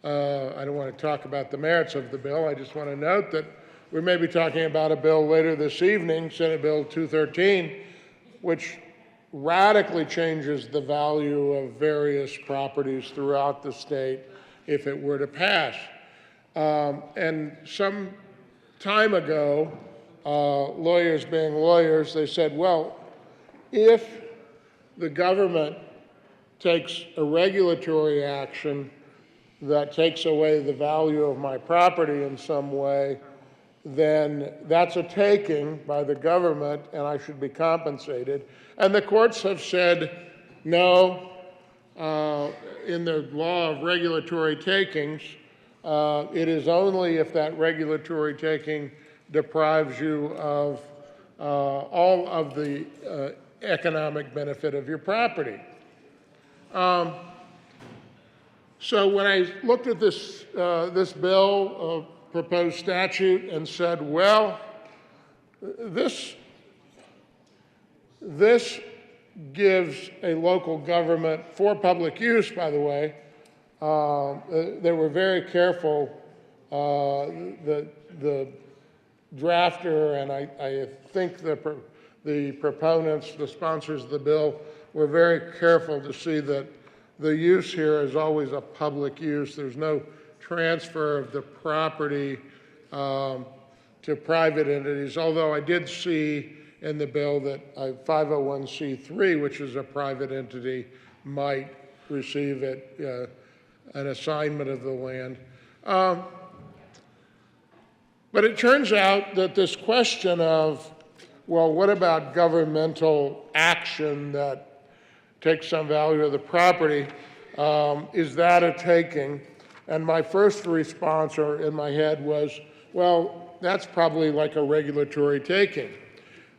I don't want to talk about the merits of the bill. I just want to note that we may be talking about a bill later this evening, Senate Bill 213, which radically changes the value of various properties throughout the state if it were to pass. And some time ago, lawyers being lawyers, they said, well, if the government takes a regulatory action that takes away the value of my property in some way, then that's a taking by the government and I should be compensated. And the courts have said, no, in the law of regulatory takings, it is only if that regulatory taking deprives you of all of the economic benefit of your property. So when I looked at this, this bill, proposed statute, and said, well, this gives a local government, for public use, by the way, they were very careful, the drafter, and I think the proponents, the sponsors of the bill, were very careful to see that the use here is always a public use. There's no transfer of the property to private entities, although I did see in the bill that a 501c3, which is a private entity, might receive it, an assignment of the land. But it turns out that this question of, well, what about governmental action that takes some value of the property, is that a taking? And my first response in my head was, well, that's probably like a regulatory taking.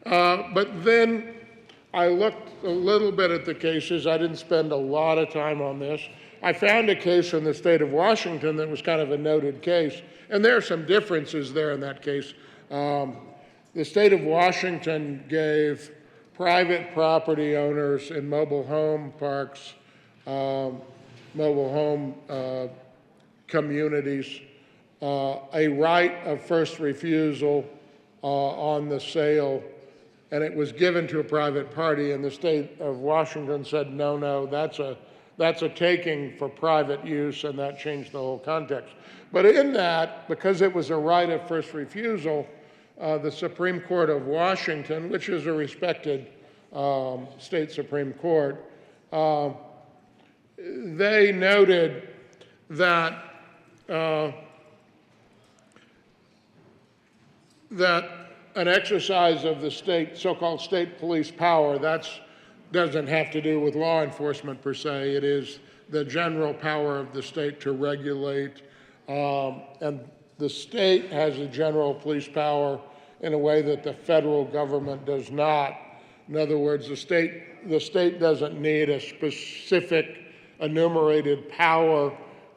But then I looked a little bit at the cases. I didn't spend a lot of time on this. I found a case in the state of Washington that was kind of a noted case, and there are some differences there in that case. The state of Washington gave private property owners in mobile home parks, mobile home communities, a right of first refusal on the sale, and it was given to a private party, and the state of Washington said, no, no, that's a taking for private use, and that changed the whole context. But in that, because it was a right of first refusal, the Supreme Court of Washington, which is a respected state Supreme Court, they noted that that an exercise of the state, so-called state police power, that doesn't have to do with law enforcement per se. It is the general power of the state to regulate, and the state has a general police power in a way that the federal government does not. In other words, the state doesn't need a specific enumerated power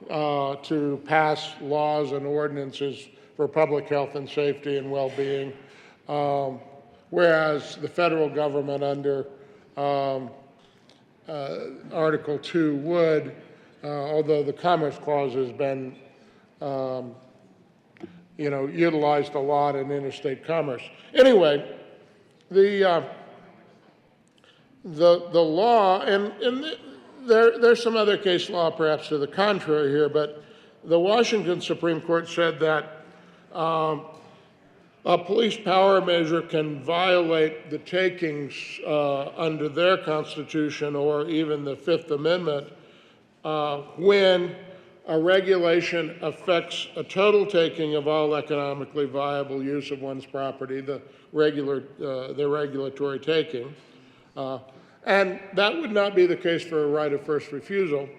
to pass laws and ordinances for public health and safety and well-being, whereas the federal government under Article 2 would, although the Commerce Clause has been utilized a lot in interstate commerce. Anyway, the law, and there's some other case law perhaps to the contrary here, but the Washington Supreme Court said that a police power measure can violate the takings under their Constitution or even the Fifth Amendment when A regulation affects a total taking of all economically viable use of one's property, the regulatory taking. And that would not be the case for a right of first refusal.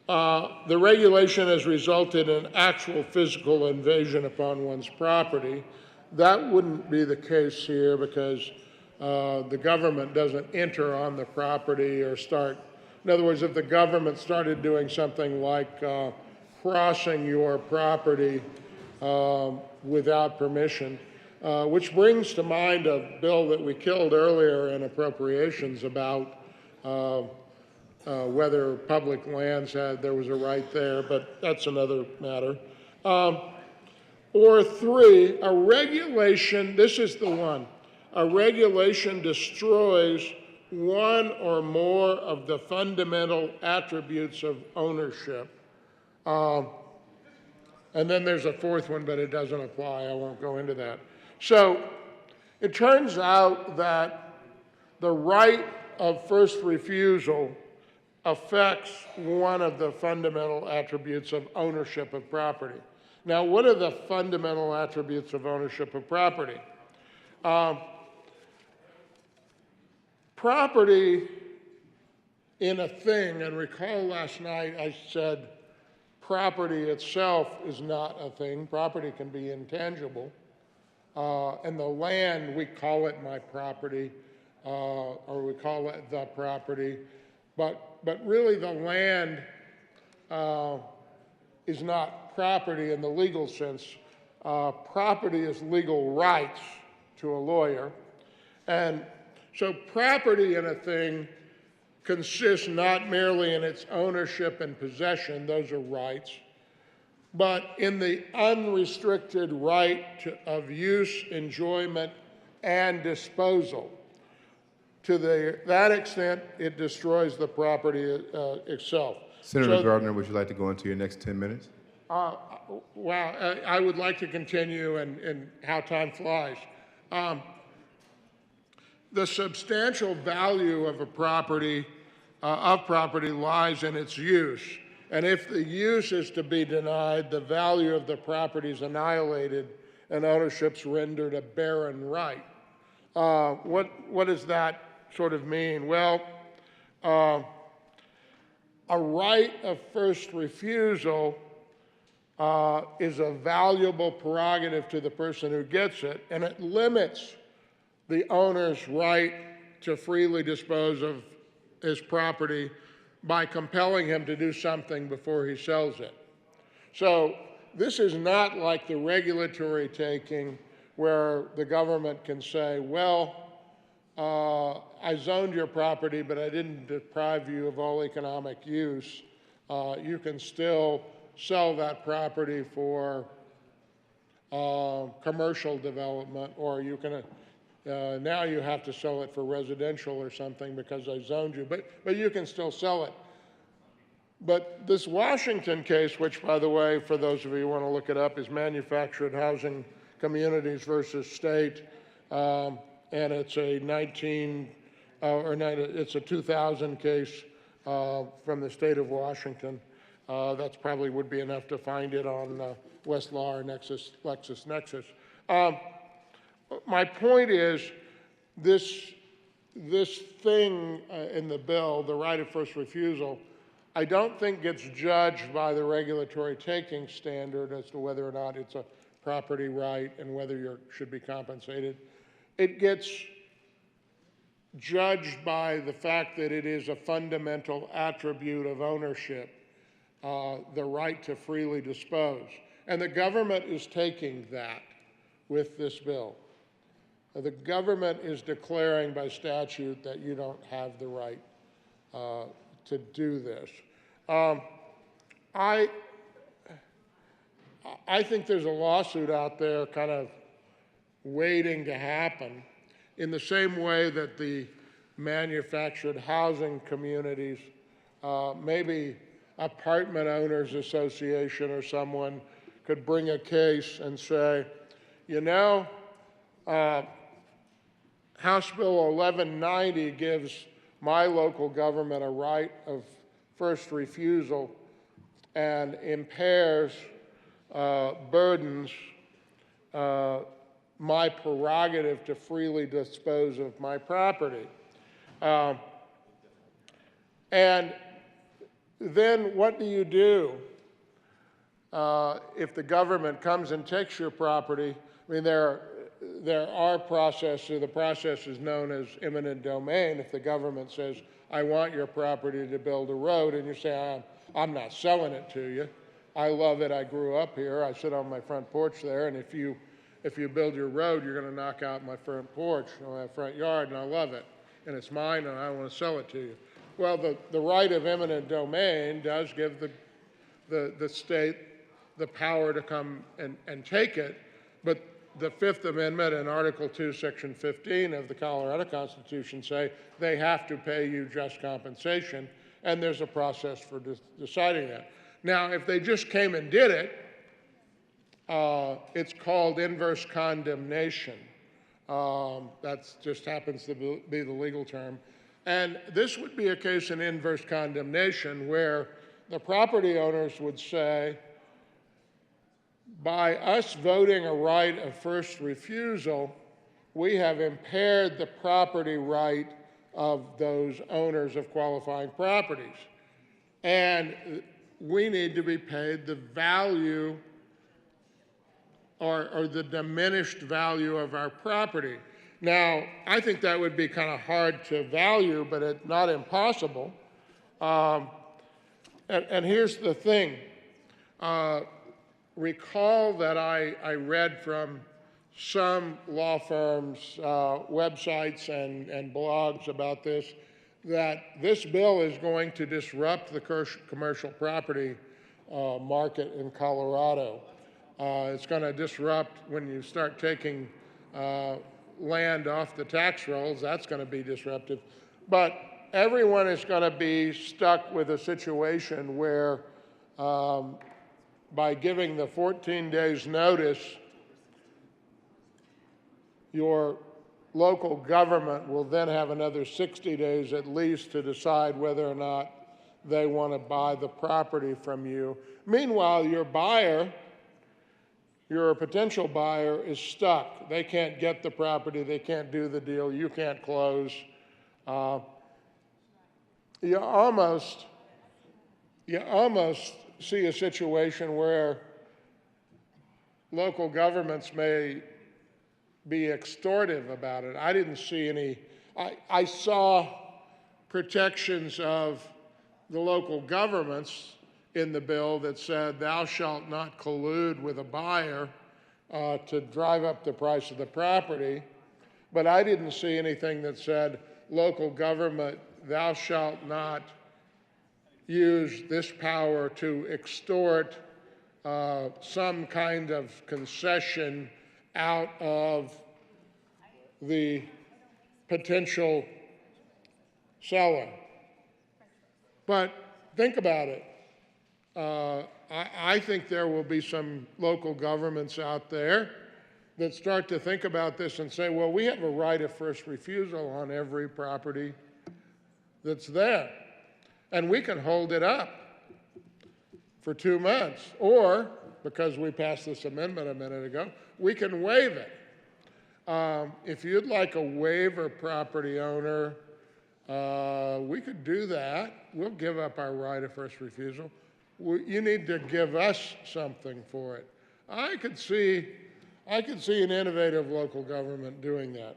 The regulation has resulted in actual physical invasion upon one's property. That wouldn't be the case here because the government doesn't enter on the property or start. In other words, if the government started doing something like crossing your property without permission, which brings to mind a bill that we killed earlier in appropriations about whether public lands there was a right there, but that's another matter. Or three, a regulation, this is the one, a regulation destroys one or more of the fundamental attributes of ownership. And then there's a fourth one, but it doesn't apply. I won't go into that. So it turns out that the right of first refusal affects one of the fundamental attributes of ownership of property. Now, what are the fundamental attributes of ownership of property? Property in a thing, and recall last night I said property itself is not a thing. Property can be intangible. And the land, we call it my property, or we call it the property. But really the land is not property in the legal sense. Property is legal rights to a lawyer. And so property in a thing consists not merely in its ownership and possession, those are rights, but in the unrestricted right of use, enjoyment, and disposal. To that extent, it destroys the property itself. Senator Gardner, would you like to go into your next 10 minutes? Wow, I would like to continue and how time flies. The substantial value of a property, lies in its use. And if the use is to be denied, the value of the property is annihilated and ownership's rendered a barren right. What does that sort of mean? Well, a right of first refusal is a valuable prerogative to the person who gets it, and it limits the owner's right to freely dispose of his property by compelling him to do something before he sells it. So this is not like the regulatory taking where the government can say, well, I zoned your property, but I didn't deprive you of all economic use. You can still sell that property for commercial development, or you can now you have to sell it for residential or something because I zoned you, but you can still sell it. But this Washington case, which, by the way, for those of you who want to look it up, is Manufactured Housing Communities versus State, and it's a 2000 case from the state of Washington. That's probably would be enough to find it on Westlaw or LexisNexis. My point is, this thing in the bill, the right of first refusal, I don't think gets judged by the regulatory taking standard as to whether or not it's a property right and whether you should be compensated. It gets judged by the fact that it is a fundamental attribute of ownership, the right to freely dispose. And the government is taking that with this bill. The government is declaring by statute that you don't have the right to do this. I think there's a lawsuit out there kind of waiting to happen in the same way that the manufactured housing communities, maybe apartment owners association or someone could bring a case and say, you know, House Bill 1190 gives my local government a right of first refusal and impairs, burdens my prerogative to freely dispose of my property. And then what do you do if the government comes and takes your property? I mean, there are processes. The process is known as eminent domain. If the government says, I want your property to build a road, and you say, I'm not selling it to you. I love it. I grew up here. I sit on my front porch there, and if you build your road, you're going to knock out my front porch or my front yard, and I love it. And it's mine, and I want to sell it to you. Well, the right of eminent domain does give the state the power to come and take it, but the Fifth Amendment and Article 2, Section 15 of the Colorado Constitution say they have to pay you just compensation, and there's a process for deciding that. Now, if they just came and did it, it's called inverse condemnation. That just happens to be the legal term. And this would be a case in inverse condemnation where the property owners would say, by us voting a right of first refusal, we have impaired the property right of those owners of qualifying properties. And we need to be paid the value or the diminished value of our property. Now, I think that would be kind of hard to value, but it's not impossible. And here's the thing. Recall that I read from some law firms' websites and blogs about this, that this bill is going to disrupt the commercial property market in Colorado. It's going to disrupt when you start taking land off the tax rolls. That's going to be disruptive. But everyone is going to be stuck with a situation where by giving the 14 days notice, your local government will then have another 60 days at least to decide whether or not they want to buy the property from you. Meanwhile, your buyer, your potential buyer, is stuck. They can't get the property, they can't do the deal, you can't close. You almost see a situation where local governments may be extortive about it. I didn't see any. I saw protections of the local governments in the bill that said thou shalt not collude with a buyer to drive up the price of the property, but I didn't see anything that said local government, thou shalt not use this power to extort some kind of concession out of the potential seller. But think about it. I think there will be some local governments out there that start to think about this and say, well, we have a right of first refusal on every property that's there. And we can hold it up for 2 months. Or, because we passed this amendment a minute ago, we can waive it. If you'd like a waiver, property owner, we could do that. We'll give up our right of first refusal. You need to give us something for it. I could see an innovative local government doing that.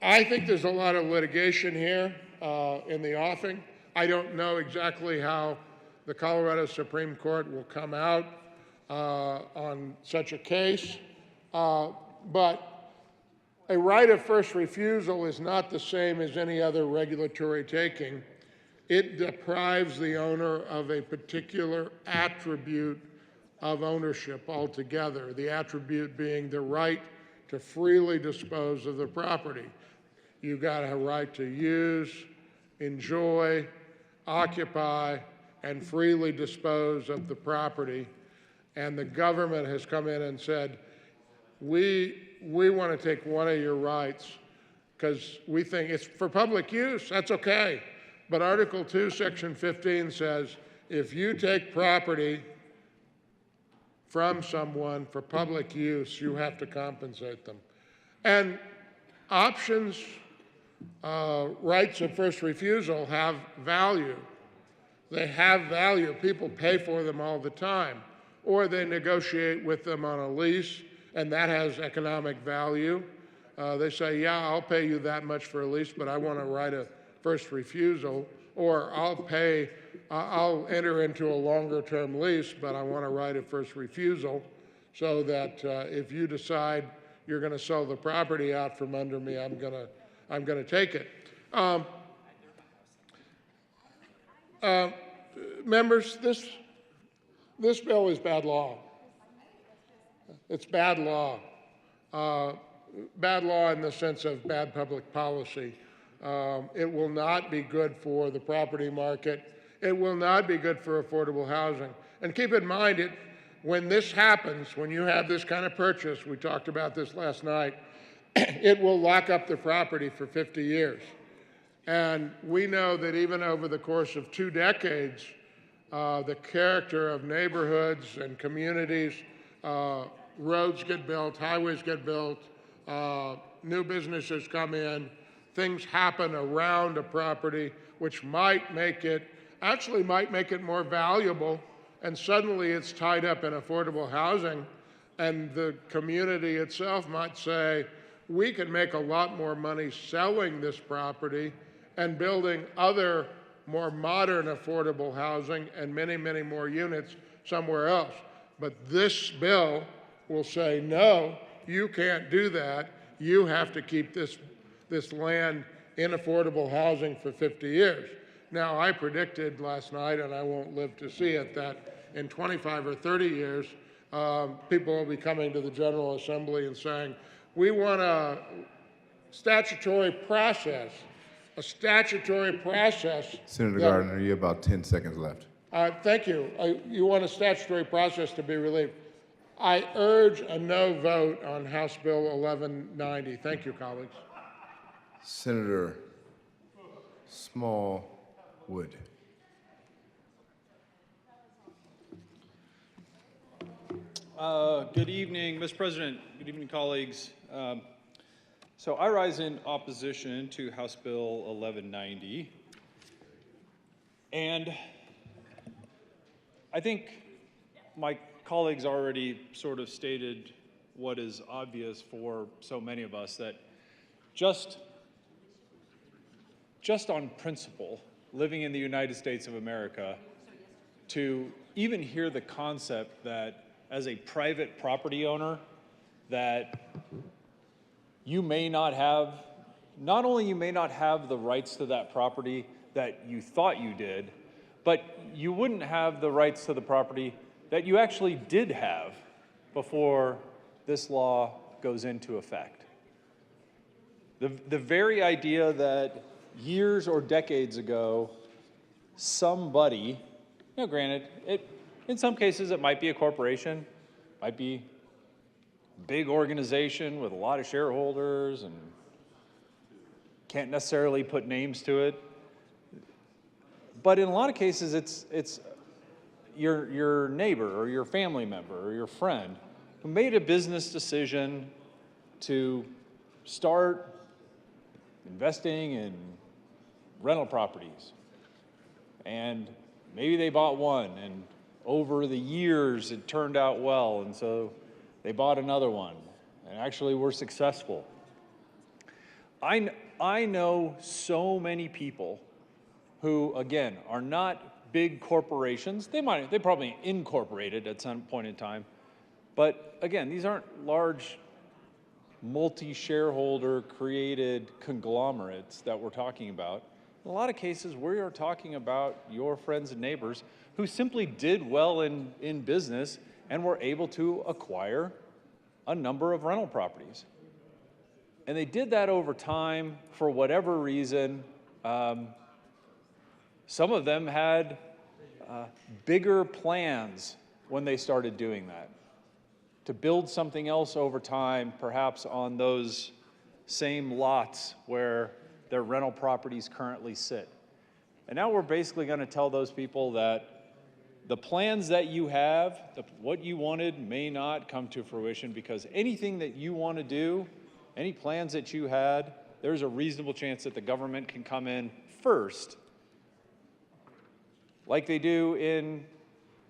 I think there's a lot of litigation here in the offing. I don't know exactly how the Colorado Supreme Court will come out on such a case, but a right of first refusal is not the same as any other regulatory taking. It deprives the owner of a particular attribute of ownership altogether, the attribute being the right to freely dispose of the property. You've got a right to use, enjoy, occupy, and freely dispose of the property. And the government has come in and said, we want to take one of your rights because we think it's for public use. That's okay. But Article 2, Section 15 says If you take property from someone for public use, you have to compensate them. And options, rights of first refusal have value. They have value. People pay for them all the time. Or they negotiate with them on a lease, and that has economic value. They say, yeah, I'll pay you that much for a lease, but I want to right of first refusal. Or I'll enter into a longer term lease, but I want to right of first refusal so that if you decide you're going to sell the property out from under me, I'm going to take it. Members, this bill is bad law. It's bad law. Bad law in the sense of bad public policy. It will not be good for the property market. It will not be good for affordable housing. And keep in mind, when this happens, when you have this kind of purchase, we talked about this last night, it will lock up the property for 50 years. And we know that even over the course of 2 decades, the character of neighborhoods and communities, roads get built, highways get built, new businesses come in, things happen around a property which might make it more valuable, and suddenly it's tied up in affordable housing, and the community itself might say, we can make a lot more money selling this property and building other more modern affordable housing and many, many more units somewhere else. But this bill will say, no, you can't do that. You have to keep this land in affordable housing for 50 years. Now, I predicted last night, and I won't live to see it, that in 25 or 30 years, people will be coming to the General Assembly and saying, we want a statutory process. Senator Gardner, you have about 10 seconds left. Thank you. You want a statutory process to be relieved. I urge a no vote on House Bill 1190. Thank you, colleagues. Senator Smallwood. Good evening, Mr. President. Good evening, colleagues. So I rise in opposition to House Bill 1190. And I think my colleagues already sort of stated what is obvious for so many of us, that just on principle, living in the United States of America, to even hear the concept that as a private property owner, that you may not have, not only you may not have the rights to that property that you thought you did, but you wouldn't have the rights to the property that you actually did have before this law goes into effect. The very idea that years or decades ago, somebody, granted, in some cases it might be a corporation, might be a big organization with a lot of shareholders and can't necessarily put names to it. But in a lot of cases, it's your neighbor or your family member or your friend who made a business decision to start investing in rental properties. And maybe they bought one, and over the years it turned out well, and so they bought another one and actually were successful. I know so many people who, again, are not big corporations. They probably incorporated at some point in time. But again, these aren't large multi-shareholder created conglomerates that we're talking about. In a lot of cases, we are talking about your friends and neighbors who simply did well in business and were able to acquire a number of rental properties. And they did that over time for whatever reason. Some of them had bigger plans when they started doing that, to build something else over time, perhaps on those same lots where their rental properties currently sit. And now we're basically going to tell those people that the plans that you have, what you wanted may not come to fruition, because anything that you want to do, any plans that you had, there's a reasonable chance that the government can come in first, like they do in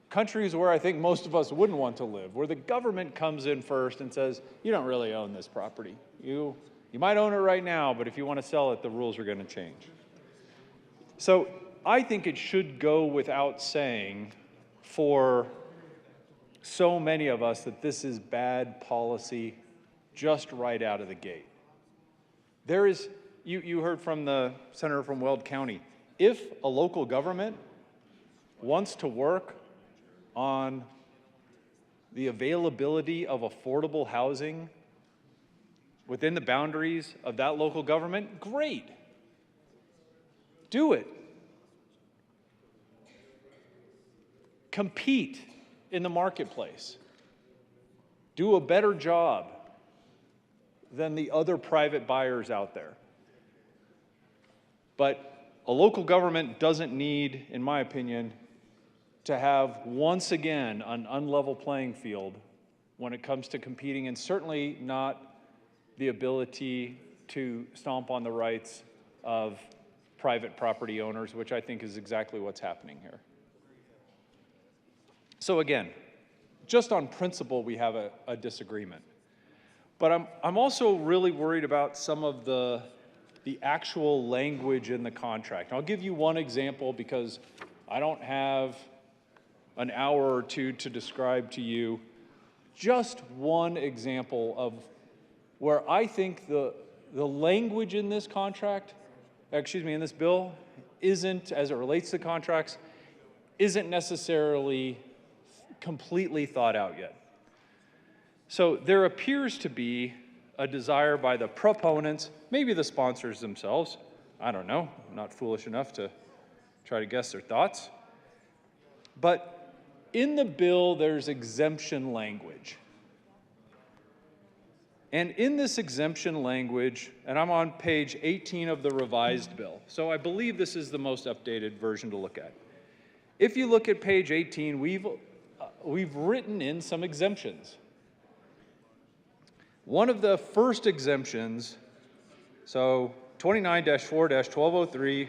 countries where I think most of us wouldn't want to live, where the government comes in first and says, you don't really own this property. You might own it right now, but if you want to sell it, the rules are going to change. So I think it should go without saying for so many of us that this is bad policy just right out of the gate. There is, you heard from the senator from Weld County, if a local government wants to work on the availability of affordable housing within the boundaries of that local government, great. Do it. Compete in the marketplace. Do a better job than the other private buyers out there. But a local government doesn't need, in my opinion, to have once again an unlevel playing field when it comes to competing, and certainly not the ability to stomp on the rights of private property owners, which I think is exactly what's happening here. So again, just on principle, we have a disagreement. But I'm also really worried about some of the actual language in the contract. I'll give you one example because I don't have an hour or two to describe to you just one example of where I think the language in this contract, in this bill, isn't, as it relates to contracts, isn't necessarily completely thought out yet. So there appears to be a desire by the proponents, maybe the sponsors themselves, I don't know, I'm not foolish enough to try to guess their thoughts, but in the bill, there's exemption language. And in this exemption language, and I'm on page 18 of the revised bill, so I believe this is the most updated version to look at. If you look at page 18, we've written in some exemptions. One of the first exemptions, so 29-4-1203,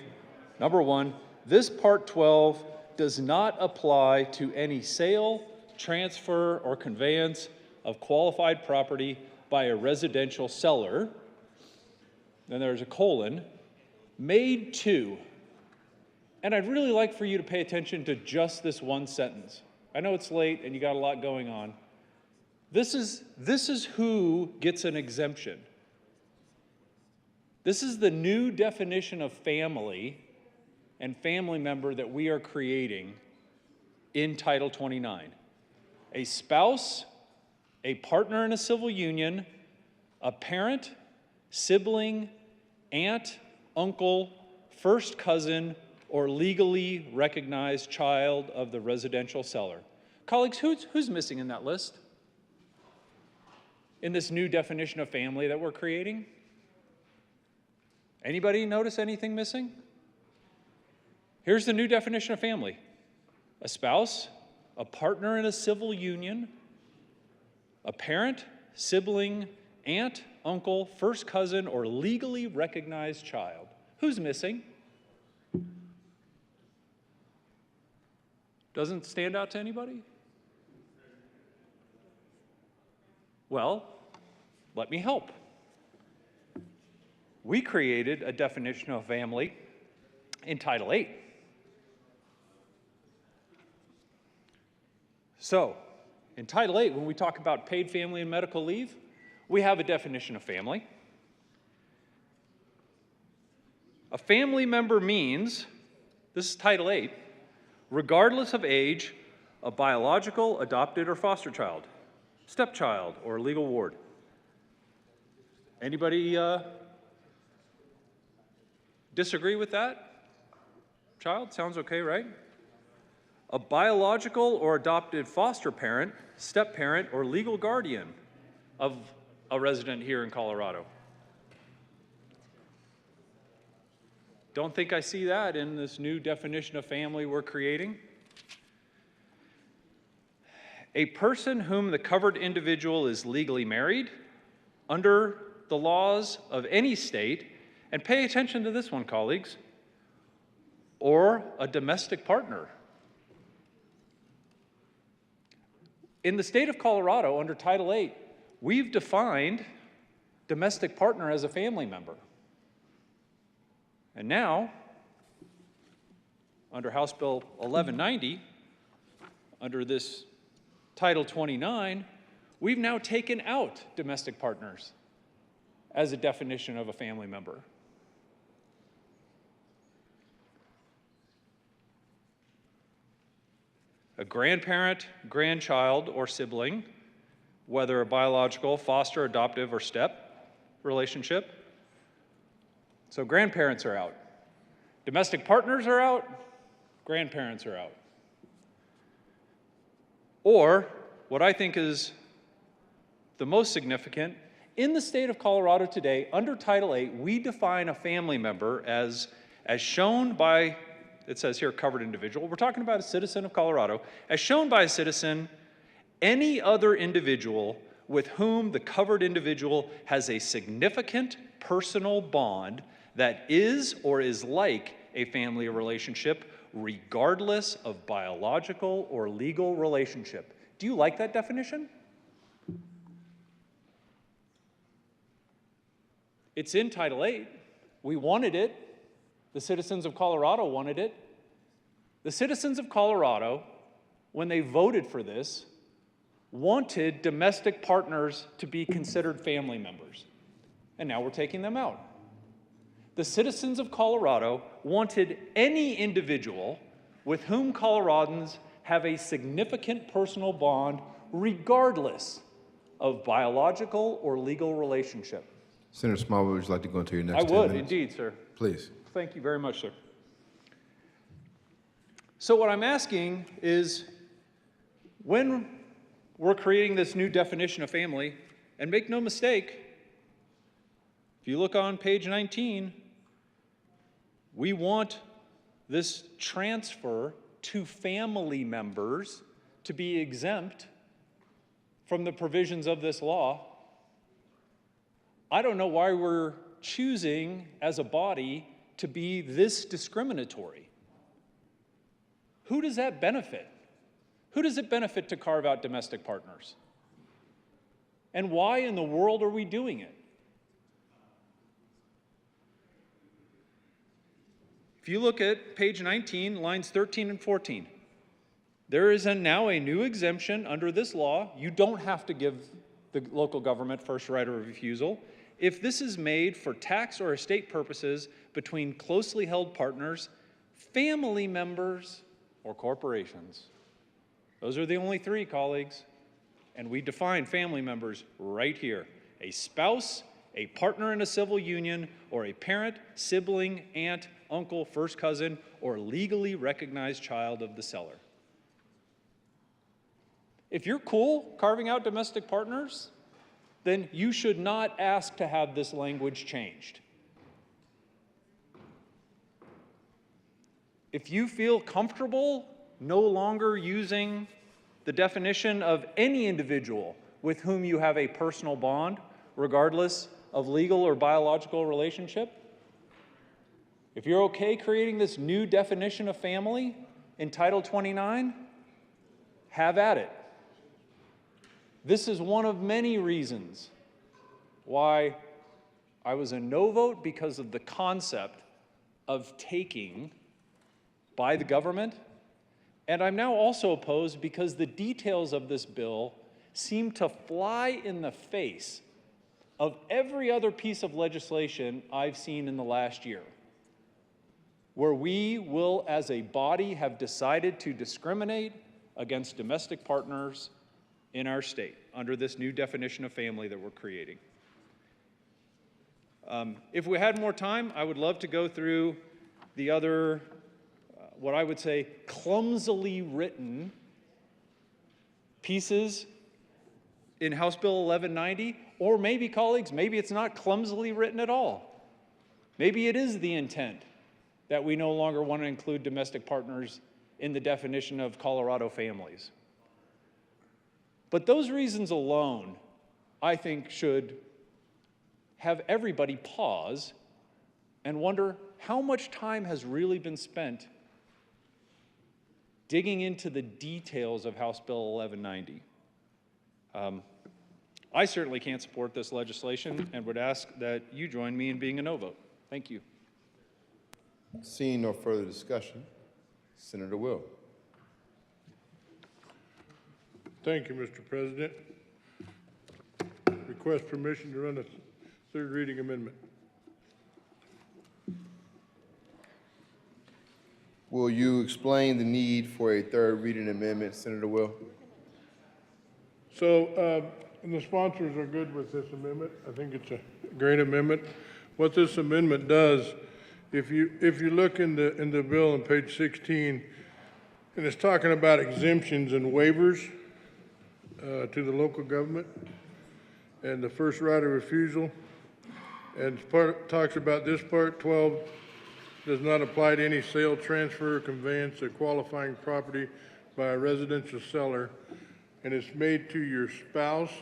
number 1, this Part 12 does not apply to any sale, transfer, or conveyance of qualified property by a residential seller, then there's a colon, made to, and I'd really like for you to pay attention to just this one sentence. I know it's late and you got a lot going on. This is who gets an exemption. This is the new definition of family and family member that we are creating in Title 29. A spouse, a partner in a civil union, a parent, sibling, aunt, uncle, first cousin, or legally recognized child of the residential seller. Colleagues, who's missing in that list? In this new definition of family that we're creating? Anybody notice anything missing? Here's the new definition of family. A spouse, a partner in a civil union, a parent, sibling, aunt, uncle, first cousin, or legally recognized child. Who's missing? Doesn't stand out to anybody? Well, let me help. We created a definition of family in Title 8. So, in Title 8, when we talk about paid family and medical leave, we have a definition of family. A family member means, this is Title 8, regardless of age, a biological, adopted, or foster child, stepchild, or legal ward. Anybody disagree with that? Child, sounds okay, right? A biological or adopted foster parent, step-parent, or legal guardian of a resident here in Colorado. Don't think I see that in this new definition of family we're creating. a person whom the covered individual is legally married under the laws of any state, and pay attention to this one, colleagues, or a domestic partner. In the state of Colorado, under Title VIII, we've defined domestic partner as a family member. And now, under House Bill 1190, under this Title 29, we've now taken out domestic partners as a definition of a family member. A grandparent, grandchild, or sibling, whether a biological, foster, adoptive, or step relationship. So grandparents are out. Domestic partners are out. Grandparents are out. Or, what I think is the most significant, in the state of Colorado today, under Title VIII, we define a family member as shown by, it says here, covered individual. We're talking about a citizen of Colorado. As shown by a citizen, any other individual with whom the covered individual has a significant personal bond that is or is like a family relationship, regardless of biological or legal relationship. Do you like that definition? It's in Title VIII. We wanted it. The citizens of Colorado wanted it. The citizens of Colorado, when they voted for this, wanted domestic partners to be considered family members. And now we're taking them out. The citizens of Colorado wanted any individual with whom Coloradans have a significant personal bond, regardless of biological or legal relationship. Senator Smallwood, would you like to go into your next 10 I would, minutes? indeed, sir. Please. Thank you very much, sir. So what I'm asking is, when we're creating this new definition of family, and make no mistake, if you look on page 19, we want this transfer to family members to be exempt from the provisions of this law. I don't know why we're choosing as a body to be this discriminatory. Who does that benefit? Who does it benefit to carve out domestic partners? And why in the world are we doing it? If you look at page 19, lines 13 and 14, there is now a new exemption under this law. You don't have to give the local government first right of refusal if this is made for tax or estate purposes between closely held partners, family members, or corporations. Those are the only three, colleagues. And we define family members right here. A spouse, a partner in a civil union, or a parent, sibling, aunt, uncle, first cousin, or legally recognized child of the seller. If you're cool carving out domestic partners, then you should not ask to have this language changed. If you feel comfortable no longer using the definition of any individual with whom you have a personal bond, regardless of legal or biological relationship, if you're okay creating this new definition of family in Title 29, have at it. This is one of many reasons why I was a no vote, because of the concept of taking by the government. And I'm now also opposed because the details of this bill seem to fly in the face of every other piece of legislation I've seen in the last year, where we will, as a body, have decided to discriminate against domestic partners in our state under this new definition of family that we're creating. If we had more time, I would love to go through the other, what I would say, clumsily written pieces in House Bill 1190, or maybe, colleagues, maybe it's not clumsily written at all. Maybe it is the intent that we no longer want to include domestic partners in the definition of Colorado families. But those reasons alone, I think, should have everybody pause and wonder how much time has really been spent digging into the details of House Bill 1190. I certainly can't support this legislation and would ask that you join me in being a no vote. Thank you. Seeing no further discussion, Senator Will. Thank you, Mr. President. Request permission to run a third reading amendment. Will you explain the need for a third reading amendment, Senator Will? So, and the sponsors are good with this amendment. I think it's a great amendment. What this amendment does, if you look in the bill on page 16, and it's talking about exemptions and waivers to the local government and the first right of refusal, and talks about this part 12 does not apply to any sale, transfer, or conveyance of qualifying property by a residential seller, and it's made to your spouse,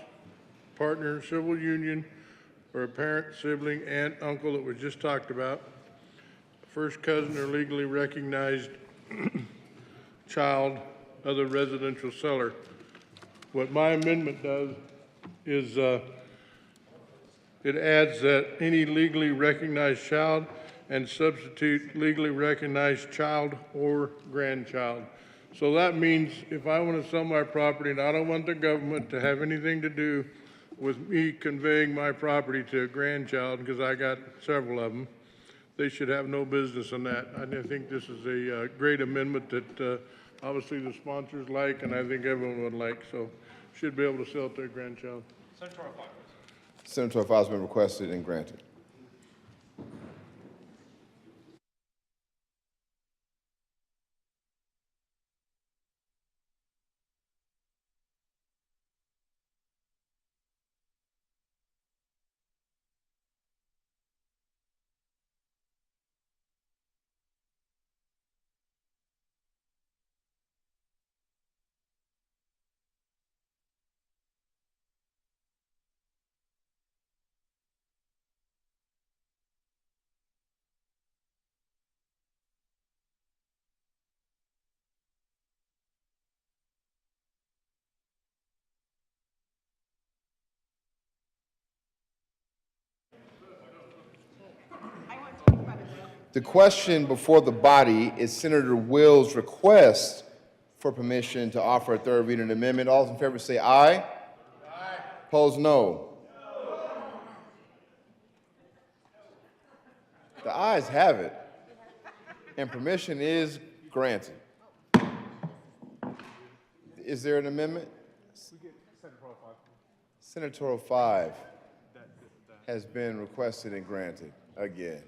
partner, civil union, or a parent, sibling, aunt, uncle that was just talked about, first cousin or legally recognized child of the residential seller. What my amendment does is it adds that any legally recognized child and substitute legally recognized child or grandchild. So that means if I want to sell my property and I don't want the government to have anything to do with me conveying my property to a grandchild, because I got several of them, they should have no business in that. I think this is a great amendment that obviously the sponsors like, and I think everyone would like, so should be able to sell it to a grandchild. Senator 05 has been requested and granted. The question before the body is Senator Will's request for permission to offer a third reading amendment. All those in favor say aye. Aye. Opposed, no. The ayes have it, and permission is granted. Is there an amendment? Senator 05 has been requested and granted again.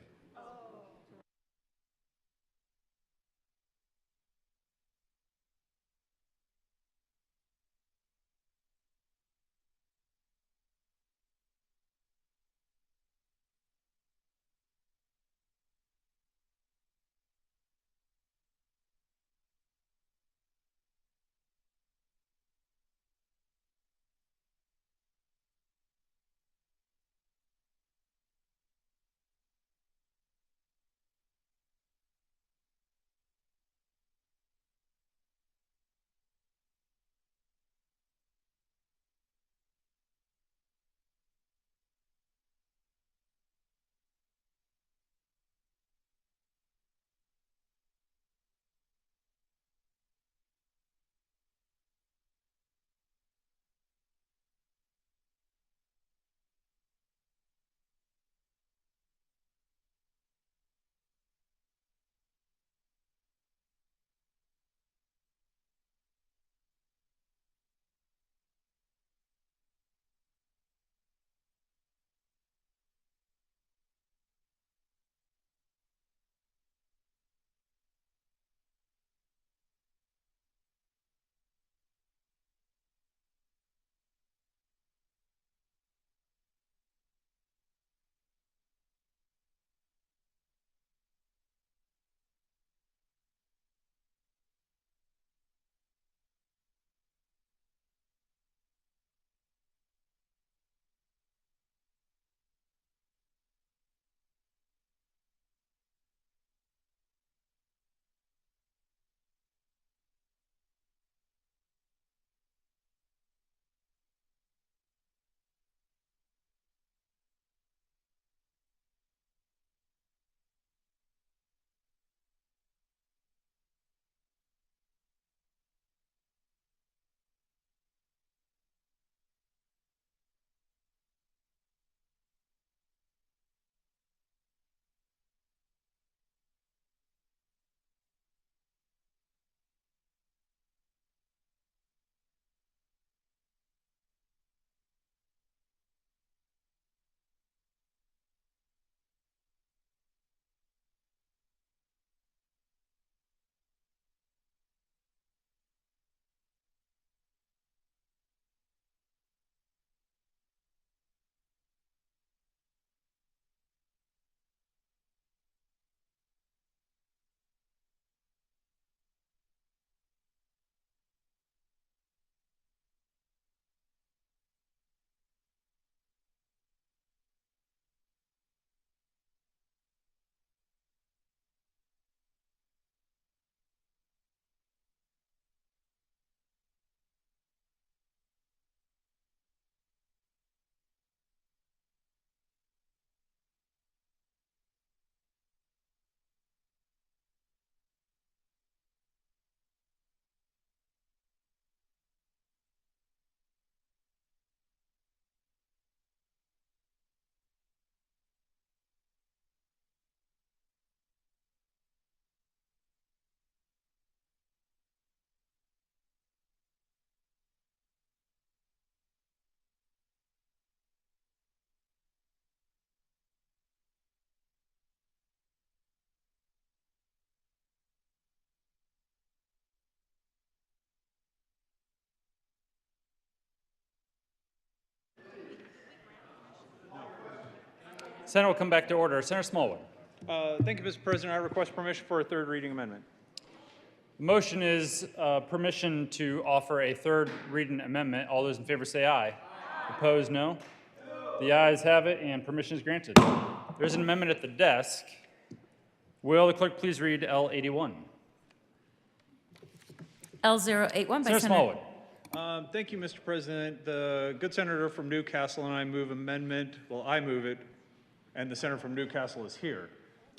Senate will come back to order. Senator Smallwood. Thank you, Mr. President. I request permission for a third reading amendment. The motion is permission to offer a third reading amendment. All those in favor say aye. Opposed, no. The ayes have it, and permission is granted. There's an amendment at the desk. Will the clerk please read L81? L081 by Senator Smallwood. Thank you, Mr. President. The good senator from Newcastle and I move amendment, well, I move it, and the senator from Newcastle is here.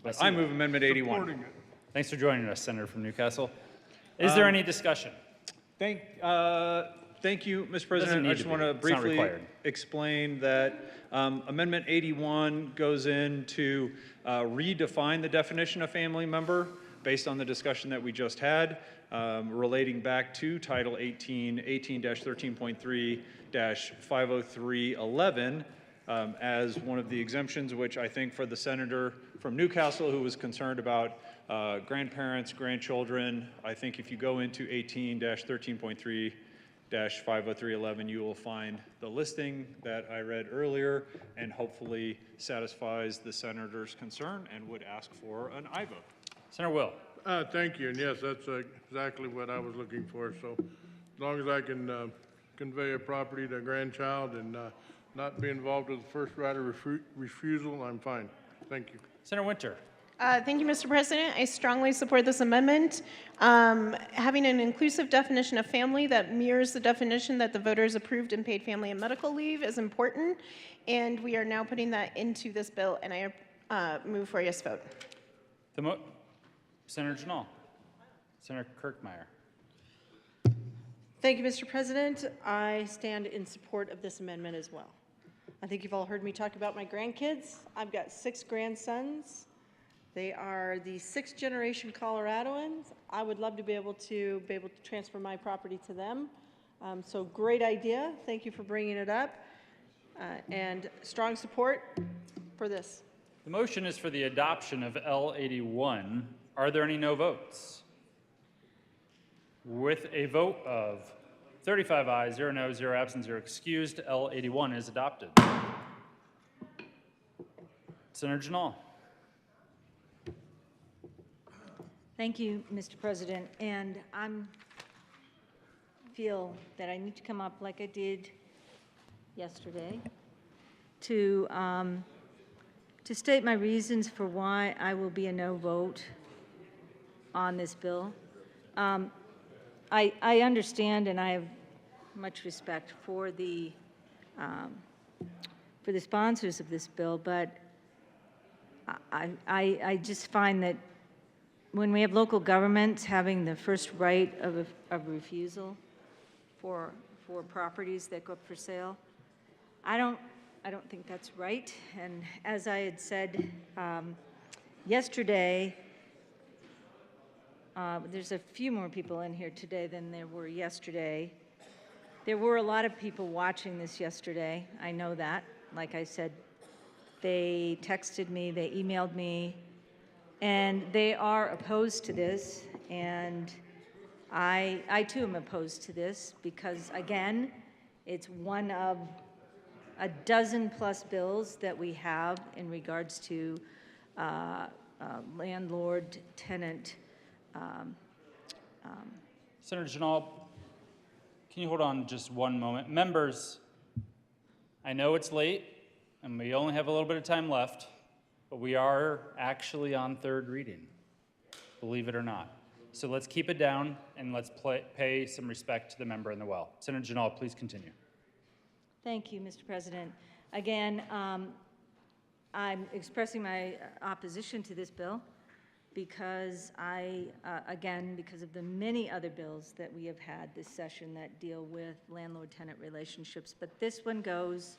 But I move amendment 81. Thanks for joining us, Senator from Newcastle. Is there any discussion? Thank you, Mr. President. I just want to briefly explain that Amendment 81 goes in to redefine the definition of family member based on the discussion that we just had, relating back to Title 18-13.3-50311 as one of the exemptions, which I think for the senator from Newcastle who was concerned about grandparents, grandchildren, I think if you go into 18-13.3-50311, you will find the listing that I read earlier and hopefully satisfies the senator's concern and would ask for an aye vote. Senator Will. Thank you, and yes, that's exactly what I was looking for. So as long as I can convey a property to a grandchild and not be involved with the first right of refusal, I'm fine. Thank you. Senator Winter. Thank you, Mr. President. I strongly support this amendment. Having an inclusive definition of family that mirrors the definition that the voters approved in paid family and medical leave is important, and we are now putting that into this bill, and I move for a yes vote. Senator Janal. Senator Kirkmeyer. Thank you, Mr. President. I stand in support of this amendment as well. I think you've all heard me talk about my grandkids. I've got 6 grandsons. They are the 6th generation Coloradoans. I would love to be able to transfer my property to them. So great idea. Thank you for bringing it up. And strong support for this. The motion is for the adoption of L81. Are there any no votes? With a vote of 35 ayes, 0 no, 0 absent, 0 excused, L81 is adopted. Senator Janal. Thank you, Mr. President. And I feel that I need to come up like I did yesterday to state my reasons for why I will be a no vote on this bill. I understand and I have much respect for the sponsors of this bill, but I just find that when we have local governments having the first right of refusal for properties that go up for sale, I don't think that's right. And as I had said yesterday, there's a few more people in here today than there were yesterday. There were a lot of people watching this yesterday. I know that. Like I said, they texted me, they emailed me, and they are opposed to this. And I too am opposed to this because, again, it's one of a dozen plus bills that we have in regards to landlord-tenant. Senator Janal, can you hold on just one moment? Members, I know it's late and we only have a little bit of time left, but we are actually on third reading, believe it or not. So let's keep it down and let's pay some respect to the member in the well. Senator Janal, please continue. Thank you, Mr. President. Again, I'm expressing my opposition to this bill because because of the many other bills that we have had this session that deal with landlord-tenant relationships. But this one goes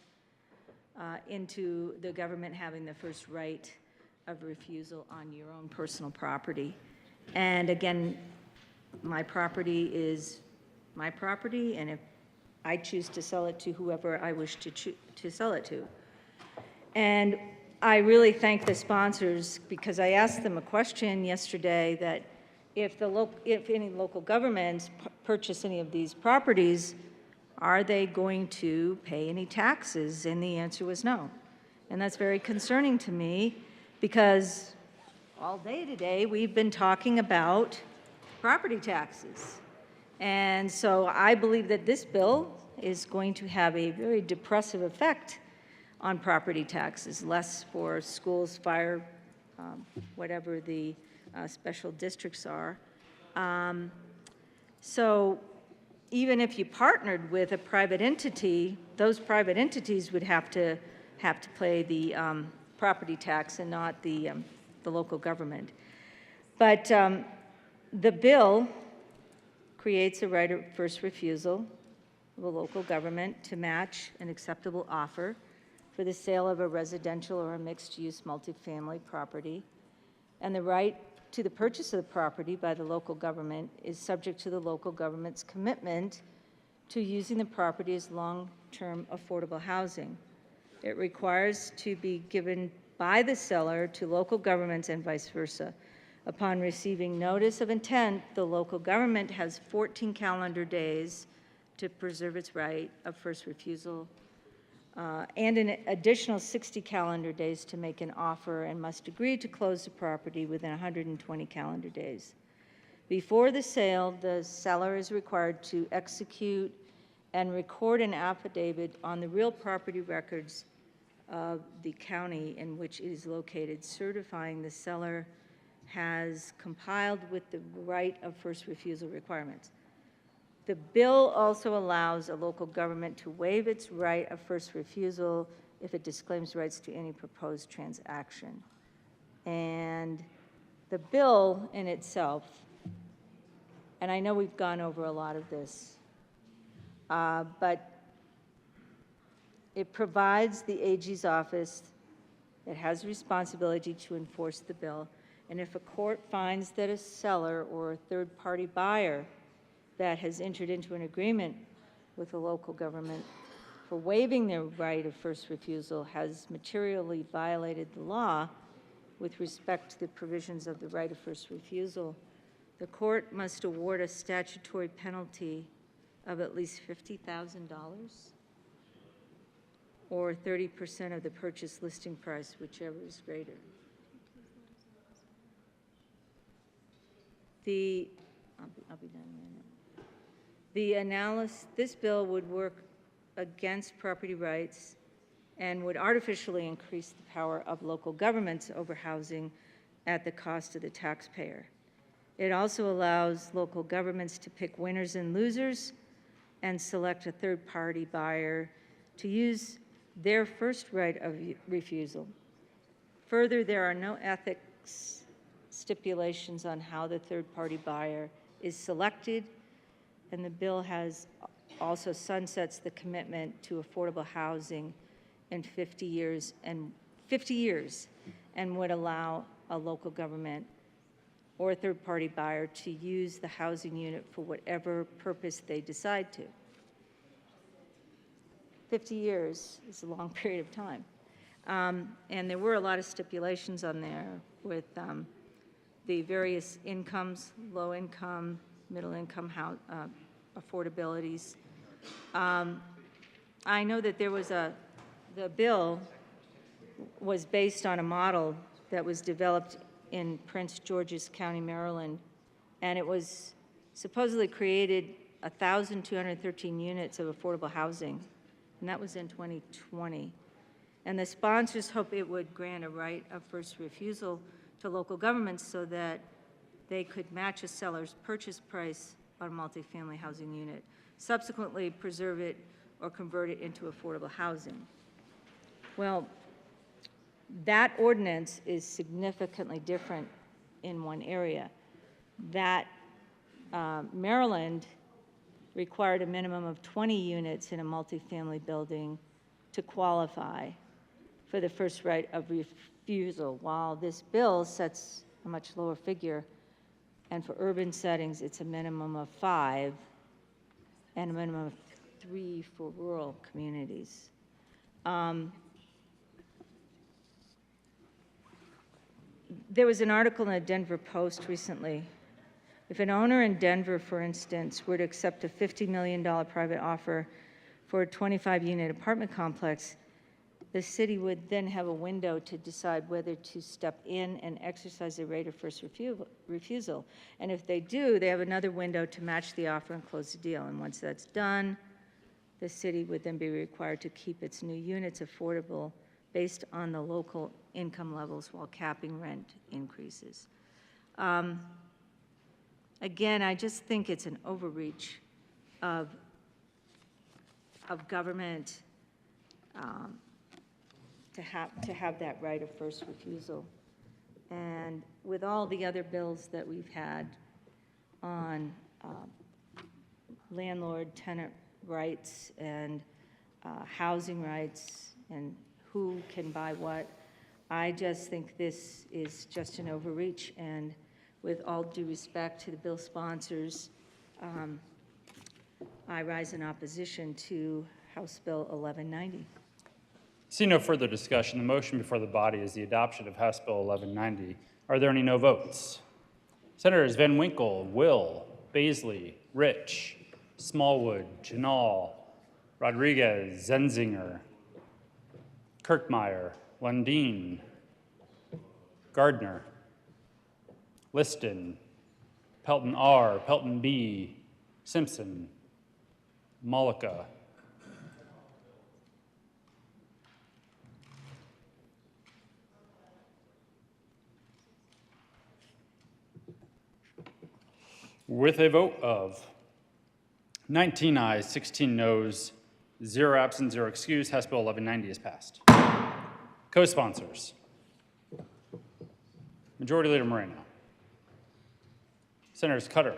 into the government having the first right of refusal on your own personal property. And again, my property is my property, and if I choose to sell it to whoever I wish to sell it to. And I really thank the sponsors because I asked them a question yesterday that if any local governments purchase any of these properties, are they going to pay any taxes? And the answer was no. And that's very concerning to me because all day today, we've been talking about property taxes. And so I believe that this bill is going to have a very depressive effect on property taxes, less for schools, fire, whatever the special districts are. So even if you partnered with a private entity, those private entities would have to pay the property tax and not the local government. But the bill creates a right of first refusal of a local government to match an acceptable offer for the sale of a residential or a mixed-use multifamily property. And the right to the purchase of the property by the local government is subject to the local government's commitment to using the property as long-term affordable housing. It requires to be given by the seller to local governments and vice versa. Upon receiving notice of intent, the local government has 14 calendar days to preserve its right of first refusal and an additional 60 calendar days to make an offer and must agree to close the property within 120 calendar days. Before the sale, the seller is required to execute and record an affidavit on the real property records of the county in which it is located, certifying the seller has compiled with the right of first refusal requirements. The bill also allows a local government to waive its right of first refusal if it disclaims rights to any proposed transaction. And the bill in itself, and I know we've gone over a lot of this, but it provides the AG's office, it has responsibility to enforce the bill, and if a court finds that a seller or a third-party buyer that has entered into an agreement with a local government for waiving their right of first refusal has materially violated the law with respect to the provisions of the right of first refusal, the court must award a statutory penalty of at least $50,000 or 30% of the purchase listing price, whichever is greater. I'll be done in a minute. This bill would work against property rights and would artificially increase the power of local governments over housing at the cost of the taxpayer. It also allows local governments to pick winners and losers and select a third-party buyer to use their first right of refusal. Further, there are no ethics stipulations on how the third-party buyer is selected, and the bill has also sunsets the commitment to affordable housing in 50 years and would allow a local government or a third-party buyer to use the housing unit for whatever purpose they decide to. 50 years is a long period of time. And there were a lot of stipulations on there with the various incomes, low income, middle income affordabilities. I know that there was the bill was based on a model that was developed in Prince George's County, Maryland, and it was supposedly created 1,213 units of affordable housing, and that was in 2020. And the sponsors hope it would grant a right of first refusal to local governments so that they could match a seller's purchase price on a multifamily housing unit, subsequently preserve it or convert it into affordable housing. Well, that ordinance is significantly different in one area. That Maryland required a minimum of 20 units in a multifamily building to qualify for the first right of refusal, while this bill sets a much lower figure, and for urban settings, it's a minimum of 5 and a minimum of 3 for rural communities. There was an article in the Denver Post recently. If an owner in Denver, for instance, were to accept a $50 million private offer for a 25-unit apartment complex, the city would then have a window to decide whether to step in and exercise their right of first refusal. And if they do, they have another window to match the offer and close the deal. And once that's done, the city would then be required to keep its new units affordable based on the local income levels while capping rent increases. Again, I just think it's an overreach of government to have that right of first refusal. And with all the other bills that we've had on landlord-tenant rights and housing rights and who can buy what, I just think this is just an overreach. And with all due respect to the bill sponsors, I rise in opposition to House Bill 1190. See no further discussion. The motion before the body is the adoption of House Bill 1190. Are there any no votes? Senators Van Winkle, Will, Baisley, Rich, Smallwood, Janal, Rodriguez, Zenzinger, Kirkmeyer, Lundin, Gardner, Liston, Pelton R., Pelton B., Simpson, Malika, with a vote of 19 ayes, 16 noes, 0 absent, 0 excused, House Bill 1190 is passed. Co-sponsors. Majority Leader Moreno. Senators Cutter,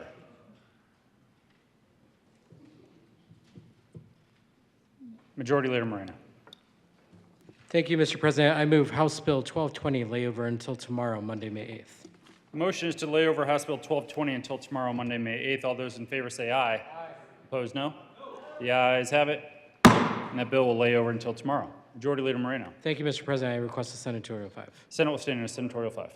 Majority Leader Moreno. Thank you, Mr. President. I move House Bill 1220 lay over until tomorrow, Monday, May 8th. The motion is to lay over House Bill 1220 until tomorrow, Monday, May 8th. All those in favor say aye. Aye. Opposed, no? The ayes have it, and that bill will lay over until tomorrow. Majority Leader Moreno. Thank you, Mr. President. I request a senatorial 5. Senate will stand in a senatorial 5.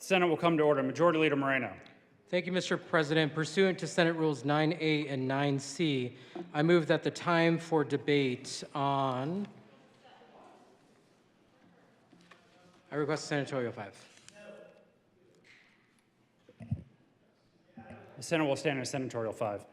Senate will come to order. Majority Leader Moreno. Thank you, Mr. President. Pursuant to Senate Rules 9A and 9C, I move that the time for debate on, I request Senatorial 5. The Senate will stand on Senatorial 5.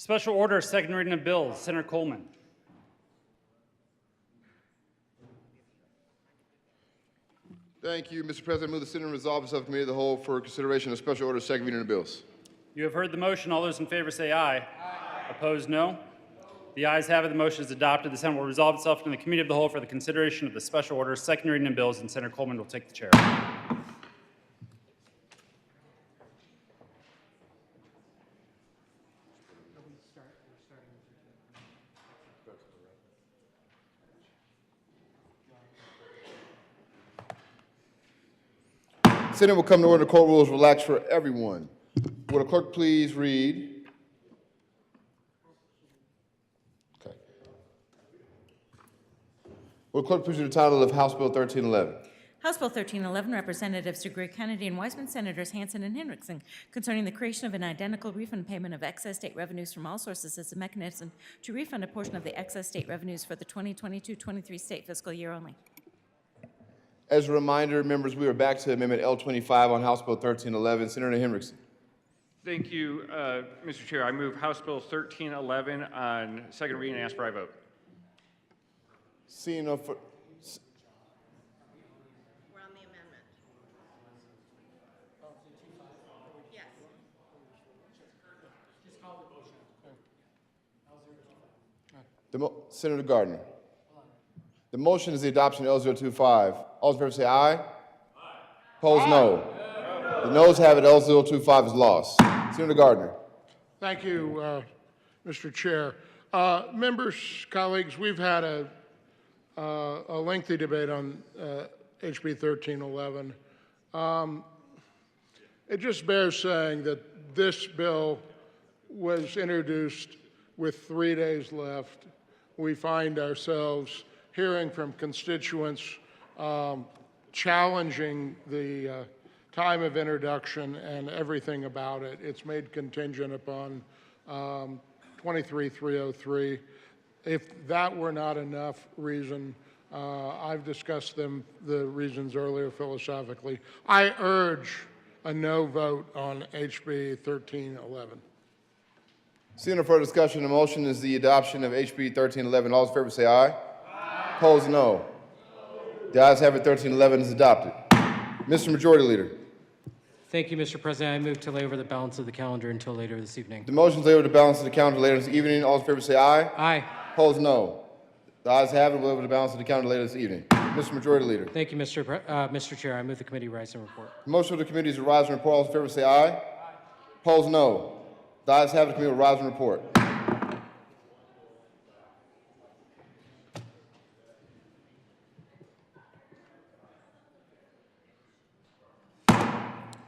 Special order, second reading of bills. Senator Coleman. Thank you, Mr. President. Move the Senate resolve the subcommittee of the whole for consideration of special order second reading of bills. You have heard the motion. All those in favor say aye. Aye. Opposed, no. The ayes have it. The motion is adopted. The Senate will resolve itself in the committee of the whole for the consideration of the special order second reading of bills, and Senator Coleman will take the chair. Senate will come to order. Court rules relax for everyone. Will the clerk please read? Okay. Will the clerk please read the title of House Bill 1311? House Bill 1311, Representatives Segura, Kennedy, and Weisman, Senators Hansen and Hendrickson, concerning the creation of an identical refund payment of excess state revenues from all sources as a mechanism to refund a portion of the excess state revenues for the 2022-23 state fiscal year only. As a reminder, members, we are back to Amendment L25 on House Bill 1311. Senator Hendrickson. Thank you, Mr. Chair. I move House Bill 1311 on second reading and ask for a vote. Seeing no further. We're on the amendment. Yes. Senator Gardner. The motion is the adoption of L025. All in favor say aye. Aye. Opposed, no. The noes have it. L025 is lost. Senator Gardner. Thank you, Mr. Chair. Members, colleagues, we've had a lengthy debate on HB 1311. It just bears saying that this bill was introduced with 3 days left. We find ourselves hearing from constituents challenging the time of introduction and everything about it. It's made contingent upon 23303. If that were not enough reason, I've discussed the reasons earlier philosophically. I urge a no vote on HB 1311. Seeing no further discussion, the motion is the adoption of HB 1311. All in favor say aye. Aye. Opposed, no. The ayes have it. 1311 is adopted. Mr. Majority Leader. Thank you, Mr. President. I move to lay over the balance of the calendar until later this evening. The motion is laid over the balance of the calendar later this evening. All in favor say aye. Aye. Opposed, no. The ayes have it. We'll lay over the balance of the calendar later this evening. Mr. Majority Leader. Thank you, Mr. Chair. I move the committee rise and report. The motion of the committee is to rise and report. All in favor say aye. Aye. Opposed, no. The ayes have it. The committee will rise and report.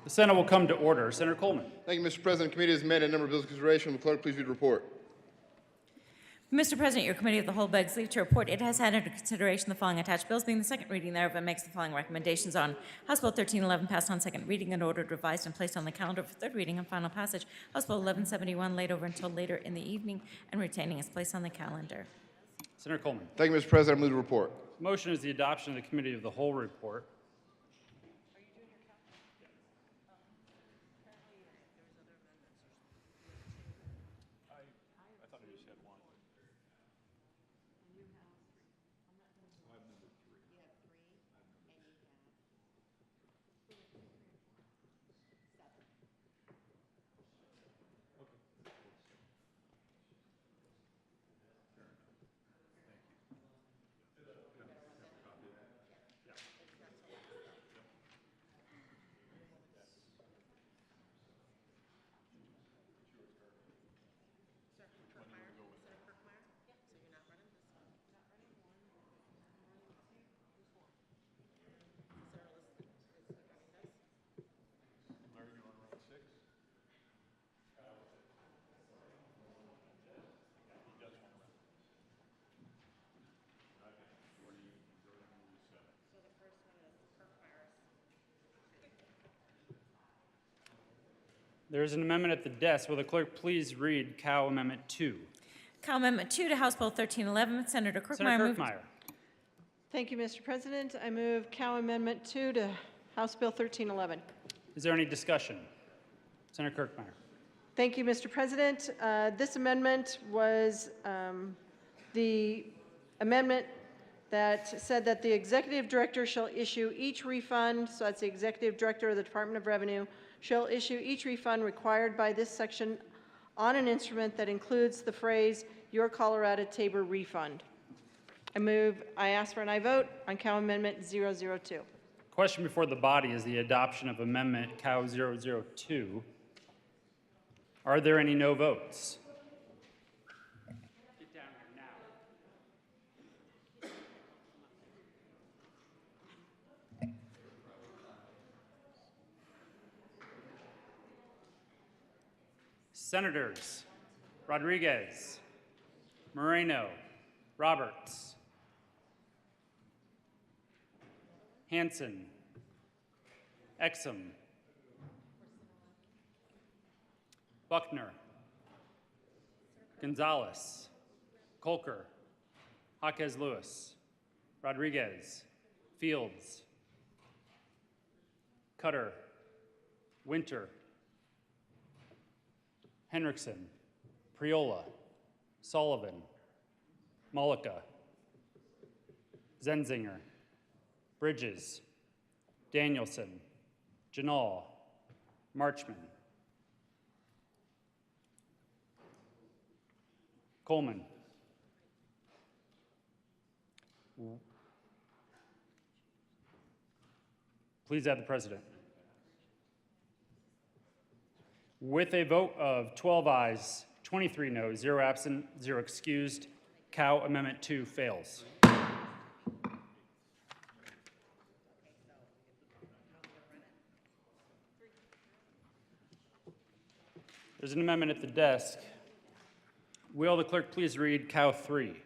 The Senate will come to order. Senator Coleman. Thank you, Mr. President. The committee has met a number of bills in consideration. Will the clerk please read the report? Mr. President, your committee of the whole begs leave to report it has had under consideration the following attached bills, being the second reading thereof, and makes the following recommendations on House Bill 1311 passed on second reading and ordered revised and placed on the calendar for third reading and final passage. House Bill 1171 laid over until later in the evening and retaining its place on the calendar. Senator Coleman. Thank you, Mr. President. I move the report. Motion is the adoption of the committee of the whole report. There is an amendment at the desk. Will the clerk please read Cow Amendment 2? Cow Amendment 2 to House Bill 1311. Senator Kirkmeyer. Senator Kirkmeyer. Thank you, Mr. President. I move Cow Amendment 2 to House Bill 1311. Is there any discussion? Senator Kirkmeyer. Thank you, Mr. President. This amendment was the amendment that said that the executive director shall issue each refund, so that's the executive director of the Department of Revenue, shall issue each refund required by this section on an instrument that includes the phrase, "Your Colorado Tabor refund." I ask for an aye vote on Cow Amendment 002. Question before the body is the adoption of Amendment Cow 002. Are there any no votes? Get down here now. Senators Rodriguez, Moreno, Roberts, Hanson, Exum, Buckner, Gonzalez, Colker, Jaquez Lewis, Rodriguez, Fields, Cutter, Winter, Henriksen, Priola, Sullivan, Mullica, Zenzinger, Bridges, Danielson, Janal, Marchman, Coleman, please add the president. With a vote of 12 ayes, 23 noes, 0 absent, 0 excused, Cow Amendment 2 fails. There's an amendment at the desk. Will the clerk please read Cow 3?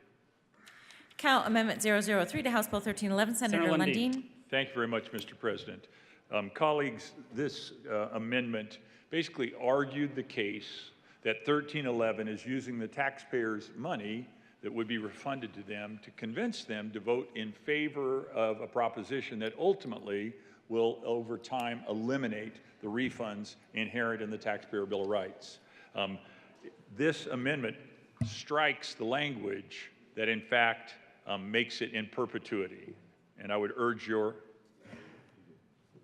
Cow Amendment 003 to House Bill 1311, Senator Lundin. Thank you very much, Mr. President. Colleagues, this amendment basically argued the case that 1311 is using the taxpayers' money that would be refunded to them to convince them to vote in favor of a proposition that ultimately will, over time, eliminate the refunds inherent in the Taxpayer Bill of Rights. This amendment strikes the language that, in fact, makes it in perpetuity. And I would urge your...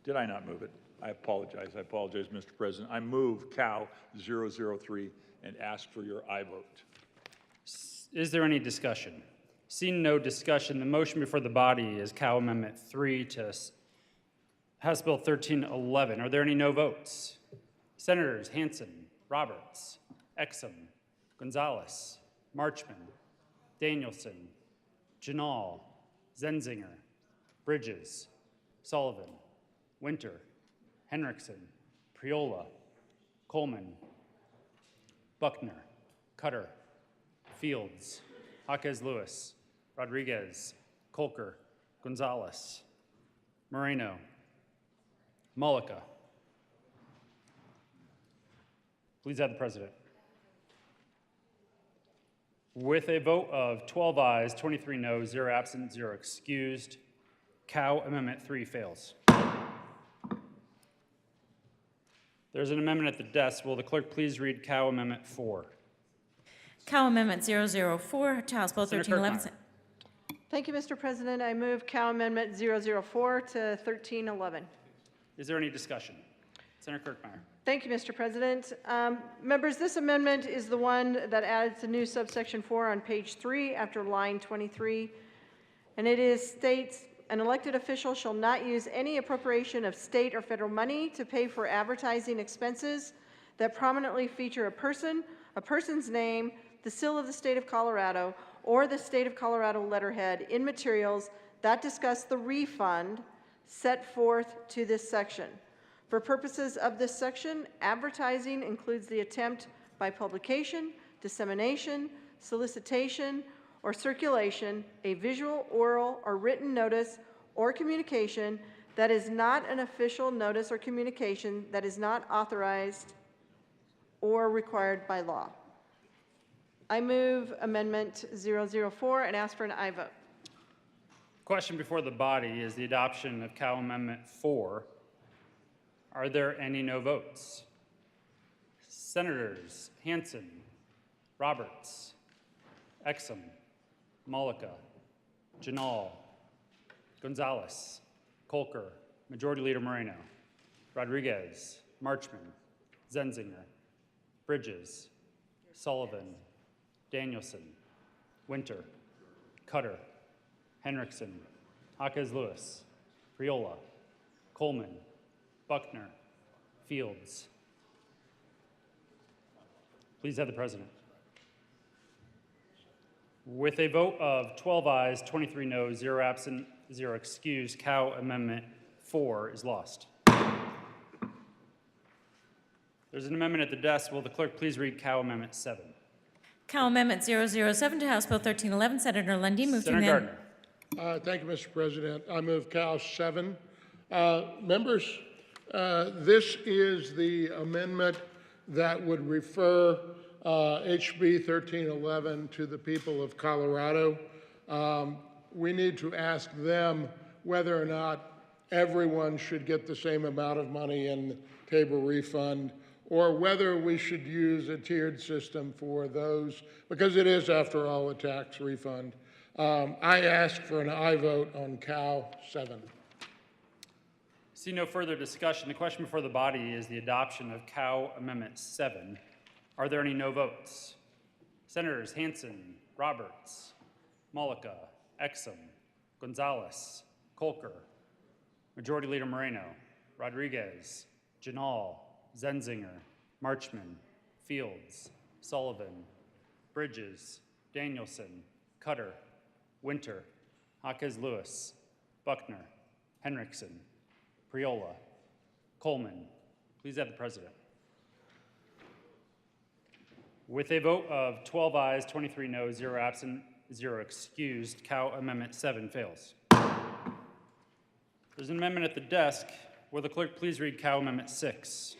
Did I not move it? I apologize. I apologize, Mr. President. I move Cow 003 and ask for your aye vote. Is there any discussion? Seeing no discussion, the motion before the body is Cow Amendment 3 to House Bill 1311. Are there any no votes? Senators Hanson, Roberts, Exum, Gonzalez, Marchman, Danielson, Janal, Zenzinger, Bridges, Sullivan, Winter, Henriksen, Priola, Coleman, Buckner, Cutter, Fields, Jaquez Lewis, Rodriguez, Colker, Gonzalez, Moreno, Mullica. Please add the president. With a vote of 12 ayes, 23 noes, 0 absent, 0 excused, Cow Amendment 3 fails. There's an amendment at the desk. Will the clerk please read Cow Amendment 4? Cow Amendment 004 to House Bill 1311. Thank you, Mr. President. I move Cow Amendment 004 to 1311. Is there any discussion? Senator Kirkmeyer. Thank you, Mr. President. Members, this amendment is the one that adds the new subsection 4 on page 3 after line 23. And it states, an elected official shall not use any appropriation of state or federal money to pay for advertising expenses that prominently feature a person, a person's name, the seal of the state of Colorado, or the state of Colorado letterhead in materials that discuss the refund set forth to this section. For purposes of this section, advertising includes the attempt by publication, dissemination, solicitation, or circulation, a visual, oral, or written notice or communication that is not an official notice or communication that is not authorized or required by law. I move Amendment 004 and ask for an aye vote. Question before the body is the adoption of Cow Amendment 4. Are there any no votes? Senators Hanson, Roberts, Exum, Malika, Janal, Gonzalez, Colker, Majority Leader Moreno, Rodriguez, Marchman, Zenzinger, Bridges, Sullivan, Danielson, Winter, Cutter, Henriksen, Jaquez Lewis, Priola, Coleman, Buckner, Fields. Please have the president. With a vote of 12 ayes, 23 noes, 0 absent, 0 excused, Cow Amendment 4 is lost. There's an amendment at the desk. Will the clerk please read Cow Amendment 7? Cow Amendment 007 to House Bill 1311. Senator Lundin moved to Senator amend. Gardner. Thank you, Mr. President. I move Cow 7. Members, this is the amendment that would refer HB 1311 to the people of Colorado. We need to ask them whether or not everyone should get the same amount of money in table refund, or whether we should use a tiered system for those, because it is, after all, a tax refund. I ask for an aye vote on Cow 7. See no further discussion. The question before the body is the adoption of Cow Amendment 7. Are there any no votes? Senators Hanson, Roberts, Malika, Exum, Gonzalez, Colker, Majority Leader Moreno, Rodriguez, Janal, Zenzinger, Marchman, Fields, Sullivan, Bridges, Danielson, Cutter, Winter, Jaquez Lewis, Buckner, Henriksen, Priola, Coleman. Please have the president. With a vote of 12 ayes, 23 noes, 0 absent, 0 excused, Cow Amendment 7 fails. There's an amendment at the desk. Will the clerk please read Cow Amendment 6?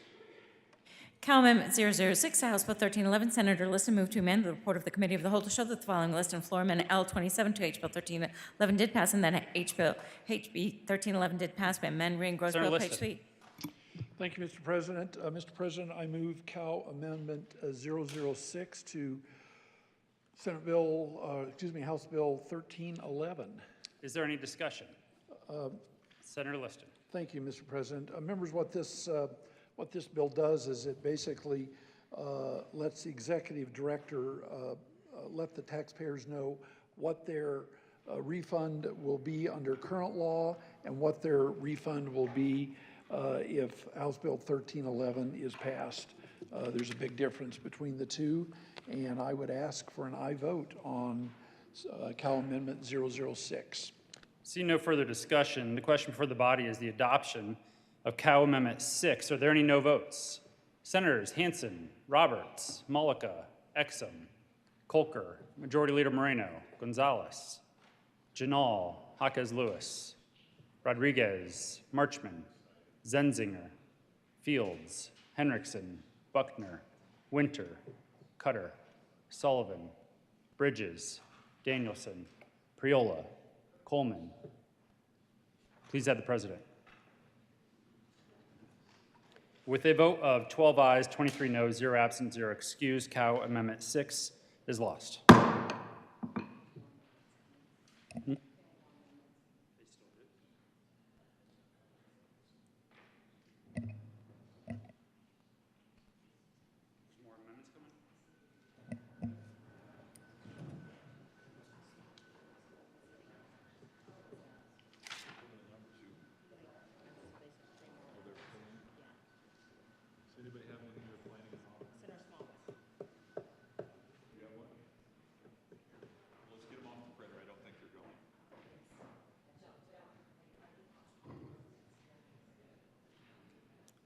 Cow Amendment 006 to House Bill 1311. Senator Liston moved to amend the report of the Committee of the Whole to show that the following list and floor amendment L27 to H Bill 1311 did pass, and then HB 1311 did pass by amend ring gross Senator bill page Liston. 3. Thank you, Mr. President. Mr. President, I move Cow Amendment 006 to House Bill 1311. Is there any discussion? Senator Liston. Thank you, Mr. President. Members, what this bill does is it basically lets the executive director let the taxpayers know what their refund will be under current law and what their refund will be if House Bill 1311 is passed. There's a big difference between the two, and I would ask for an aye vote on Cow Amendment 006. See no further discussion. The question before the body is the adoption of Cow Amendment 6. Are there any no votes? Senators Hanson, Roberts, Malika, Exum, Colker, Majority Leader Moreno, Gonzalez, Janal, Jaquez Lewis, Rodriguez, Marchman, Zenzinger, Fields, Henriksen, Buckner, Winter, Cutter, Sullivan, Bridges, Danielson, Priola, Coleman. Please have the president. With a vote of 12 ayes, 23 noes, 0 absent, 0 excused, Cow Amendment 6 is lost.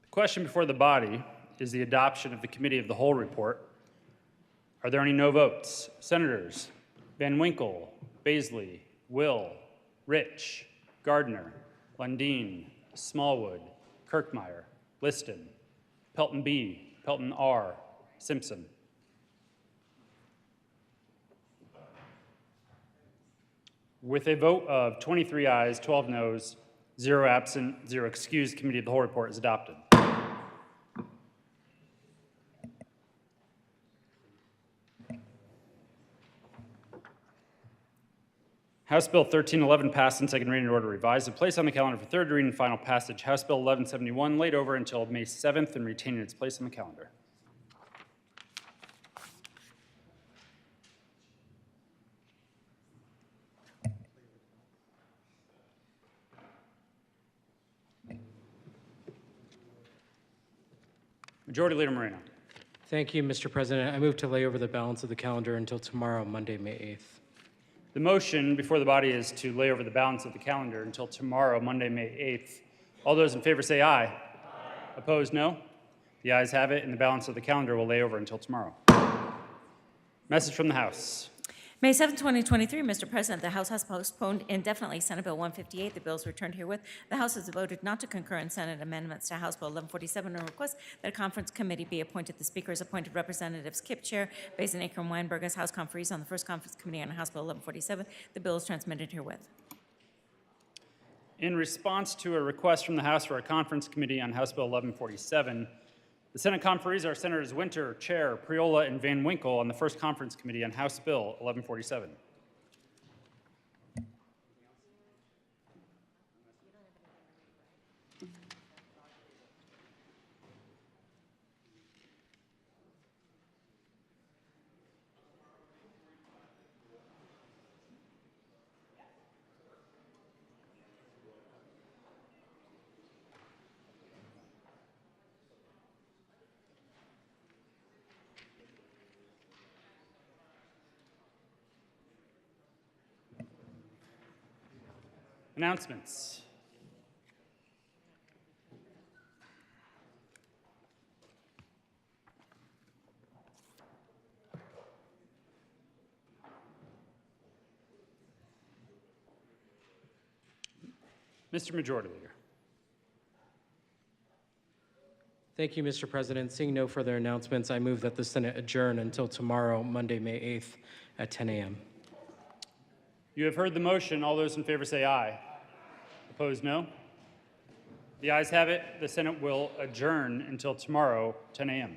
The question before the body is the adoption of the Committee of the Whole report. Are there any no votes? Senators Van Winkle, Baisley, Will, Rich, Gardner, Lundin, Smallwood, Kirkmeyer, Liston, Pelton B, Pelton R, Simpson. With a vote of 23 ayes, 12 noes, 0 absent, 0 excused, Committee of the Whole report is adopted. House Bill 1311 passed in second reading and order revised and placed on the calendar for third reading and final passage. House Bill 1171 laid over until May 7th and retaining its place on the calendar. Majority Leader Moreno. Thank you, Mr. President. I move to lay over the balance of the calendar until tomorrow, Monday, May 8th. The motion before the body is to lay over the balance of the calendar until tomorrow, Monday, May 8th. All those in favor say aye. Aye. Opposed, no. The ayes have it, and the balance of the calendar will lay over until tomorrow. Message from the House. May 7, 2023, Mr. President, the House has postponed indefinitely Senate Bill 158. The bill is returned herewith. The House has voted not to concur in Senate amendments to House Bill 1147 and request that a conference committee be appointed. The Speaker has appointed Representatives Kip Chair, Basin, Akron, Weinberg as House conferees on the first conference committee on House Bill 1147. The bill is transmitted herewith. In response to a request from the House for a conference committee on House Bill 1147, the Senate conferees are Senators Winter, Chair, Priola, and Van Winkle on the first conference committee on House Bill 1147. Announcements. Mr. Majority Leader. Thank you, Mr. President. Seeing no further announcements, I move that the Senate adjourn until tomorrow, Monday, May 8th at 10 a.m. You have heard the motion. All those in favor say aye. Opposed, no. The ayes have it. The Senate will adjourn until tomorrow, 10 a.m.